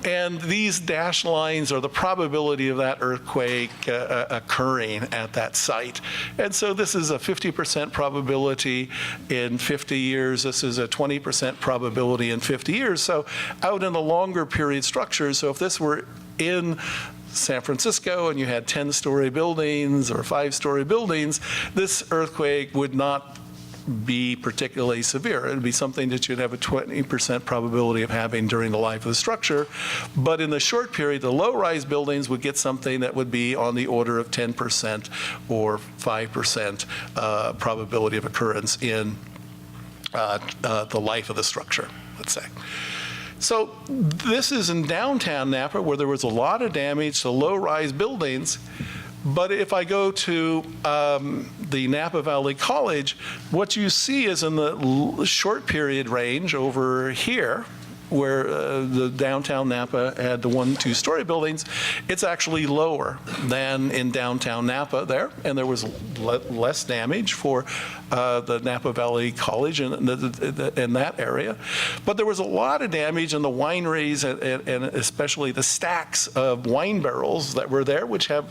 And these dashed lines are the probability of that earthquake occurring at that site. And so this is a 50% probability in 50 years. This is a 20% probability in 50 years. So out in the longer period structures, so if this were in San Francisco and you had 10-story buildings or 5-story buildings, this earthquake would not be particularly severe. It would be something that you'd have a 20% probability of having during the life of the structure. But in the short period, the low-rise buildings would get something that would be on the order of 10% or 5% probability of occurrence in the life of the structure, let's say. So this is in downtown Napa, where there was a lot of damage to low-rise buildings. But if I go to the Napa Valley College, what you see is in the short period range over here, where the downtown Napa had the 1- and 2-story buildings, it's actually lower than in downtown Napa there, and there was less damage for the Napa Valley College in that area. But there was a lot of damage in the wineries and especially the stacks of wine barrels that were there, which have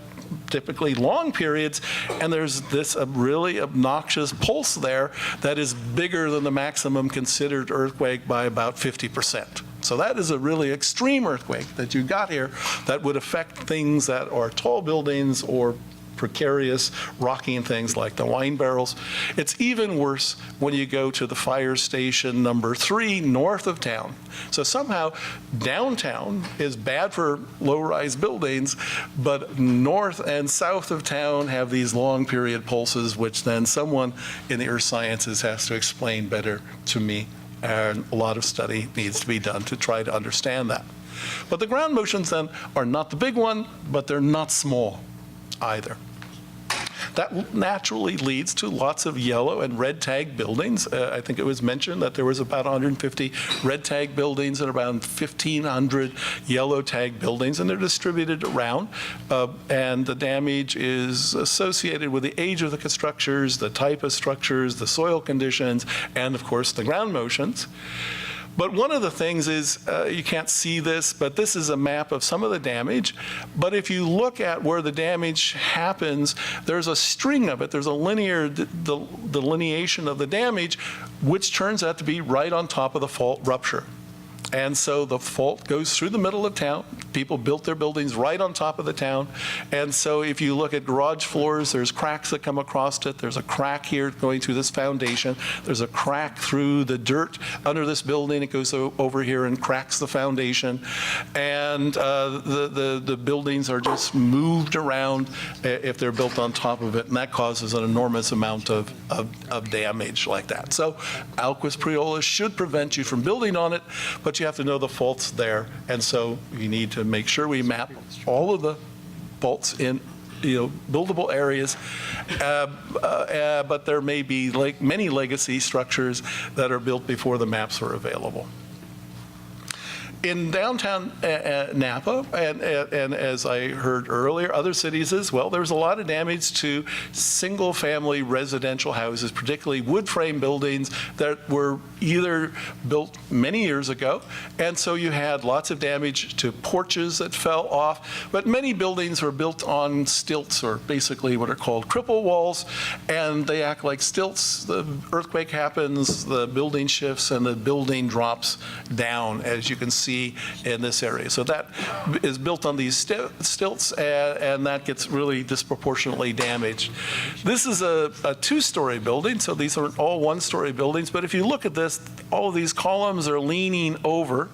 typically long periods, and there's this really obnoxious pulse there that is bigger than the maximum considered earthquake by about 50%. So that is a really extreme earthquake that you got here that would affect things that are tall buildings or precarious rocking things like the wine barrels. It's even worse when you go to the fire station number 3 north of town. So somehow downtown is bad for low-rise buildings, but north and south of town have these long period pulses, which then someone in the earth sciences has to explain better to me. And a lot of study needs to be done to try to understand that. But the ground motions then are not the big one, but they're not small either. That naturally leads to lots of yellow and red tag buildings. I think it was mentioned that there was about 150 red tag buildings and around 1,500 yellow tag buildings, and they're distributed around. And the damage is associated with the age of the structures, the type of structures, the soil conditions, and of course the ground motions. But one of the things is, you can't see this, but this is a map of some of the damage. But if you look at where the damage happens, there's a string of it. There's a linear delineation of the damage, which turns out to be right on top of the fault rupture. And so the fault goes through the middle of town. People built their buildings right on top of the town. And so if you look at garage floors, there's cracks that come across it. There's a crack here going through this foundation. There's a crack through the dirt under this building. It goes over here and cracks the foundation. And the buildings are just moved around if they're built on top of it. And that causes an enormous amount of damage like that. So Alquist Priola should prevent you from building on it, but you have to know the fault's there. And so you need to make sure we map all of the faults in buildable areas, but there may be like many legacy structures that are built before the maps were available. In downtown Napa, and as I heard earlier, other cities as well, there's a lot of damage to single-family residential houses, particularly wood frame buildings that were either built many years ago, and so you had lots of damage to porches that fell off, but many buildings were built on stilts, or basically what are called cripple walls, and they act like stilts. The earthquake happens, the building shifts, and the building drops down, as you can see in this area. So that is built on these stilts, and that gets really disproportionately damaged. This is a 2-story building, so these are all 1-story buildings, but if you look at this, all of these columns are leaning over.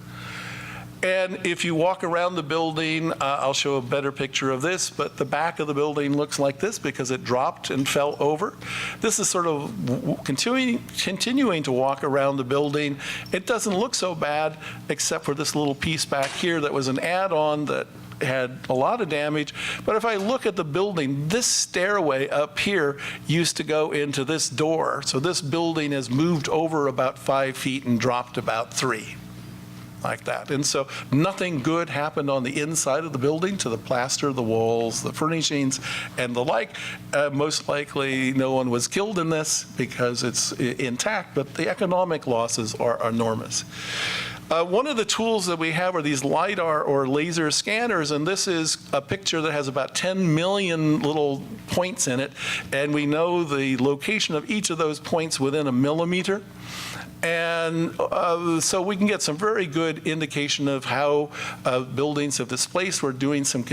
And if you walk around the building, I'll show a better picture of this, but the back of the building looks like this because it dropped and fell over. This is sort of continuing to walk around the building. It doesn't look so bad, except for this little piece back here that was an add-on that had a lot of damage. But if I look at the building, this stairway up here used to go into this door. So this building has moved over about 5 feet and dropped about 3. Like that. And so nothing good happened on the inside of the building to the plaster, the walls, the furnishings, and the like. Most likely no one was killed in this because it's intact, but the economic losses are enormous. One of the tools that we have are these LiDAR or laser scanners, and this is a picture that has about 10 million little points in it, and we know the location of each of those points within a millimeter. And so we can get some very good indication of how buildings have displaced. We're doing some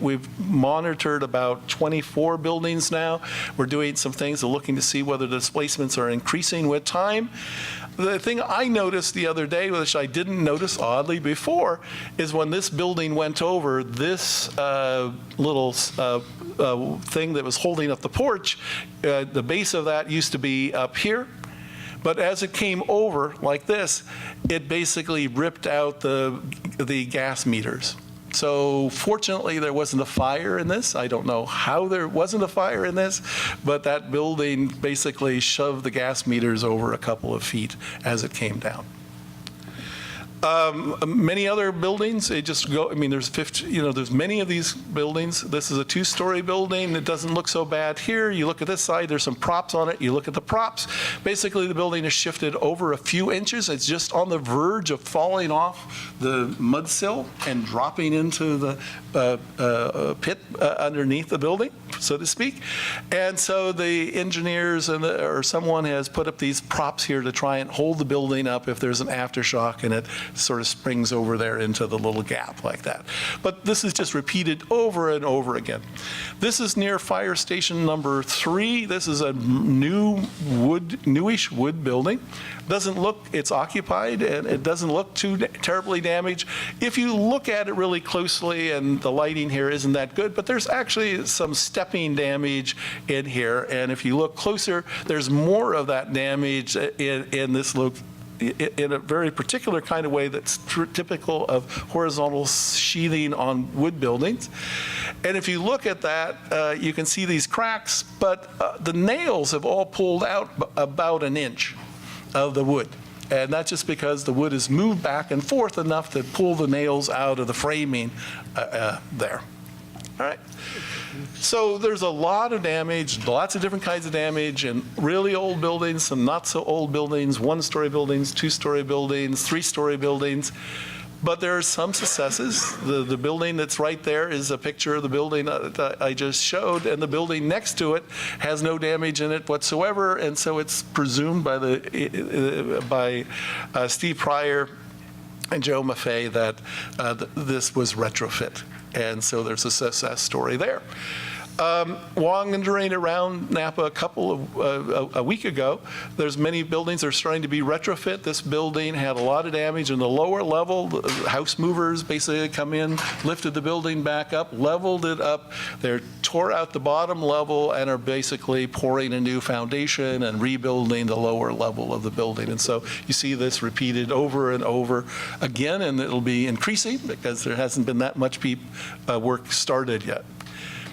we've monitored about 24 buildings now. We're doing some things looking to see whether the displacements are increasing with time. The thing I noticed the other day, which I didn't notice oddly before, is when this building went over, this little thing that was holding up the porch, the base of that used to be up here. But as it came over like this, it basically ripped out the gas meters. So fortunately, there wasn't a fire in this. I don't know how there wasn't a fire in this, but that building basically shoved the gas meters over a couple of feet as it came down. Many other buildings, they just go, I mean, there's 50, there's many of these buildings. This is a 2-story building. It doesn't look so bad here. You look at this side, there's some props on it. You look at the props. Basically, the building is shifted over a few inches. It's just on the verge of falling off the mud sill and dropping into the pit underneath the building, so to speak. And so the engineers or someone has put up these props here to try and hold the building up if there's an aftershock and it sort of springs over there into the little gap like that. But this is just repeated over and over again. This is near fire station number 3. This is a newish wood building. Doesn't look, it's occupied, and it doesn't look too terribly damaged. If you look at it really closely, and the lighting here isn't that good, but there's actually some stepping damage in here. And if you look closer, there's more of that damage in this in a very particular kind of way that's typical of horizontal sheathing on wood buildings. And if you look at that, you can see these cracks, but the nails have all pulled out about an inch of the wood. And that's just because the wood is moved back and forth enough to pull the nails out of the framing there. All right. So there's a lot of damage, lots of different kinds of damage, and really old buildings, some not so old buildings, 1-story buildings, 2-story buildings, 3-story buildings. But there are some successes. The building that's right there is a picture of the building that I just showed, and the building next to it has no damage in it whatsoever, and so it's presumed by Steve Pryor and Joe Maffei that this was retrofit. And so there's a success story there. Wandering around Napa a week ago, there's many buildings that are starting to be retrofit. This building had a lot of damage in the lower level. The house movers basically come in, lifted the building back up, leveled it up. They tore out the bottom level and are basically pouring a new foundation and rebuilding the lower level of the building. And so you see this repeated over and over again, and it'll be increasing because there hasn't been that much work started yet.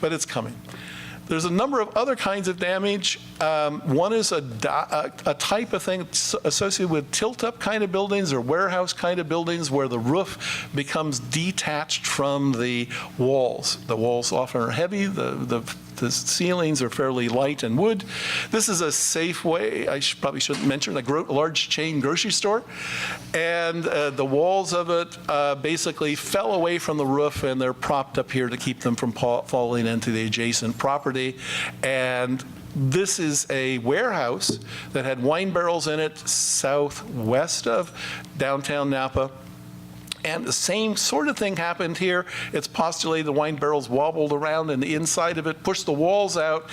But it's coming. There's a number of other kinds of damage. One is a type of thing associated with tilt-up kind of buildings or warehouse kind of buildings where the roof becomes detached from the walls. The walls often are heavy. The ceilings are fairly light and wood. This is a Safeway, I probably shouldn't mention, a large chain grocery store. And the walls of it basically fell away from the roof, and they're propped up here to keep them from falling into the adjacent property. And this is a warehouse that had wine barrels in it southwest of downtown Napa. And the same sort of thing happened here. It's postulated the wine barrels wobbled around and the inside of it pushed the walls out.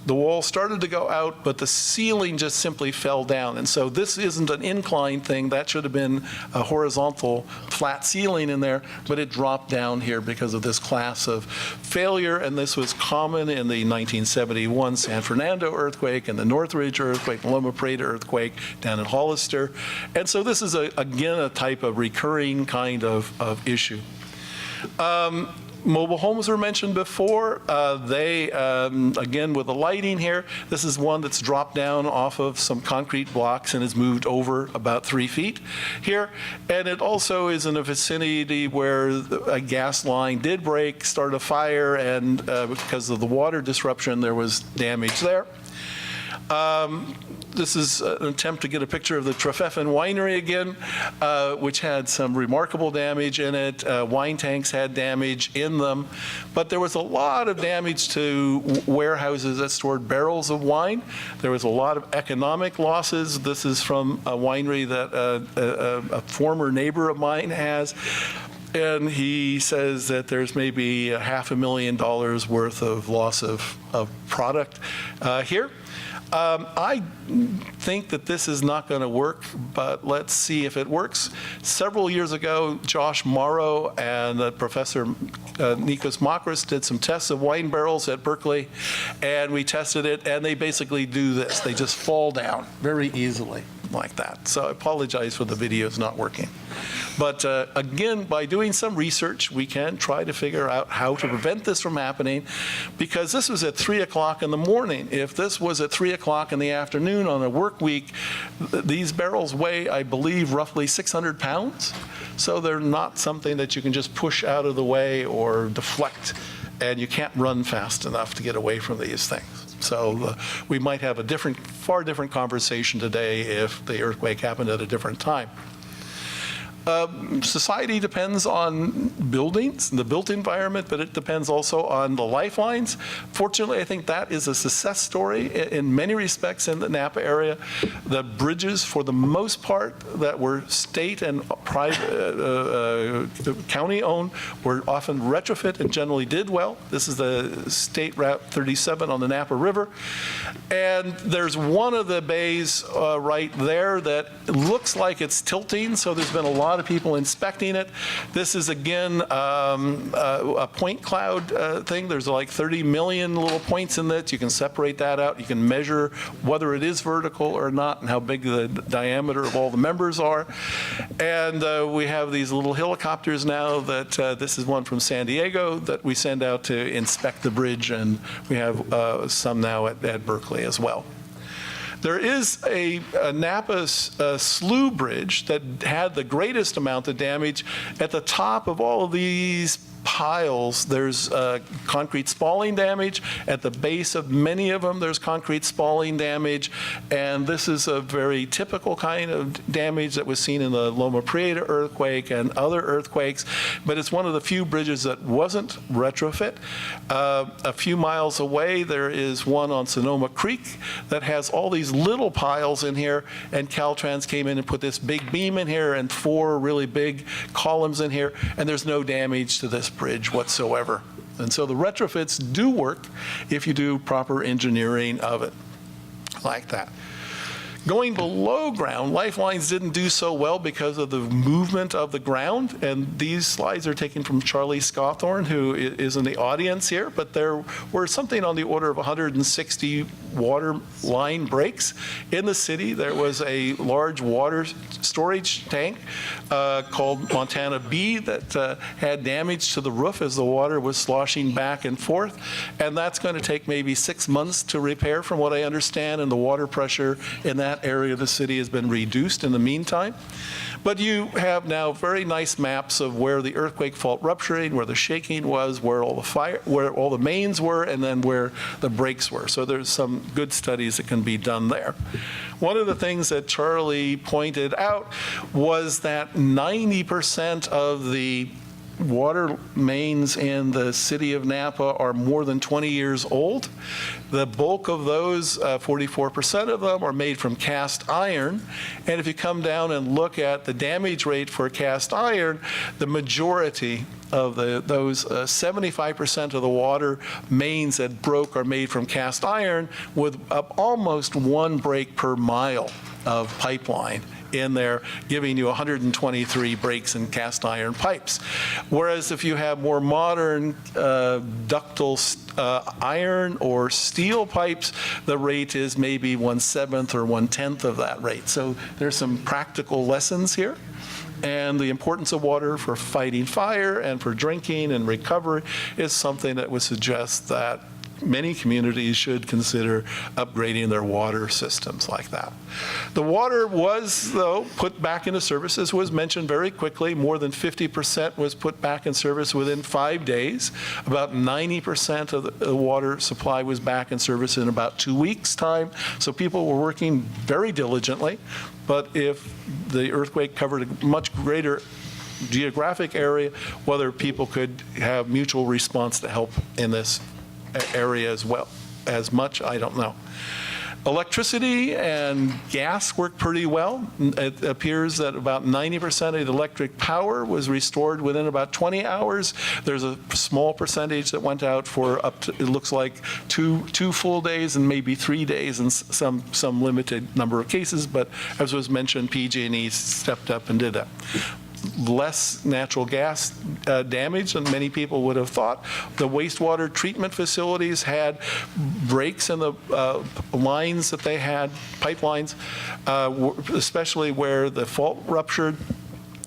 The wall started to go out, but the ceiling just simply fell down. And so this isn't an incline thing. That should have been a horizontal flat ceiling in there, but it dropped down here because of this class of failure. And this was common in the 1971 San Fernando earthquake and the Northridge earthquake, Loma Prieta earthquake down in Hollister. And so this is, again, a type of recurring kind of issue. Mobile homes were mentioned before. Again, with the lighting here, this is one that's dropped down off of some concrete blocks and has moved over about 3 feet here. And it also is in a vicinity where a gas line did break, start a fire, and because of the water disruption, there was damage there. This is an attempt to get a picture of the Trefethen Winery again, which had some remarkable damage in it. Wine tanks had damage in them, but there was a lot of damage to warehouses that stored barrels of wine. There was a lot of economic losses. This is from a winery that a former neighbor of mine has. And he says that there's maybe $500,000 worth of loss of product here. I think that this is not going to work, but let's see if it works. Several years ago, Josh Morrow and Professor Nikos Makris did some tests of wine barrels at Berkeley, and we tested it, and they basically do this. They just fall down very easily like that. So I apologize for the videos not working. But again, by doing some research, we can try to figure out how to prevent this from happening, because this was at 3 o'clock in the morning. If this was at 3 o'clock in the afternoon on a work week, these barrels weigh, I believe, roughly 600 pounds. So they're not something that you can just push out of the way or deflect, and you can't run fast enough to get away from these things. So we might have a far different conversation today if the earthquake happened at a different time. Society depends on buildings, the built environment, but it depends also on the lifelines. Fortunately, I think that is a success story in many respects in the Napa area. The bridges, for the most part, that were state and private, county-owned, were often retrofit and generally did well. This is the State Route 37 on the Napa River. And there's one of the bays right there that looks like it's tilting, so there's been a lot of people inspecting it. This is, again, a point cloud thing. There's like 30 million little points in it. You can separate that out. You can measure whether it is vertical or not and how big the diameter of all the members are. And we have these little helicopters now that this is one from San Diego that we send out to inspect the bridge, and we have some now at Berkeley as well. There is a Napa slough bridge that had the greatest amount of damage. At the top of all of these piles, there's concrete spalling damage. At the base of many of them, there's concrete spalling damage. And this is a very typical kind of damage that was seen in the Loma Prieta earthquake and other earthquakes. But it's one of the few bridges that wasn't retrofit. A few miles away, there is one on Sonoma Creek that has all these little piles in here. And Caltrans came in and put this big beam in here and 4 really big columns in here. And there's no damage to this bridge whatsoever. And so the retrofits do work if you do proper engineering of it like that. Going below ground, lifelines didn't do so well because of the movement of the ground. And these slides are taken from Charlie Scawthorne, who is in the audience here. But there were something on the order of 160 water line breaks in the city. There was a large water storage tank called Montana B that had damage to the roof as the water was sloshing back and forth. And that's going to take maybe 6 months to repair, from what I understand. And the water pressure in that area of the city has been reduced in the meantime. But you have now very nice maps of where the earthquake fault rupturing, where the shaking was, where all the mains were, and then where the breaks were. So there's some good studies that can be done there. One of the things that Charlie pointed out was that 90% of the water mains in the city of Napa are more than 20 years old. The bulk of those, 44% of them, are made from cast iron. And if you come down and look at the damage rate for cast iron, the majority of those 75% of the water mains that broke are made from cast iron, with almost 1 break per mile of pipeline in there, giving you 123 breaks in cast iron pipes. Whereas if you have more modern ductile iron or steel pipes, the rate is maybe 1/7 or 1/10 of that rate. So there's some practical lessons here. And the importance of water for fighting fire and for drinking and recovery is something that would suggest that many communities should consider upgrading their water systems like that. The water was, though, put back into service, as was mentioned very quickly. More than 50% was put back in service within 5 days. About 90% of the water supply was back in service in about 2 weeks' time. So people were working very diligently. But if the earthquake covered a much greater geographic area, whether people could have mutual response to help in this area as well as much, I don't know. Electricity and gas worked pretty well. It appears that about 90% of the electric power was restored within about 20 hours. There's a small percentage that went out for up to, it looks like, two full days and maybe 3 days in some limited number of cases. But as was mentioned, PG&E stepped up and did that. Less natural gas damage than many people would have thought. The wastewater treatment facilities had breaks in the lines that they had, pipelines, especially where the fault ruptured.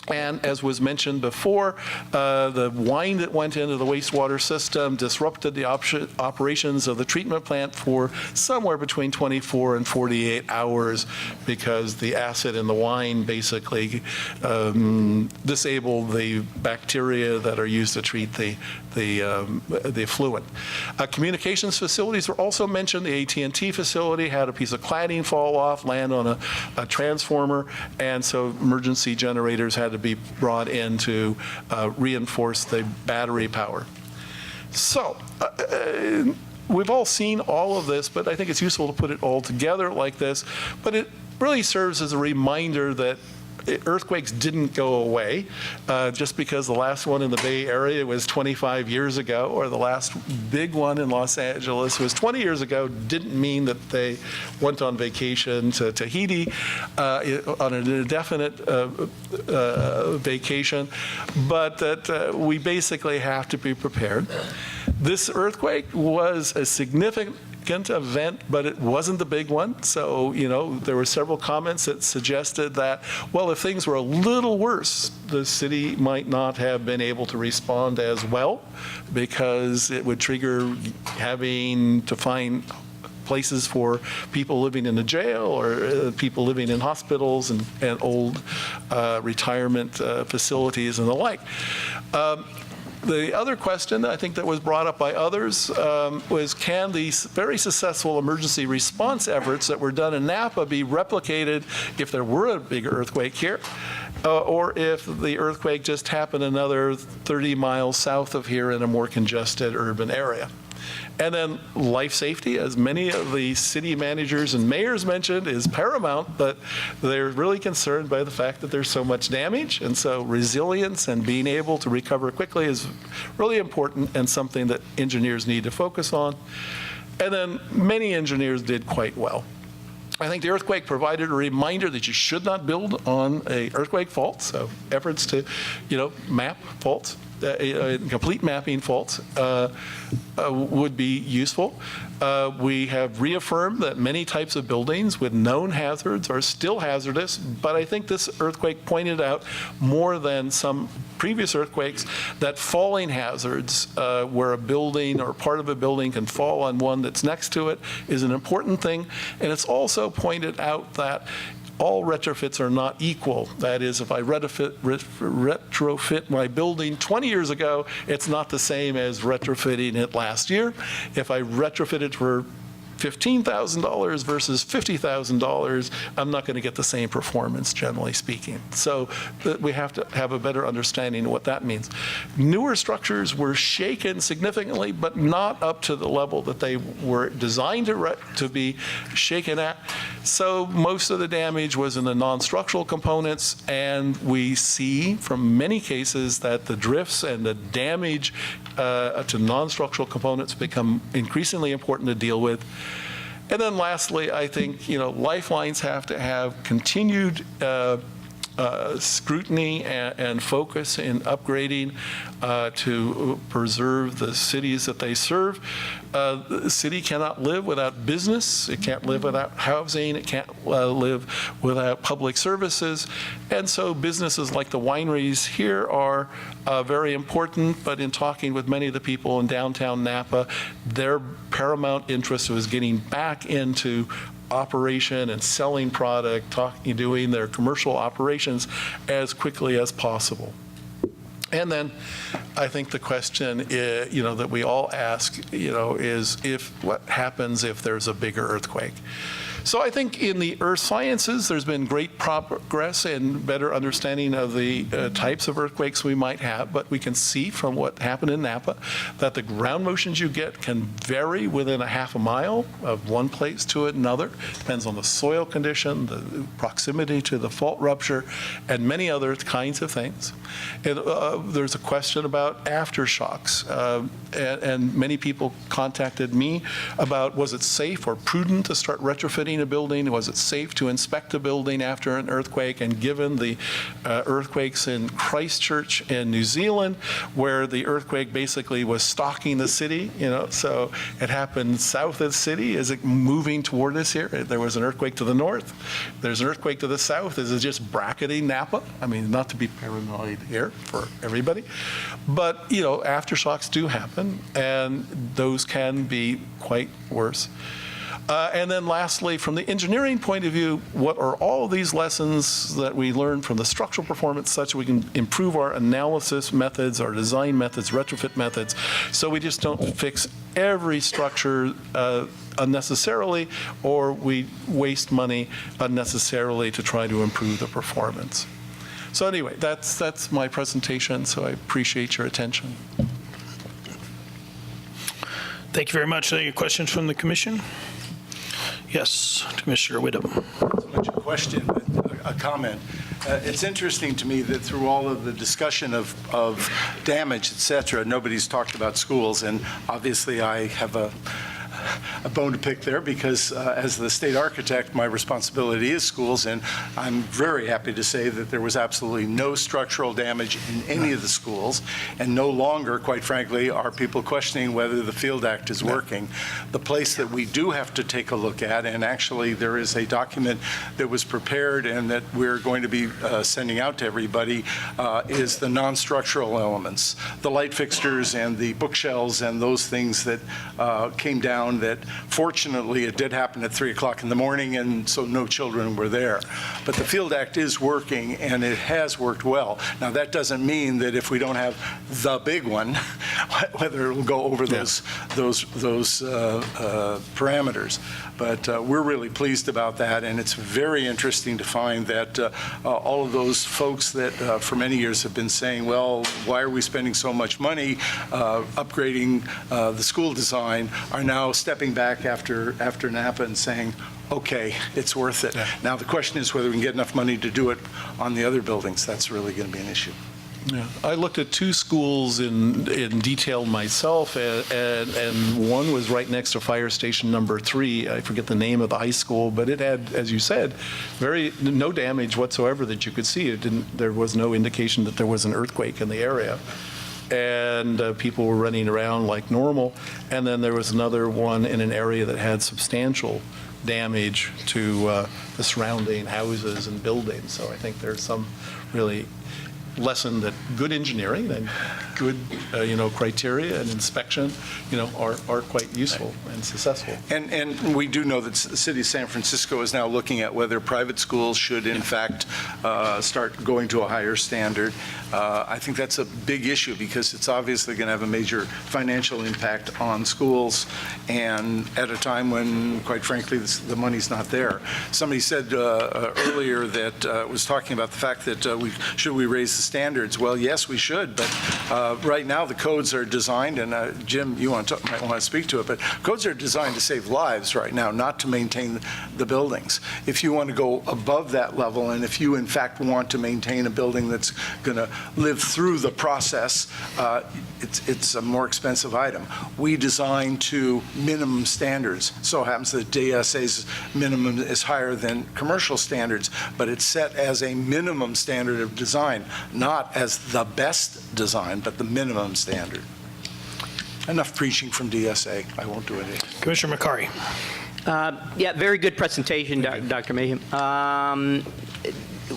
And as was mentioned before, the wine that went into the wastewater system disrupted the operations of the treatment plant for somewhere between 24 and 48 hours because the acid in the wine basically disabled the bacteria that are used to treat the effluent. Communications facilities were also mentioned. The AT&T facility had a piece of cladding fall off, land on a transformer, and so emergency generators had to be brought in to reinforce the battery power. So we've all seen all of this, but I think it's useful to put it all together like this. But it really serves as a reminder that earthquakes didn't go away just because the last one in the Bay Area was 25 years ago, or the last big one in Los Angeles was 20 years ago, didn't mean that they went on vacation to Tahiti on an indefinite vacation, but that we basically have to be prepared. This earthquake was a significant event, but it wasn't the big one. So, there were several comments that suggested that, well, if things were a little worse, the city might not have been able to respond as well because it would trigger having to find places for people living in a jail or people living in hospitals and old retirement facilities and the like. The other question I think that was brought up by others was, can these very successful emergency response efforts that were done in Napa be replicated if there were a big earthquake here, or if the earthquake just happened another 30 miles south of here in a more congested urban area? And then life safety, as many of the city managers and mayors mentioned, is paramount, but they're really concerned by the fact that there's so much damage. And so resilience and being able to recover quickly is really important and something that engineers need to focus on. And then many engineers did quite well. I think the earthquake provided a reminder that you should not build on an earthquake fault. So efforts to, map faults, complete mapping faults would be useful. We have reaffirmed that many types of buildings with known hazards are still hazardous, but I think this earthquake pointed out more than some previous earthquakes that falling hazards, where a building or part of a building can fall on one that's next to it, is an important thing. And it's also pointed out that all retrofits are not equal. That is, if I retrofit my building 20 years ago, it's not the same as retrofitting it last year. If I retrofit it for $15,000 versus $50,000, I'm not going to get the same performance, generally speaking. So we have to have a better understanding of what that means. Newer structures were shaken significantly, but not up to the level that they were designed to be shaken at. So most of the damage was in the non-structural components, and we see from many cases that the drifts and the damage to non-structural components become increasingly important to deal with. And then lastly, I think, lifelines have to have continued scrutiny and focus in upgrading to preserve the cities that they serve. The city cannot live without business. It can't live without housing. It can't live without public services. And so businesses like the wineries here are very important, but in talking with many of the people in downtown Napa, their paramount interest was getting back into operation and selling product, doing their commercial operations as quickly as possible. And then I think the question, that we all ask, is what happens if there's a bigger earthquake? So I think in the earth sciences, there's been great progress and better understanding of the types of earthquakes we might have, but we can see from what happened in Napa that the ground motions you get can vary within a half a mile of one place to another. Depends on the soil condition, the proximity to the fault rupture, and many other kinds of things. There's a question about aftershocks, and many people contacted me about, was it safe or prudent to start retrofitting inspecting a building? Was it safe to inspect a building after an earthquake? And given the earthquakes in Christchurch and New Zealand, where the earthquake basically was stalking the city, so it happened south of the city. Is it moving toward us here? There was an earthquake to the north. There's an earthquake to the south. Is it just bracketing Napa? I mean, not to be paranoid here for everybody, but aftershocks do happen, and those can be quite worse. And then lastly, from the engineering point of view, what are all these lessons that we learned from the structural performance such that we can improve our analysis methods, our design methods, retrofit methods, so we just don't fix every structure unnecessarily, or we waste money unnecessarily to try to improve the performance. So anyway, that's my presentation, so I appreciate your attention. Thank you very much. Any questions from the commission? Yes, Commissioner Whittam. Not so much a question, but a comment. It's interesting to me that through all of the discussion of damage, et cetera, nobody's talked about schools, and obviously I have a bone to pick there because as the state architect, my responsibility is schools, and I'm very happy to say that there was absolutely no structural damage in any of the schools, and no longer, quite frankly, are people questioning whether the Field Act is working. The place that we do have to take a look at, and actually there is a document that was prepared and that we're going to be sending out to everybody, is the non-structural elements, the light fixtures and the bookshelves and those things that came down that fortunately it did happen at 3 o'clock in the morning, and so no children were there. But the Field Act is working, and it has worked well. Now that doesn't mean that if we don't have the big one, whether it will go over those parameters. But we're really pleased about that, and it's very interesting to find that all of those folks that for many years have been saying, well, why are we spending so much money upgrading the school design, are now stepping back after Napa and saying, okay, it's worth it. Yeah. Now the question is whether we can get enough money to do it on the other buildings. That's really going to be an issue. Yeah, I looked at 2 schools in detail myself, and one was right next to fire station number 3. I forget the name of the high school, but it had, as you said, no damage whatsoever that you could see. There was no indication that there was an earthquake in the area, and people were running around like normal. And then there was another one in an area that had substantial damage to the surrounding houses and buildings. So I think there's some really lesson that good engineering and good criteria and inspection are quite useful and successful. And we do know that the city of San Francisco is now looking at whether private schools should in fact start going to a higher standard. I think that's a big issue because it's obviously going to have a major financial impact on schools, and at a time when, quite frankly, the money's not there. Somebody said earlier that was talking about the fact that should we raise the standards? Well, yes, we should, but right now the codes are designed, and Jim, you might want to speak to it, but codes are designed to save lives right now, not to maintain the buildings. If you want to go above that level, and if you in fact want to maintain a building that's going to live through the process, it's a more expensive item. We design to minimum standards. So it happens that DSA's minimum is higher than commercial standards, but it's set as a minimum standard of design, not as the best design, but the minimum standard. Enough preaching from DSA. I won't do it. Commissioner McCarry. Yeah, very good presentation, Dr. Mayhem.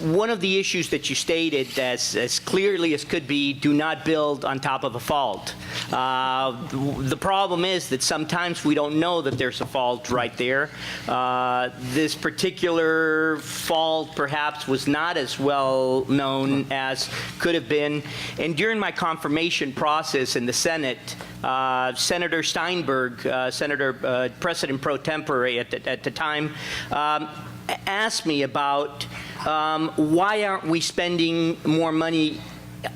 One of the issues that you stated as clearly as could be, do not build on top of a fault. The problem is that sometimes we don't know that there's a fault right there. This particular fault perhaps was not as well known as could have been. And during my confirmation process in the Senate, Senator Steinberg, President pro tempore at the time, asked me about why aren't we spending more money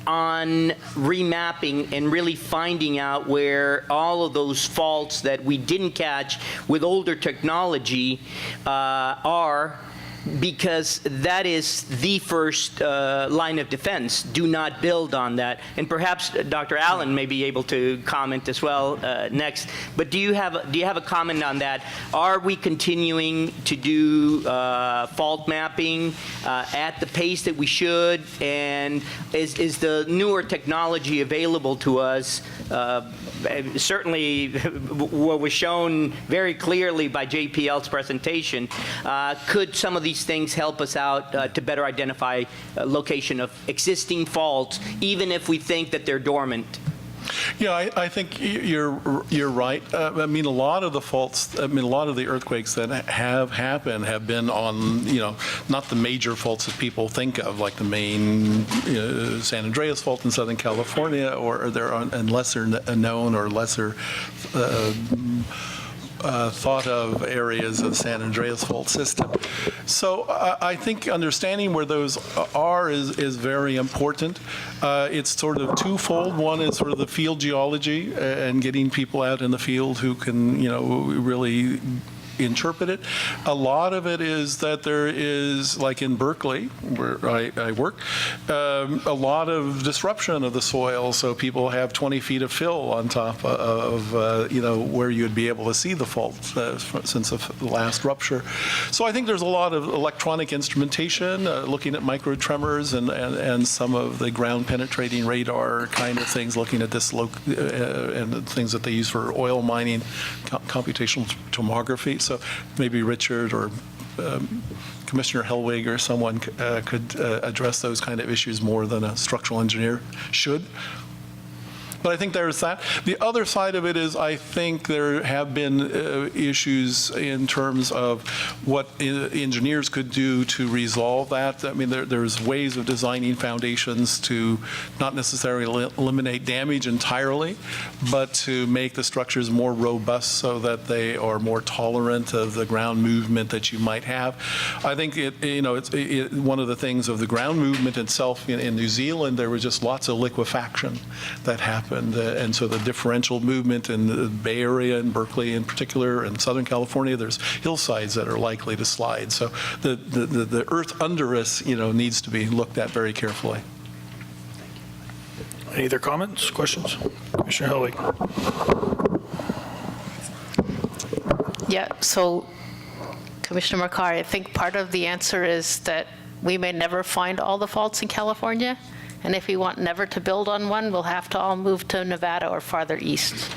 on remapping and really finding out where all of those faults that we didn't catch with older technology are, because that is the first line of defense. Do not build on that. And perhaps Dr. Allen may be able to comment as well next. But do you have a comment on that? Are we continuing to do fault mapping at the pace that we should? And is the newer technology available to us? Certainly, what was shown very clearly by JPL's presentation, could some of these things help us out to better identify location of existing faults, even if we think that they're dormant? Yeah, I think you're right. I mean, a lot of the faults, a lot of the earthquakes that have happened have been on, not the major faults that people think of, like the main San Andreas fault in Southern California, or they're on lesser known or lesser thought of areas of the San Andreas fault system. So I think understanding where those are is very important. It's sort of twofold. One is sort of the field geology and getting people out in the field who can, really interpret it. A lot of it is that there is, like in Berkeley, where I work, a lot of disruption of the soil. So people have 20 feet of fill on top of, where you'd be able to see the fault since the last rupture. So I think there's a lot of electronic instrumentation, looking at micro tremors and some of the ground penetrating radar kind of things, looking at this and the things that they use for oil mining, computational tomography. So maybe Richard or Commissioner Hellwig or someone could address those kind of issues more than a structural engineer should. But I think there's that. The other side of it is I think there have been issues in terms of what engineers could do to resolve that. I mean, there's ways of designing foundations to not necessarily eliminate damage entirely, but to make the structures more robust so that they are more tolerant of the ground movement that you might have. I think it's one of the things of the ground movement itself in New Zealand, there was just lots of liquefaction that happened. And so the differential movement in the Bay Area and Berkeley in particular and Southern California, there's hillsides that are likely to slide. So the earth under us, needs to be looked at very carefully. Any other comments, questions? Commissioner Hellwig. Yeah, so Commissioner Makari, I think part of the answer is that we may never find all the faults in California. And if we want never to build on one, we'll have to all move to Nevada or farther east.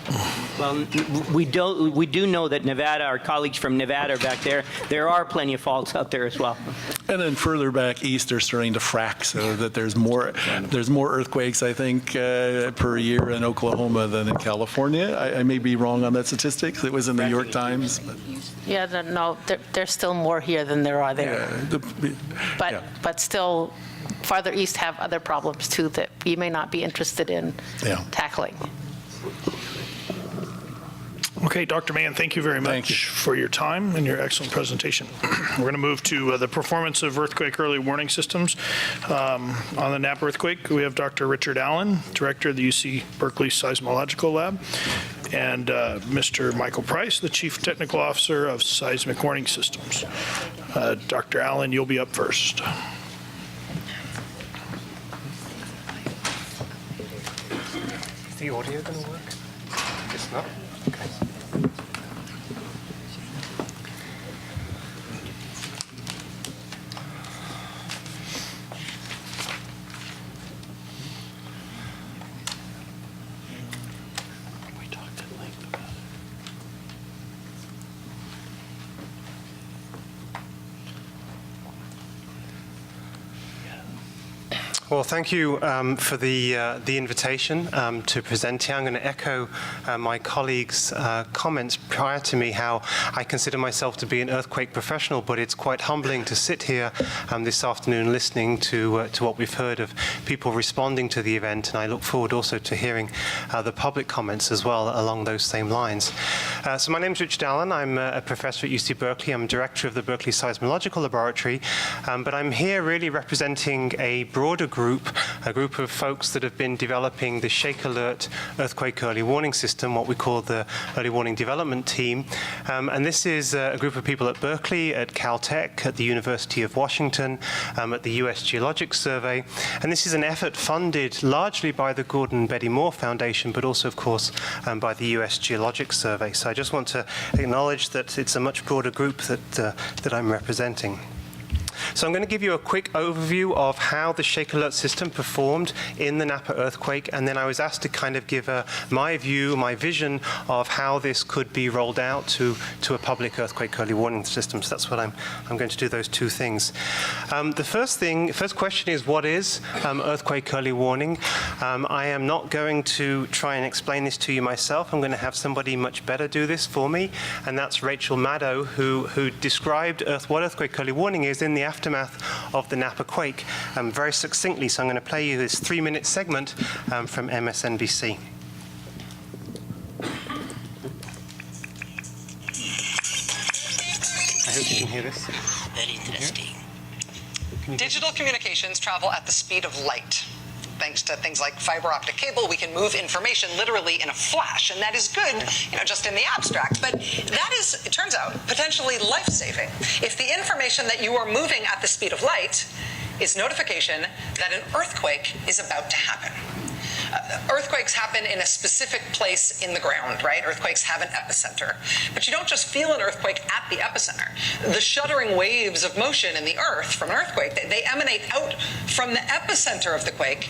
Well, we do know that Nevada, our colleagues from Nevada back there are plenty of faults out there as well. And then further back east, they're starting to frack, so that there's more earthquakes, I think, per year in Oklahoma than in California. I may be wrong on that statistic. It was in the New York Times. Yeah, no, there's still more here than there are there. But still, farther east have other problems too that we may not be interested in tackling. Okay, Dr. Mann, thank you very much for your time and your excellent presentation. We're going to move to the performance of earthquake early warning systems. On the Napa earthquake, we have Dr. Richard Allen, Director of the UC Berkeley Seismological Lab, and Mr. Michael Price, the Chief Technical Officer of Seismic Warning Systems. Dr. Allen, you'll be up first. Is the audio going to work? It's not? Okay. Well, thank you for the invitation to present here. I'm going to echo my colleagues' comments prior to me, how I consider myself to be an earthquake professional, but it's quite humbling to sit here this afternoon listening to what we've heard of people responding to the event, and I look forward also to hearing the public comments as well along those same lines. So my name is Richard Allen. I'm a professor at UC Berkeley. I'm director of the Berkeley Seismological Laboratory, but I'm here really representing a broader group, a group of folks that have been developing the Shake Alert Earthquake Early Warning System, what we call the Early Warning Development Team. And this is a group of people at Berkeley, at Caltech, at the University of Washington, at the U.S. Geologic Survey. And this is an effort funded largely by the Gordon and Betty Moore Foundation, but also, of course, by the U.S. Geologic Survey. So I just want to acknowledge that it's a much broader group that I'm representing. So I'm going to give you a quick overview of how the Shake Alert system performed in the Napa earthquake, and then I was asked to kind of give my view, my vision of how this could be rolled out to a public earthquake early warning system. So that's what I'm going to do, those two things. The first question is, what is earthquake early warning? I am not going to try and explain this to you myself. I'm going to have somebody much better do this for me, and that's Rachel Maddow, who described what earthquake early warning is in the aftermath of the Napa quake very succinctly. So I'm going to play you this 3-minute segment from MSNBC. I hope you can hear this. Very interesting. Digital communications travel at the speed of light. Thanks to things like fiber optic cable, we can move information literally in a flash, and that is good, just in the abstract. But that is, it turns out, potentially life-saving if the information that you are moving at the speed of light is notification that an earthquake is about to happen. Earthquakes happen in a specific place in the ground, right? Earthquakes have an epicenter. But you don't just feel an earthquake at the epicenter. The shuddering waves of motion in the earth from an earthquake, they emanate out from the epicenter of the quake,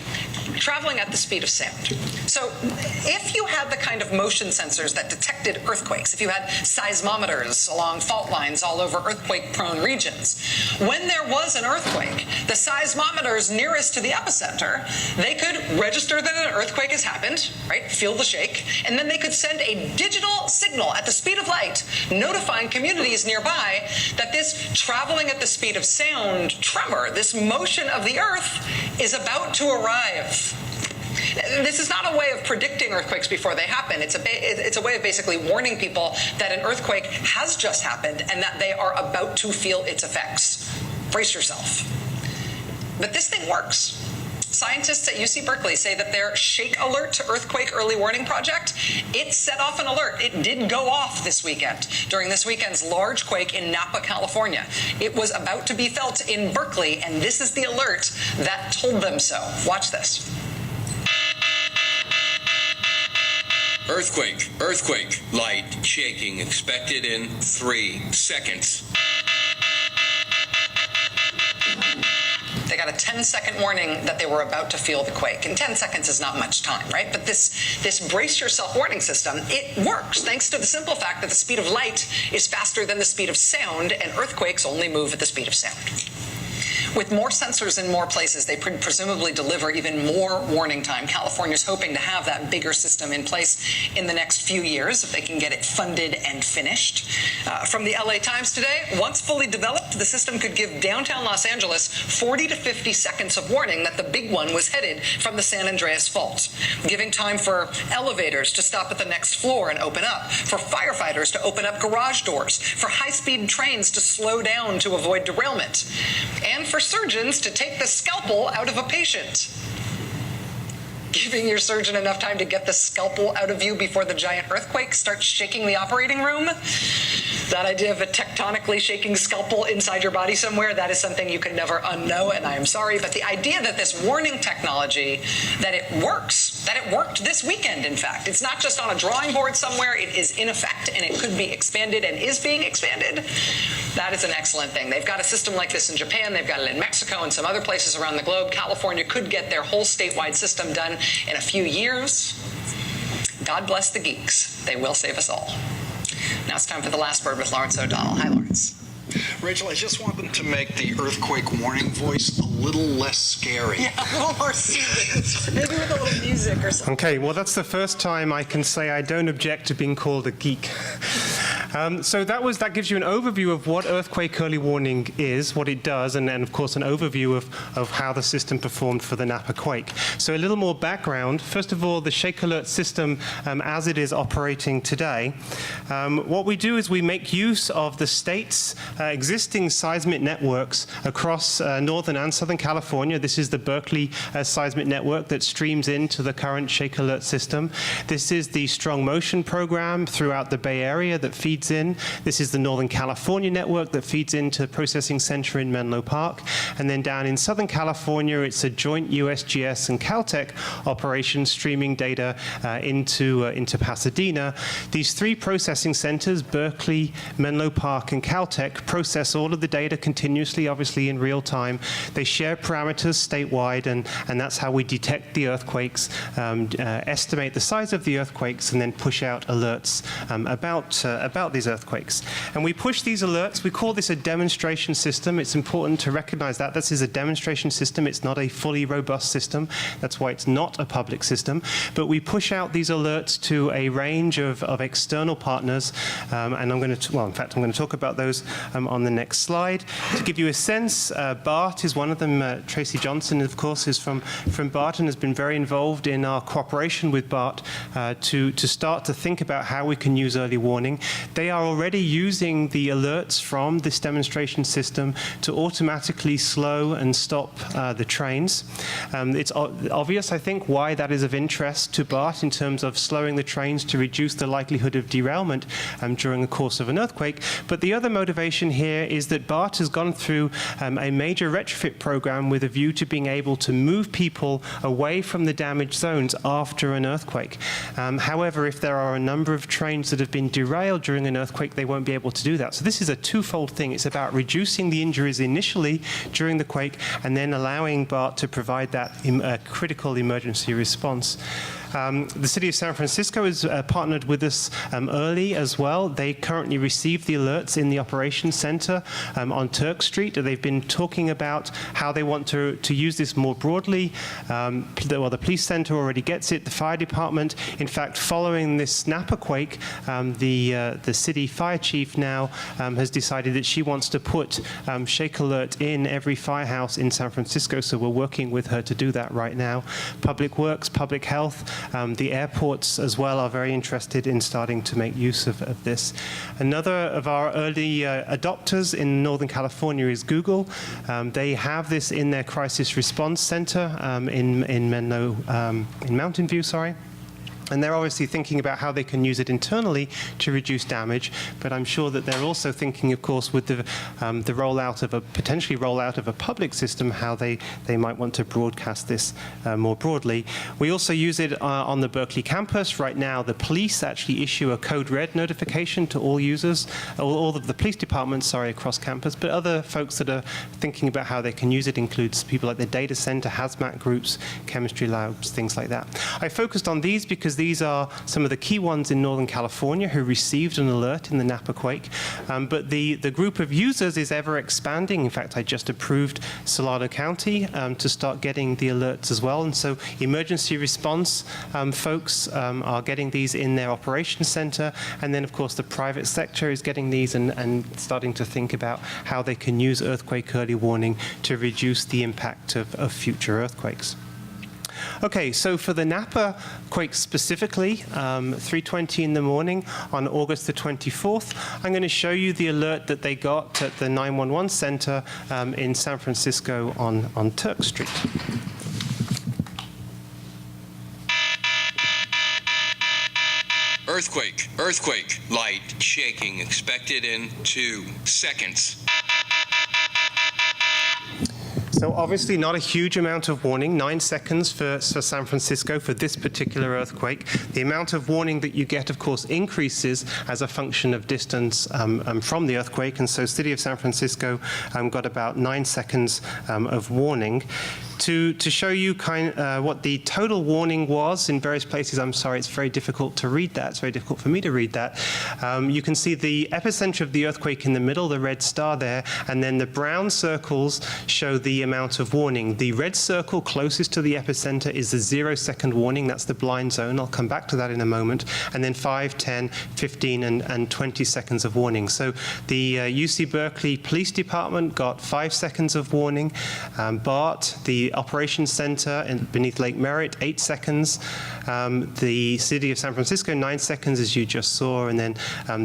traveling at the speed of sound. So if you had the kind of motion sensors that detected earthquakes, if you had seismometers along fault lines all over earthquake-prone regions, when there was an earthquake, the seismometers nearest to the epicenter, they could register that an earthquake has happened, right? Feel the shake, and then they could send a digital signal at the speed of light, notifying communities nearby that this traveling at the speed of sound tremor, this motion of the earth, is about to arrive. This is not a way of predicting earthquakes before they happen. It's a way of basically warning people that an earthquake has just happened and that they are about to feel its effects. Brace yourself. But this thing works. Scientists at UC Berkeley say that their Shake Alert Earthquake Early Warning Project, it set off an alert. It did go off this weekend during this weekend's large quake in Napa, California. It was about to be felt in Berkeley, and this is the alert that told them so. Watch this. Earthquake, light shaking expected in 3 seconds. They got a 10-second warning that they were about to feel the quake. And 10 seconds is not much time, right? But this brace yourself warning system, it works thanks to the simple fact that the speed of light is faster than the speed of sound, and earthquakes only move at the speed of sound. With more sensors in more places, they presumably deliver even more warning time. California's hoping to have that bigger system in place in the next few years if they can get it funded and finished. From the LA Times today, once fully developed, the system could give downtown Los Angeles 40 to 50 seconds of warning that the big one was headed from the San Andreas Fault, giving time for elevators to stop at the next floor and open up, for firefighters to open up garage doors, for high-speed trains to slow down to avoid derailment, and for surgeons to take the scalpel out of a patient. Giving your surgeon enough time to get the scalpel out of you before the giant earthquake starts shaking the operating room. That idea of a tectonically shaking scalpel inside your body somewhere, that is something you can never unknow, and I am sorry, but the idea that this warning technology, that it works, that it worked this weekend, in fact. It's not just on a drawing board somewhere, it is in effect, and it could be expanded and is being expanded. That is an excellent thing. They've got a system like this in Japan, they've got it in Mexico and some other places around the globe. California could get their whole statewide system done in a few years. God bless the geeks. They will save us all. Now it's time for the last word with Lawrence O'Donnell. Hi, Lawrence. Rachel, I just want them to make the earthquake warning voice a little less scary. Yeah, a little more soothing. Maybe with a little music or something. Okay, well, that's the first time I can say I don't object to being called a geek. So that gives you an overview of what earthquake early warning is, what it does, and of course an overview of how the system performed for the Napa quake. So a little more background. First of all, the Shake Alert system as it is operating today. What we do is we make use of the state's existing seismic networks across northern and southern California. This is the Berkeley seismic network that streams into the current Shake Alert system. This is the Strong Motion program throughout the Bay Area that feeds in. This is the Northern California network that feeds into Processing Center in Menlo Park. And then down in Southern California, it's a joint USGS and Caltech operation streaming data into Pasadena. These three processing centers, Berkeley, Menlo Park, and Caltech, process all of the data continuously, obviously in real time. They share parameters statewide, and that's how we detect the earthquakes, estimate the size of the earthquakes, and then push out alerts about these earthquakes. And we push these alerts. We call this a demonstration system. It's important to recognize that this is a demonstration system. It's not a fully robust system. That's why it's not a public system. But we push out these alerts to a range of external partners, and I'm going to talk about those on the next slide. To give you a sense, BART is one of them. Tracy Johnson, of course, is from BART and has been very involved in our cooperation with BART to start to think about how we can use early warning. They are already using the alerts from this demonstration system to automatically slow and stop the trains. It's obvious, I think, why that is of interest to BART in terms of slowing the trains to reduce the likelihood of derailment during the course of an earthquake. But the other motivation here is that BART has gone through a major retrofit program with a view to being able to move people away from the damaged zones after an earthquake. However, if there are a number of trains that have been derailed during an earthquake, they won't be able to do that. So this is a twofold thing. It's about reducing the injuries initially during the quake and then allowing BART to provide that critical emergency response. The City of San Francisco has partnered with us early as well. They currently receive the alerts in the operations center on Turk Street. They've been talking about how they want to use this more broadly. The police center already gets it, the fire department. In fact, following this Napa quake, the city fire chief now has decided that she wants to put Shake Alert in every firehouse in San Francisco, so we're working with her to do that right now. Public Works, Public Health, the airports as well are very interested in starting to make use of this. Another of our early adopters in Northern California is Google. They have this in their crisis response center in Mountain View, sorry. And they're obviously thinking about how they can use it internally to reduce damage. But I'm sure that they're also thinking, of course, with the potentially rollout of a public system, how they might want to broadcast this more broadly. We also use it on the Berkeley campus. Right now, the police actually issue a code red notification to all users, all of the police departments, sorry, across campus. But other folks that are thinking about how they can use it includes people like the data center, hazmat groups, chemistry labs, things like that. I focused on these because these are some of the key ones in Northern California who received an alert in the Napa quake. But the group of users is ever expanding. In fact, I just approved Solano County to start getting the alerts as well. And so emergency response folks are getting these in their operations center. And then, of course, the private sector is getting these and starting to think about how they can use earthquake early warning to reduce the impact of future earthquakes. Okay, so for the Napa quake specifically, 3:20 in the morning on August the 24th, I'm going to show you the alert that they got at the 911 center in San Francisco on Turk Street. Earthquake, light, shaking, expected in 2 seconds. So obviously not a huge amount of warning, 9 seconds for San Francisco for this particular earthquake. The amount of warning that you get, of course, increases as a function of distance from the earthquake, and so City of San Francisco got about 9 seconds of warning. To show you what the total warning was in various places, I'm sorry, it's very difficult to read that. It's very difficult for me to read that. You can see the epicenter of the earthquake in the middle, the red star there, and then the brown circles show the amount of warning. The red circle closest to the epicenter is the 0-second warning. That's the blind zone. I'll come back to that in a moment. And then 5, 10, 15, and 20 seconds of warning. So the UC Berkeley Police Department got 5 seconds of warning. BART, the Operations Center beneath Lake Merritt, 8 seconds. The City of San Francisco, 9 seconds, as you just saw, and then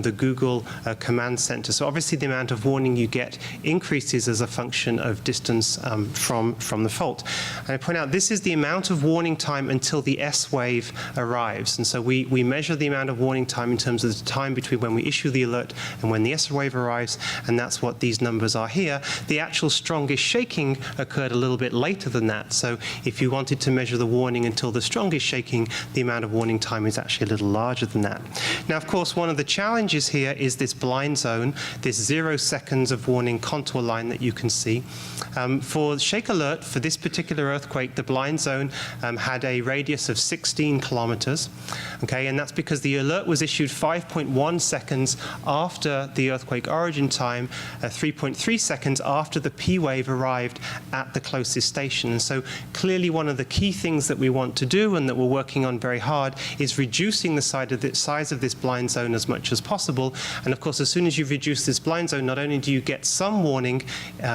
the Google Command Center. So obviously the amount of warning you get increases as a function of distance from the fault. And I point out this is the amount of warning time until the S wave arrives. And so we measure the amount of warning time in terms of the time between when we issue the alert and when the S wave arrives, and that's what these numbers are here. The actual strongest shaking occurred a little bit later than that. So if you wanted to measure the warning until the strongest shaking, the amount of warning time is actually a little larger than that. Now, of course, one of the challenges here is this blind zone, this 0 seconds of warning contour line that you can see. For shake alert, for this particular earthquake, the blind zone had a radius of 16 kilometers. Okay, and that's because the alert was issued 5.1 seconds after the earthquake origin time, 3.3 seconds after the P wave arrived at the closest station. And so clearly one of the key things that we want to do and that we're working on very hard is reducing the size of this blind zone as much as possible. And of course, as soon as you reduce this blind zone, not only do you get some warning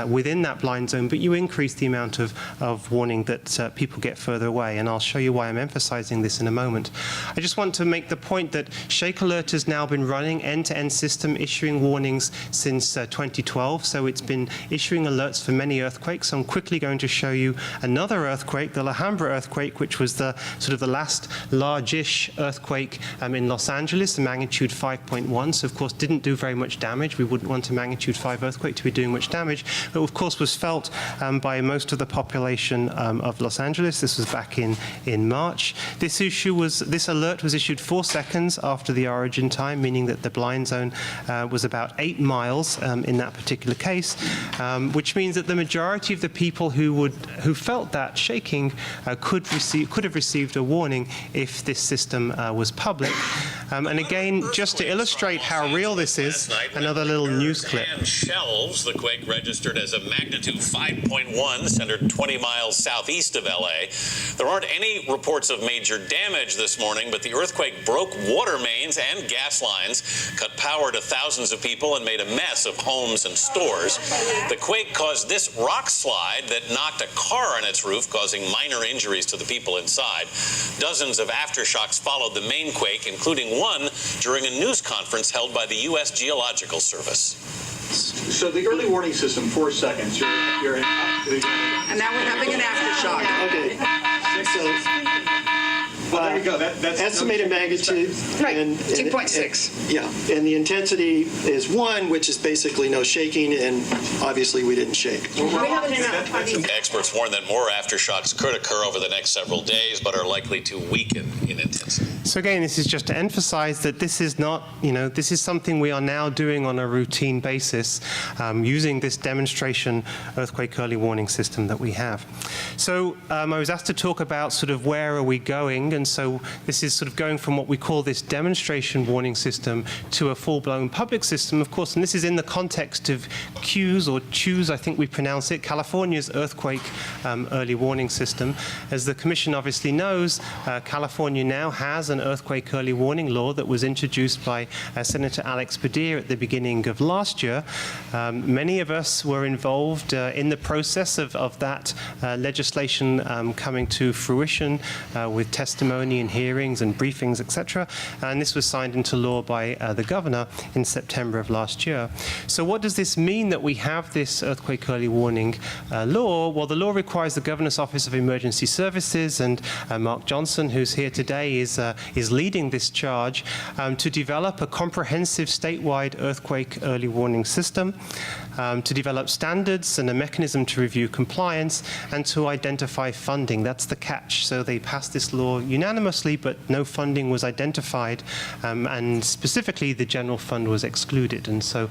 within that blind zone, but you increase the amount of warning that people get further away. And I'll show you why I'm emphasizing this in a moment. I just want to make the point that Shake Alert has now been running end-to-end system issuing warnings since 2012. So it's been issuing alerts for many earthquakes. I'm quickly going to show you another earthquake, the Alhambra earthquake, which was the sort of the last large-ish earthquake in Los Angeles, the magnitude 5.1. So of course didn't do very much damage. We wouldn't want a magnitude 5 earthquake to be doing much damage, but of course was felt by most of the population of Los Angeles. This was back in March. This alert was issued 4 seconds after the origin time, meaning that the blind zone was about 8 miles in that particular case, which means that the majority of the people who felt that shaking could have received a warning if this system was public. And again, just to illustrate how real this is, another little news clip. And shelves, the quake registered as a magnitude 5.1, centered 20 miles southeast of LA. There aren't any reports of major damage this morning, but the earthquake broke water mains and gas lines, cut power to thousands of people, and made a mess of homes and stores. The quake caused this rock slide that knocked a car on its roof, causing minor injuries to the people inside. Dozens of aftershocks followed the main quake, including one during a news conference held by the U.S. Geological Service. So the early warning system, 4 seconds, you're in. And now we're having an aftershock. Okay. So, well, there you go. That's estimated magnitude. Right, and 2.6. Yeah, and the intensity is 1, which is basically no shaking, and obviously we didn't shake. Experts warn that more aftershocks could occur over the next several days, but are likely to weaken in intensity. So again, this is just to emphasize that this is not, this is something we are now doing on a routine basis using this demonstration earthquake early warning system that we have. So I was asked to talk about sort of where are we going, and so this is sort of going from what we call this demonstration warning system to a full-blown public system, of course, and this is in the context of CEWS, or CEWS, I think we pronounce it, California's earthquake early warning system. As the Commission obviously knows, California now has an earthquake early warning law that was introduced by Senator Alex Padilla at the beginning of last year. Many of us were involved in the process of that legislation coming to fruition with testimony and hearings and briefings, etc. And this was signed into law by the governor in September of last year. So what does this mean that we have this earthquake early warning law? Well, the law requires the Governor's Office of Emergency Services, and Mark Johnson, who's here today, is leading this charge to develop a comprehensive statewide earthquake early warning system, to develop standards and a mechanism to review compliance, and to identify funding. That's the catch. So they passed this law unanimously unanimously, but no funding was identified, and specifically the general fund was excluded. And so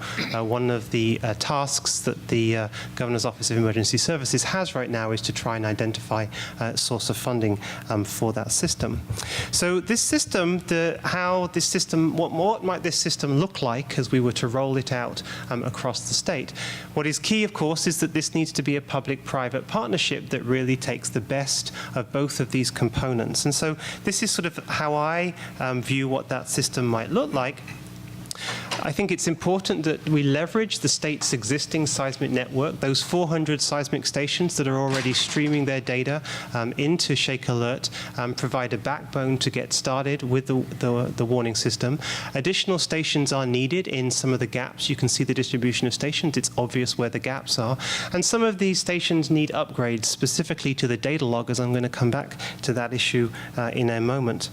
one of the tasks that the Governor's Office of Emergency Services has right now is to try and identify a source of funding for that system. So this system, what might this system look like as we were to roll it out across the state? What is key, of course, is that this needs to be a public-private partnership that really takes the best of both of these components. And so this is sort of how I view what that system might look like. I think it's important that we leverage the state's existing seismic network, those 400 seismic stations that are already streaming their data into Shake Alert, provide a backbone to get started with the warning system. Additional stations are needed in some of the gaps. You can see the distribution of stations. It's obvious where the gaps are. And some of these stations need upgrades specifically to the data loggers. I'm going to come back to that issue in a moment.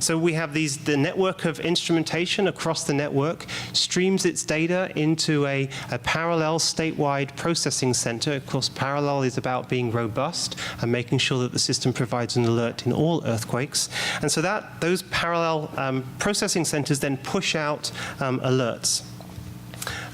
So we have the network of instrumentation across the network streams its data into a parallel statewide processing center. Of course, parallel is about being robust and making sure that the system provides an alert in all earthquakes. And so those parallel processing centers then push out alerts.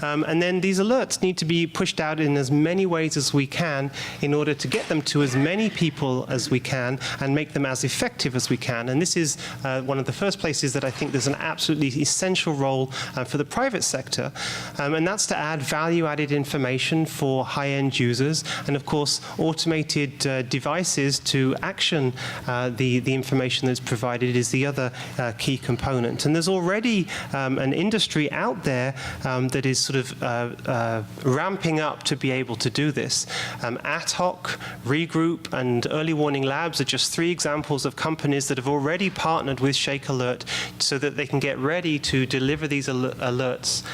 And then these alerts need to be pushed out in as many ways as we can in order to get them to as many people as we can and make them as effective as we can. And this is one of the first places that I think there's an absolutely essential role for the private sector. And that's to add value-added information for high-end users and, of course, automated devices to action the information that's provided is the other key component. And there's already an industry out there that is sort of ramping up to be able to do this. Ad hoc, Regroup, and Early Warning Labs are just 3 examples of companies that have already partnered with Shake Alert so that they can get ready to deliver these alerts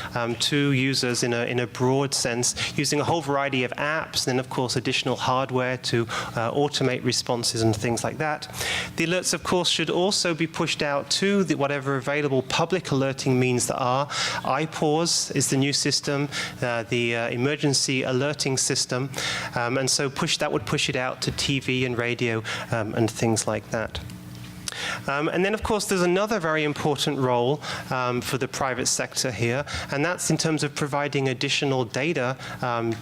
to users in a broad sense, using a whole variety of apps, and then, of course, additional hardware to automate responses and things like that. The alerts, of course, should also be pushed out to whatever available public alerting means there are. iPause is the new system, the emergency alerting system, and so that would push it out to TV and radio and things like that. And then, of course, there's another very important role for the private sector here, and that's in terms of providing additional data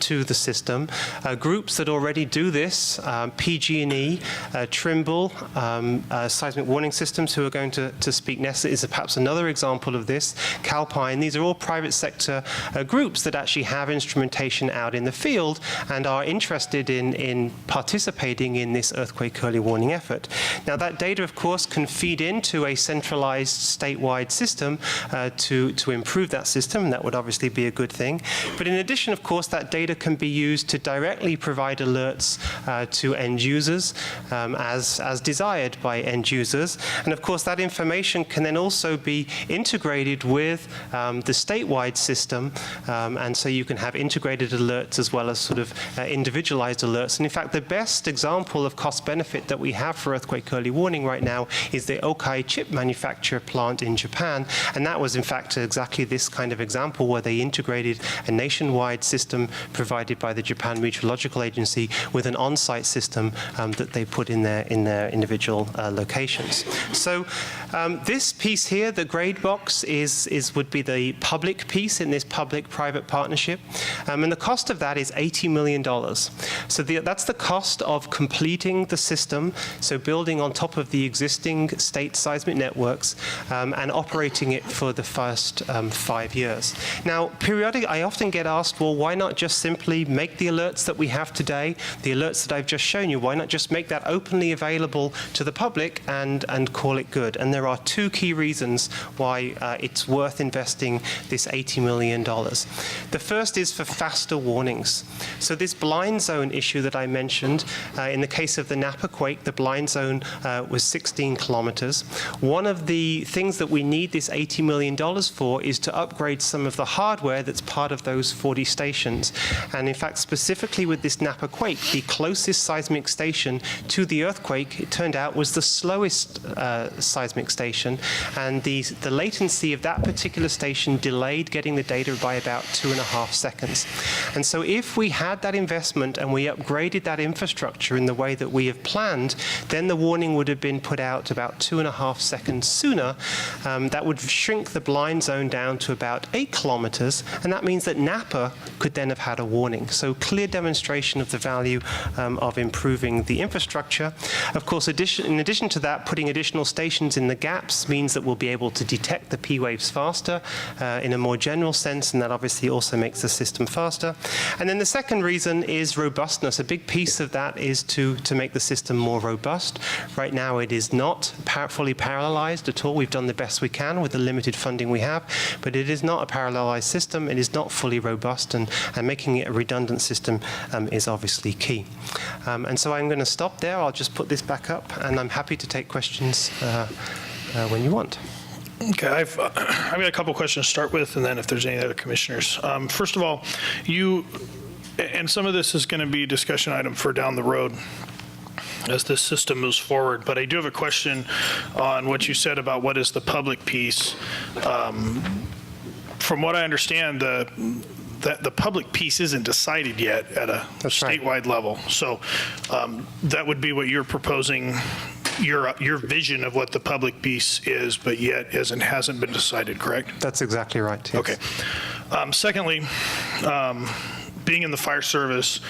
to the system. Groups that already do this, PG&E, Trimble, Seismic Warning Systems, who are going to speak next, is perhaps another example of this. Calpine, these are all private sector groups that actually have instrumentation out in the field and are interested in participating in this earthquake early warning effort. Now, that data, of course, can feed into a centralized statewide system to improve that system, and that would obviously be a good thing. But in addition, of course, that data can be used to directly provide alerts to end users as desired by end users. And of course, that information can then also be integrated with the statewide system, and so you can have integrated alerts as well as sort of individualized alerts. And in fact, the best example of cost benefit that we have for earthquake early warning right now is the Okai chip manufacturer plant in Japan. And that was, in fact, exactly this kind of example where they integrated a nationwide system provided by the Japan Meteorological Agency with an on-site system that they put in their individual locations. So this piece here, the grade box, would be the public piece in this public-private partnership. And the cost of that is $80 million. So that's the cost of completing the system, so building on top of the existing state seismic networks and operating it for the first 5 years. Now, periodically, I often get asked, well, why not just simply make the alerts that we have today, the alerts that I've just shown you, why not just make that openly available to the public and call it good? And there are 2 key reasons why it's worth investing this $80 million. The first is for faster warnings. So this blind zone issue that I mentioned, in the case of the Napa quake, the blind zone was 16 kilometers. One of the things that we need this $80 million for is to upgrade some of the hardware that's part of those 40 stations. And in fact, specifically with this Napa quake, the closest seismic station to the earthquake, it turned out, was the slowest seismic station. And the latency of that particular station delayed getting the data by about 2.5 seconds. And so if we had that investment and we upgraded that infrastructure in the way that we have planned, then the warning would have been put out out about 2.5 seconds sooner, that would shrink the blind zone down to about 8 kilometers, and that means that Napa could then have had a warning. So clear demonstration of the value of improving the infrastructure. Of course, in addition to that, putting additional stations in the gaps means that we'll be able to detect the P waves faster in a more general sense, and that obviously also makes the system faster. And then the second reason is robustness. A big piece of that is to make the system more robust. Right now it is not fully parallelized at all. We've done the best we can with the limited funding we have, but it is not a parallelized system. It is not fully robust, and making it a redundant system is obviously key. And so I'm going to stop there. I'll just put this back up, and I'm happy to take questions when you want. Okay, I've got a couple questions to start with, and then if there's any other commissioners. First of all, and some of this is going to be a discussion item for down the road as this system moves forward, but I do have a question on what you said about what is the public piece. From what I understand, the public piece isn't decided yet at a statewide level. So that would be what you're proposing, your vision of what the public piece is, but yet hasn't been decided, correct? That's exactly right. Yes. Okay. Secondly, being in the fire service,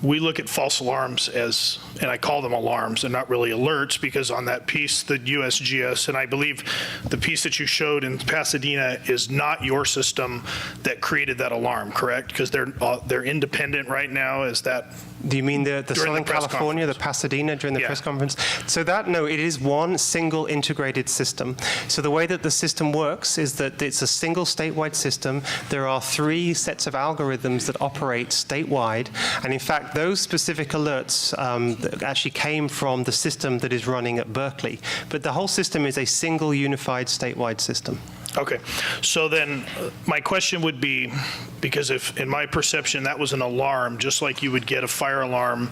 we look at false alarms as, and I call them alarms and not really alerts, because on that piece, the USGS, and I believe the piece that you showed in Pasadena is not your system that created that alarm, correct? Because they're independent right now. Is that? Do you mean the Southern California, the Pasadena during the press conference? So no, it is one single integrated system. So the way that the system works is that it's a single statewide system. There are 3 sets of algorithms that operate statewide, and in fact, those specific alerts actually came from the system that is running at Berkeley. But the whole system is a single unified statewide system. Okay, so then my question would be, because if in my perception that was an alarm, just like you would get a fire alarm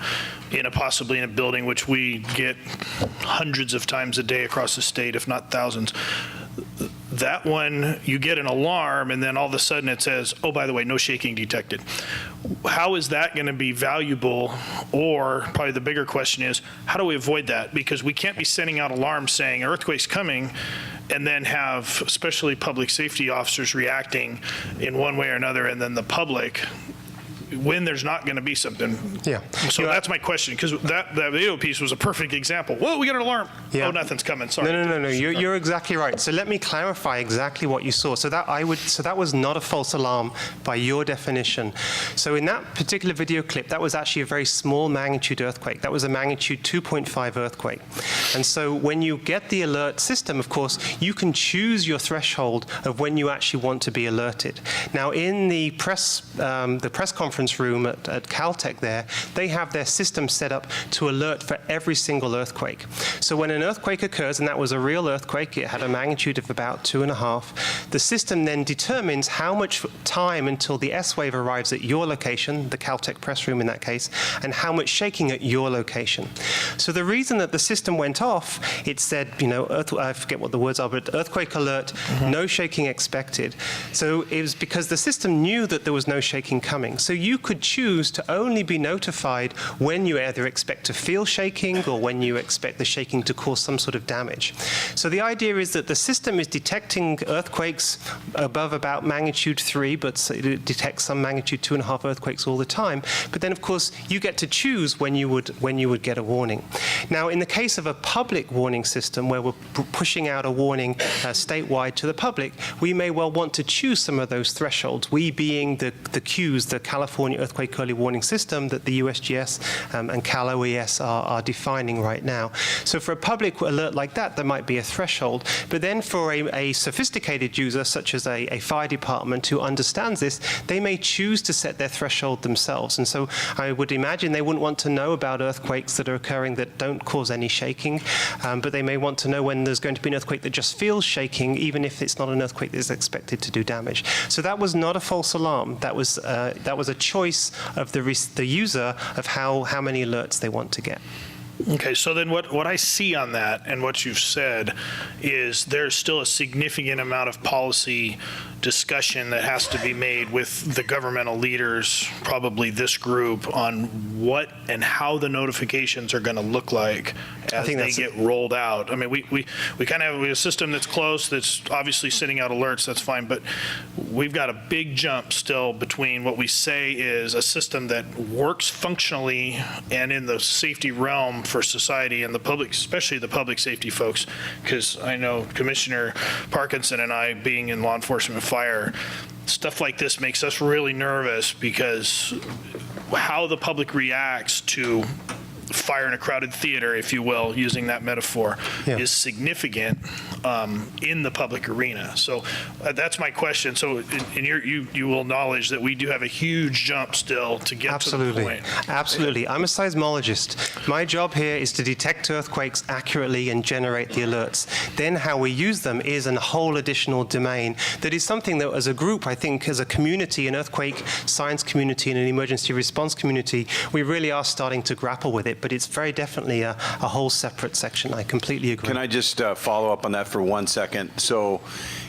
possibly in a building, which we get hundreds of times a day across the state, if not thousands, that one, you get an alarm and then all of a sudden it says, oh, by the way, no shaking detected. How is that going to be valuable? Or probably the bigger question is, how do we avoid that? Because we can't be sending out alarms saying earthquake's coming and then have especially public safety officers reacting in one way or another, and then the public when there's not going to be something. Yeah. So that's my question, because that video piece was a perfect example. Whoa, we got an alarm. Yeah. Oh, nothing's coming. Sorry. No. You're exactly right. So let me clarify exactly what you saw. So that was not a false alarm by your definition. So in that particular video clip, that was actually a very small magnitude earthquake. That was a magnitude 2.5 earthquake. And so when you get the alert system, of course, you can choose your threshold of when you actually want to be alerted. Now, in the press conference room at Caltech there, they have their system set up to alert for every single earthquake. So when an earthquake occurs, and that was a real earthquake, it had a magnitude of about 2.5, the system then determines how much time until the S wave arrives at your location, the Caltech press room in that case, and how much shaking at your location. So the reason that the system went off, it said, I forget what the words are, but earthquake alert, no shaking expected. So it was because the system knew that there was no shaking coming. So you could choose to only be notified when you either expect to feel shaking or when you expect the shaking to cause some sort of damage. So the idea is that the system is detecting earthquakes above about magnitude 3, but it detects some magnitude 2.5 earthquakes all the time. But then, of course, you get to choose when you would get a warning. Now, in the case of a public warning system where we're pushing out a warning statewide to the public, we may well want to choose some of those thresholds. We being the CEWS, the California Earthquake Early Warning System that the USGS and Cal OES are defining right now. So for a public alert like that, there might be a threshold. But then for a sophisticated user, such as a fire department who understands this, they may choose to set their threshold themselves. And so I would imagine they wouldn't want to know about earthquakes that are occurring that don't cause any shaking, but they may want to know when there's going to be an earthquake that just feels shaking, even if it's not an earthquake that is expected to do damage. So that was not a false alarm. That was a choice of the user of how many alerts they want to get. Okay, so then what I see on that and what you've said is there's still a significant amount of policy discussion that has to be made with the governmental leaders, probably this group, on what and how the notifications are going to look like as they get rolled out. I mean, we kind of have a system that's close, that's obviously sending out alerts, that's fine, but we've got a big jump still between what we say is a system that works functionally and in the safety realm for society and the public, especially the public safety folks, because I know Commissioner Parkinson and I, being in law enforcement and fire, stuff like this makes us really nervous because how the public reacts to fire in a crowded theater, if you will, using that metaphor, is significant in the public arena. So that's my question. So in you will acknowledge that we do have a huge jump still to get to the point. Absolutely. I'm a seismologist. My job here is to detect earthquakes accurately and generate the alerts. Then how we use them is a whole additional domain that is something that as a group, I think as a community, an earthquake science community and an emergency response community, we really are starting to grapple with it. But it's very definitely a whole separate section. I completely agree. Can I just follow up on that for 1 second? So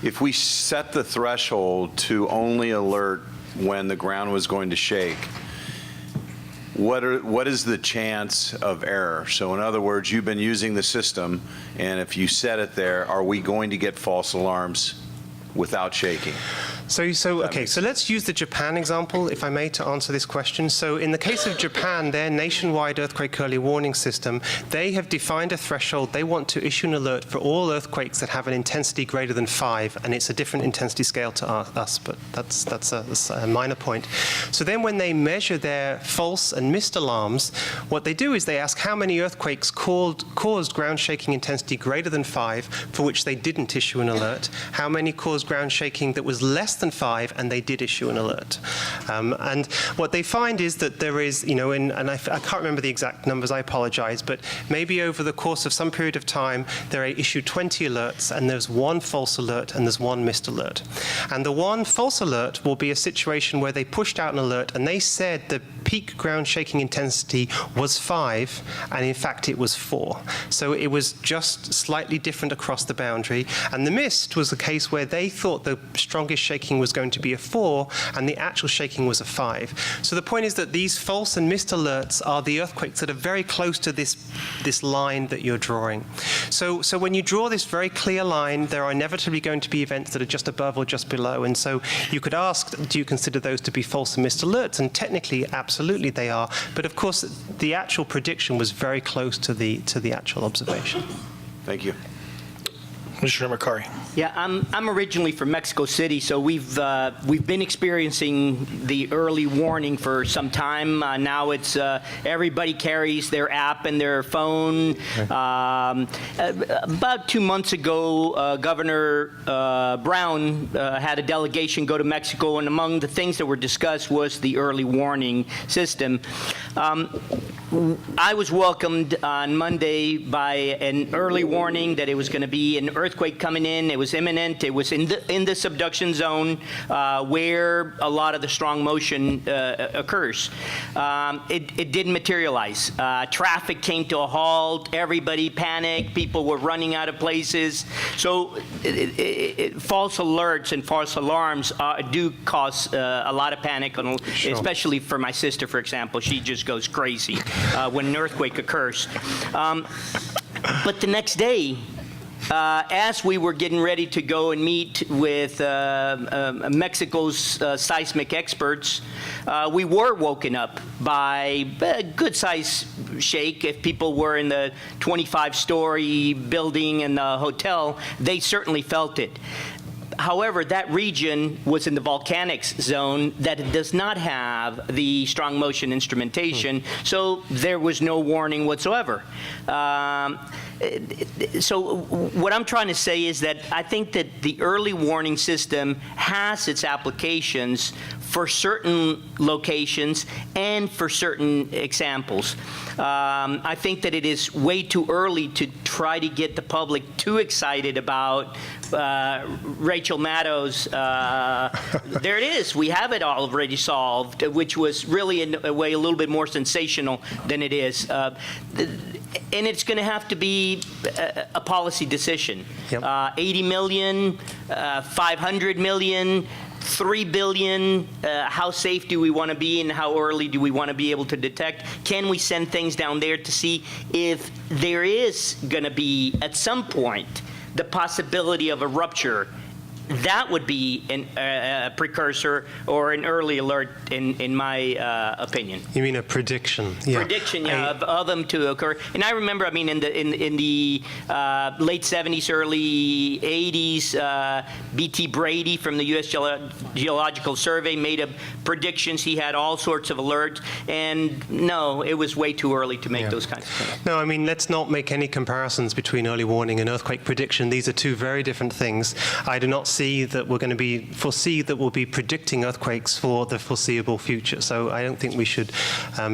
if we set the threshold to only alert when the ground was going to shake, what is the chance of error? So in other words, you've been using the system, and if you set it there, are we going to get false alarms without shaking? So let's use the Japan example, if I may, to answer this question. So in the case of Japan, their nationwide earthquake early warning system, they have defined a threshold. They want to issue an alert for all earthquakes that have an intensity greater than 5, and it's a different intensity scale to us, but that's a minor point. So then when they measure their false and missed alarms, what they do is they ask how many earthquakes caused ground shaking intensity greater than 5, for which they didn't issue an alert, how many caused ground shaking that was less than 5, and they did issue an alert. And what they find is that there is, and I can't remember the exact numbers, I apologize, but maybe over the course of some period of time, they issued 20 alerts, and there's one false alert, and there's one missed alert. And the one false alert will be a situation where they pushed out an alert, and they said the peak ground shaking intensity was 5, and in fact it was 4. So it was just slightly different across the boundary. And the missed was a case where they thought the strongest shaking was going to be a 4, and the actual shaking was a 5. So the point is that these false and missed alerts are the earthquakes that are very close to this line that you're drawing. So when you draw this very clear line, there are inevitably going to be events that are just above or just below. And so you could ask, do you consider those to be false and missed alerts? And technically, absolutely they are. But of course, the actual prediction was very close to the actual observation. Thank you. Commissioner McCarry. Yeah, I'm originally from Mexico City, so we've been experiencing the early warning for some time. Now it's everybody carries their app in their phone. About 2 months ago, Governor Brown had a delegation go to Mexico, and among the things that were discussed was the early warning system. I was welcomed on Monday by an early warning that it was going to be an earthquake coming in. It was imminent. It was in the subduction zone where a lot of the strong motion occurs. It didn't materialize. Traffic came to a halt. Everybody panicked. People were running out of places. So false alerts and false alarms do cause a lot of panic, especially for my sister, for example. She just goes crazy when an earthquake occurs. But the next day, as we were getting ready to go and meet with Mexico's seismic experts, we were woken up by a good-sized shake. If people were in the 25-story building in the hotel, they certainly felt it. However, that region was in the volcanics zone that does not have the strong motion instrumentation, so there was no warning whatsoever. So what I'm trying to say is that I think that the early warning system has its applications for certain locations and for certain examples. I think that it is way too early to try to get the public too excited about Rachel Maddow's, there it is, we have it already solved, which was really in a way a little bit more sensational than it is. And it's going to have to be a policy decision. 80 million, 500 million, 3 billion, how safe do we want to be and how early do we want to be able to detect? Can we send things down there to see if there is going to be, at some point, the possibility of a rupture? That would be a precursor or an early alert, in my opinion. You mean a prediction? Yeah. Prediction, of them to occur. And I remember, I mean, in the late 70s, early 80s, B.T. Brady from the U.S. Geological Survey made predictions. He had all sorts of alerts. And no, it was way too early to make those kinds of things. No, I mean, let's not make any comparisons between early warning and earthquake prediction. These are two very different things. I do not foresee that we'll be predicting earthquakes for the foreseeable future. So I don't think we should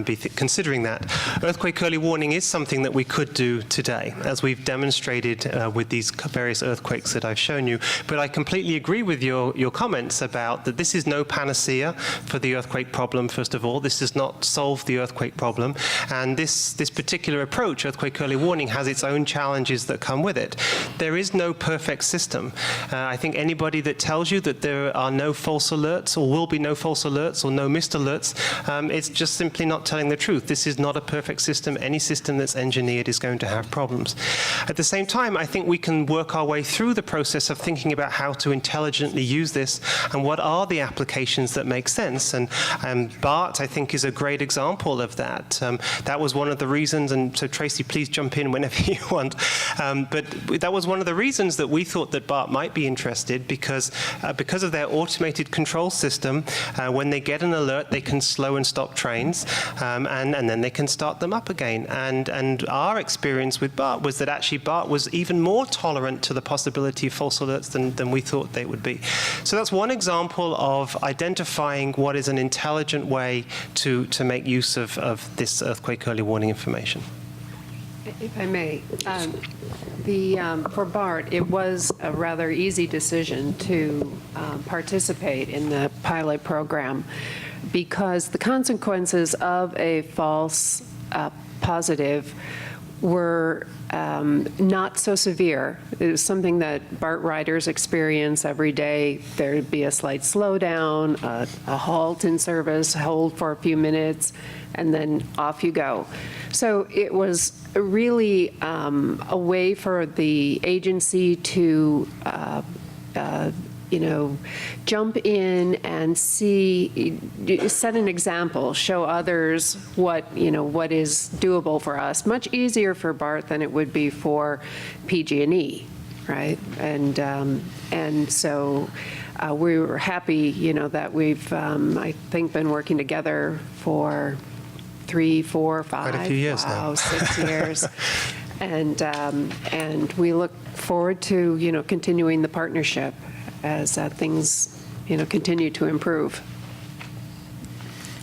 be considering that. Earthquake early warning is something that we could do today, as we've demonstrated with these various earthquakes that I've shown you. But I completely agree with your comments about that this is no panacea for the earthquake problem, first of all. This does not solve the earthquake problem. And this particular approach, earthquake early warning, has its own challenges that come with it. There is no perfect system. I think anybody that tells you that there are no false alerts or will be no false alerts or no missed alerts, it's just simply not telling the truth. This is not a perfect system. Any system that's engineered is going to have problems. At the same time, I think we can work our way through the process of thinking about how to intelligently use this and what are the applications that make sense. And BART, I think, is a great example of that. That was one of the reasons, and so Tracy, please jump in whenever you want. But that was one of the reasons that we thought that BART might be interested, because of their automated control system, when they get an alert, they can slow and stop trains, and then they can start them up again. And our experience with BART was that actually BART was even more tolerant to the possibility of false alerts than we thought they would be. So that's one example of identifying what is an intelligent way to make use of this earthquake early warning information. If I may, for BART, it was a rather easy decision to participate in the pilot program because the consequences of a false positive were not so severe. It was something that BART riders experience every day. There'd be a slight slowdown, a halt in service, hold for a few minutes, and then off you go. So it was really a way for the agency to jump in and see, set an example, show others what is doable for us. Much easier for BART than it would be for PG&E, right? And so we were happy, that we've, I think, been working together for 3, 4, 5, quite a few years now. 6 years. And we look forward to, continuing the partnership as things, continue to improve.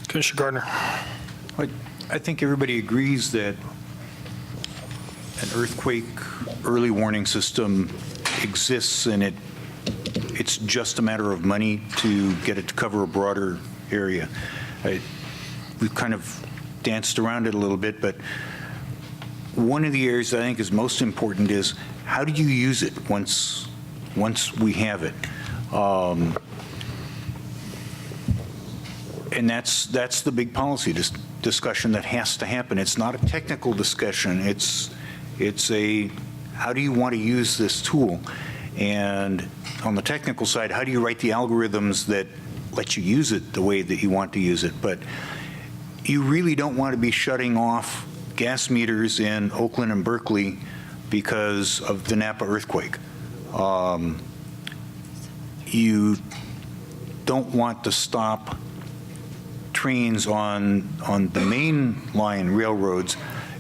Commissioner Gardner. I think everybody agrees that an earthquake early warning system exists, and it's just a matter of money to get it to cover a broader area. We've kind of danced around it a little bit, but one of the areas that I think is most important is how do you use it once we have it? And that's the big policy discussion that has to happen. It's not a technical discussion. It's a how do you want to use this tool? And on the technical side, how do you write the algorithms that let you use it the way that you want to use it? But you really don't want to be shutting off gas meters in Oakland and Berkeley because of the Napa earthquake. You don't want to stop trains on the main line railroads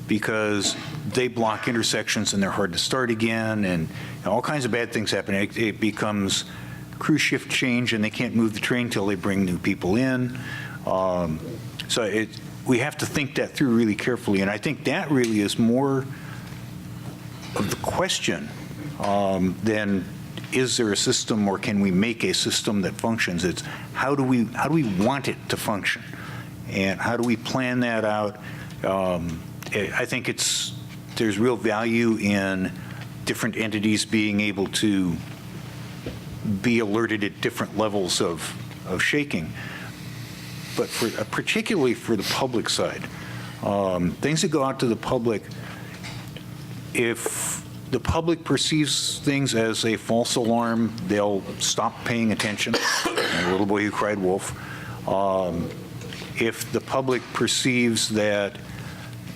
because they block intersections and they're hard to start again, and all kinds of bad things happen. It becomes crew shift change and they can't move the train till they bring new people in. So we have to think that through really carefully, and I think that really is more of the question than is there a system or can we make a system that functions. It's how do we want it to function, and how do we plan that out. I think it's there's real value in different entities being able to be alerted at different levels of shaking. But particularly for the public side, things that go out to the public, if the public perceives things as a false alarm, they'll stop paying attention. A little boy who cried wolf. If the public perceives that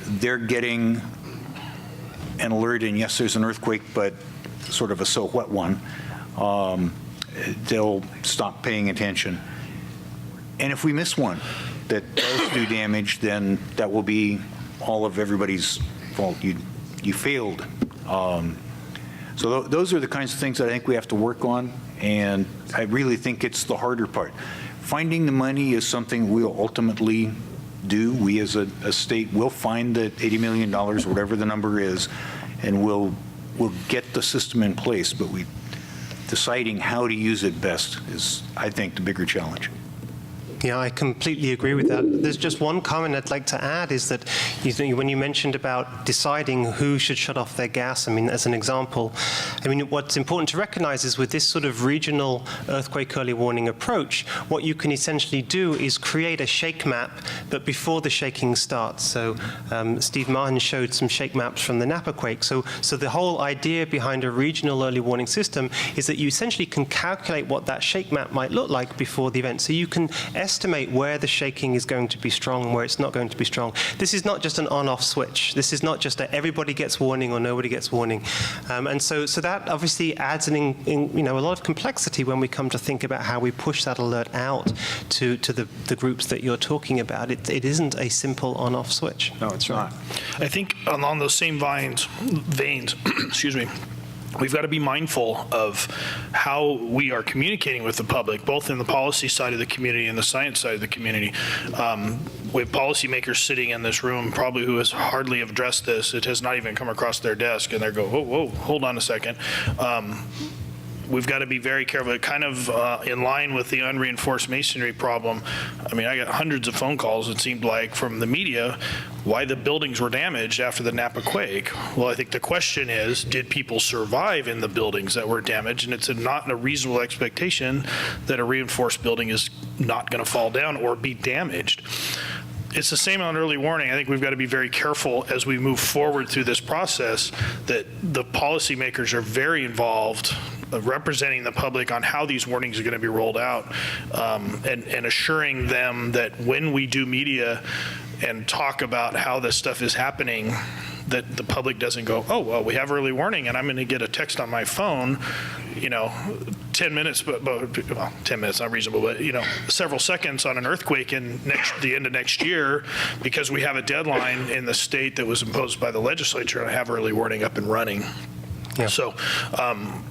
they're getting an alert, and yes, there's an earthquake, but sort of a so what one, they'll stop paying attention. And if we miss one that does do damage, then that will be all of everybody's fault. You failed. So those are the kinds of things that I think we have to work on, and I really think it's the harder part. Finding the money is something we'll ultimately do. We as a state will find the $80 million, whatever the number is, and we'll get the system in place, but deciding how to use it best is, I think, the bigger challenge. Yeah, I completely agree with that. There's just one comment I'd like to add is that when you mentioned about deciding who should shut off their gas, I mean, as an example, I mean, what's important to recognize is with this sort of regional earthquake early warning approach, what you can essentially do is create a shake map, but before the shaking starts. So Steve Martin showed some shake maps from the Napa quake. So the whole idea behind a regional early warning system is that you essentially can calculate what that shake map might look like before the event. So you can estimate where the shaking is going to be strong and where it's not going to be strong. This is not just an on-off switch. This is not just a everybody gets warning or nobody gets warning. And so that obviously adds a lot of complexity when we come to think about how we push that alert out to the groups that you're talking about. It isn't a simple on-off switch. No, it's not. I think along those same veins, excuse me, we've got to be mindful of how we are communicating with the public, both in the policy side of the community and the science side of the community. We have policymakers sitting in this room probably who has hardly addressed this. It has not even come across their desk, and they go, whoa, hold on a second. We've got to be very careful, kind of in line with the unreinforced masonry problem. I mean, I got hundreds of phone calls, it seemed like, from the media, why the buildings were damaged after the Napa quake. Well, I think the question is, did people survive in the buildings that were damaged? And it's not a reasonable expectation that a reinforced building is not going to fall down or be damaged. It's the same on early warning. I think we've got to be very careful as we move forward through this process that the policymakers are very involved representing the public on how these warnings are going to be rolled out, and assuring them that when we do media and talk about how this stuff is happening, that the public doesn't go, oh, well, we have early warning and I'm going to get a text on my phone, 10 minutes, well, 10 minutes, not reasonable, but, several seconds on an earthquake in the end of next year, because we have a deadline in the state that was imposed by the legislature to have early warning up and running. Yeah. So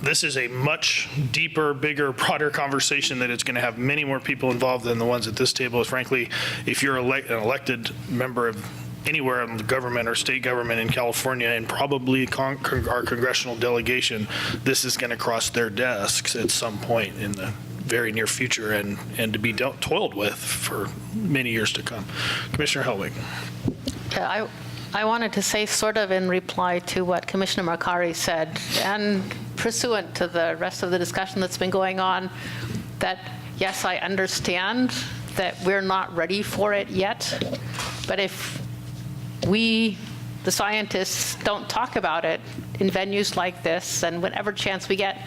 this is a much deeper, bigger, broader conversation that it's going to have many more people involved than the ones at this table. Frankly, if you're an elected member of anywhere in the government or state government in California, and probably our congressional delegation, this is going to cross their desks at some point in the very near future and to be toiled with for many years to come. Commissioner Hellwig. Yeah, I wanted to say, sort of in reply to what Commissioner Markari said, and pursuant to the rest of the discussion that's been going on, that yes, I understand that we're not ready for it yet, but if we, the scientists, don't talk about it in venues like this, and whenever chance we get,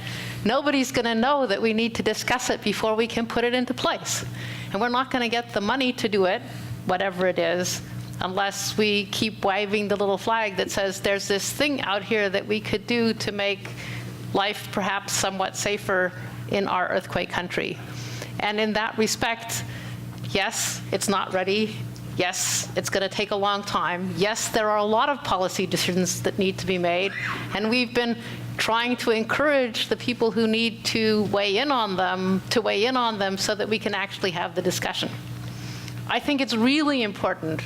nobody's going to know that we need to discuss it before we can put it into place. And we're not going to get the money to do it, whatever it is, unless we keep waving the little flag that says there's this thing out here that we could do to make life perhaps somewhat safer in our earthquake country. And in that respect, yes, it's not ready. Yes, it's going to take a long time. Yes, there are a lot of policy decisions that need to be made, and we've been trying to encourage the people who need to weigh in on them so that we can actually have the discussion. I think it's really important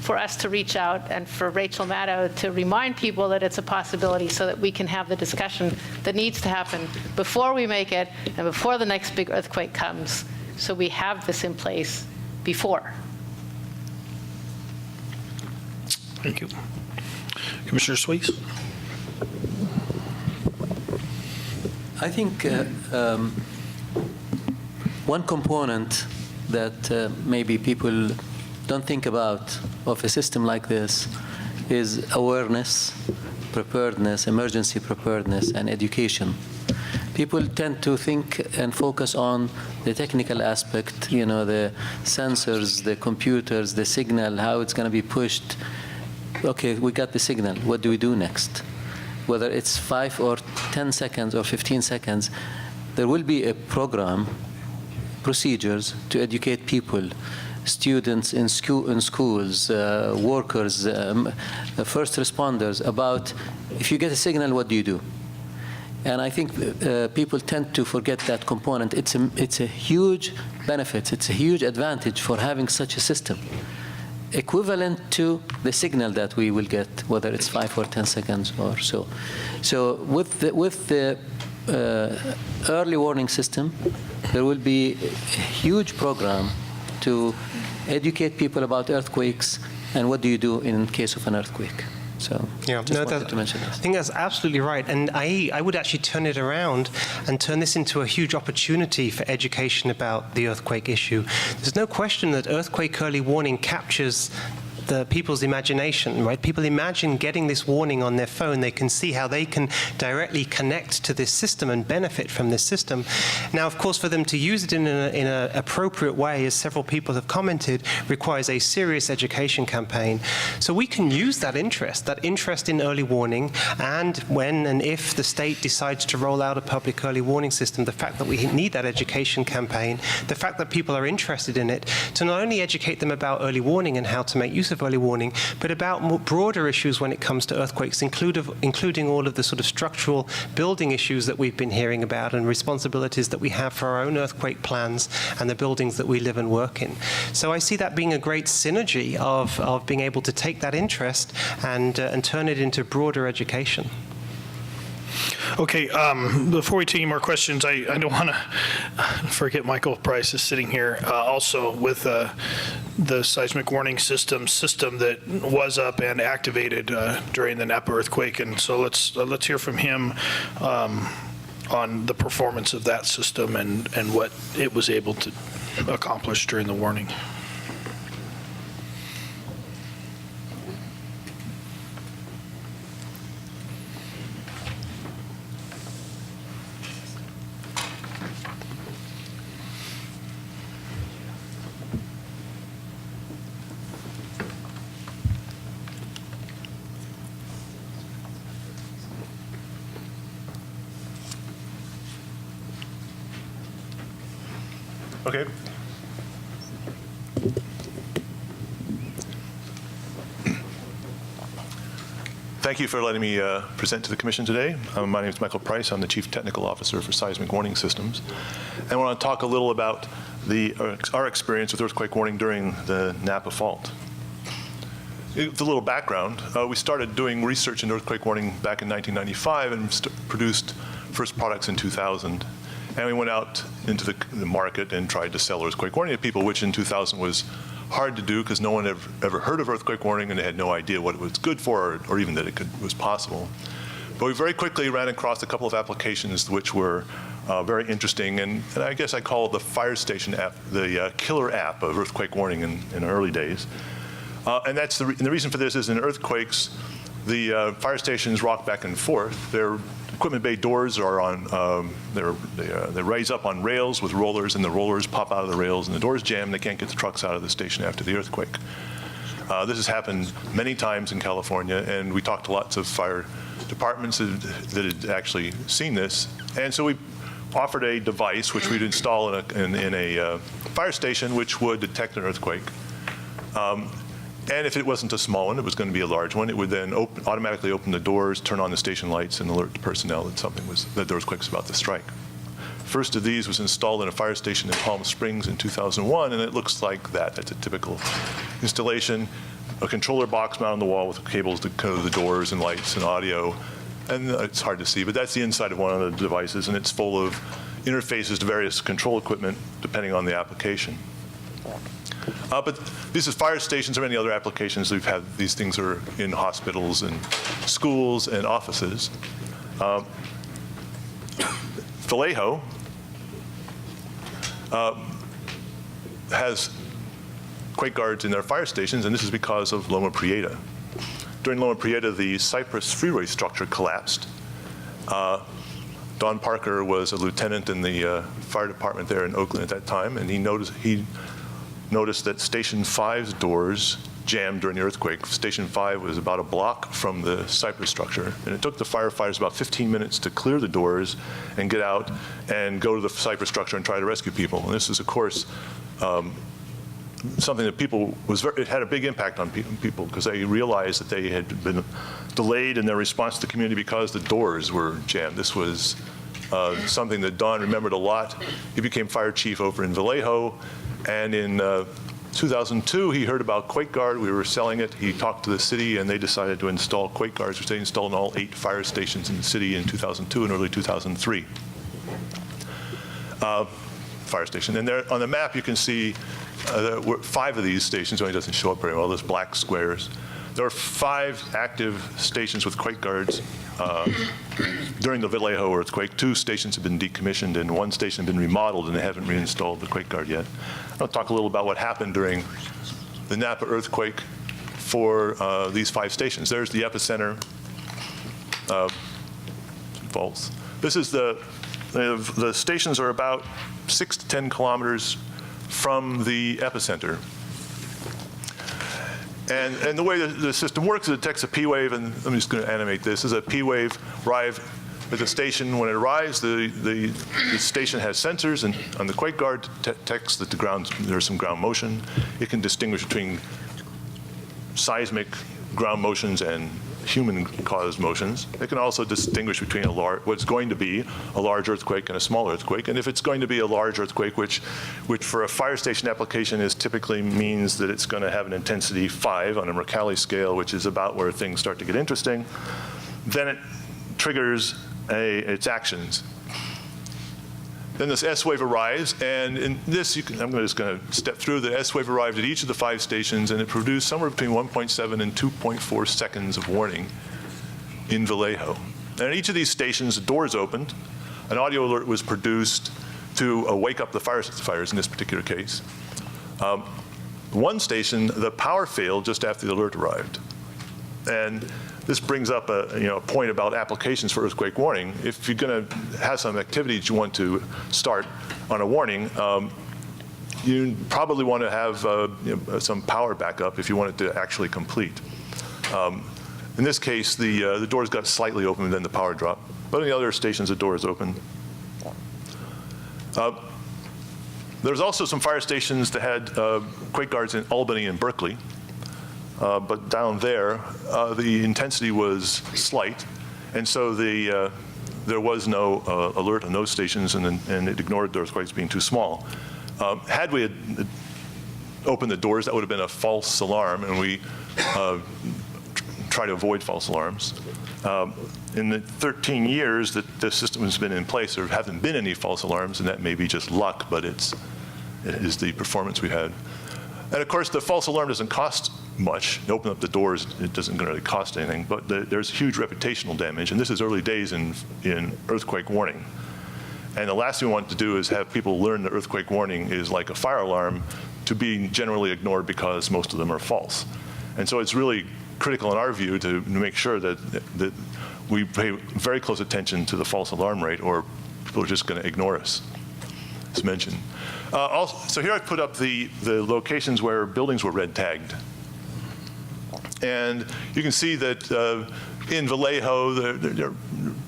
for us to reach out and for Rachel Maddow to remind people that it's a possibility so that we can have the discussion that needs to happen before we make it and before the next big earthquake comes, so we have this in place before. Thank you. Commissioner Sweets? I think one component that maybe people don't think about of a system like this is awareness, preparedness, emergency preparedness, and education. People tend to think and focus on the technical aspect, the sensors, the computers, the signal, how it's going to be pushed. Okay, we got the signal. What do we do next? Whether it's 5 or 10 seconds or 15 seconds, there will be a program, procedures to educate people, students in schools, workers, first responders, about if you get a signal, what do you do? And I think people tend to forget that component. It's a huge benefit. It's a huge advantage for having such a system, equivalent to the signal that we will get, whether it's 5 or 10 seconds or so. So with the early warning system, there will be a huge program to educate people about earthquakes and what do you do in case of an earthquake. So wanted to mention this. I think that's absolutely right. And I would actually turn it around and turn this into a huge opportunity for education about the earthquake issue. There's no question that earthquake early warning captures the people's imagination, right? People imagine getting this warning on their phone. They can see how they can directly connect to this system and benefit from this system. Now, of course, for them to use it in an appropriate way, as several people have commented, requires a serious education campaign. So we can use that interest in early warning, and when and if the state decides to roll out a public early warning system, the fact that we need that education campaign, the fact that people are interested in it, to not only educate them about early warning and how to make use of early warning, but about more broader issues when it comes to earthquakes, including all of the sort of structural building issues that we've been hearing about and responsibilities that we have for our own earthquake plans and the buildings that we live and work in. So I see that being a great synergy of being able to take that interest and turn it into broader education. Okay, before we take any more questions, I don't want to forget Michael Price is sitting here also with the seismic warning system that was up and activated during the Napa earthquake. And so let's hear from him on the performance of that system and what it was able to accomplish during the warning. Okay. Thank you for letting me present to the Commission today. My name is Michael Price. I'm the Chief Technical Officer for Seismic Warning Systems. And I want to talk a little about our experience with earthquake warning during the Napa fault. With a little background, we started doing research in earthquake warning back in 1995 and produced first products in 2000. And we went out into the market and tried to sell earthquake warning to people, which in 2000 was hard to do because no one ever heard of earthquake warning and they had no idea what it was good for or even that it was possible. But we very quickly ran across a couple of applications which were very interesting, and I guess I call it the fire station app, the killer app of earthquake warning in early days. And the reason for this is in earthquakes, the fire stations rock back and forth. Their equipment bay doors are on, they raise up on rails with rollers, and the rollers pop out of the rails, and the doors jam, and they can't get the trucks out of the station after the earthquake. This has happened many times in California, and we talked to lots of fire departments that had actually seen this. And so we offered a device which we'd install in a fire station which would detect an earthquake. And if it wasn't a small one, it was going to be a large one. It would then automatically open the doors, turn on the station lights, and alert the personnel that that the earthquake was about to strike. First of these was installed in a fire station in Palm Springs in 2001, and it looks like that. It's a typical installation, a controller box mounted on the wall with cables to code the doors and lights and audio. And it's hard to see, but that's the inside of one of the devices, and it's full of interfaces to various control equipment depending on the application. But these are fire stations or any other applications. We've had these things are in hospitals and schools and offices. Vallejo has quake guards in their fire stations, and this is because of Loma Prieta. During Loma Prieta, the Cypress freeway structure collapsed. Don Parker was a lieutenant in the fire department there in Oakland at that time, and he noticed that Station 5's doors jammed during the earthquake. Station 5 was about a block from the Cypress structure, and it took the firefighters about 15 minutes to clear the doors and get out and go to the Cypress structure and try to rescue people. And this is, of course, something that it had a big impact on people because they realized that they had been delayed in their response to the community because the doors were jammed. This was something that Don remembered a lot. He became fire chief over in Vallejo, and in 2002, he heard about Quake Guard. We were selling it. He talked to the city, and they decided to install Quake Guards, which they installed in all 8 fire stations in the city in 2002 and early 2003. Fire station. And there on the map, you can see 5 of these stations. It only doesn't show up very well. Those black squares. There are 5 active stations with Quake Guards. During the Vallejo earthquake, 2 stations have been decommissioned and 1 station has been remodeled, and they haven't reinstalled the Quake Guard yet. I'll talk a little about what happened during the Napa earthquake for these 5 stations. There's the epicenter faults. This is the stations are about 6 to 10 kilometers from the epicenter. And the way the system works is it detects a P wave, and I'm just going to animate this. This is a P wave arrive at the station. When it arrives, the station has sensors, and on the Quake Guard detects that there's some ground motion. It can distinguish between seismic ground motions and human-caused motions. It can also distinguish between what's going to be a large earthquake and a small earthquake. And if it's going to be a large earthquake, which for a fire station application typically means that it's going to have an intensity 5 on a Mercalli scale, which is about where things start to get interesting, then it triggers its actions. Then this S wave arrives, and in this, I'm just going to step through. The S wave arrived at each of the 5 stations, and it produced somewhere between 1.7 and 2.4 seconds of warning in Vallejo. And at each of these stations, the doors opened. An audio alert was produced to wake up the firefighters in this particular case. One station, the power failed just after the alert arrived. And this brings up a point about applications for earthquake warning. If you're going to have some activity that you want to start on a warning, you probably want to have some power backup if you want it to actually complete. In this case, the doors got slightly open and then the power dropped. But in the other stations, the door is open. There's also some fire stations that had Quake Guards in Albany and Berkeley. But down there, the intensity was slight, and so there was no alert on those stations, and it ignored the earthquakes being too small. Had we opened the doors, that would have been a false alarm, and we try to avoid false alarms. In the 13 years that the system has been in place, there haven't been any false alarms, and that may be just luck, but it is the performance we had. And of course, the false alarm doesn't cost much. You open up the doors, it doesn't really cost anything, but there's huge reputational damage, and this is early days in earthquake warning. And the last thing we want to do is have people learn that earthquake warning is like a fire alarm to be generally ignored because most of them are false. And so it's really critical in our view to make sure that we pay very close attention to the false alarm rate, or people are just going to ignore us, as mentioned. So here I put up the locations where buildings were red tagged. And you can see that in Vallejo, they're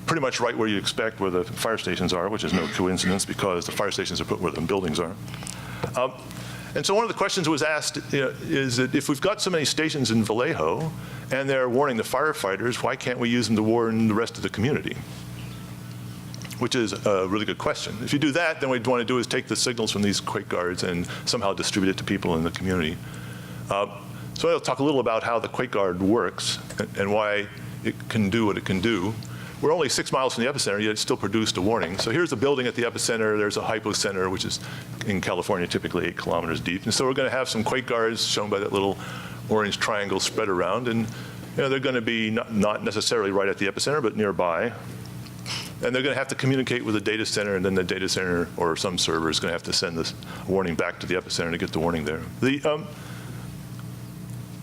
pretty much right where you expect where the fire stations are, which is no coincidence because the fire stations are put where the buildings are. And so one of the questions that was asked is that if we've got so many stations in Vallejo and they're warning the firefighters, why can't we use them to warn the rest of the community? Which is a really good question. If you do that, then what we'd want to do is take the signals from these Quake Guards and somehow distribute it to people in the community. So I'll talk a little about how the Quake Guard works and why it can do what it can do. we're only 6 miles from the epicenter, yet it still produced a warning. So here's a building at the epicenter. There's a hypocenter, which is in California typically 8 kilometers deep. And so we're going to have some quake guards shown by that little orange triangle spread around. And they're going to be not necessarily right at the epicenter, but nearby. And they're going to have to communicate with the data center, and then the data center or some server is going to have to send this warning back to the epicenter to get the warning there.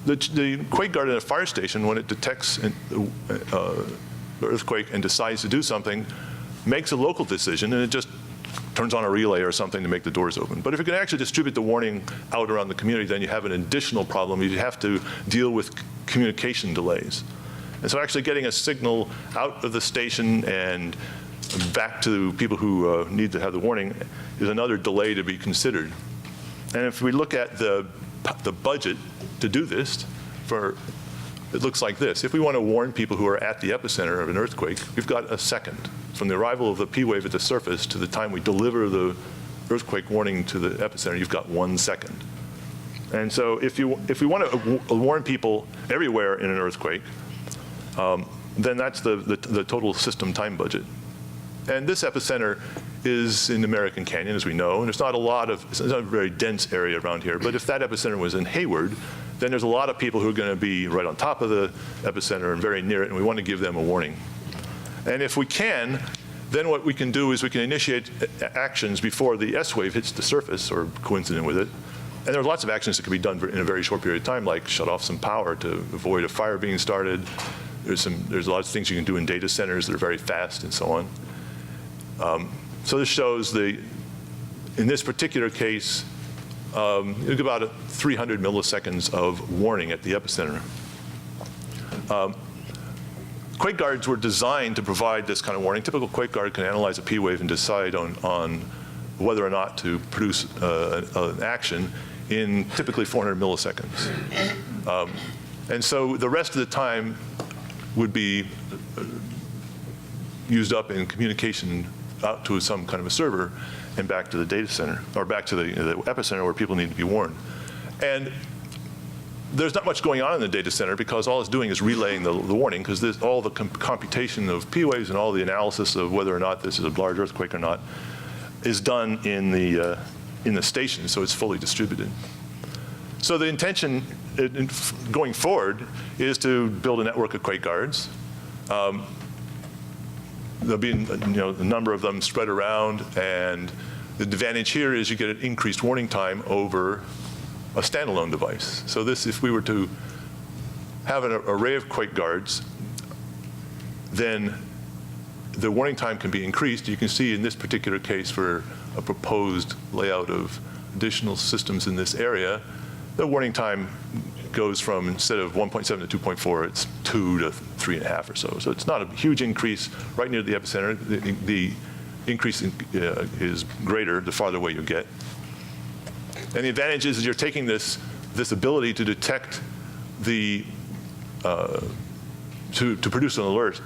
The quake guard at a fire station, when it detects an earthquake and decides to do something, makes a local decision, and it just turns on a relay or something to make the doors open. But if you're going to actually distribute the warning out around the community, then you have an additional problem. You have to deal with communication delays. And so actually getting a signal out of the station and back to people who need to have the warning is another delay to be considered. And if we look at the budget to do this, it looks like this. If we want to warn people who are at the epicenter of an earthquake, we've got a second. From the arrival of the P wave at the surface to the time we deliver the earthquake warning to the epicenter, you've got 1 second. And so if we want to warn people everywhere in an earthquake, then that's the total system time budget. And this epicenter is in American Canyon, as we know, and it's not a very dense area around here. But if that epicenter was in Hayward, then there's a lot of people who are going to be right on top of the epicenter and very near it, and we want to give them a warning. And if we can, then what we can do is we can initiate actions before the S wave hits the surface or coincident with it. And there are lots of actions that can be done in a very short period of time, like shut off some power to avoid a fire being started. There's a lot of things you can do in data centers that are very fast and so on. So this shows in this particular case, it's about 300 milliseconds of warning at the epicenter. Quake guards were designed to provide this kind of warning. Typical quake guard can analyze a P wave and decide on whether or not to produce an action in typically 400 milliseconds. And so the rest of the time would be used up in communication out to some kind of a server and back to the data center, or back to the epicenter where people need to be warned. And there's not much going on in the data center because all it's doing is relaying the warning, because all the computation of P waves and all the analysis of whether or not this is a large earthquake or not is done in the station, so it's fully distributed. So the intention going forward is to build a network of quake guards. There'll be a number of them spread around, and the advantage here is you get an increased warning time over a standalone device. So this, if we were to have an array of quake guards, then the warning time can be increased. You can see in this particular case for a proposed layout of additional systems in this area, the warning time goes from, instead of 1.7 to 2.4, it's 2 to 3.5 or so. So it's not a huge increase right near the epicenter. The increase is greater the farther away you get. And the advantage is you're taking this ability to detect to produce an alert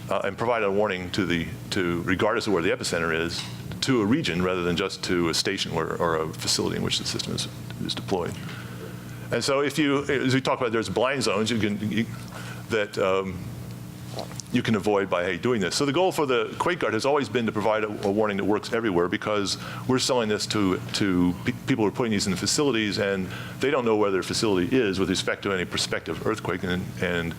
and provide a warning to regardless of where the epicenter is, to a region rather than just to a station or a facility in which the system is deployed. And so as we talk about, there's blind zones you can avoid by doing this. So the goal for the Quake Guard has always been to provide a warning that works everywhere, because we're selling this to people who are putting these in the facilities, and they don't know where their facility is with respect to any prospective earthquake, and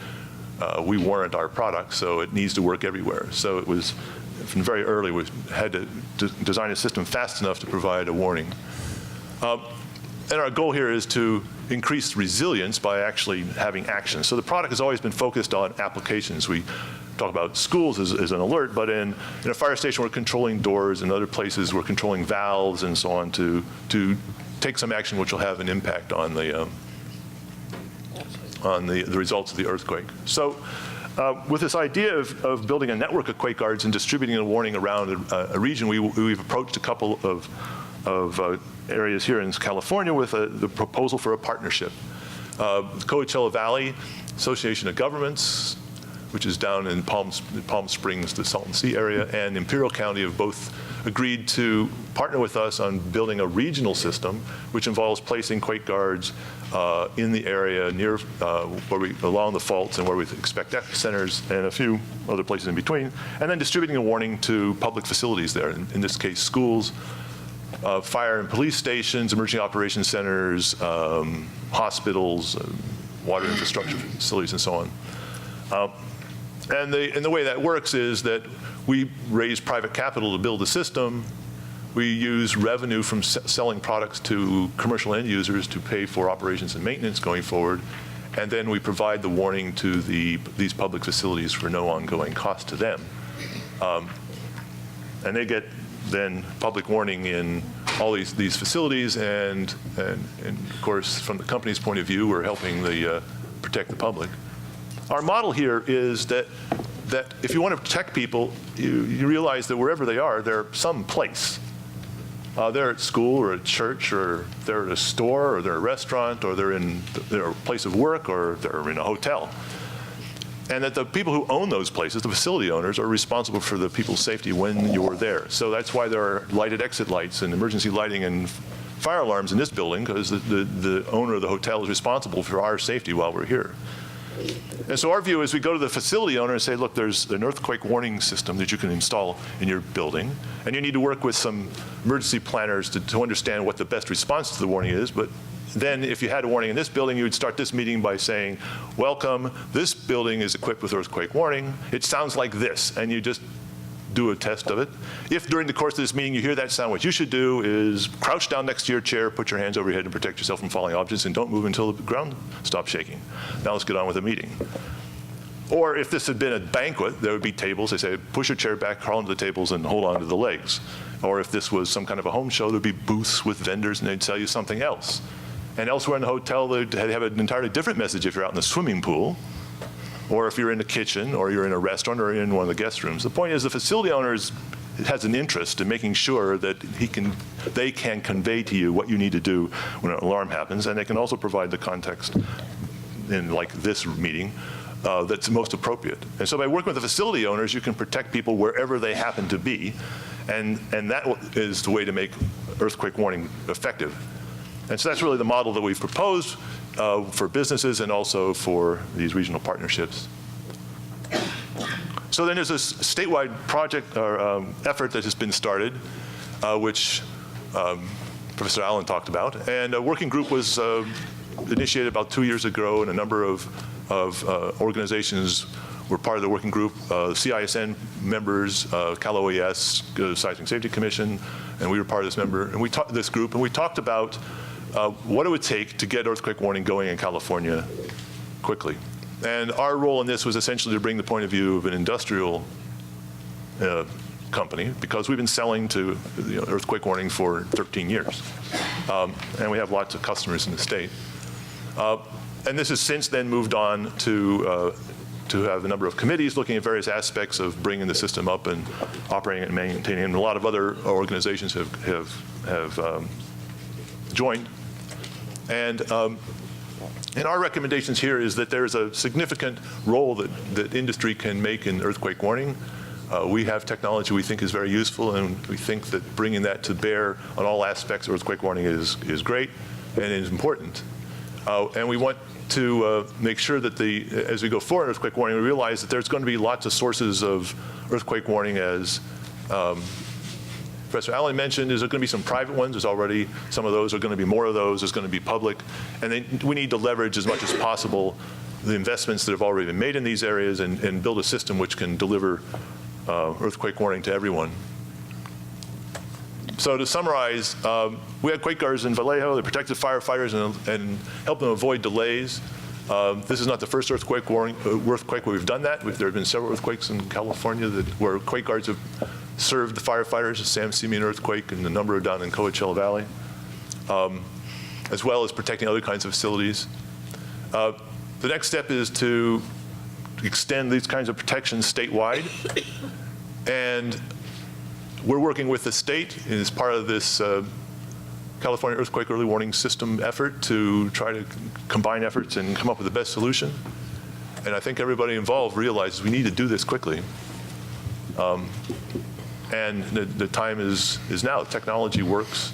we warrant our product, so it needs to work everywhere. So it was, from very early, we had to design a system fast enough to provide a warning. And our goal here is to increase resilience by actually having action. So the product has always been focused on applications. We talk about schools as an alert, but in a fire station we're controlling doors, and other places we're controlling valves and so on to take some action which will have an impact on the results of the earthquake. So with this idea of building a network of quake guards and distributing a warning around a region, we've approached a couple of areas here in California with the proposal for a partnership. Coachella Valley Association of Governments, which is down in Palm Springs, the Salton Sea area, and Imperial County agreed to partner with us on building a regional system, which involves placing quake guards in the area near along the faults and where we expect epicenters and a few other places in between, and then distributing a warning to public facilities there, in this case schools, fire and police stations, emergency operations centers, hospitals, water infrastructure facilities, and so on. And the way that works is that we raise private capital to build the system. We use revenue from selling products to commercial end users to pay for operations and maintenance going forward. And then we provide the warning to these public facilities for no ongoing cost to them. And they get then public warning in all these facilities, and of course, from the company's point of view, we're helping protect the public. Our model here is that if you want to protect people, you realize that wherever they are, they're someplace. They're at school or at church, or they're at a store, or they're at a restaurant, or they're in their place of work, or they're in a hotel. And that the people who own those places, the facility owners, are responsible for the people's safety when you're there. So that's why there are lighted exit lights and emergency lighting and fire alarms in this building, because the owner of the hotel is responsible for our safety while we're here. And so our view is we go to the facility owner and say, look, there's an earthquake warning system that you can install in your building, and you need to work with some emergency planners to understand what the best response to the warning is. But then if you had a warning in this building, you would start this meeting by saying, welcome, this building is equipped with earthquake warning. It sounds like this, and you just do a test of it. If during the course of this meeting you hear that sound, what you should do is crouch down next to your chair, put your hands over your head and protect yourself from falling objects, and don't move until the ground stops shaking. Now let's get on with the meeting. Or if this had been a banquet, there would be tables. They say, push your chair back, crawl into the tables, and hold on to the legs. Or if this was some kind of a home show, there'd be booths with vendors, and they'd sell you something else. And elsewhere in the hotel, they'd have an entirely different message if you're out in the swimming pool, or if you're in the kitchen, or you're in a restaurant, or in one of the guest rooms. The point is the facility owner has an interest in making sure that they can convey to you what you need to do when an alarm happens, and they can also provide the context in like this meeting that's most appropriate. And so by working with the facility owners, you can protect people wherever they happen to be, and that is the way to make earthquake warning effective. And so that's really the model that we've proposed for businesses and also for these regional partnerships. So then there's this statewide project or effort that has been started, which Professor Allen talked about. And a working group was initiated about 2 years ago, and a number of organizations were part of the working group. CISN members, Cal OES, Seismic Safety Commission, and we were part of this group, and we talked about what it would take to get earthquake warning going in California quickly. And our role in this was essentially to bring the point of view of an industrial company, because we've been selling to earthquake warning for 13 years. And we have lots of customers in the state. And this has since then moved on to have a number of committees looking at various aspects of bringing the system up and operating and maintaining it. And a lot of other organizations have joined. And our recommendations here is that there's a significant role that industry can make in earthquake warning. We have technology we think is very useful, and we think that bringing that to bear on all aspects of earthquake warning is great and is important. And we want to make sure that as we go forward in earthquake warning, we realize that there's going to be lots of sources of earthquake warning, as Professor Allen mentioned. There's going to be some private ones. There's already some of those. There's going to be more of those. There's going to be public. And we need to leverage as much as possible the investments that have already been made in these areas and build a system which can deliver earthquake warning to everyone. So to summarize, we had quake guards in Vallejo that protected firefighters and helped them avoid delays. This is not the first earthquake where we've done that. There have been several earthquakes in California where quake guards have served the firefighters, the San Simeon earthquake, and a number down in Coachella Valley, as well as protecting other kinds of facilities. The next step is to extend these kinds of protections statewide. And we're working with the state as part of this California Earthquake Early Warning System effort to try to combine efforts and come up with the best solution. And I think everybody involved realizes we need to do this quickly. And the time is now. Technology works.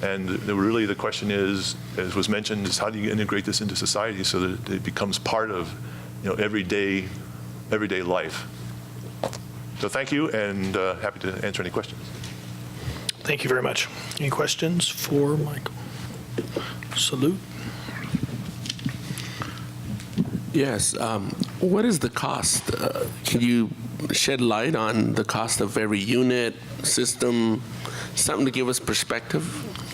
And really the question is, as was mentioned, is how do you integrate this into society so that it becomes part of everyday life. So thank you, and happy to answer any questions. Thank you very much. Any questions for Michael? Salute. Yes. What is the cost? Can you shed light on the cost of every unit, system, something to give us perspective?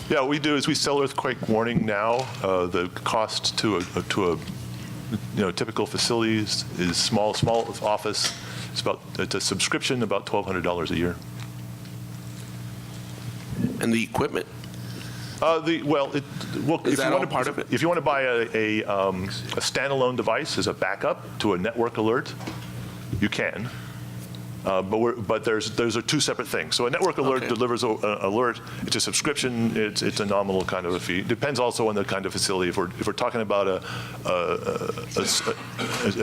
Yeah, what we do is we sell earthquake warning now. The cost to a typical facility is small office. It's a subscription about $1,200 a year. And the equipment? Is that all part of it? If you want to buy a standalone device as a backup to a network alert, you can. But those are two separate things. So a network alert delivers an alert. It's a subscription. It's a nominal kind of a fee. Depends also on the kind of facility. If we're talking about a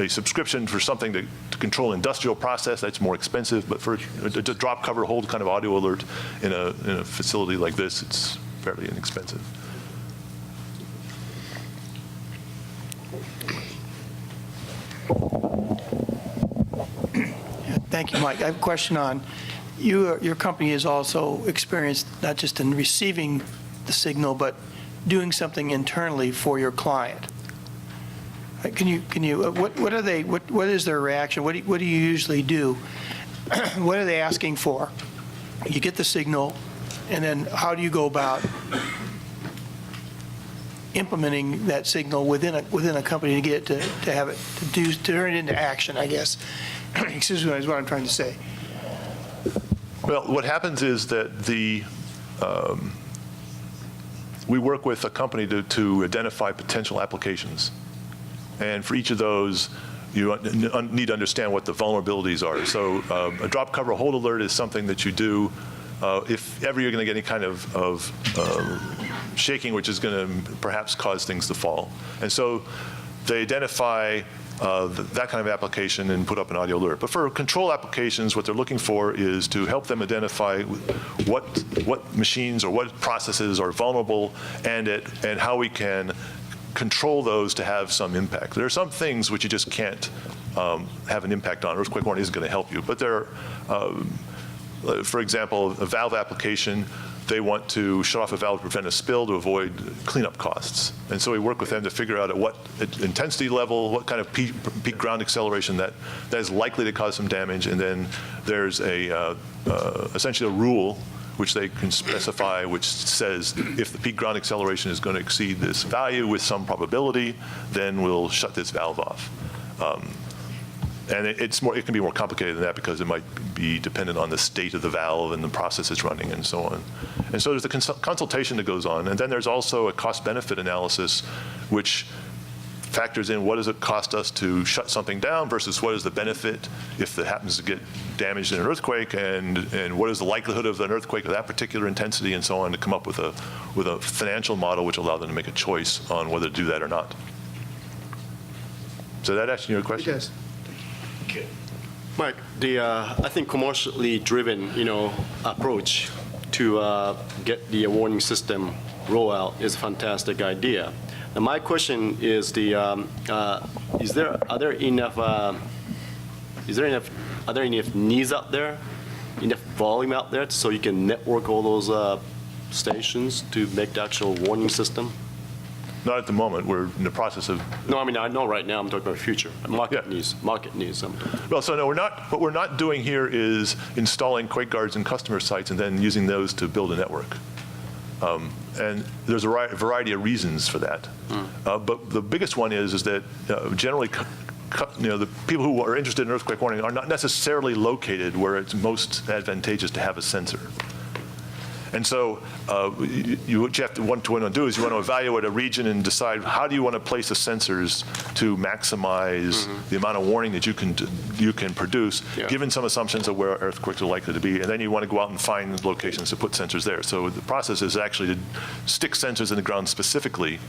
subscription for something to control industrial process, that's more expensive. But for a drop cover hold kind of audio alert in a facility like this, it's fairly inexpensive. Thank you, Mike. I have a question on your company has also experienced not just in receiving the signal, but doing something internally for your client. What is their reaction? What do you usually do? What are they asking for? You get the signal, and then how do you go about implementing that signal within a company to get it to have it to turn it into action, I guess. Excuse me, is what I'm trying to say. Well, what happens is that we work with a company to identify potential applications. And for each of those, you need to understand what the vulnerabilities are. So a drop cover hold alert is something that you do if ever you're going to get any kind of shaking, which is going to perhaps cause things to fall. And so they identify that kind of application and put up an audio alert. But for control applications, what they're looking for is to help them identify what machines or what processes are vulnerable and how we can control those to have some impact. There are some things which you just can't have an impact on. Earthquake warning isn't going to help you. But there are, for example, a valve application, they want to shut off a valve to prevent a spill to avoid cleanup costs. And so we work with them to figure out at what intensity level, what kind of peak ground acceleration that is likely to cause some damage. And then there's essentially a rule which they can specify, which says if the peak ground acceleration is going to exceed this value with some probability, then we'll shut this valve off. And it can be more complicated than that because it might be dependent on the state of the valve and the process it's running and so on. And so there's the consultation that goes on. And then there's also a cost-benefit analysis, which factors in what does it cost us to shut something down versus what is the benefit if it happens to get damaged in an earthquake, and what is the likelihood of an earthquake of that particular intensity and so on, to come up with a financial model which allows them to make a choice on whether to do that or not. So that answers your question? Yes. Mike, I think commercially driven, approach to get the warning system rollout is a fantastic idea. And my question is are there enough needs out there, enough volume out there, so you can network all those stations to make the actual warning system? Not at the moment. We're in the process of. No, I mean, I know right now. I'm talking about future. Market needs. Well, so no, we're not. What we're not doing here is installing quake guards in customer sites and then using those to build a network. And there's a variety of reasons for that. But the biggest one is that generally, the people who are interested in earthquake warning are not necessarily located where it's most advantageous to have a sensor. And so what you have to want to do is you want to evaluate a region and decide how do you want to place the sensors to maximize the amount of warning that you can produce, given some assumptions of where earthquakes are likely to be. And then you want to go out and find locations to put sensors there. So the process is actually to stick sensors in the ground specifically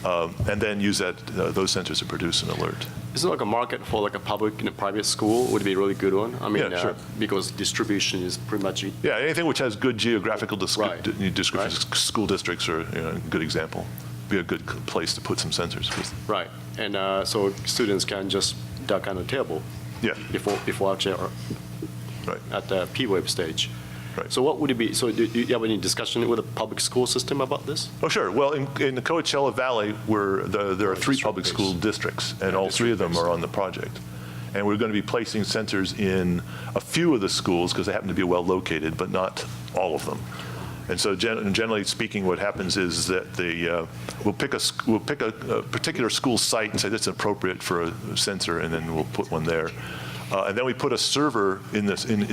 and then use those sensors to produce an alert. Is there like a market for like a public and a private school? Would it be a really good one? I mean, Yeah, sure. Because distribution is pretty much. Yeah, anything which has good geographical description, school districts are a good example. Be a good place to put some sensors. Right, and so students can just duck on the table. Yeah. Before actually at the P-wave stage. Right. So what would it be? So do you have any discussion with the public school system about this? Oh, sure. Well, in the Coachella Valley, there are 3 public school districts, and all 3 of them are on the project. And we're going to be placing sensors in a few of the schools because they happen to be well located, but not all of them. And so generally speaking, what happens is that we'll pick a particular school site and say that's appropriate for a sensor, and then we'll put one there. And then we put a server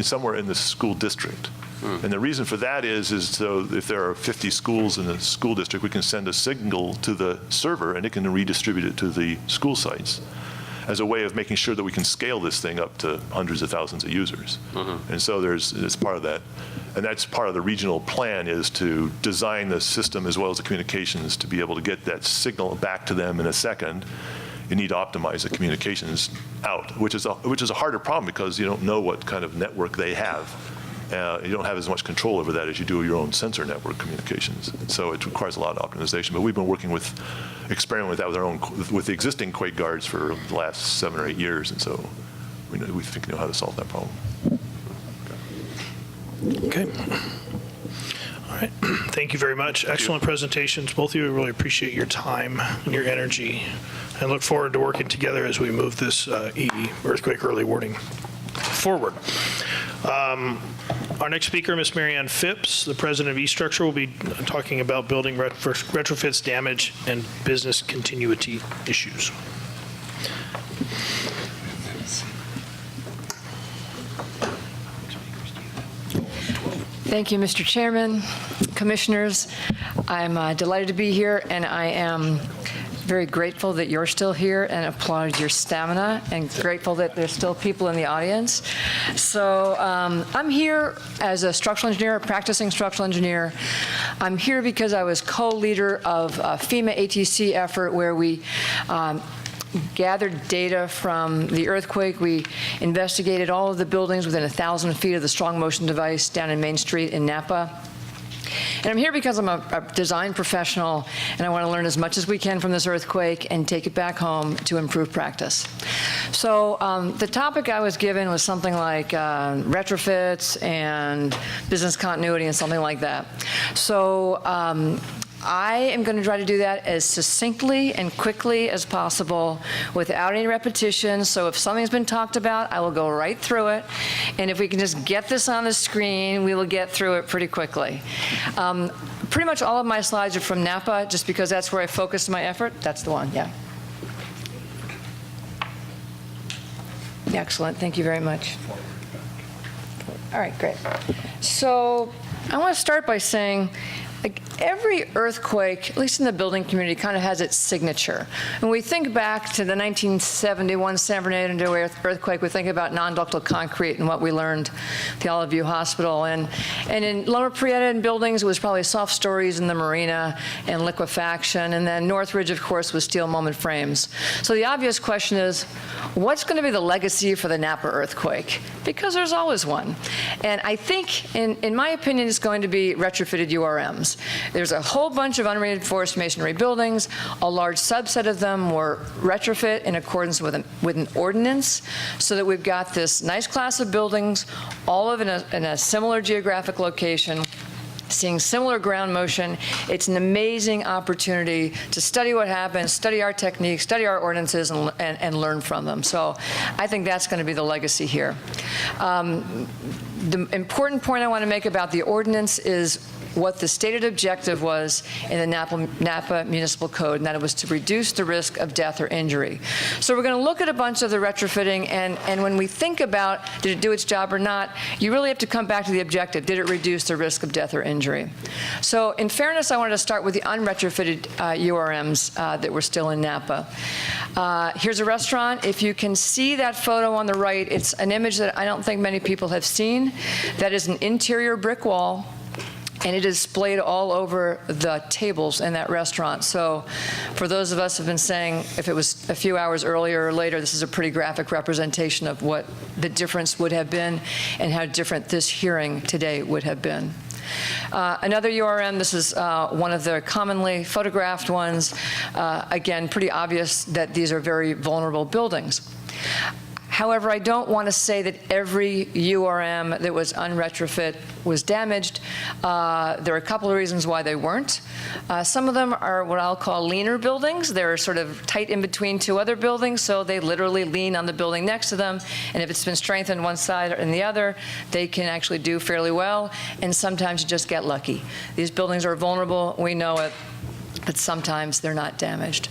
somewhere in the school district. And the reason for that is so if there are 50 schools in the school district, we can send a signal to the server, and it can redistribute it to the school sites as a way of making sure that we can scale this thing up to hundreds of thousands of users. And so it's part of that. And that's part of the regional plan, is to design the system as well as the communications to be able to get that signal back to them in a second. You need to optimize the communications out, which is a harder problem because you don't know what kind of network they have. You don't have as much control over that as you do your own sensor network communications. So it requires a lot of optimization. But we've been experimenting with that with the existing Quake guards for the last 7 or 8 years, and so we think we know how to solve that problem. Okay. All right. Thank you very much. Excellent presentations, both of you. I really appreciate your time and your energy, and look forward to working together as we move this earthquake early warning forward. Our next speaker, Ms. Marianne Phipps, the president of eStructure, will be talking about building retrofits, damage, and business continuity issues. Thank you, Mr. Chairman, commissioners. I'm delighted to be here, and I am very grateful that you're still here and applaud your stamina, and grateful that there's still people in the audience. So I'm here as a structural engineer, a practicing structural engineer. I'm here because I was co-leader of a FEMA ATC effort where we gathered data from the earthquake. We investigated all of the buildings within 1,000 feet of the strong motion device down in Main Street in Napa. And I'm here because I'm a design professional, and I want to learn as much as we can from this earthquake and take it back home to improve practice. So the topic I was given was something like retrofits and business continuity and something like that. So I am going to try to do that as succinctly and quickly as possible without any repetition. So if something's been talked about, I will go right through it. And if we can just get this on the screen, we will get through it pretty quickly. Pretty much all of my slides are from Napa, just because that's where I focused my effort. That's the one, yeah. Excellent, thank you very much. All right, great. So I want to start by saying, like, every earthquake, at least in the building community, kind of has its signature. When we think back to the 1971 San Bernardino earthquake, we think about non-ductile concrete and what we learned at the Olive View Hospital. And in Lower Prieta in buildings, it was probably soft stories in the marina and liquefaction. And then Northridge, of course, was steel moment frames. So the obvious question is, what's going to be the legacy for the Napa earthquake? Because there's always one. And I think, in my opinion, it's going to be retrofitted URMs. There's a whole bunch of unreinforced masonry buildings. A large subset of them were retrofit in accordance with an ordinance, so that we've got this nice class of buildings, all of in a similar geographic location, seeing similar ground motion. It's an amazing opportunity to study what happens, study our techniques, study our ordinances, and learn from them. So I think that's going to be the legacy here. The important point I want to make about the ordinance is what the stated objective was in the Napa Municipal Code, and that it was to reduce the risk of death or injury. So we're going to look at a bunch of the retrofitting, and when we think about did it do its job or not, you really have to come back to the objective. Did it reduce the risk of death or injury? So in fairness, I wanted to start with the unretrofitted URMs that were still in Napa. Here's a restaurant. If you can see that photo on the right, it's an image that I don't think many people have seen. That is an interior brick wall. and it is splayed all over the tables in that restaurant. So for those of us who have been saying, if it was a few hours earlier or later, this is a pretty graphic representation of what the difference would have been and how different this hearing today would have been. Another URM, this is one of the commonly photographed ones. Again, pretty obvious that these are very vulnerable buildings. However, I don't want to say that every URM that was unretrofit was damaged. There are a couple of reasons why they weren't. Some of them are what I'll call leaner buildings. They're sort of tight in between two other buildings, so they literally lean on the building next to them, and if it's been strengthened one side or the other, they can actually do fairly well, and sometimes you just get lucky. These buildings are vulnerable, we know it, but sometimes they're not damaged.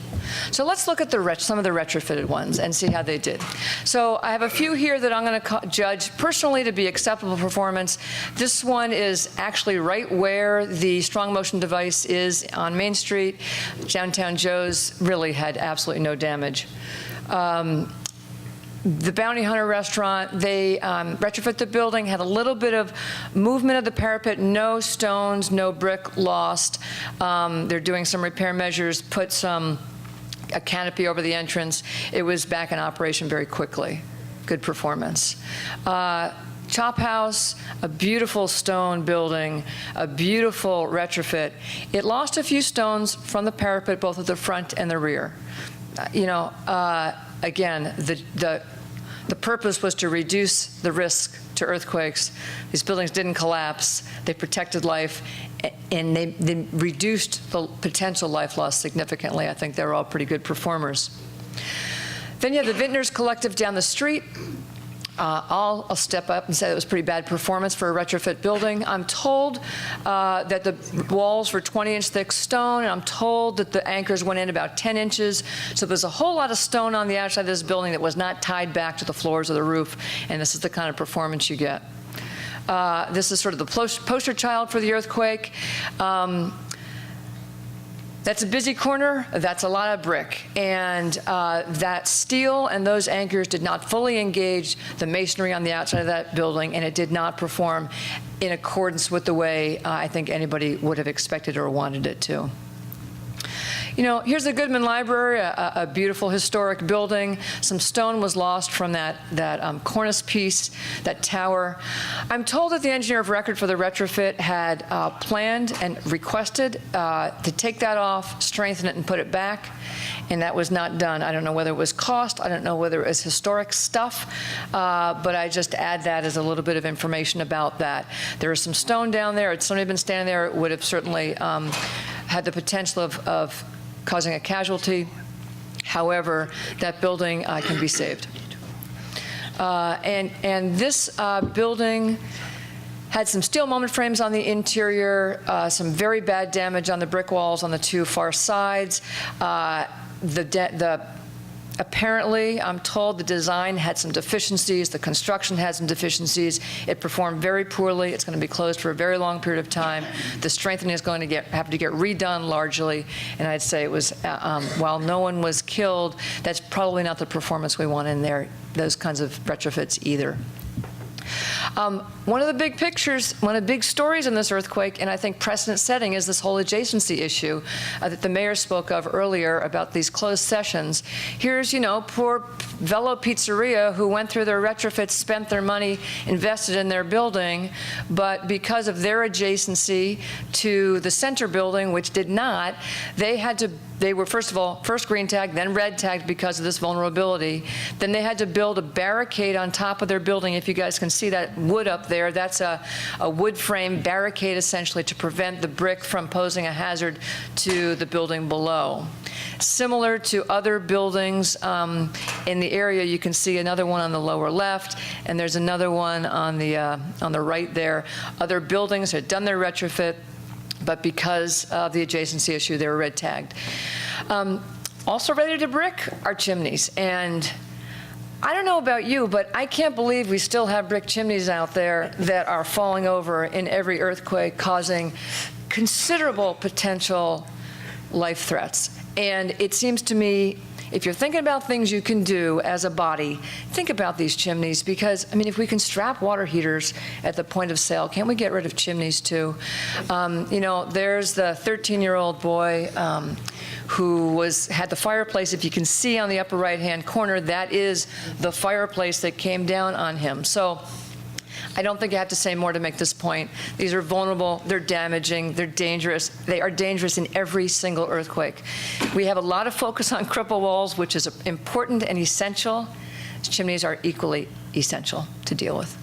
So let's look at some of the retrofitted ones and see how they did. So I have a few here that I'm going to judge personally to be acceptable performance. This one is actually right where the strong motion device is on Main Street. Downtown Joe's really had absolutely no damage. The Bounty Hunter restaurant, they retrofit the building, had a little bit of movement of the parapet, no stones, no brick lost. They're doing some repair measures, put a canopy over the entrance. It was back in operation very quickly. Good performance. Chop House, a beautiful stone building, a beautiful retrofit. It lost a few stones from the parapet, both at the front and the rear. Again, the purpose was to reduce the risk to earthquakes. These buildings didn't collapse. They protected life, and they reduced the potential life loss significantly. I think they were all pretty good performers. Then you have the Vintners Collective down the street. I'll step up and say it was pretty bad performance for a retrofit building. I'm told that the walls were 20-inch thick stone, and I'm told that the anchors went in about 10 inches. So there's a whole lot of stone on the outside of this building that was not tied back to the floors of the roof, and this is the kind of performance you get. This is sort of the poster child for the earthquake. That's a busy corner, that's a lot of brick. And that steel and those anchors did not fully engage the masonry on the outside of that building, and it did not perform in accordance with the way I think anybody would have expected or wanted it to. Here's the Goodman Library, a beautiful historic building. Some stone was lost from that cornice piece, that tower. I'm told that the engineer of record for the retrofit had planned and requested to take that off, strengthen it, and put it back, and that was not done. I don't know whether it was cost, I don't know whether it was historic stuff, but I just add that as a little bit of information about that. There is some stone down there. Had somebody been standing there, it would have certainly had the potential of causing a casualty. However, that building can be saved. And this building had some steel moment frames on the interior, some very bad damage on the brick walls on the two far sides. Apparently, I'm told the design had some deficiencies, the construction had some deficiencies. It performed very poorly. It's going to be closed for a very long period of time. The strengthening is going to have to get redone largely, and I'd say it was, while no one was killed, that's probably not the performance we want in there, those kinds of retrofits either. One of the big pictures, one of the big stories in this earthquake, and I think precedent setting, is this whole adjacency issue that the mayor spoke of earlier about these closed sessions. Here's, poor Velo Pizzeria who went through their retrofits, spent their money, invested in their building, but because of their adjacency to the center building, which did not, they were, first of all, first green tagged, then red tagged because of this vulnerability. Then they had to build a barricade on top of their building. If you guys can see that wood up there, that's a wood frame barricade essentially to prevent the brick from posing a hazard to the building below. Similar to other buildings in the area, you can see another one on the lower left, and there's another one on the right there. Other buildings had done their retrofit, but because of the adjacency issue, they were red tagged. Also ready to brick are chimneys. And I don't know about you, but I can't believe we still have brick chimneys out there that are falling over in every earthquake, causing considerable potential life threats. And it seems to me if you're thinking about things you can do as a body, think about these chimneys, because, I mean, if we can strap water heaters at the point of sale, can't we get rid of chimneys too? You know, there's the 13-year-old boy who had the fireplace. If you can see on the upper right-hand corner, that is the fireplace that came down on him. So I don't think I have to say more to make this point. These are vulnerable, they're damaging, they're dangerous. They are dangerous in every single earthquake. We have a lot of focus on cripple walls, which is important and essential. Chimneys are equally essential to deal with.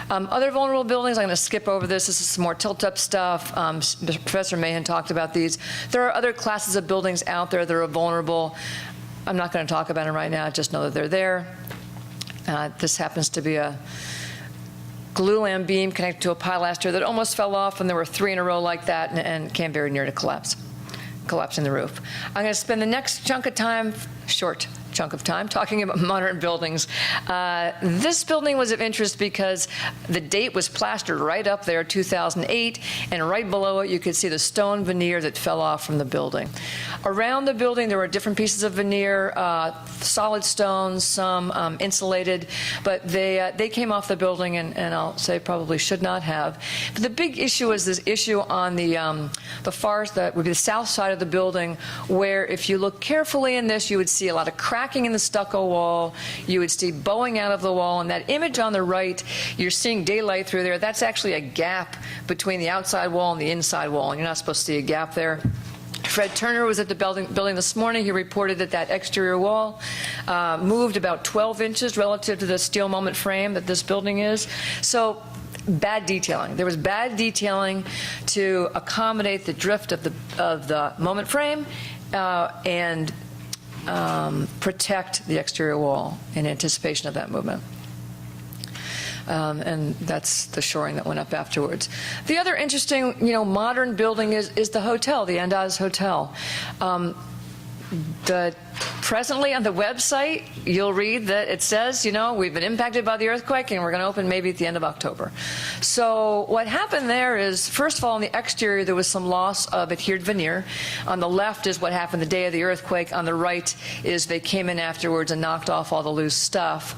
Other vulnerable buildings, I'm going to skip over this. This is some more tilt-up stuff. Professor Mahan talked about these. There are other classes of buildings out there that are vulnerable. I'm not going to talk about them right now, just know that they're there. This happens to be a glulam beam connected to a pilaster that almost fell off, and there were 3 in a row like that, and came very near to collapsing the roof. I'm going to spend the next chunk of time, short chunk of time, talking about modern buildings. This building was of interest because the date was plastered right up there, 2008, and right below it you could see the stone veneer that fell off from the building. Around the building there were different pieces of veneer, solid stones, some insulated, but they came off the building, and I'll say probably should not have. But the big issue is this issue on the far, that would be the south side of the building, where if you look carefully in this, you would see a lot of cracking in the stucco wall. You would see bowing out of the wall. And that image on the right, you're seeing daylight through there. That's actually a gap between the outside wall and the inside wall, and you're not supposed to see a gap there. Fred Turner was at the building this morning. He reported that that exterior wall moved about 12 inches relative to the steel moment frame that this building is. So bad detailing. There was bad detailing to accommodate the drift of the moment frame and protect the exterior wall in anticipation of that movement. And that's the shoring that went up afterwards. The other interesting, modern building is the hotel, the Andaz Hotel. Presently on the website, you'll read that it says, we've been impacted by the earthquake and we're going to open maybe at the end of October. So what happened there is, first of all, on the exterior, there was some loss of adhered veneer. On the left is what happened the day of the earthquake. On the right is they came in afterwards and knocked off all the loose stuff.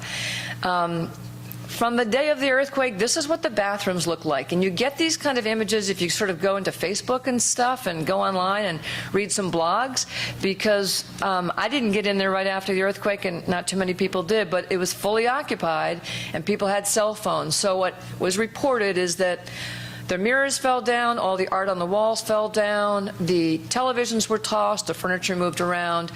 From the day of the earthquake, this is what the bathrooms look like. And you get these kind of images if you sort of go into Facebook and stuff and go online and read some blogs, because I didn't get in there right after the earthquake, and not too many people did, but it was fully occupied and people had cell phones. So what was reported is that the mirrors fell down, all the art on the walls fell down, the televisions were tossed, the furniture moved around,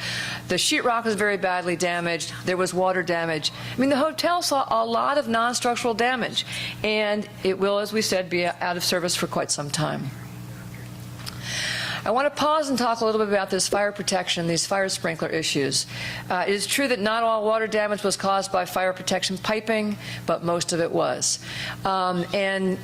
the sheetrock was very badly damaged, there was water damage. I mean, the hotel saw a lot of non-structural damage, and it will, as we said, be out of service for quite some time. I want to pause and talk a little bit about this fire protection, these fire sprinkler issues. It is true that not all water damage was caused by fire protection piping, but most of it was. And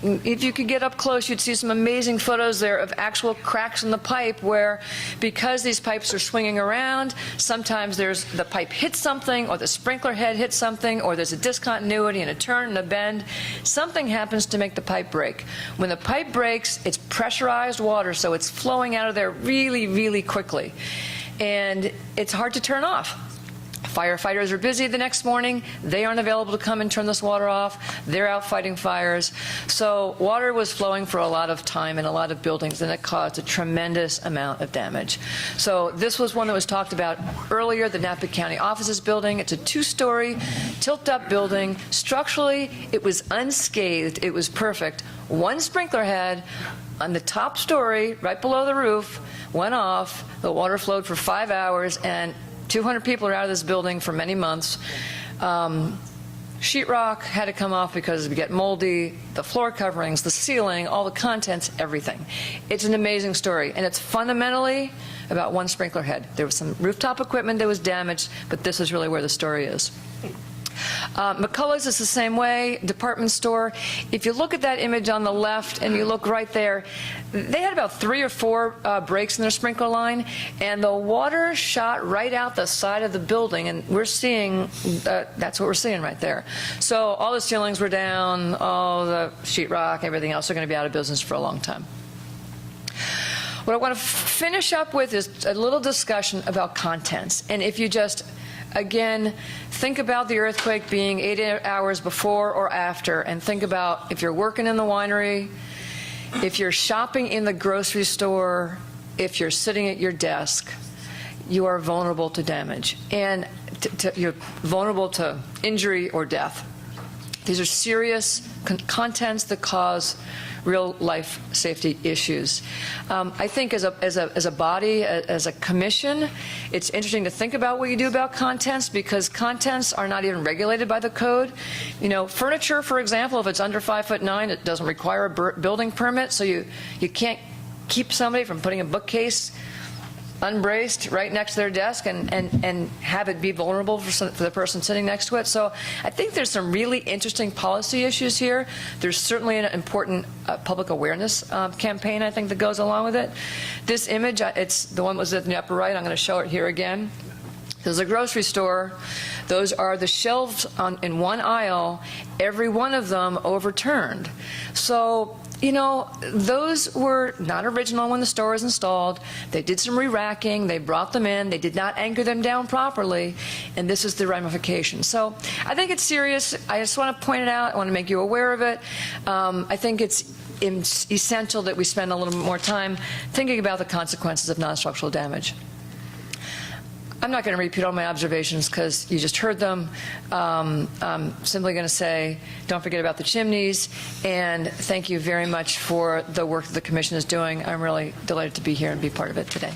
if you could get up close, you'd see some amazing photos there of actual cracks in the pipe where, because these pipes are swinging around, sometimes the pipe hits something, or the sprinkler head hits something, or there's a discontinuity and a turn and a bend. Something happens to make the pipe break. When the pipe breaks, it's pressurized water, so it's flowing out of there really, really quickly. And it's hard to turn off. Firefighters are busy the next morning. They aren't available to come and turn this water off. They're out fighting fires. So water was flowing for a lot of time in a lot of buildings, and it caused a tremendous amount of damage. So this was one that was talked about earlier, the Napa County Offices building. It's a 2-story, tilt-up building. Structurally, it was unscathed. It was perfect. One sprinkler head on the top story, right below the roof, went off. The water flowed for 5 hours, and 200 people are out of this building for many months. Sheetrock had to come off because it would get moldy, the floor coverings, the ceiling, all the contents, everything. It's an amazing story, and it's fundamentally about one sprinkler head. There was some rooftop equipment that was damaged, but this is really where the story is. McCullough's is the same way, department store. If you look at that image on the left and you look right there, they had about 3 or 4 breaks in their sprinkler line, and the water shot right out the side of the building, and we're seeing, that's what we're seeing right there. So all the ceilings were down, all the sheetrock, everything else are going to be out of business for a long time. What I want to finish up with is a little discussion about contents. And if you just, again, think about the earthquake being 8 hours before or after, and think about if you're working in the winery, if you're shopping in the grocery store, if you're sitting at your desk, you are vulnerable to damage. And you're vulnerable to injury or death. These are serious contents that cause real life safety issues. I think as a body, as a commission, it's interesting to think about what you do about contents, because contents are not even regulated by the code. You know, furniture, for example, if it's under 5'9", it doesn't require a building permit, so you can't keep somebody from putting a bookcase unbraced right next to their desk and have it be vulnerable for the person sitting next to it. So I think there's some really interesting policy issues here. There's certainly an important public awareness campaign, I think, that goes along with it. This image, it's the one that was at the upper right. I'm going to show it here again. There's a grocery store. Those are the shelves in one aisle, every one of them overturned. So, you know, those were not original when the store was installed. They did some re-racking. They brought them in. They did not anchor them down properly, and this is the ramification. So I think it's serious. I just want to point it out. I want to make you aware of it. I think it's essential that we spend a little bit more time thinking about the consequences of non-structural damage. I'm not going to repeat all my observations because you just heard them. I'm simply going to say, don't forget about the chimneys, and thank you very much for the work that the Commission is doing. I'm really delighted to be here and be part of it today.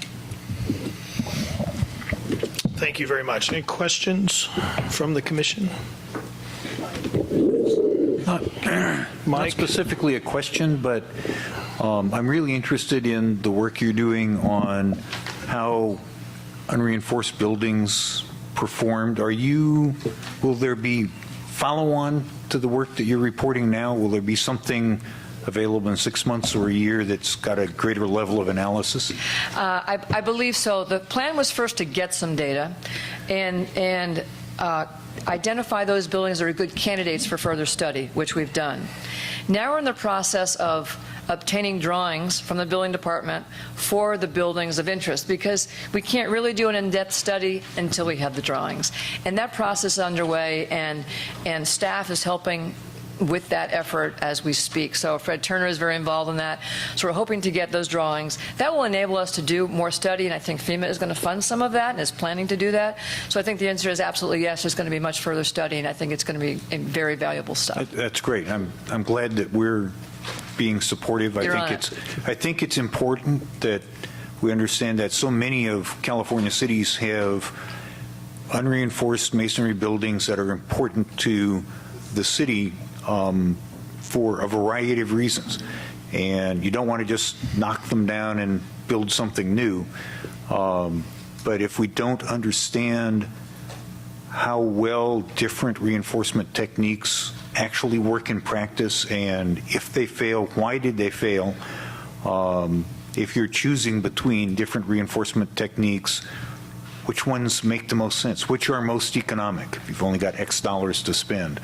Thank you very much. Any questions from the Commission? Not specifically a question, but I'm really interested in the work you're doing on how unreinforced buildings performed. Will there be follow-on to the work that you're reporting now? Will there be something available in 6 months or a year that's got a greater level of analysis? I believe so. The plan was first to get some data and identify those buildings that are good candidates for further study, which we've done. Now we're in the process of obtaining drawings from the building department for the buildings of interest, because we can't really do an in-depth study until we have the drawings. And that process is underway, and staff is helping with that effort as we speak. So Fred Turner is very involved in that. So we're hoping to get those drawings. That will enable us to do more study, and I think FEMA is going to fund some of that and is planning to do that. So I think the answer is absolutely yes. There's going to be much further study, and I think it's going to be a very valuable stuff. That's great. I'm glad that we're being supportive. I think it's important that we understand that so many of California cities have unreinforced masonry buildings that are important to the city for a variety of reasons, and you don't want to just knock them down and build something new. But if we don't understand how well different reinforcement techniques actually work in practice, and if they fail, why did they fail? If you're choosing between different reinforcement techniques, which ones make the most sense? Which are most economic if you've only got X dollars to spend?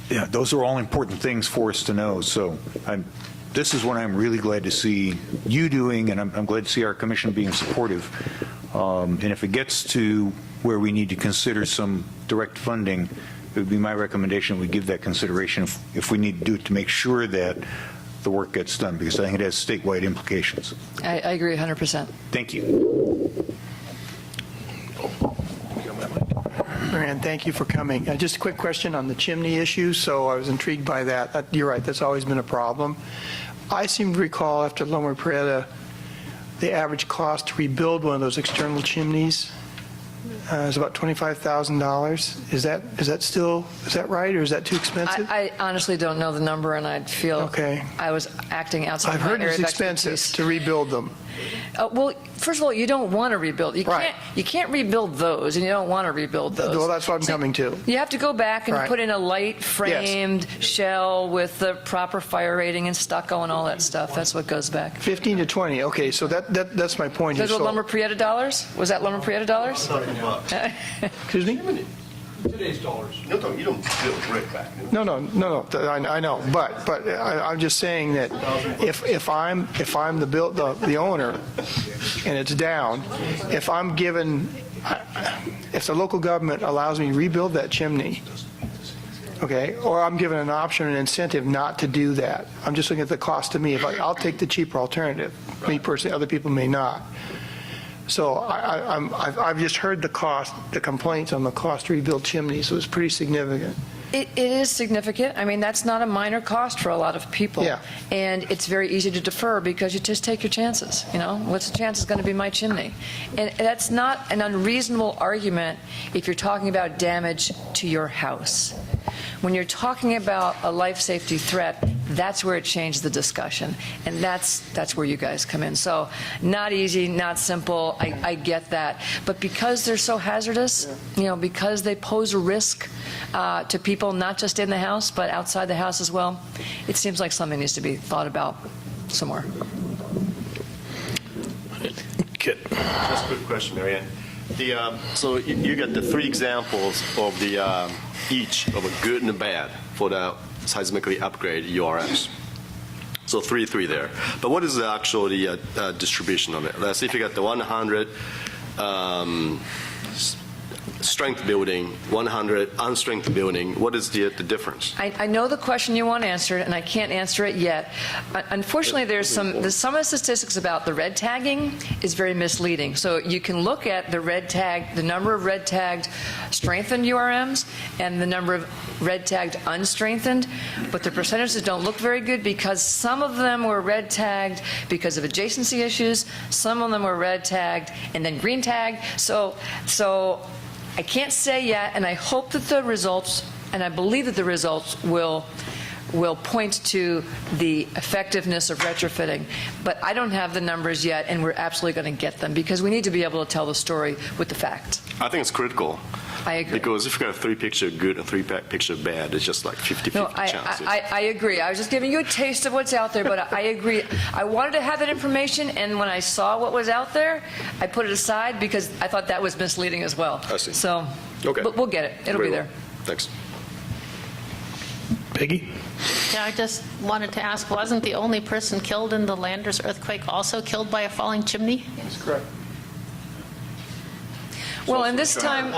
Yeah, those are all important things for us to know. So this is what I'm really glad to see you doing, and I'm glad to see our commission being supportive. And if it gets to where we need to consider some direct funding, it would be my recommendation we give that consideration if we need to do it to make sure that the work gets done, because I think it has statewide implications. I agree 100%. Thank you. Moran, thank you for coming. Just a quick question on the chimney issue. So I was intrigued by that. You're right, that's always been a problem. I seem to recall after Loma Prieta, the average cost to rebuild one of those external chimneys is about $25,000. Is that right, or is that too expensive? I honestly don't know the number, and I'd feel I was acting outside I've my heard area it's of expensive expertise. to rebuild them. Well, first of all, you don't want to rebuild. You can't rebuild those, and you don't want to rebuild those. Well, that's what I'm coming to. You have to go back and put in a light framed shell with the proper fire rating and stucco and all that stuff. That's what goes back. 15 to 20. Okay, so that's my point. Those were Loma Prieta dollars? Was that Loma Prieta dollars? Excuse me? Today's dollars. No, you don't build brick back. No, I know, but I'm just saying that if I'm the owner and it's down, if the local government allows me to rebuild that chimney, okay, or I'm given an option, an incentive not to do that. I'm just looking at the cost to me. I'll take the cheaper alternative. Me personally, other people may not. So I've just heard the complaints on the cost to rebuild chimneys, so it's pretty significant. It is significant. I mean, that's not a minor cost for a lot of people. Yeah. And it's very easy to defer because you just take your chances. You know, what's the chance it's going to be my chimney? And that's not an unreasonable argument if you're talking about damage to your house. When you're talking about a life safety threat, that's where it changes the discussion. And that's where you guys come in. So not easy, not simple. I get that. But because they're so hazardous, you know, because they pose a risk to people not just in the house, but outside the house as well, it seems like something needs to be thought about some more. Kit. Just a quick question, Marianne. So you got the 3 examples of the each of a good and a bad for the seismically upgraded URMs. So 3 there. But what is the actual distribution of it? Let's see if you got the 100 strength building, 100 unstrength building. What is the difference? I know the question you want answered, and I can't answer it yet. Unfortunately, there's some of the statistics about the red tagging is very misleading. So you can look at the red tag, the number of red tagged strengthened URMs and the number of red tagged unstrengthened, but the percentages don't look very good because some of them were red tagged because of adjacency issues, some of them were red tagged and then green tagged. So I can't say yet, and I hope that the results, and I believe that the results will point to the effectiveness of retrofitting. But I don't have the numbers yet, and we're absolutely going to get them because we need to be able to tell the story with the facts. I think it's critical. I agree. Because if you got a 3-picture good and 3-picture bad, it's just like 50-50 No, chance. I agree. I was just giving you a taste of what's out there, but I agree. I wanted to have that information, and when I saw what was out there, I put it aside because I thought that was misleading as well. I see. So, okay. But we'll get it. It'll be there. Thanks. Peggy? Yeah, I just wanted to ask, wasn't the only person killed in the Landers earthquake also killed by a falling chimney? That's correct. Well, and this time,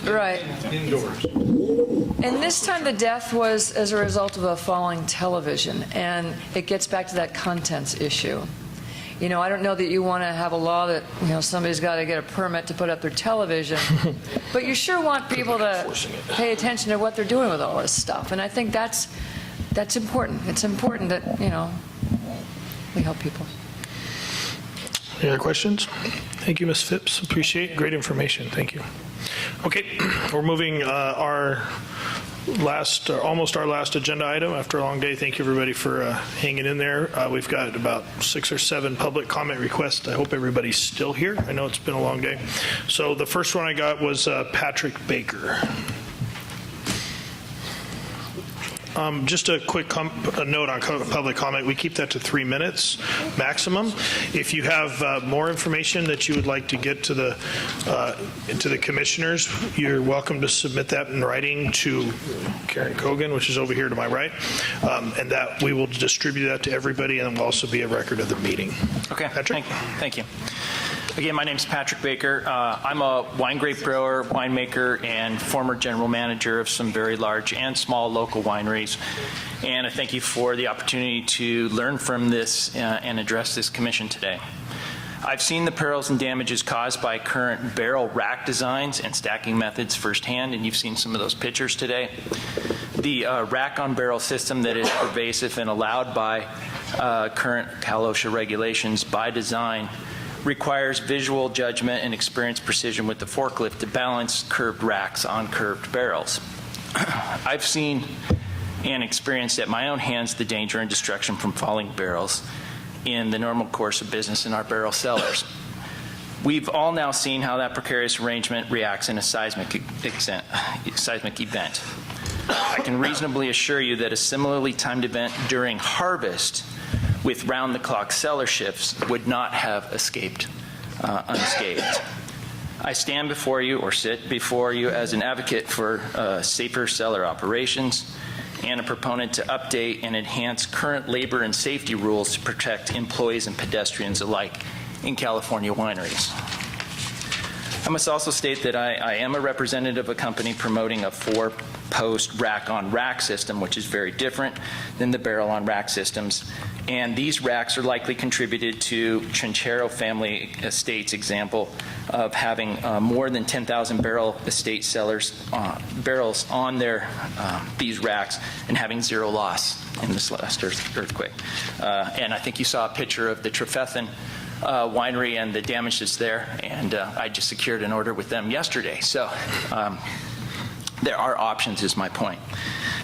right. Indoors. And this time the death was as a result of a falling television, and it gets back to that contents issue. You know, I don't know that you want to have a law that, you know, somebody's got to get a permit to put up their television, but you sure want people to pay attention to what they're doing with all this stuff. And I think that's important. It's important that, you know, we help people. Any other questions? Thank you, Ms. Phipps. Appreciate it. Great information. Thank you. Okay, we're moving almost our last agenda item after a long day. Thank you, everybody, for hanging in there. We've got about 6 or 7 public comment requests. I hope everybody's still here. I know it's been a long day. So the first one I got was Patrick Baker. Just a quick note on public comment. We keep that to 3 minutes maximum. If you have more information that you would like to get to the commissioners, you're welcome to submit that in writing to Karen Cogan, which is over here to my right, and that we will distribute that to everybody, and it will also be a record of the meeting. Okay, Patrick. Thank you. Again, my name is Patrick Baker. I'm a wine grape grower, winemaker, and former general manager of some very large and small local wineries. And I thank you for the opportunity to learn from this and address this commission today. I've seen the perils and damages caused by current barrel rack designs and stacking methods firsthand, and you've seen some of those pictures today. The rack-on-barrel system that is pervasive and allowed by current Cal OSHA regulations by design requires visual judgment and experienced precision with the forklift to balance curved racks on curved barrels. I've seen and experienced at my own hands the danger and destruction from falling barrels in the normal course of business in our barrel cellars. We've all now seen how that precarious arrangement reacts in a seismic event. I can reasonably assure you that a similarly timed event during harvest with round-the-clock cellar shifts would not have escaped unscathed. I stand before you, or sit before you, as an advocate for safer cellar operations and a proponent to update and enhance current labor and safety rules to protect employees and pedestrians alike in California wineries. I must also state that I am a representative of a company promoting a 4-post rack-on-rack system, which is very different than the barrel-on-rack systems. And these racks are likely contributed to Trinchero Family Estate's example of having more than 10,000 barrel estate cellars barrels on their these racks and having zero loss in this last earthquake. And I think you saw a picture of the Trefethen winery and the damage that's there, and I just secured an order with them yesterday. So there are options, is my point.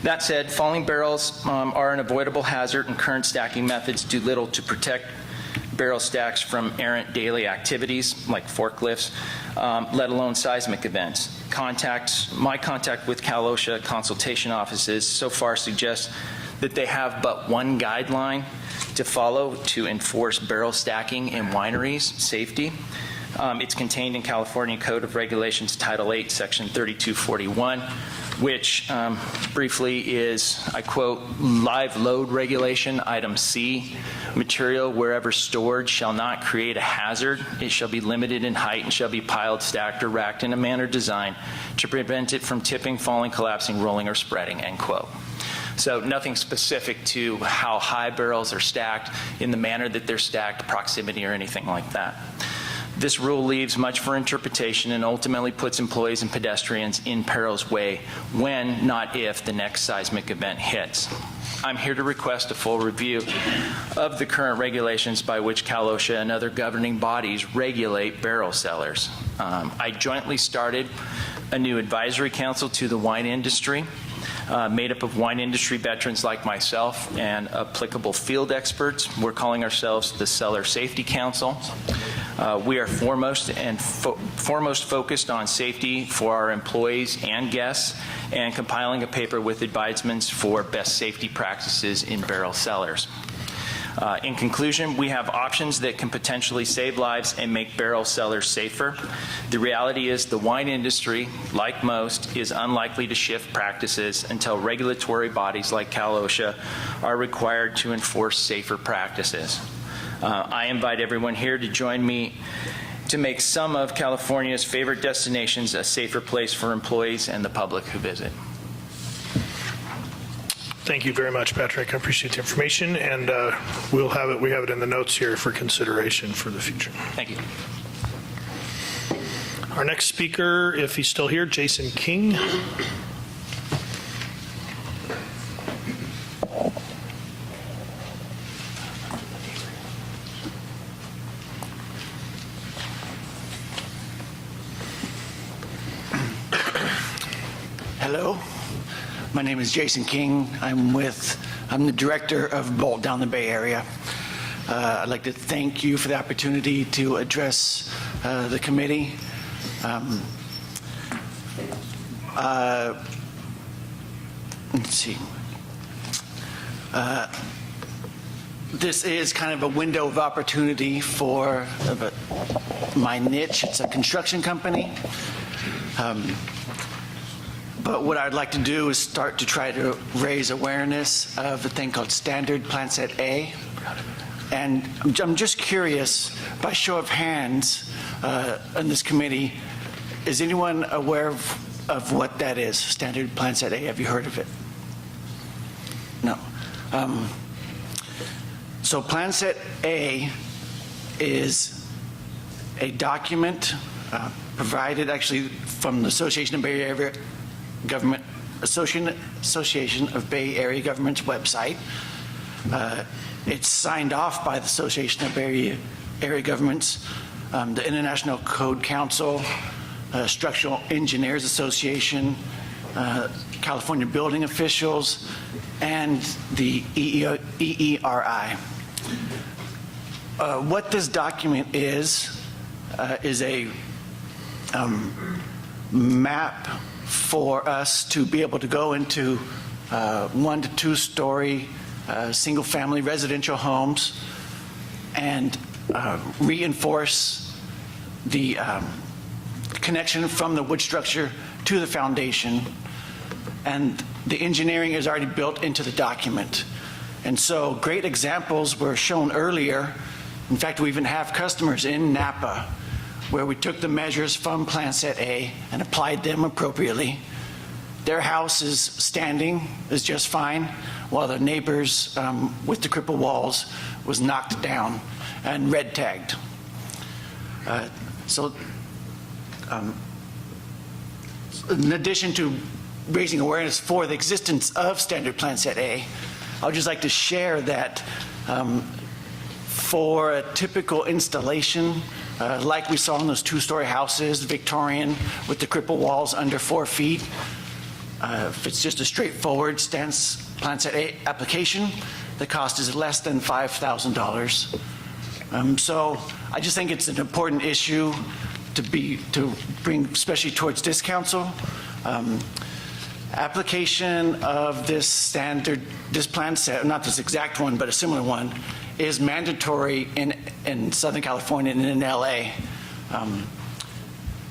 That said, falling barrels are an avoidable hazard, and current stacking methods do little to protect barrel stacks from errant daily activities like forklifts, let alone seismic events. My contact with Cal OSHA consultation offices so far suggests that they have but one guideline to follow to enforce barrel stacking in wineries safety. It's contained in California Code of Regulations, Title 8, Section 3241, which briefly is, I quote, live load regulation, item C, material wherever stored shall not create a hazard. It shall be limited in height and shall be piled, stacked, or racked in a manner designed to prevent it from tipping, falling, collapsing, rolling, or spreading, end quote. So nothing specific to how high barrels are stacked, in the manner that they're stacked, proximity, or anything like that. This rule leaves much for interpretation and ultimately puts employees and pedestrians in peril's way when, not if, the next seismic event hits. I'm here to request a full review of the current regulations by which Cal OSHA and other governing bodies regulate barrel cellars. I jointly started a new advisory council to the wine industry, made up of wine industry veterans like myself and applicable field experts. We're calling ourselves the Cellar Safety Council. We are foremost focused on safety for our employees and guests, and compiling a paper with advisements for best safety practices in barrel cellars. In conclusion, we have options that can potentially save lives and make barrel cellars safer. The reality is the wine industry, like most, is unlikely to shift practices until regulatory bodies like Cal OSHA are required to enforce safer practices. I invite everyone here to join me to make some of California's favorite destinations a safer place for employees and the public who visit. Thank you very much, Patrick. I appreciate the information, and we have it in the notes here for consideration for the future. Thank you. Our next speaker, if he's still here, Jason King. Hello, my name is Jason King. I'm the director of Bolt down the Bay Area. I'd like to thank you for the opportunity to address the committee. Let's see. This is kind of a window of opportunity for my niche. It's a construction company. But what I'd like to do is start to try to raise awareness of a thing called Standard Plan Set A. And I'm just curious, by show of hands on this committee, is anyone aware of what that is, Standard Plan Set A? Have you heard of it? No. So Plan Set A is a document provided actually from the Association of Bay Area Government Association of Bay Area Government's website. It's signed off by the Association of Bay Area Governments, the International Code Council, Structural Engineers Association, California Building Officials, and the EERI. What this document is a map for us to be able to go into 1 to 2 story single-family residential homes and reinforce the connection from the wood structure to the foundation, and the engineering is already built into the document. And so great examples were shown earlier. In fact, we even have customers in Napa where we took the measures from Plan Set A and applied them appropriately. Their house is standing, is just fine, while the neighbors with the crippled walls was knocked down and red tagged. In addition to raising awareness for the existence of Standard Plan Set A, I would just like to share that for a typical installation, like we saw in those two-story houses, Victorian, with the crippled walls under 4 feet, if it's just a straightforward Standard Plan Set A application, the cost is less than $5,000. So I just think it's an important issue to bring, especially towards this council. Application of this plan set, not this exact one, but a similar one, is mandatory in Southern California and in LA.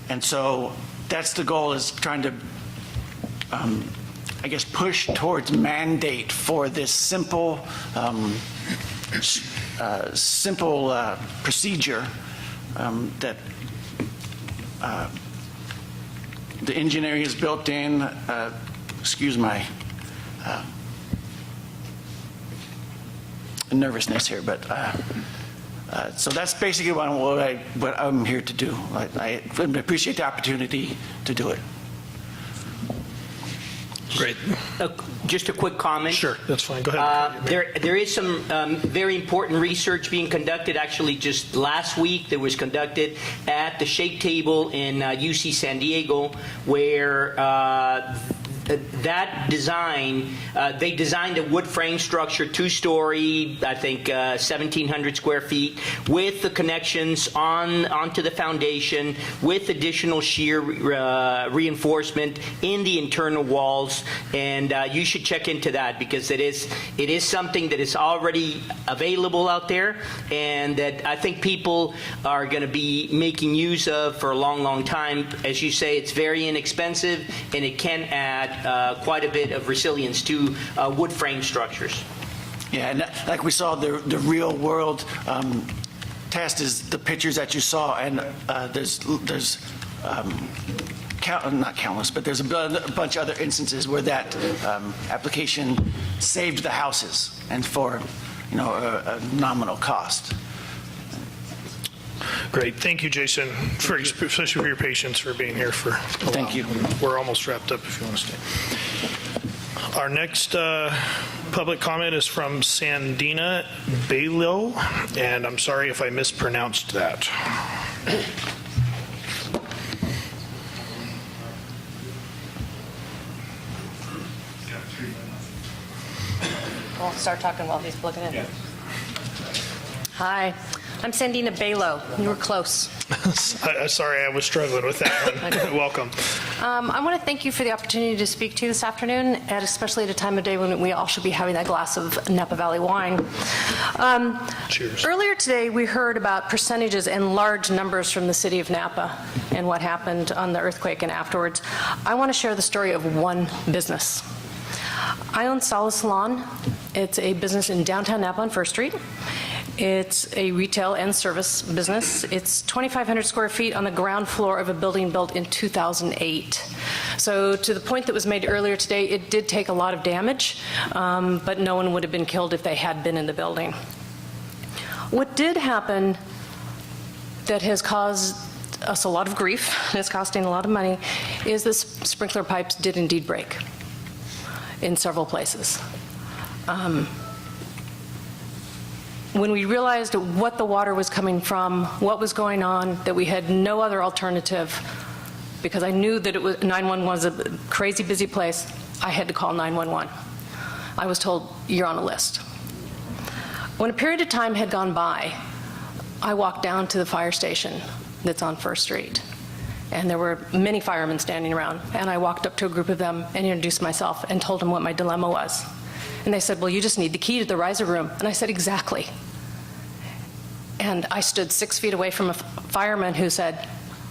And so that's the goal, is trying to, I guess, push towards mandate for this simple procedure that the engineering is built in. Excuse my nervousness here, but so that's basically what I'm here to do. I appreciate the opportunity to do it. Great. Just a quick comment. Sure, that's fine. Go ahead. There is some very important research being conducted. Actually, just last week, that was conducted at the Shake Table in UC San Diego, where that design, they designed a wood frame structure, 2-story, I think 1,700 square feet, with the connections onto the foundation, with additional shear reinforcement in the internal walls. And you should check into that, because it is something that is already available out there, and that I think people are going to be making use of for a long, long time. As you say, it's very inexpensive, and it can add quite a bit of resilience to wood frame structures. Yeah, and like we saw, the real world test is the pictures that you saw, and there's not countless, but there's a bunch of other instances where that application saved the houses, and for a nominal cost. Great. Thank you, Jason, especially for your patience, for being here for a while. Thank you. We're almost wrapped up if you want to stay. Our next public comment is from Sandina Balo, and I'm sorry if I mispronounced that. We'll start talking while he's plugging in. Hi, I'm Sandina Balo. You were close. Sorry, I was struggling with that one. Welcome. I want to thank you for the opportunity to speak to you this afternoon, and especially at a time of day when we all should be having that glass of Napa Valley wine. Cheers. Earlier today, we heard about percentages and large numbers from the city of Napa and what happened on the earthquake and afterwards. I want to share the story of one business. I own Sala Salon. It's a business in downtown Napa on First Street. It's a retail and service business. It's 2,500 square feet on the ground floor of a building built in 2008. So to the point that was made earlier today, it did take a lot of damage, but no one would have been killed if they had been in the building. What did happen that has caused us a lot of grief, and it's costing a lot of money, is the sprinkler pipes did indeed break in several places. When we realized what the water was coming from, what was going on, that we had no other alternative, because I knew that 911 was a crazy busy place, I had to call 911. I was told, you're on a list. When a period of time had gone by, I walked down to the fire station that's on First Street, and there were many firemen standing around, and I walked up to a group of them and introduced myself and told them what my dilemma was. And they said, well, you just need the key to the riser room. And I said, exactly. And I stood 6 feet away from a fireman who said,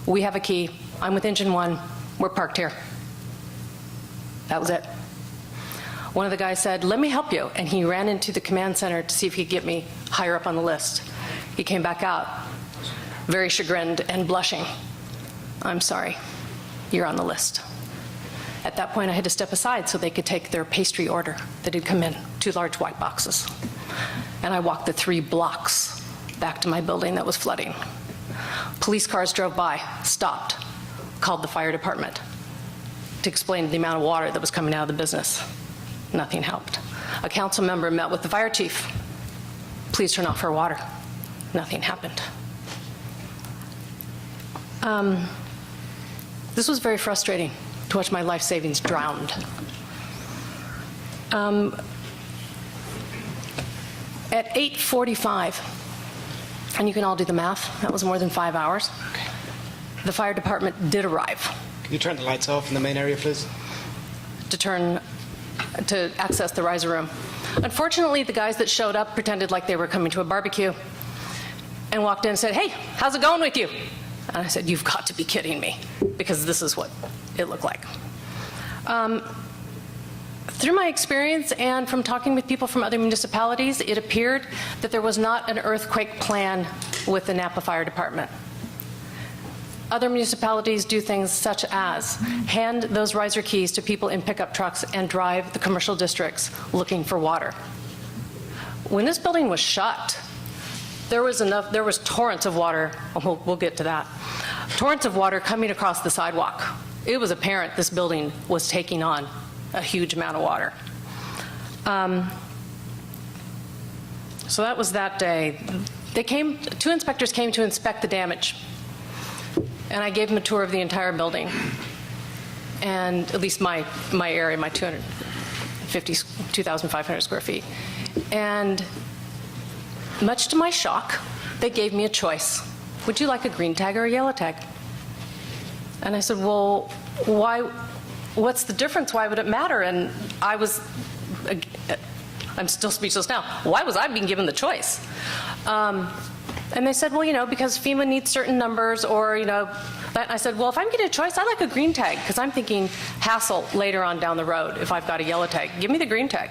we have a key, I'm with engine 1. We're parked here. That was it. One of the guys said, let me help you. And he ran into the command center to see if he could get me higher up on the list. He came back out, very chagrined and blushing. I'm sorry, you're on the list. At that point, I had to step aside so they could take their pastry order that had come in, 2 large white boxes. And I walked the 3 blocks back to my building that was flooding. Police cars drove by, stopped, called the fire department to explain the amount of water that was coming out of the business. Nothing helped. A council member met with the fire chief. Please turn off our water. Nothing happened. This was very frustrating to watch my life savings drowned. At 8:45, and you can all do the math, that was more than 5 hours, the fire department did arrive. Can you turn the lights off in the main area, please? To access the riser room. Unfortunately, the guys that showed up pretended like they were coming to a barbecue and walked in and said, hey, how's it going with you? And I said, you've got to be kidding me, because this is what it looked like. Through my experience and from talking with people from other municipalities, it appeared that there was not an earthquake plan with the Napa Fire Department. Other municipalities do things such as hand those riser keys to people in pickup trucks and drive the commercial districts looking for water. When this building was shut, there was torrents of water, we'll get to that, torrents of water coming across the sidewalk. It was apparent this building was taking on a huge amount of water. So that was that day. 2 inspectors came to inspect the damage. And I gave them a tour of the entire building, and at least my area, my 2,500 square feet. And much to my shock, they gave me a choice. Would you like a green tag or a yellow tag? And I said, well, why? What's the difference? Why would it matter? And I'm still speechless now. Why was I being given the choice? And they said, well, because FEMA needs certain numbers, or, that. And I said, well, if I'm getting a choice, I like a green tag, because I'm thinking hassle later on down the road if I've got a yellow tag. Give me the green tag.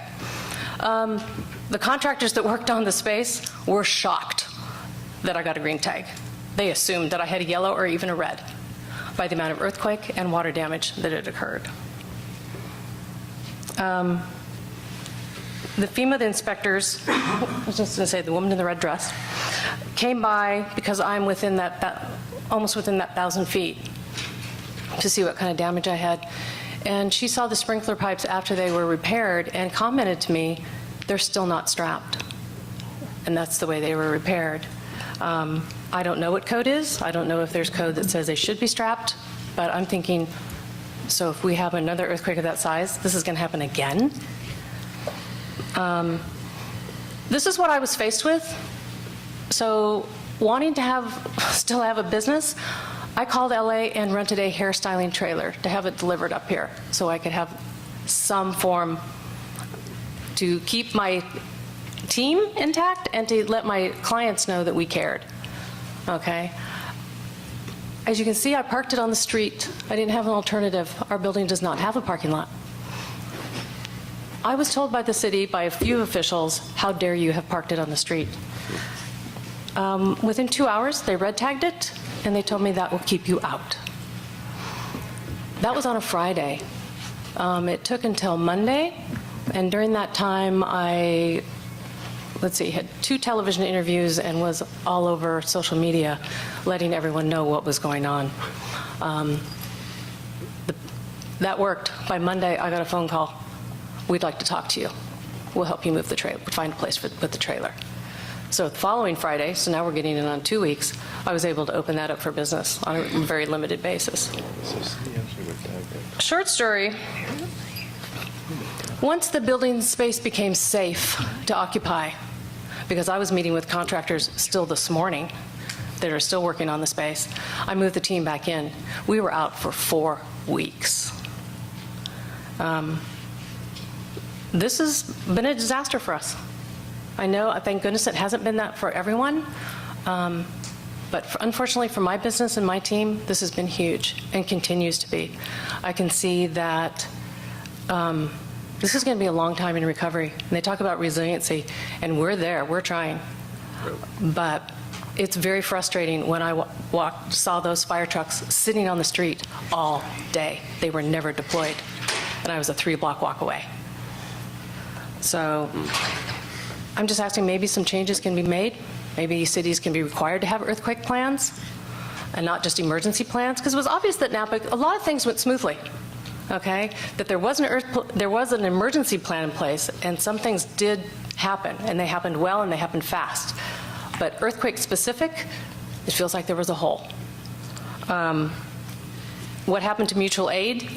The contractors that worked on the space were shocked that I got a green tag. They assumed that I had a yellow or even a red by the amount of earthquake and water damage that had occurred. The FEMA inspectors, I was just going to say the woman in the red dress, came by because I'm within almost within that 1,000 feet to see what kind of damage I had. And she saw the sprinkler pipes after they were repaired and commented to me, they're still not strapped. And that's the way they were repaired. I don't know what code is. I don't know if there's code that says they should be strapped, but I'm thinking, so if we have another earthquake of that size, this is going to happen again? This is what I was faced with. So wanting to still have a business, I called LA and rented a hairstyling trailer to have it delivered up here so I could have some form to keep my team intact and to let my clients know that we cared. Okay? As you can see, I parked it on the street. I didn't have an alternative. Our building does not have a parking lot. I was told by the city, by a few officials, how dare you have parked it on the street. Within 2 hours, they red tagged it, and they told me that will keep you out. That was on a Friday. It took until Monday, and during that time, I had 2 television interviews and was all over social media, letting everyone know what was going on. That worked. By Monday, I got a phone call. We'd like to talk to you. We'll help you move the trailer, find a place to put the trailer. So the following Friday, so now we're getting in on 2 weeks, I was able to open that up for business on a very limited basis. Short story, once the building space became safe to occupy, because I was meeting with contractors still this morning that are still working on the space, I moved the team back in. We were out for 4 weeks. This has been a disaster for us. I know, thank goodness it hasn't been that for everyone. But unfortunately for my business and my team, this has been huge and continues to be. I can see that this is going to be a long time in recovery. And they talk about resiliency, and we're there, we're trying. But it's very frustrating when I saw those fire trucks sitting on the street all day. They were never deployed, and I was a 3-block walk away. So I'm just asking, maybe some changes can be made. Maybe cities can be required to have earthquake plans and not just emergency plans, because it was obvious that Napa, a lot of things went smoothly. Okay, that there was an emergency plan in place, and some things did happen, and they happened well, and they happened fast. But earthquake-specific, it feels like there was a hole. What happened to mutual aid?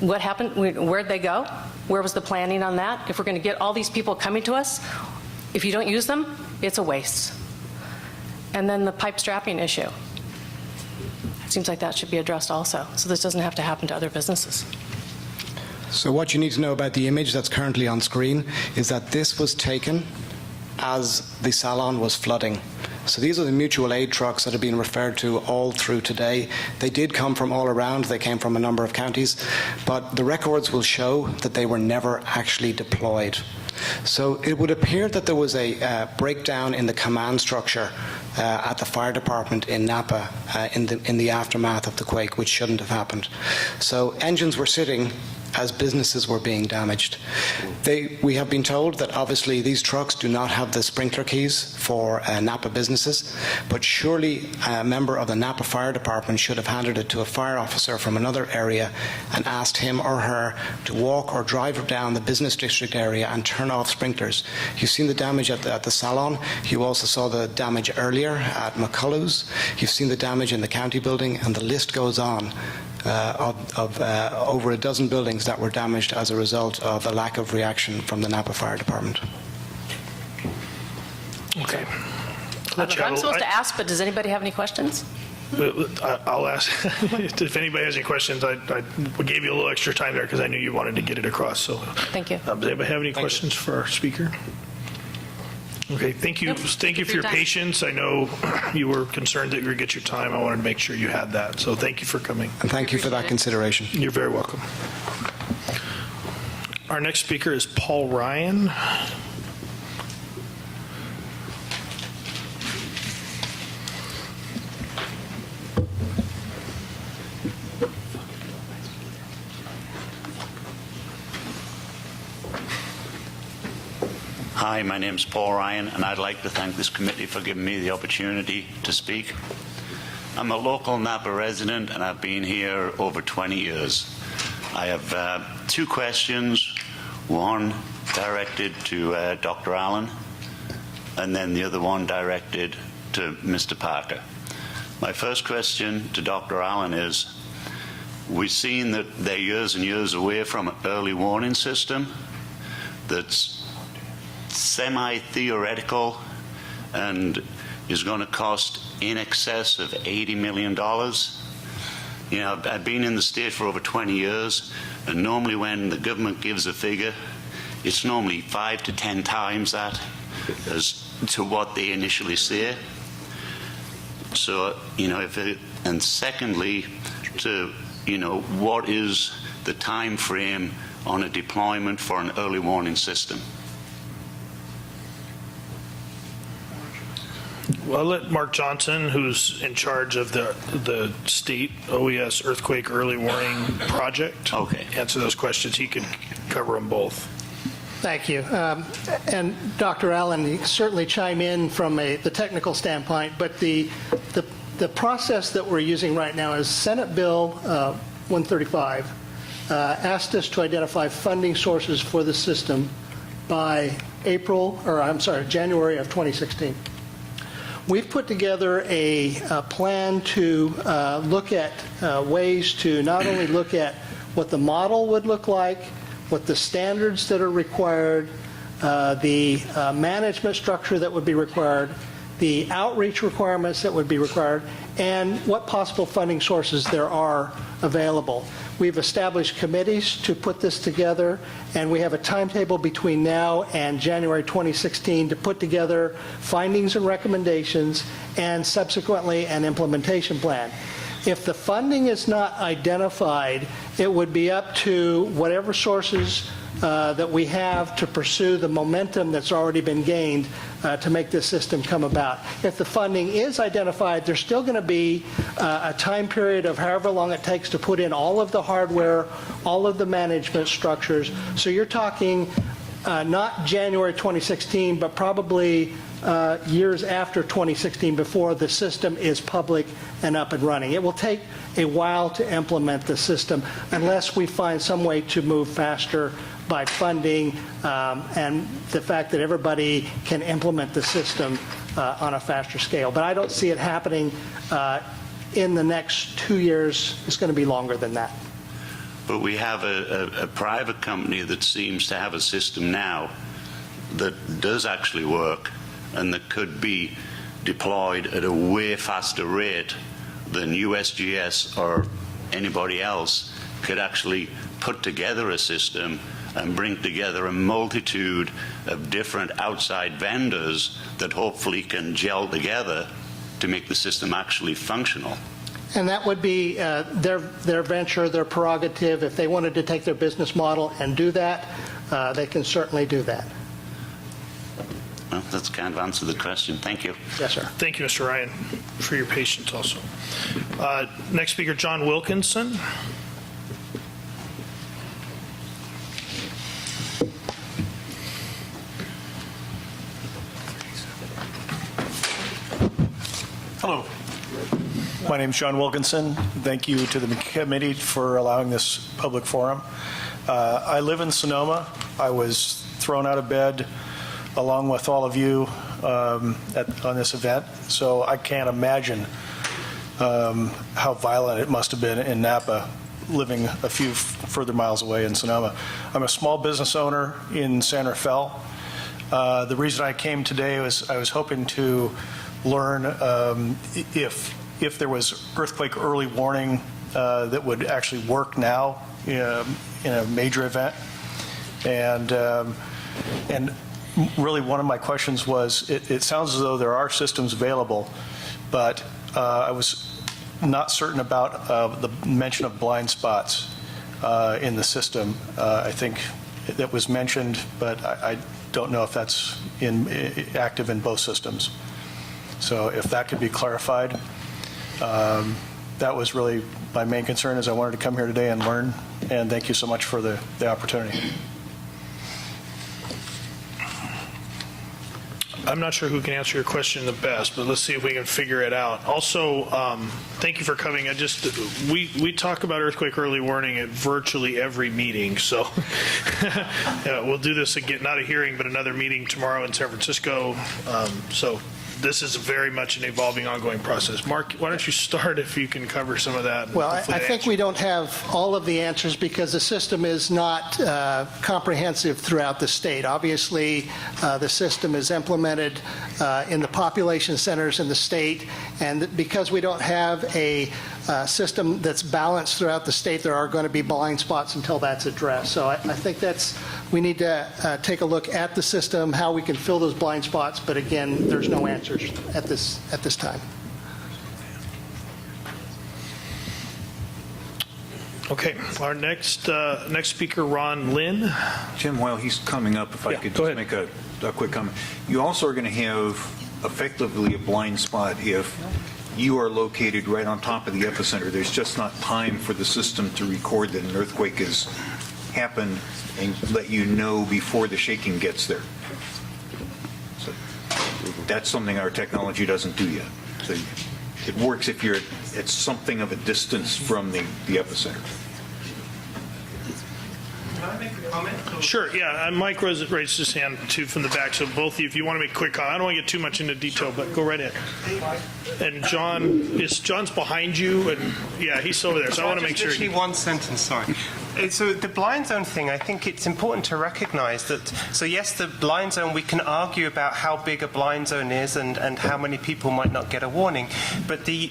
What happened? Where'd they go? Where was the planning on that? If we're going to get all these people coming to us, if you don't use them, it's a waste. And then the pipe strapping issue. It seems like that should be addressed also, so this doesn't have to happen to other businesses. So what you need to know about the image that's currently on screen is that this was taken as the salon was flooding. So these are the mutual aid trucks that have been referred to all through today. They did come from all around. They came from a number of counties. But the records will show that they were never actually deployed. So it would appear that there was a breakdown in the command structure at the fire department in Napa in the aftermath of the quake, which shouldn't have happened. So engines were sitting as businesses were being damaged. We have been told that obviously these trucks do not have the sprinkler keys for Napa businesses, but surely a member of the Napa Fire Department should have handed it to a fire officer from another area and asked him or her to walk or drive down the business district area and turn off sprinklers. You've seen the damage at the salon. You also saw the damage earlier at McCullough's. You've seen the damage in the county building, and the list goes on. Of over a dozen buildings that were damaged as a result of a lack of reaction from the Napa Fire Department. Okay. I'm supposed to ask, but does anybody have any questions? I'll ask. If anybody has any questions, I gave you a little extra time there because I knew you wanted to get it across. So, thank you. Does anybody have any questions for our speaker? Okay, thank you. Nope. Thank you for your patience. I know you were concerned that you would get your time. I wanted to make sure you had that. So thank you for coming. And thank you for that consideration. You're very welcome. Our next speaker is Paul Ryan. Hi, my name is Paul Ryan, and I'd like to thank this committee for giving me the opportunity to speak. I'm a local Napa resident, and I've been here over 20 years. I have 2 questions, one directed to Dr. Allen, and then the other one directed to Mr. Parker. My first question to Dr. Allen is, we've seen that they're years and years away from an early warning system that's semi-theoretical and is going to cost in excess of $80 million. You know, I've been in the state for over 20 years, and normally when the government gives a figure, it's normally 5 to 10 times that as to what they initially say. So, you know, and secondly, to, you know, what is the time frame on a deployment for an early warning system? Well, I'll let Mark Johnson, who's in charge of the state OES Earthquake Early Warning Project, answer those questions. He can cover them both. Thank you. And Dr. Allen, certainly chime in from the technical standpoint, but the process that we're using right now is Senate Bill 135 asked us to identify funding sources for the system by January of 2016. We've put together a plan to look at ways to not only look at what the model would look like, what the standards that are required, the management structure that would be required, the outreach requirements that would be required, and what possible funding sources there are available. We've established committees to put this together, and we have a timetable between now and January 2016 to put together findings and recommendations, and subsequently an implementation plan. If the funding is not identified, it would be up to whatever sources that we have to pursue the momentum that's already been gained to make this system come about. If the funding is identified, there's still going to be a time period of however long it takes to put in all of the hardware, all of the management structures. So you're talking not January 2016, but probably years after 2016 before the system is public and up and running. It will take a while to implement the system unless we find some way to move faster by funding and the fact that everybody can implement the system on a faster scale. But I don't see it happening in the next 2 years. It's going to be longer than that. But we have a private company that seems to have a system now that does actually work and that could be deployed at a way faster rate than USGS or anybody else could actually put together a system and bring together a multitude of different outside vendors that hopefully can gel together to make the system actually functional. And that would be their venture, their prerogative. If they wanted to take their business model and do that, they can certainly do that. Well, that's kind of answered the question. Thank you. Yes, sir. Thank you, Mr. Ryan, for your patience also. Next speaker, John Wilkinson. Hello. My name is John Wilkinson. Thank you to the committee for allowing this public forum. I live in Sonoma. I was thrown out of bed along with all of you on this event, so I can't imagine how violent it must have been in Napa, living a few further miles away in Sonoma. I'm a small business owner in San Rafael. The reason I came today was I was hoping to learn if there was earthquake early warning that would actually work now in a major event. And really one of my questions was, it sounds as though there are systems available, but I was not certain about the mention of blind spots in the system. I think that was mentioned, but I don't know if that's active in both systems. So if that could be clarified, that was really my main concern, is I wanted to come here today and learn, and thank you so much for the opportunity. I'm not sure who can answer your question the best, but let's see if we can figure it out. Also, thank you for coming. We talk about earthquake early warning at virtually every meeting, so we'll do this again, not a hearing, but another meeting tomorrow in San Francisco. So this is very much an evolving, ongoing process. Mark, why don't you start if you can cover some of that? Well, I think we don't have all of the answers because the system is not comprehensive throughout the state. Obviously, the system is implemented in the population centers in the state, and because we don't have a system that's balanced throughout the state, there are going to be blind spots until that's addressed. So I think we need to take a look at the system, how we can fill those blind spots, but again, there's no answers at this time. Okay, our next speaker, Ron Lynn. Jim, while he's coming up, if I could just make a quick comment. You also are going to have effectively a blind spot if you are located right on top of the epicenter. There's just not time for the system to record that an earthquake has happened and let you know before the shaking gets there. So that's something our technology doesn't do yet. So it works if you're at something of a distance from the epicenter. comment? Sure, yeah. Mike raised his hand too from the back, so both of you, if you want to make a quick comment. I don't want to get too much into detail, but go right in. And John's behind you, and yeah, he's over there, so I want to make sure. Literally one sentence, sorry. So the blind zone thing, I think it's important to recognize that, so yes, the blind zone, we can argue about how big a blind zone is and how many people might not get a warning, but the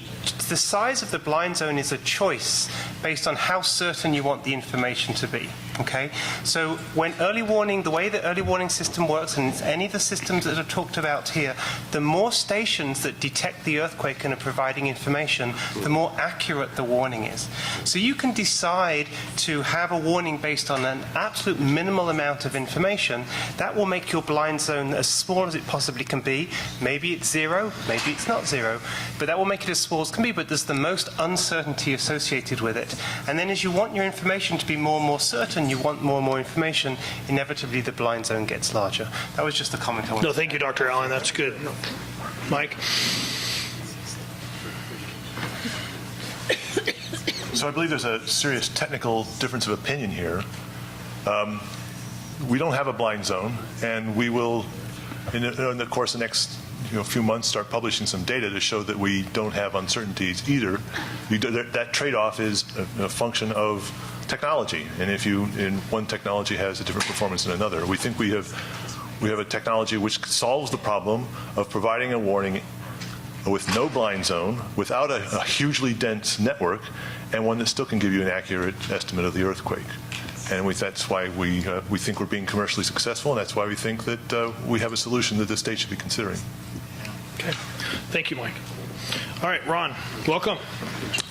size of the blind zone is a choice based on how certain you want the information to be. Okay, so when early warning, the way the early warning system works, and it's any of the systems that are talked about here, the more stations that detect the earthquake and are providing information, the more accurate the warning is. So you can decide to have a warning based on an absolute minimal amount of information. That will make your blind zone as small as it possibly can be. Maybe it's 0, maybe it's not 0, but that will make it as small as it can be, but there's the most uncertainty associated with it. And then as you want your information to be more and more certain, you want more and more information, inevitably the blind zone gets larger. That was just a comment I wanted. No, thank you, Dr. Allen. That's good. Mike? So I believe there's a serious technical difference of opinion here. We don't have a blind zone, and we will, in the course of the next few months, start publishing some data to show that we don't have uncertainties either. That trade-off is a function of technology, and if one technology has a different performance than another, we think we have a technology which solves the problem of providing a warning with no blind zone, without a hugely dense network, and one that still can give you an accurate estimate of the earthquake. And that's why we think we're being commercially successful, and that's why we think that we have a solution that the state should be considering. Okay. Thank you, Mike. All right, Ron, welcome.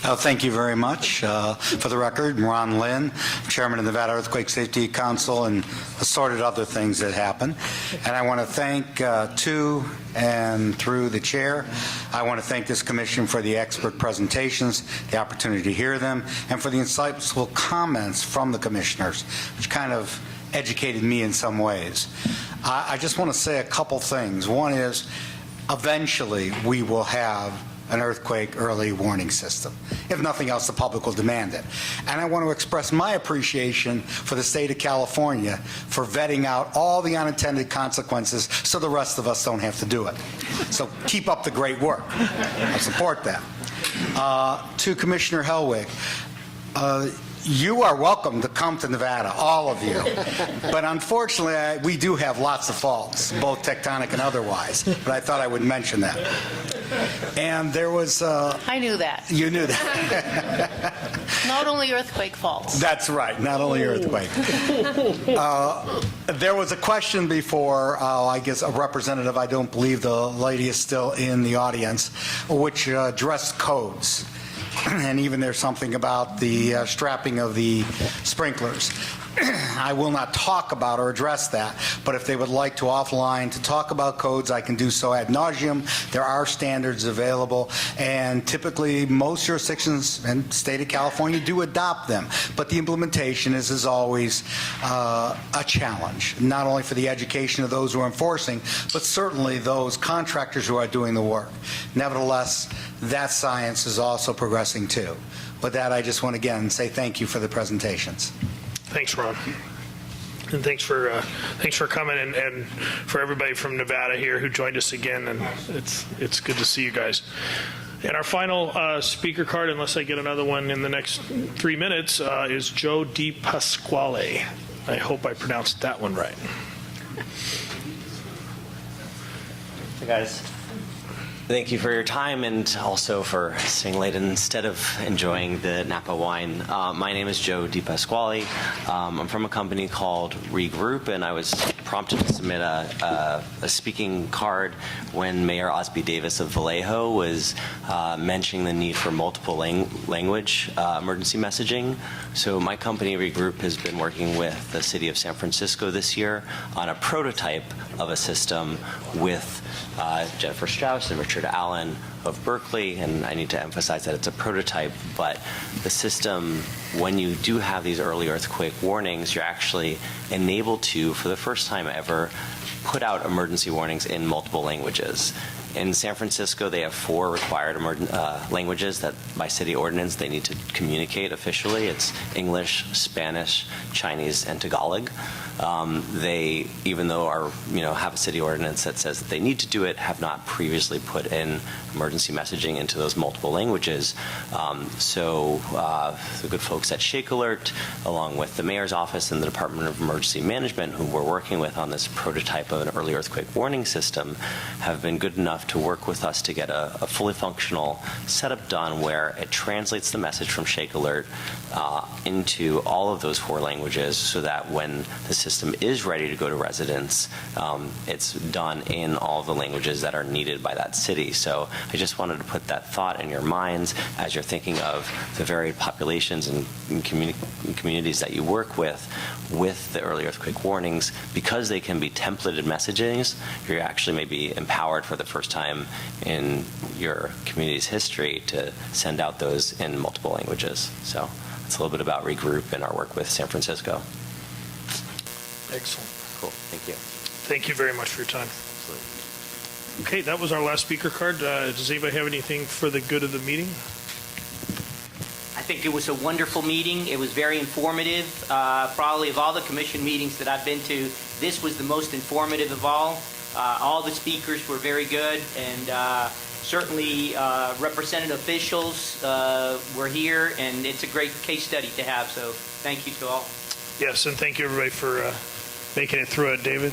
Thank you very much. For the record, I'm Ron Lynn, Chairman of the Nevada Earthquake Safety Council, and assorted other things that happen. And I want to thank to and through the chair, I want to thank this commission for the expert presentations, the opportunity to hear them, and for the insightful comments from the commissioners, which kind of educated me in some ways. I just want to say a couple things. One is, eventually we will have an earthquake early warning system. If nothing else, the public will demand it. And I want to express my appreciation for the state of California for vetting out all the unintended consequences so the rest of us don't have to do it. So keep up the great work. I support that. To Commissioner Hellwig, you are welcome to come to Nevada, all of you. But unfortunately, we do have lots of faults, both tectonic and otherwise. But I thought I would mention that. And there was... I knew that. You knew that. Not only earthquake faults. That's right, not only earthquake. There was a question before, I guess a representative, I don't believe the lady is still in the audience, which addressed codes. And even there's something about the strapping of the sprinklers. I will not talk about or address that, but if they would like to offline to talk about codes, I can do so ad nauseum. There are standards available, and typically most jurisdictions and state of California do adopt them, but the implementation is, as always, a challenge, not only for the education of those who are enforcing, but certainly those contractors who are doing the work. Nevertheless, that science is also progressing too. With that, I just want to again say thank you for the presentations. Thanks, Ron. And thanks for coming, and for everybody from Nevada here who joined us again. And it's good to see you guys. And our final speaker card, unless I get another one in the next 3 minutes, is Joe DiPasquale. I hope I pronounced that one right. Hey guys. Thank you for your time and also for staying late instead of enjoying the Napa wine. My name is Joe DiPasquale. I'm from a company called Regroup, and I was prompted to submit a speaking card when Mayor Osby Davis of Vallejo was mentioning the need for multiple language emergency messaging. So my company, Regroup, has been working with the city of San Francisco this year on a prototype of a system with Jennifer Strauss and Richard Allen of Berkeley, and I need to emphasize that it's a prototype, but the system, when you do have these early earthquake warnings, you're actually enabled to, for the first time ever, put out emergency warnings in multiple languages. In San Francisco, they have 4 required languages that by city ordinance they need to communicate officially. It's English, Spanish, Chinese, and Tagalog. They, even though have a city ordinance that says that they need to do it, have not previously put in emergency messaging into those multiple languages. So the good folks at Shake Alert, along with the mayor's office and the Department of Emergency Management, who we're working with on this prototype of an early earthquake warning system, have been good enough to work with us to get a fully functional setup done where it translates the message from Shake Alert into all of those 4 languages, so that when the system is ready to go to residents, it's done in all the languages that are needed by that city. So I just wanted to put that thought in your minds as you're thinking of the varied populations and communities that you work with the early earthquake warnings. Because they can be templated messagings, you're actually maybe empowered for the first time in your community's history to send out those in multiple languages. So it's a little bit about Regroup and our work with San Francisco. Excellent. Cool. Thank you. Thank you very much for your time. Absolutely. Okay, that was our last speaker card. Does anybody have anything for the good of the meeting? I think it was a wonderful meeting. It was very informative. Probably of all the commission meetings that I've been to, this was the most informative of all. All the speakers were very good, and certainly representative officials were here, and it's a great case study to have. So thank you to all. Yes, and thank you everybody for making it through it. David?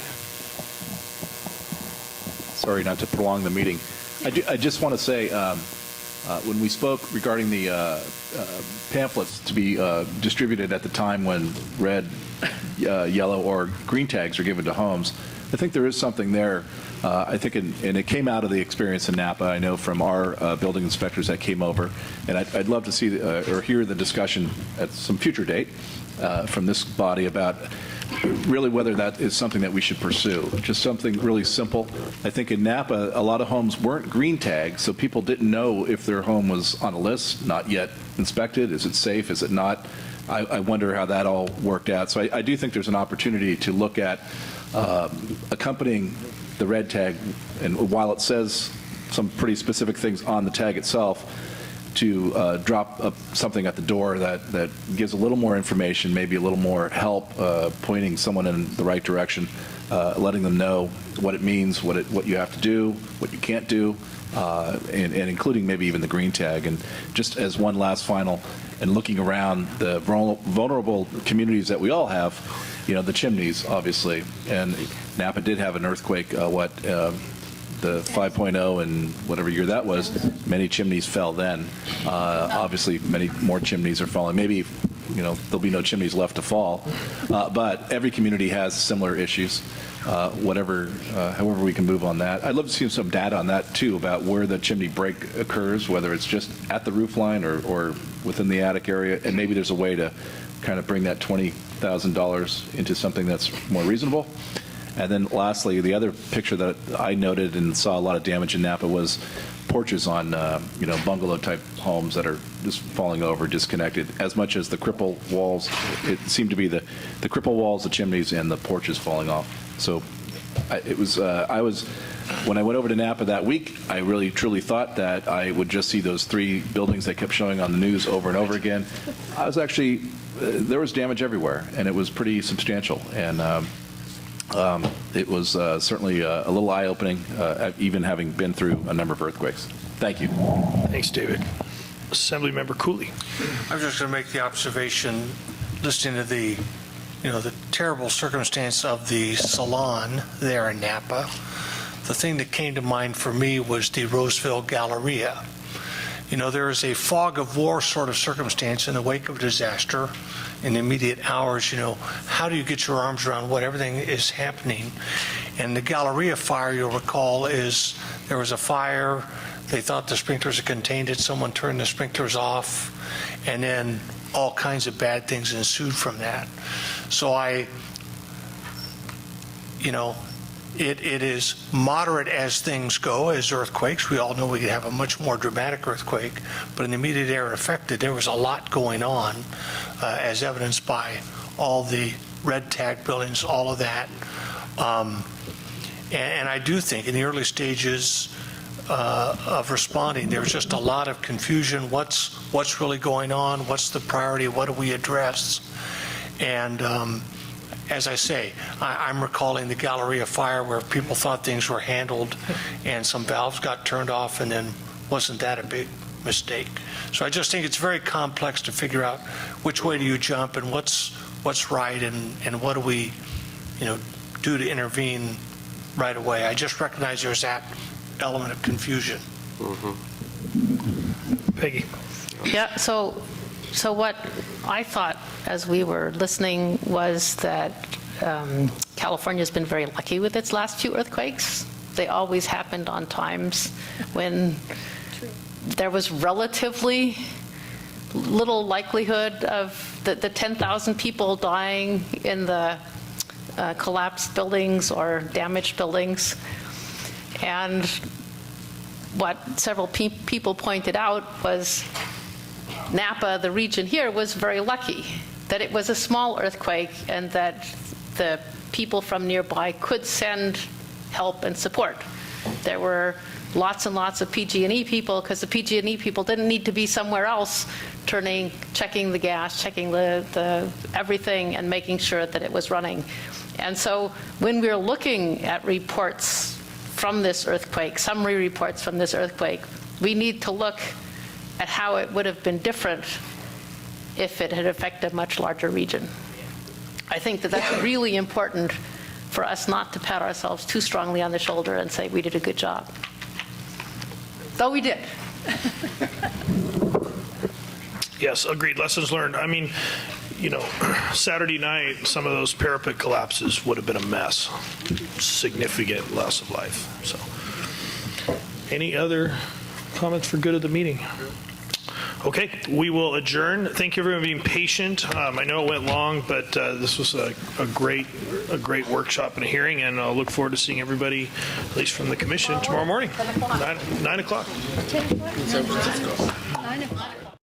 Sorry not to prolong the meeting. I just want to say, when we spoke regarding the pamphlets to be distributed at the time when red, yellow, or green tags are given to homes, I think there is something there. I think, and it came out of the experience in Napa, I know from our building inspectors that came over, and I'd love to see or hear the discussion at some future date from this body about really whether that is something that we should pursue. Just something really simple. I think in Napa, a lot of homes weren't green tagged, so people didn't know if their home was on a list, not yet inspected. Is it safe? Is it not? I wonder how that all worked out. So I do think there's an opportunity to look at accompanying the red tag, and while it says some pretty specific things on the tag itself, to drop up something at the door that gives a little more information, maybe a little more help, pointing someone in the right direction, letting them know what it means, what you have to do, what you can't do, and including maybe even the green tag. And just as one last final, and looking around the vulnerable communities that we all have, the chimneys, obviously. And Napa did have an earthquake, the 5.0 and whatever year that was, many chimneys fell then. Obviously, many more chimneys are falling. Maybe, there'll be no chimneys left to fall. But every community has similar issues. However we can move on that. I'd love to see some data on that, too, about where the chimney break occurs, whether it's just at the roof line or within the attic area. And maybe there's a way to kind of bring that $20,000 into something that's more reasonable. And then lastly, the other picture that I noted and saw a lot of damage in Napa was porches on, bungalow-type homes that are just falling over, disconnected, as much as the cripple walls. It seemed to be the cripple walls, the chimneys, and the porches falling off. So when I went over to Napa that week, I really, truly thought that I would just see those 3 buildings that kept showing on the news over and over again. I was actually, there was damage everywhere, and it was pretty substantial. And it was certainly a little eye-opening, even having been through a number of earthquakes. Thank you. Thanks, David. Assemblymember Cooley. I'm just going to make the observation, listening to the terrible circumstance of the salon there in Napa. The thing that came to mind for me was the Roseville Galleria. There is a fog of war sort of circumstance in the wake of a disaster in the immediate hours. How do you get your arms around what everything is happening? And the Galleria fire, you'll recall, is there was a fire. They thought the sprinklers had contained it. Someone turned the sprinklers off, and then all kinds of bad things ensued from that. So it is moderate as things go, as earthquakes. We all know we could have a much more dramatic earthquake, but in the immediate area affected, there was a lot going on, as evidenced by all the red tag buildings, all of that. And I do think in the early stages, of responding. There was just a lot of confusion. What's really going on? What's the priority? What do we address? And as I say, I'm recalling the Galleria fire where people thought things were handled and some valves got turned off, and then wasn't that a big mistake? So I just think it's very complex to figure out which way do you jump and what's right and what do we, do to intervene right away. I just recognize there's that element of confusion. Peggy. Yeah, so what I thought as we were listening was that California's been very lucky with its last two earthquakes. They always happened on times when there was relatively little likelihood of the 10,000 people dying in the collapsed buildings or damaged buildings. And what several people pointed out was Napa, the region here, was very lucky that it was a small earthquake and that the people from nearby could send help and support. There were lots and lots of PG&E people because the PG&E people didn't need to be somewhere else checking the gas, checking the everything and making sure that it was running. And so when we're looking at reports from this earthquake, summary reports from this earthquake, we need to look at how it would have been different if it had affected a much larger region. I think that that's really important for us not to pat ourselves too strongly on the shoulder and say we did a good job. Though we did. Yes, agreed. Lessons learned. I mean, Saturday night, some of those parapet collapses would have been a mess. Significant loss of life. So, any other comments for good of the meeting? Okay, we will adjourn. Thank you everyone for being patient. I know it went long, but this was a great workshop and a hearing, and I'll look forward to seeing everybody, at least from the commission, tomorrow morning, 9 o'clock. 10 o'clock? 9 o'clock.